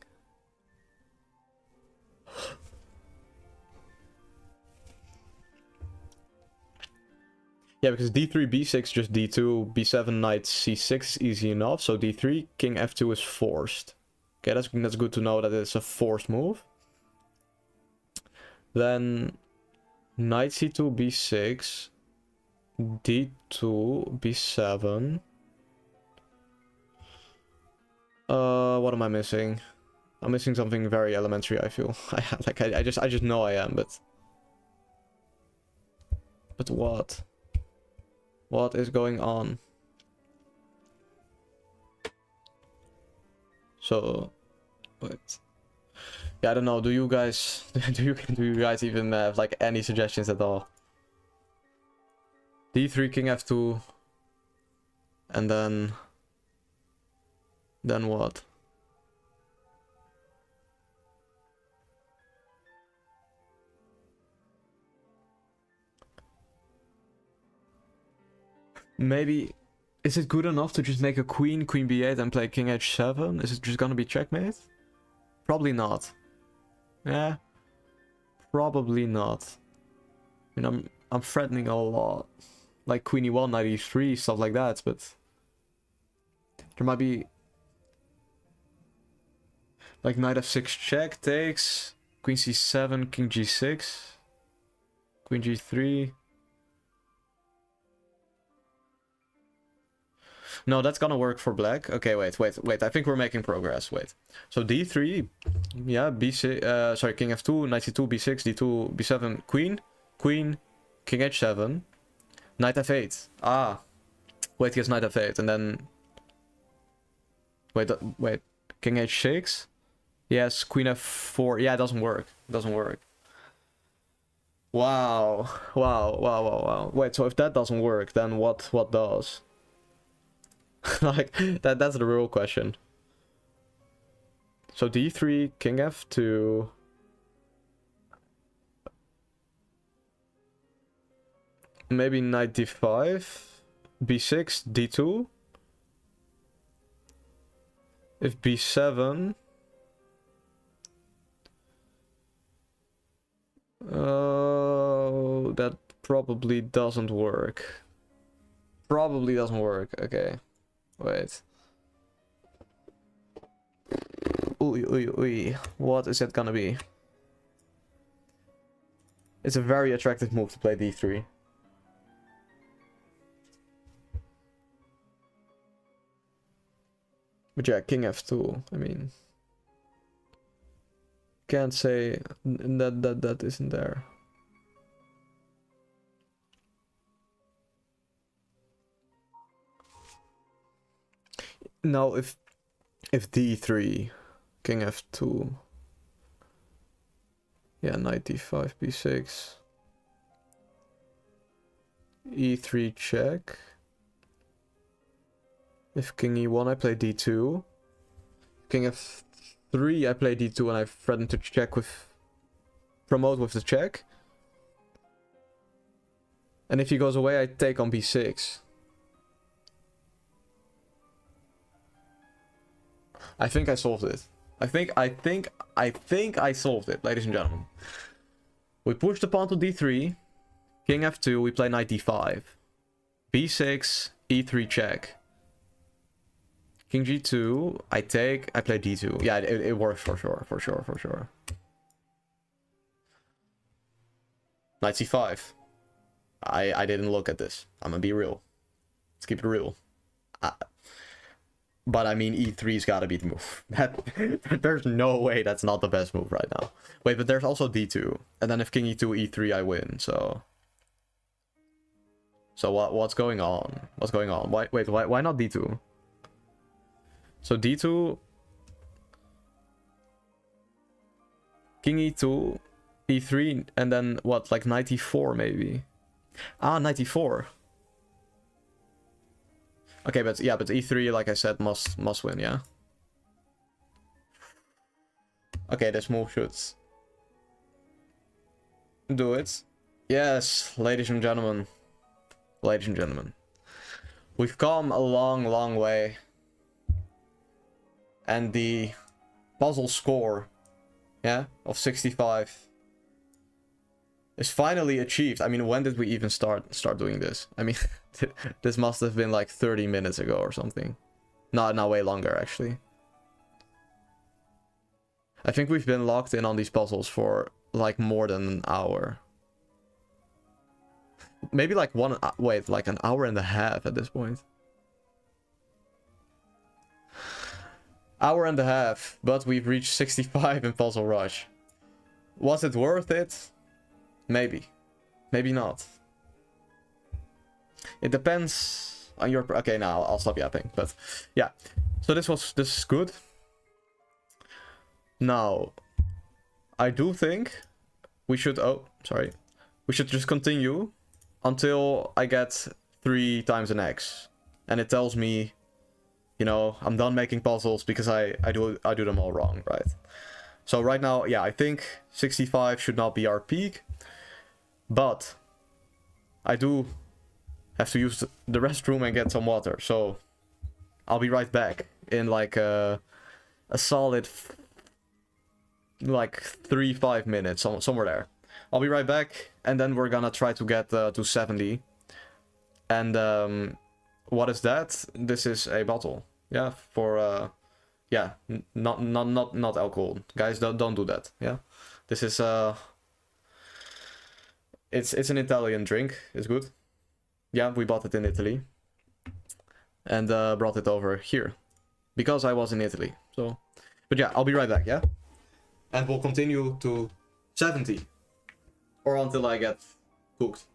Yeah, because d3, b6, just d2, b7, knight c6 is easy enough. So d3, king f2 is forced. Okay, that's good to know that it's a forced move. Then knight c2, b6, d2, b7. What am I missing? I'm missing something very elementary, I feel. I just know I am, but what? What is going on? So, wait. Yeah, I don't know. Do you guys do you guys even have like any suggestions at all? d3, king f2, and then what? Maybe, is it good enough to just make a queen b8 and play king h7? Is it just gonna be checkmate? Probably not. Yeah, probably not. I mean, I'm threatening a lot, like queen e1, knight e3, stuff like that, but there might be like knight f6 check takes, queen c7, king g6, queen g3. No, that's gonna work for black. Okay, wait. I think we're making progress. Wait. So d3, yeah, b6. Sorry, king f2, knight c2, b6, d2, b7, queen, king h7, knight f8. Ah, wait, he has knight f8, and then wait, king h6. Yes, queen f4. Yeah, it doesn't work. Wow. Wait, so if that doesn't work, then what does? Like, that's the real question. So d3, king f2. Maybe knight d5, b6, d2. If b7... Oh, that probably doesn't work. Okay. Wait. Ooh. What is it gonna be? It's a very attractive move to play d3. But yeah, king f2. I mean, can't say that isn't there. No, if d3, king f2, yeah, knight d5, b6, e3 check. If king e1, I play d2. King f3, I play d2, and I threaten to check with promote with the check. And if he goes away, I take on b6. I think I solved it. I think I solved it, ladies and gentlemen. We push the pawn to d3, king f2, we play knight d5, b6, e3 check, king g2, I play d2. Yeah, it works for sure. Knight c5. I didn't look at this. I'm gonna be real. Let's keep it real. But I mean, e3's gotta be the move. There's no way that's not the best move right now. Wait, but there's also d2. And then if king e2, e3, I win, so... So what's going on? Why not d2? So d2... King e2, E3 and then what, like 94 maybe? Ah, 94. Okay, but yeah, but E3, like I said, must win, yeah. Okay, this move should do it. Yes, ladies and gentlemen. Ladies and gentlemen. We've come a long, long way. And the puzzle score, yeah, of 65 is finally achieved. I mean, when did we even start doing this? I mean, this must have been like 30 minutes ago or something. No, way longer, actually. I think we've been locked in on these puzzles for like more than an hour. Maybe like like an hour and a half at this point. Hour and a half, but we've reached 65 in Puzzle Rush. Was it worth it? Maybe. Maybe not. It depends on your... Okay, now I'll stop yapping, but yeah. So this is good. Now, I do think we should... Oh, sorry. We should just continue until I get 3 times an X. And it tells me, you know, I'm done making puzzles because I do them all wrong, right? So right now, yeah, I think 65 should not be our peak. But I do have to use the restroom and get some water. So I'll be right back in like a solid like 3-5 minutes, somewhere there. I'll be right back, and then we're gonna try to get to 70. And what is that? This is a bottle. Yeah, for yeah, not alcohol. Guys, don't do that. Yeah, this is it's an Italian drink. It's good. Yeah, we bought it in Italy and brought it over here because I was in Italy. So, but yeah, I'll be right back. Yeah, and we'll continue to 70 or until I get cooked.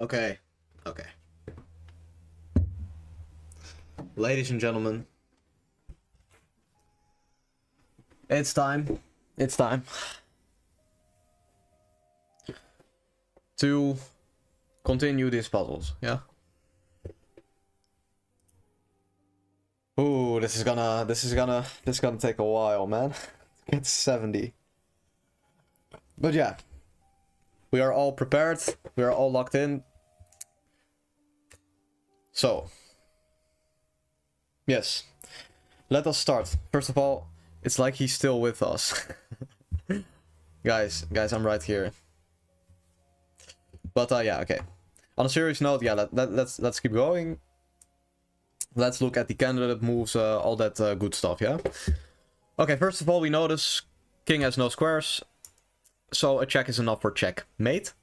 Okay. Ladies and gentlemen, it's time. It's time to continue these puzzles, yeah? Ooh, this is gonna take a while, man. Get 70. But yeah, We are all prepared. We are all locked in. So, yes, let us start. First of all, it's like he's still with us. guys, I'm right here. But yeah, okay. On a serious note, yeah, let's keep going. Let's look at the candidate moves, all that good stuff, yeah? Okay, first of all, we notice king has no squares, so a check is enough for checkmate.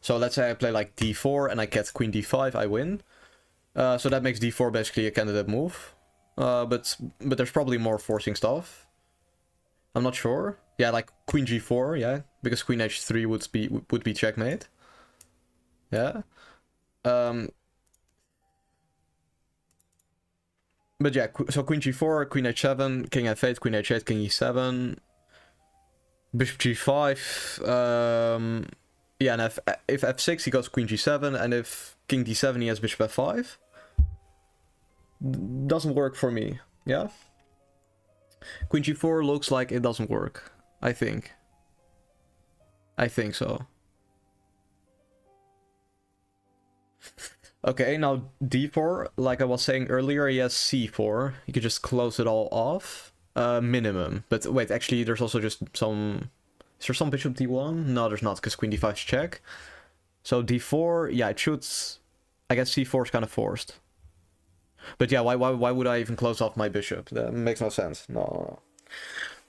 So let's say I play like d4 and I get queen d5, I win. So that makes d4 basically a candidate move. But there's probably more forcing stuff. I'm not sure. Yeah, like queen g4, yeah, because queen h3 would be checkmate. Yeah. But yeah, so queen g4, queen h7, king f8, queen h8, king e7, bishop g5. Yeah, and if f6 he goes queen g7, and if king d7 he has bishop f5. Doesn't work for me, yeah? Queen g4 looks like it doesn't work, I think. I think so. Okay, now d4, like I was saying earlier, he has c4. You could just close it all off. Minimum. But wait, actually, there's also just some... Is there some bishop d1? No, there's not, because queen d5 is check. So d4, yeah, it should... I guess c4 is kind of forced. But yeah, why would I even close off my bishop? That makes no sense. No.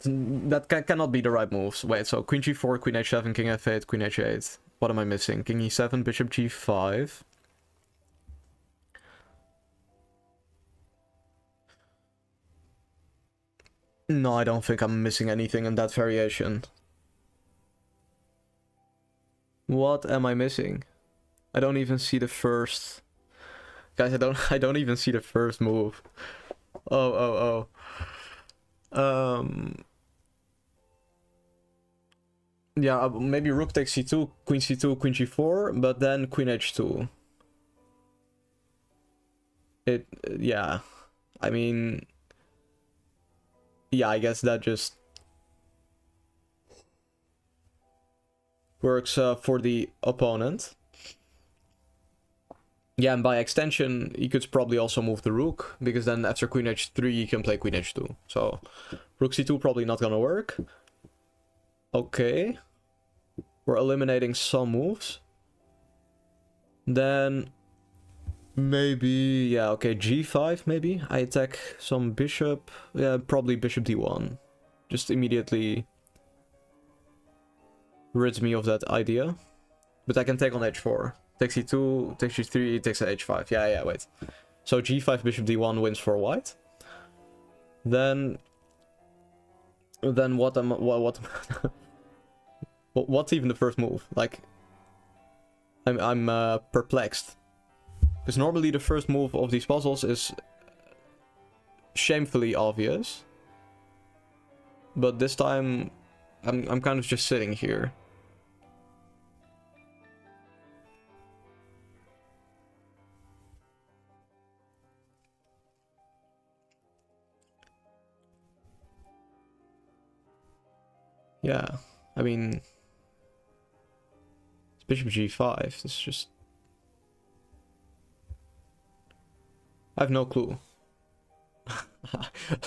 That cannot be the right moves. Wait, so queen g4, queen h7, king f8, queen h8. What am I missing? King e7, bishop g5... No, I don't think I'm missing anything in that variation. What am I missing? I don't even see the first... Guys, I don't even see the first move. Oh. Yeah, maybe rook takes c2, queen g4, but then queen h2. Yeah. I mean... Yeah, I guess that just works for the opponent. Yeah, and by extension, you could probably also move the rook, because then after queen h3, you can play queen h2. So, rook c2 probably not gonna work. Okay. We're eliminating some moves. Then... Maybe, yeah, okay, g5 maybe. I attack some bishop. Yeah, probably bishop d1. Just immediately rids me of that idea. But I can take on h4. Takes e2, takes g3, takes h5. Yeah, wait. So g5, bishop d1 wins for white. Then what what's even the first move? Like, I'm perplexed. Because normally the first move of these puzzles is shamefully obvious. But this time, I'm kind of just sitting here. Yeah, I mean... It's bishop g5, it's just... I have no clue.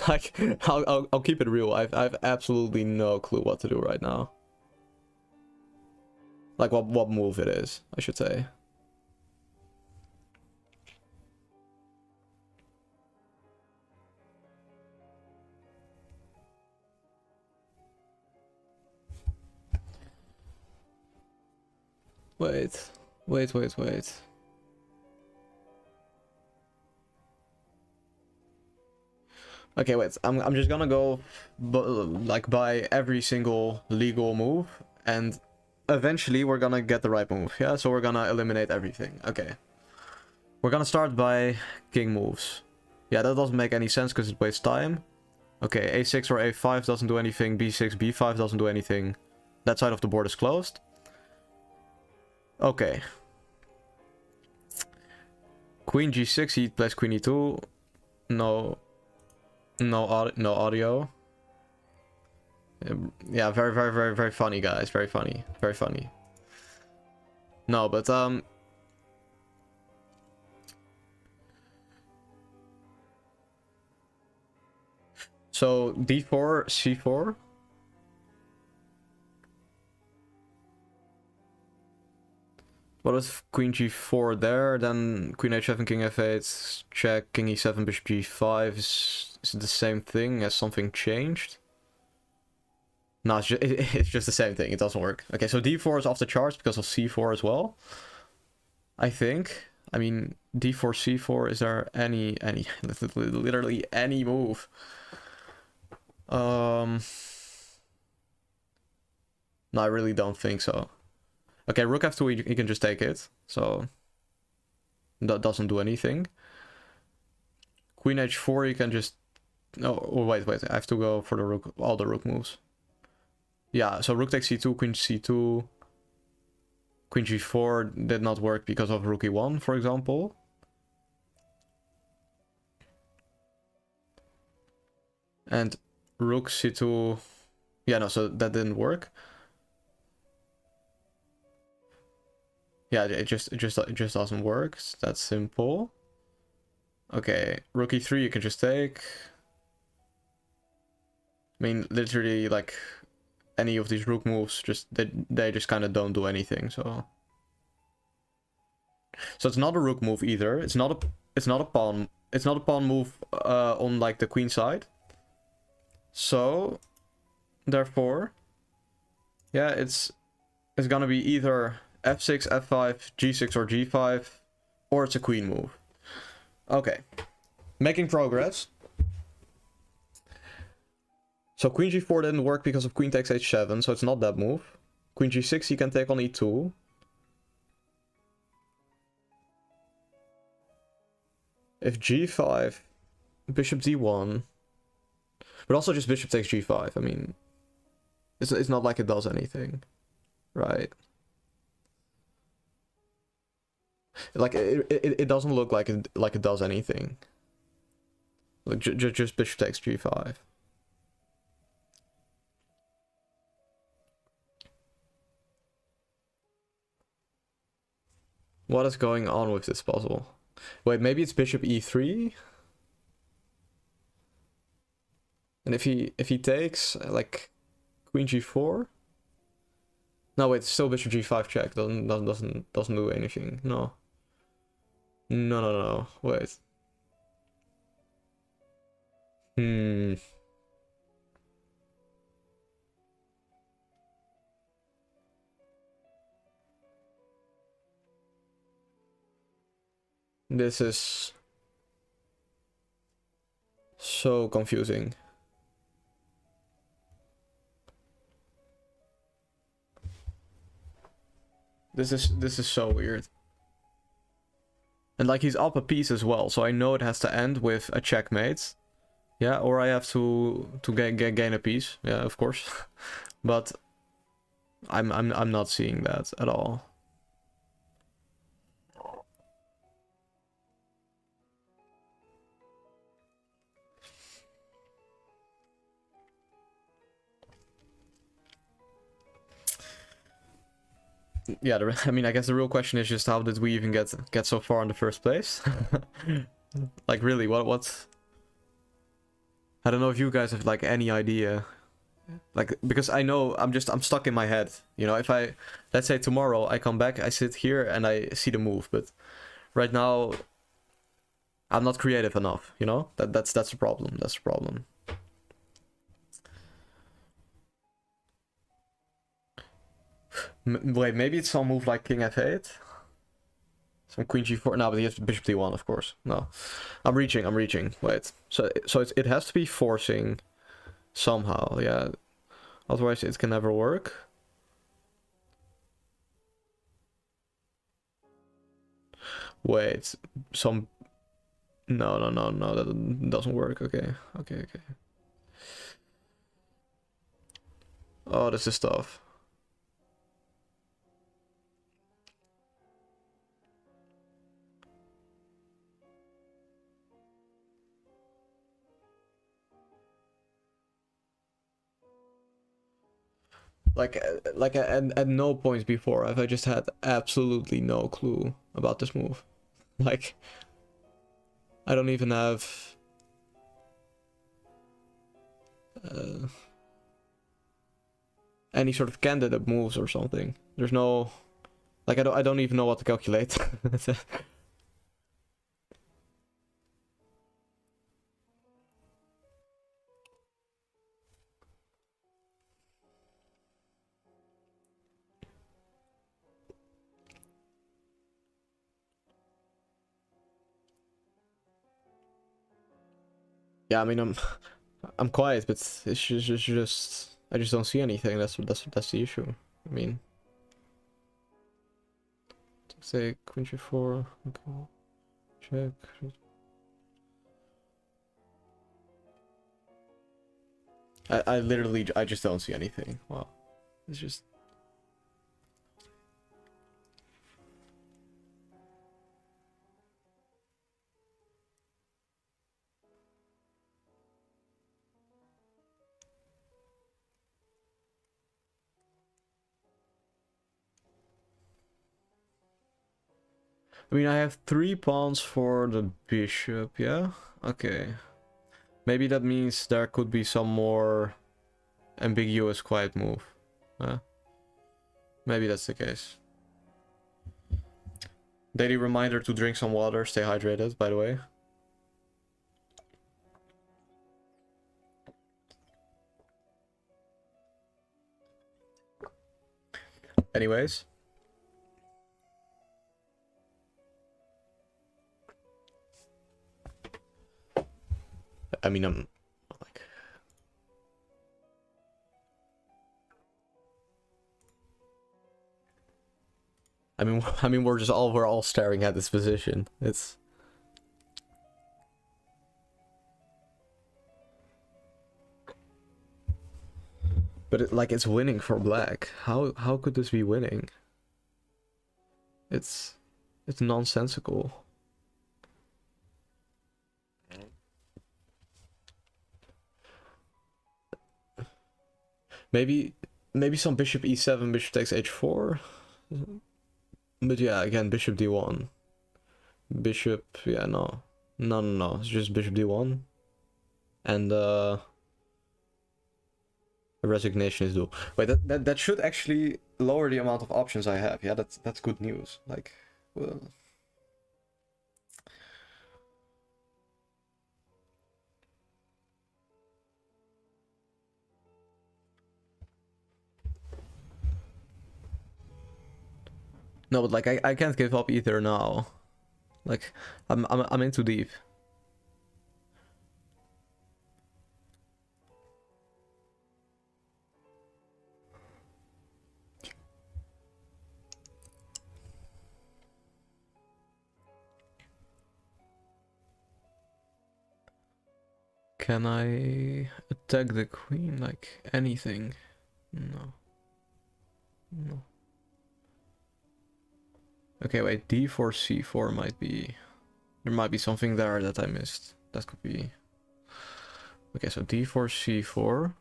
Like, I'll keep it real. I've absolutely no clue what to do right now. Like what move it is, I should say. Wait. Okay, wait. I'm just gonna go like by every single legal move, and eventually we're gonna get the right move. Yeah, so we're gonna eliminate everything. Okay. We're gonna start by king moves. Yeah, that doesn't make any sense because it wastes time. Okay, a6 or a5 doesn't do anything. b6, b5 doesn't do anything. That side of the board is closed. Okay. Queen g6, he plays queen e2. No audio. Yeah, very funny, guys. Very funny. No, but so d4, c4. What if queen g4 there, then queen h7, king f8, check, king e7, bishop g5 is it the same thing? Has something changed? No, it's just the same thing. It doesn't work. Okay, so d4 is off the charts because of c4 as well. I think. I mean, d4, c4, is there any literally any move? No, I really don't think so. Okay, rook f2, he can just take it, so that doesn't do anything. Queen h4, you can just... No, oh, wait, I have to go for the rook, all the rook moves. Yeah, so rook takes c2, queen c2, queen g4 did not work because of rook e1, for example. And rook c2, yeah, no, so that didn't work. Yeah, it just doesn't work. It's that simple. Okay, rook e3 you can just take. I mean, literally, like, any of these rook moves, just they just kind of don't do anything. So it's not a rook move either. It's not a pawn. It's not a pawn move on like the queen side. So therefore, yeah, it's gonna be either f6, f5, g6, or g5, or it's a queen move. Okay, making progress. So queen g4 didn't work because of queen takes h7, so it's not that move. Queen g6 he can take on e2. If g5, bishop d1, but also just bishop takes g5. I mean, it's not like it does anything, right? Like it doesn't look like it does anything. Like just bishop takes g5. What is going on with this puzzle? Wait, maybe it's bishop e3? And if he takes like queen g4? No, wait, still bishop g5 check. Doesn't do anything. No. No. Wait. This is so confusing. This is so weird. And like he's up a piece as well, so I know it has to end with a checkmate. Yeah, or I have to gain a piece. Yeah, of course. But I'm not seeing that at all. Yeah, I mean, I guess the real question is just how did we even get so far in the first place? Like, really, what? I don't know if you guys have like any idea. Like, because I know I'm stuck in my head. You know, if let's say tomorrow I come back, I sit here and I see the move, but right now I'm not creative enough. You know, that's the problem. That's the problem. Wait, maybe it's some move like king f8. Some queen g4. No, but he has bishop d1, of course. No, I'm reaching. Wait, so it has to be forcing somehow. Yeah, otherwise it can never work. Wait, some... No, that doesn't work. Okay. Oh, this is tough. Like at no points before have I just had absolutely no clue about this move. Like, I don't even have any sort of candidate moves or something. There's no, like, I don't even know what to calculate. Yeah, I mean, I'm quiet, but it's just I just don't see anything. That's the issue. I mean, say queen g4, okay, check. I literally I just don't see anything. Wow, it's just. I mean, I have 3 pawns for the bishop, yeah? Okay. Maybe that means there could be some more ambiguous quiet move. Maybe that's the case. Daily reminder to drink some water, stay hydrated, by the way. Anyways. I mean, I'm like... I mean, we're all staring at this position. It's... But it's winning for black. How could this be winning? It's nonsensical. Maybe some bishop e7, bishop takes h4. But yeah, again, bishop d1. Bishop, yeah, no. No. It's just bishop d1. And a resignation is due. Wait, that should actually lower the amount of options I have. Yeah, that's good news. Like, well... No, but like I can't give up either now. Like I'm in too deep. Can I attack the queen like anything? No. No. Okay, wait, d4, c4 might be... There might be something there that I missed. That could be... Okay, so d4, c4.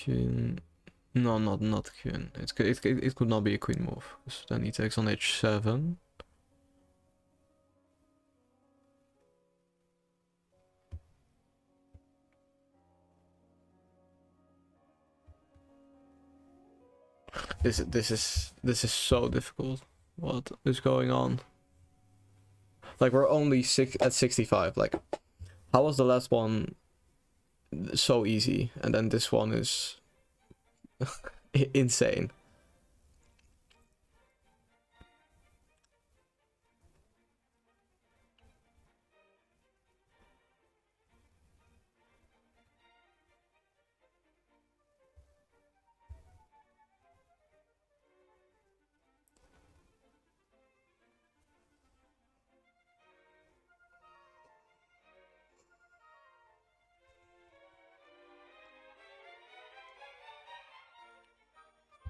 Queen... No, not queen. It could not be a queen move. So then he takes on h7. This is so difficult. What is going on? Like, we're only at 65. Like, how was the last one so easy, and then this one is insane?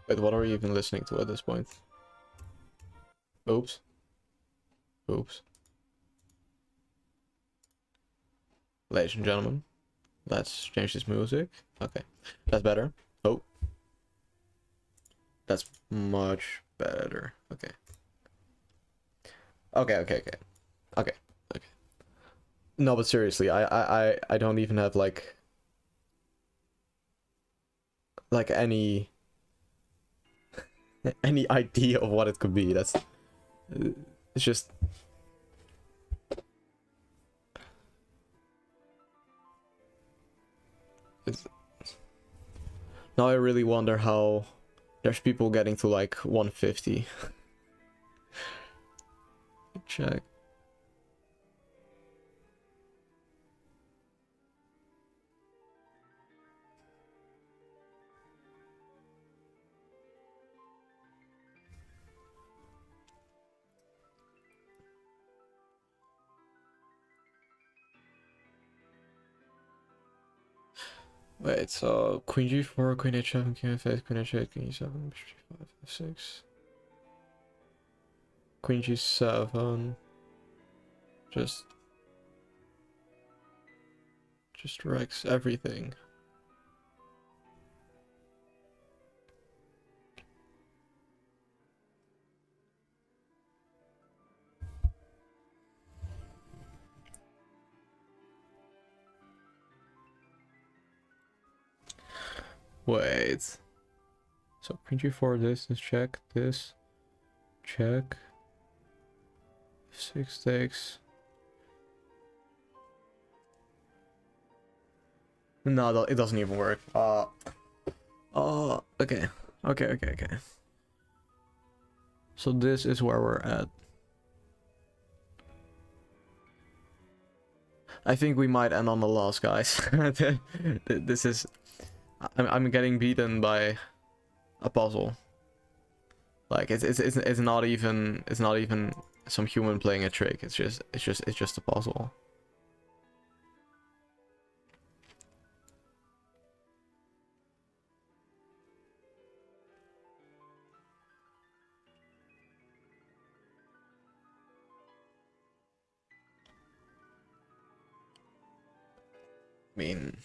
Wait, what are we even listening to at this point? Oops. Oops. Ladies and gentlemen, let's change this music. Okay, that's better. That's much better. Okay. Okay. No, but seriously, I don't even have like any idea of what it could be. That's it's just it's now I really wonder how there's people getting to like 150. Check. Wait, so Queen G4, Queen H7, King F8, Queen H8, King E7, Bishop G5, F6. Queen G7. Just wrecks everything. Wait. So Queen G4, this check, this check. F6 takes. No, it doesn't even work. Okay. So this is where we're at. I think we might end on the loss, guys. This is... I'm getting beaten by a puzzle. Like it's not even some human playing a trick. It's just a puzzle. I mean,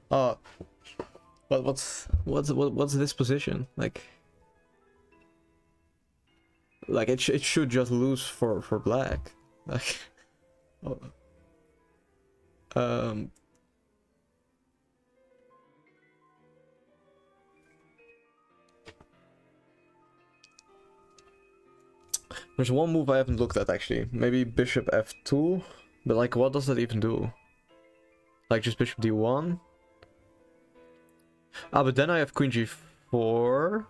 uh, what's this position like? Like it should just lose for black. Like, oh, there's one move I haven't looked at actually. Maybe Bishop F2, but like, what does that even do? Like just Bishop D1. Ah, but then I have Queen G4.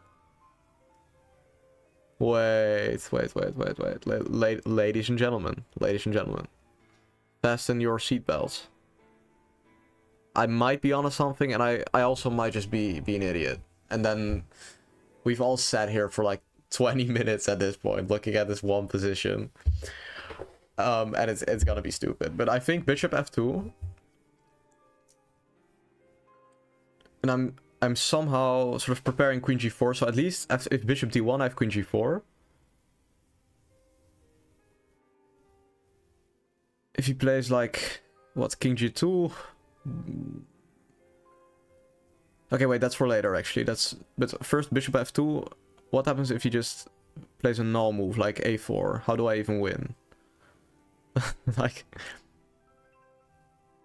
Wait. Ladies and gentlemen, fasten your seatbelts. I might be onto something, and I also might just be an idiot. And then we've all sat here for like 20 minutes at this point, looking at this one position. And it's gonna be stupid. But I think Bishop F2. And I'm somehow sort of preparing Queen G4, so at least if Bishop D1 I have Queen G4. If he plays like, what, King G2? Okay, wait, that's for later actually. But first Bishop F2, what happens if he just plays a null move like A4? How do I even win? Like,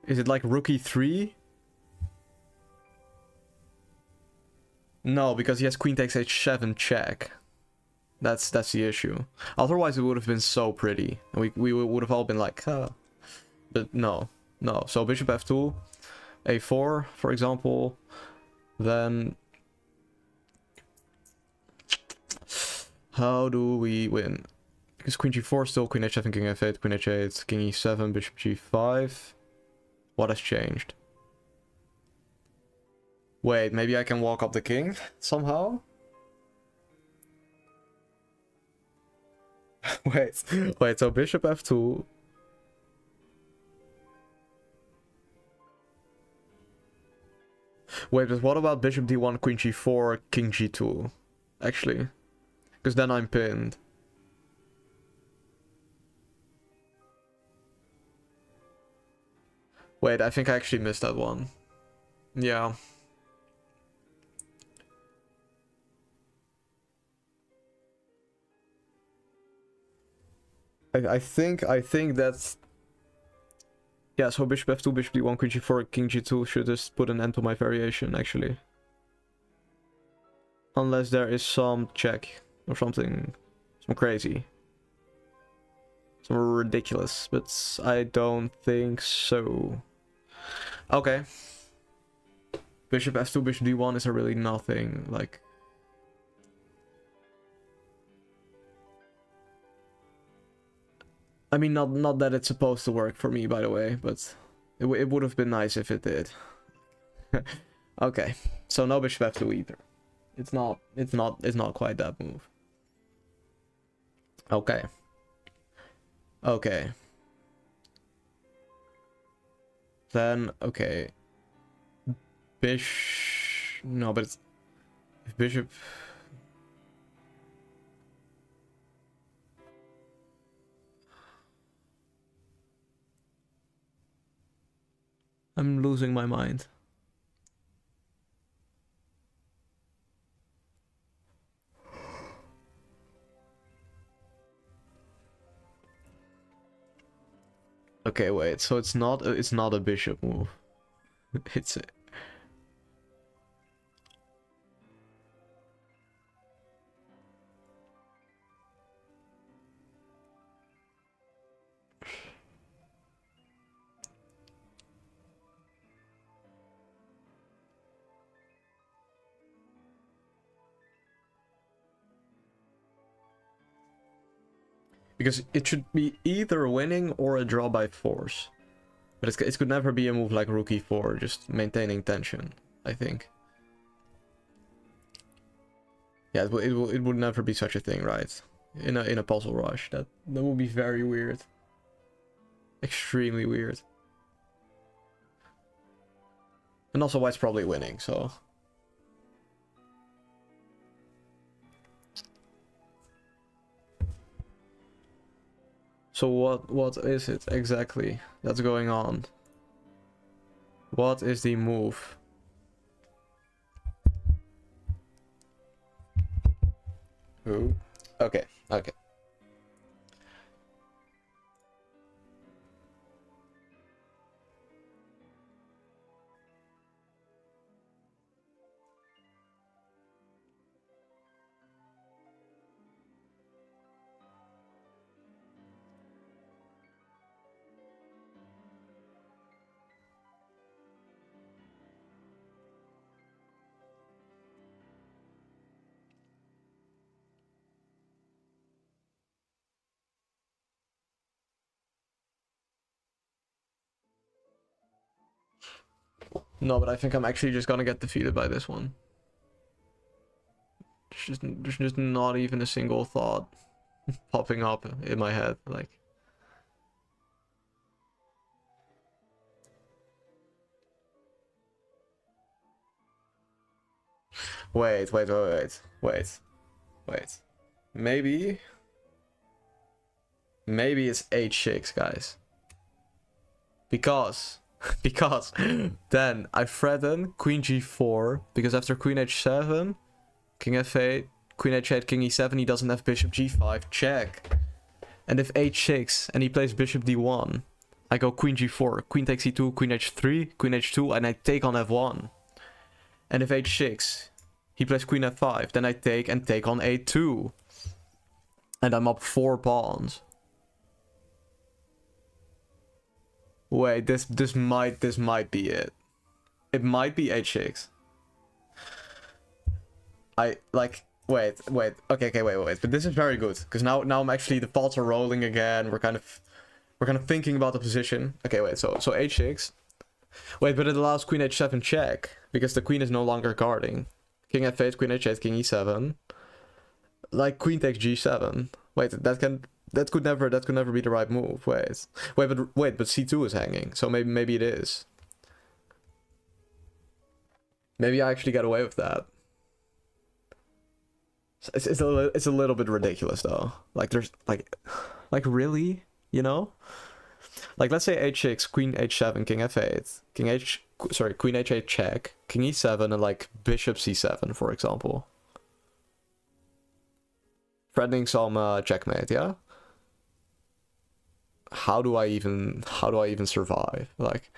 is it like Rook E3? No, because he has Queen takes H7 check. That's the issue. Otherwise it would have been so pretty. And we would have all been like, huh. But no. So Bishop F2, A4, for example. Then how do we win? Because Queen G4 still Queen H7, King F8, Queen H8, King E7, Bishop G5. What has changed? Wait, maybe I can walk up the king somehow? Wait, so Bishop F2. Wait, but what about bishop d1, queen g4, king g2? Actually. Because then I'm pinned. Wait, I think I actually missed that one. Yeah. I think that's... Yeah, so bishop f2, bishop d1, queen g4, king g2 should just put an end to my variation, actually. Unless there is some check or something. Some crazy. Some ridiculous, but I don't think so. Okay. Bishop f2, bishop d1 is really nothing, like... I mean, not that it's supposed to work for me, by the way, but it would have been nice if it did. Okay, so no bishop f2 either. It's not quite that move. Okay. Okay. Then, okay. No, but it's... Bishop... I'm losing my mind. Okay, wait. So it's not a bishop move. It's a... Because it should be either winning or a draw by force. But it could never be a move like rook e4, just maintaining tension, I think. Yeah, it would never be such a thing, right? In a puzzle rush. That would be very weird. Extremely weird. And also White's probably winning, so... So what is it exactly that's going on? What is the move? Ooh. Okay, okay. No, but I think I'm actually just gonna get defeated by this one. There's just not even a single thought popping up in my head, like... Wait. Maybe it's h6, guys. Because then I threaten queen g4, because after queen h7, king f8, queen h8, king e7, he doesn't have bishop g5, check. And if h6 and he plays bishop d1, I go queen g4, queen takes e2, queen h3, queen h2, and I take on f1. And if h6, he plays queen f5, then I take on a2. And I'm up 4 pawns. Wait, this might be it. It might be h6. Wait. Okay, wait. But this is very good, because now I'm actually, the thoughts are rolling again. We're kind of thinking about the position. Okay, wait. So h6. Wait, but it allows queen h7 check, because the queen is no longer guarding. King f8, queen h8, king e7. Like queen takes g7. Wait, that could never be the right move. Wait, but c2 is hanging, so maybe it is. Maybe I actually get away with that. It's a little bit ridiculous though. Like there's like really, you know? Like let's say h6, queen h7, king f8, queen h8 check, king e7, and like bishop c7, for example. Threatening some checkmate, yeah? How do I even survive? Like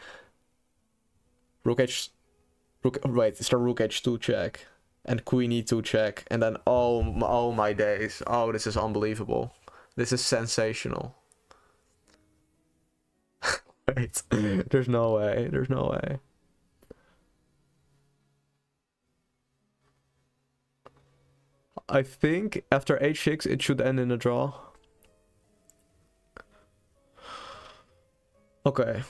wait, start rook h2 check and queen e2 check, and then oh my days. Oh, this is unbelievable. This is sensational. Wait, there's no way. There's no way. I think after h6 it should end in a draw. Okay.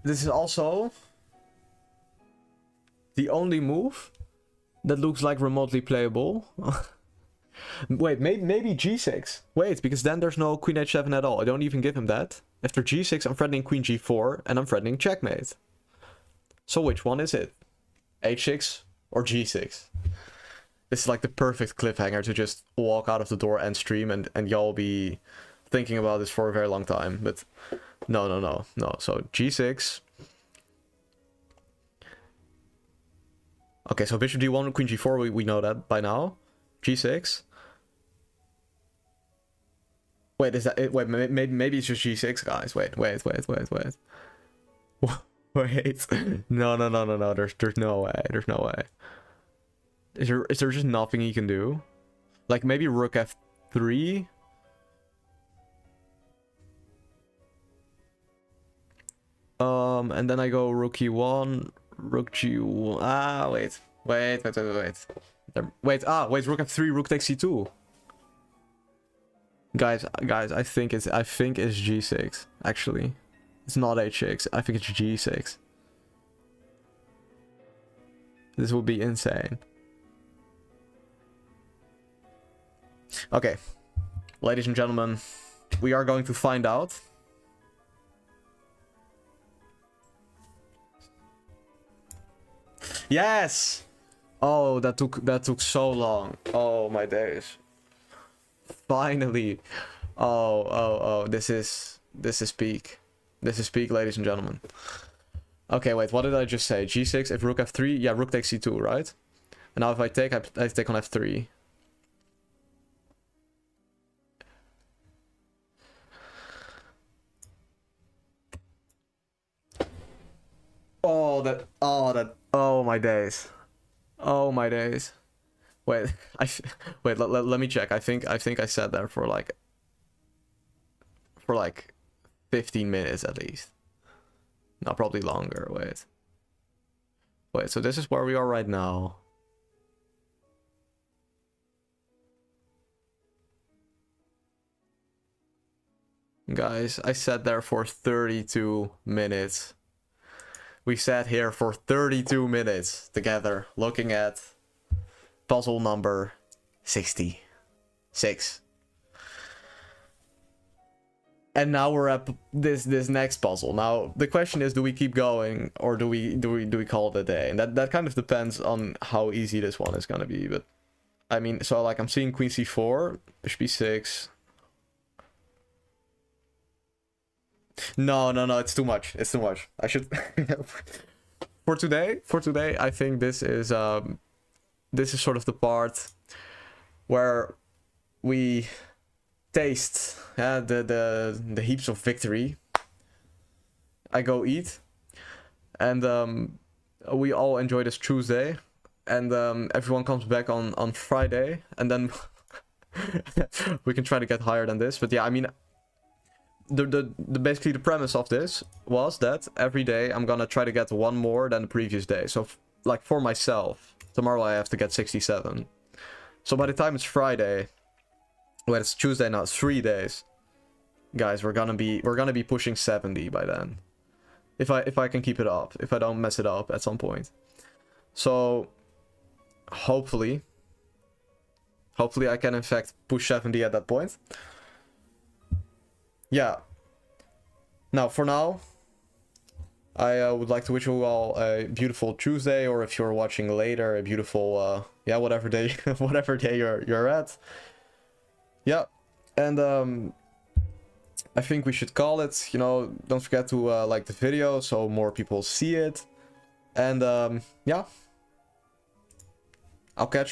This is also the only move that looks like remotely playable. Wait, maybe g6. Wait, because then there's no queen h7 at all. I don't even give him that. After g6, I'm threatening queen g4, and I'm threatening checkmate. So which one is it? h6 or g6? This is like the perfect cliffhanger to just walk out of the door and stream, and y'all be thinking about this for a very long time. But no. So g6. Okay, so bishop d1, queen g4, we know that by now. g6. Wait, is that it? Wait, maybe it's just g6, guys. Wait. Wait. No. There's no way. There's no way. Is there just nothing he can do? Like maybe rook f3? And then I go rook e1, rook g1. Ah, wait, rook f3, rook takes c2. Guys, I think it's g6. Actually, it's not h6. I think it's g6. This would be insane. Okay, ladies and gentlemen, we are going to find out. Yes! Oh, that took so long. Oh my days. Finally. Oh, this is peak. This is peak, ladies and gentlemen. Okay, wait, what did I just say? g6, if rook f3, yeah, rook takes c2, right? And now if I take on f3. Oh my days. Oh my days. Wait, let me check. I think I sat there for like 15 minutes at least. No, probably longer. Wait, so this is where we are right now. Guys, I sat there for 32 minutes. We sat here for 32 minutes together looking at puzzle number 66. And now we're at this next puzzle. Now the question is, do we keep going or do we call it a day? And that kind of depends on how easy this one is gonna be. But I mean, so like I'm seeing queen c4, bishop b6. No, it's too much. It's too much. I should for today, I think this is sort of the part where we taste the heaps of victory. I go eat, and we all enjoy this Tuesday, and everyone comes back on Friday, and then we can try to get higher than this. But yeah, I mean, basically the premise of this was that every day I'm gonna try to get one more than the previous day. So like for myself, tomorrow I have to get 67. So by the time it's Friday, well, it's Tuesday now, it's 3 days, guys, we're gonna be pushing 70 by then, if I can keep it up, if I don't mess it up at some point. So hopefully I can in fact push 70 at that point. Yeah. Now, for now, I would like to wish you all a beautiful Tuesday, or if you're watching later, a beautiful, yeah, whatever day, whatever day you're at. Yeah, and I think we should call it. You know, don't forget to like the video so more people see it. And yeah, I'll catch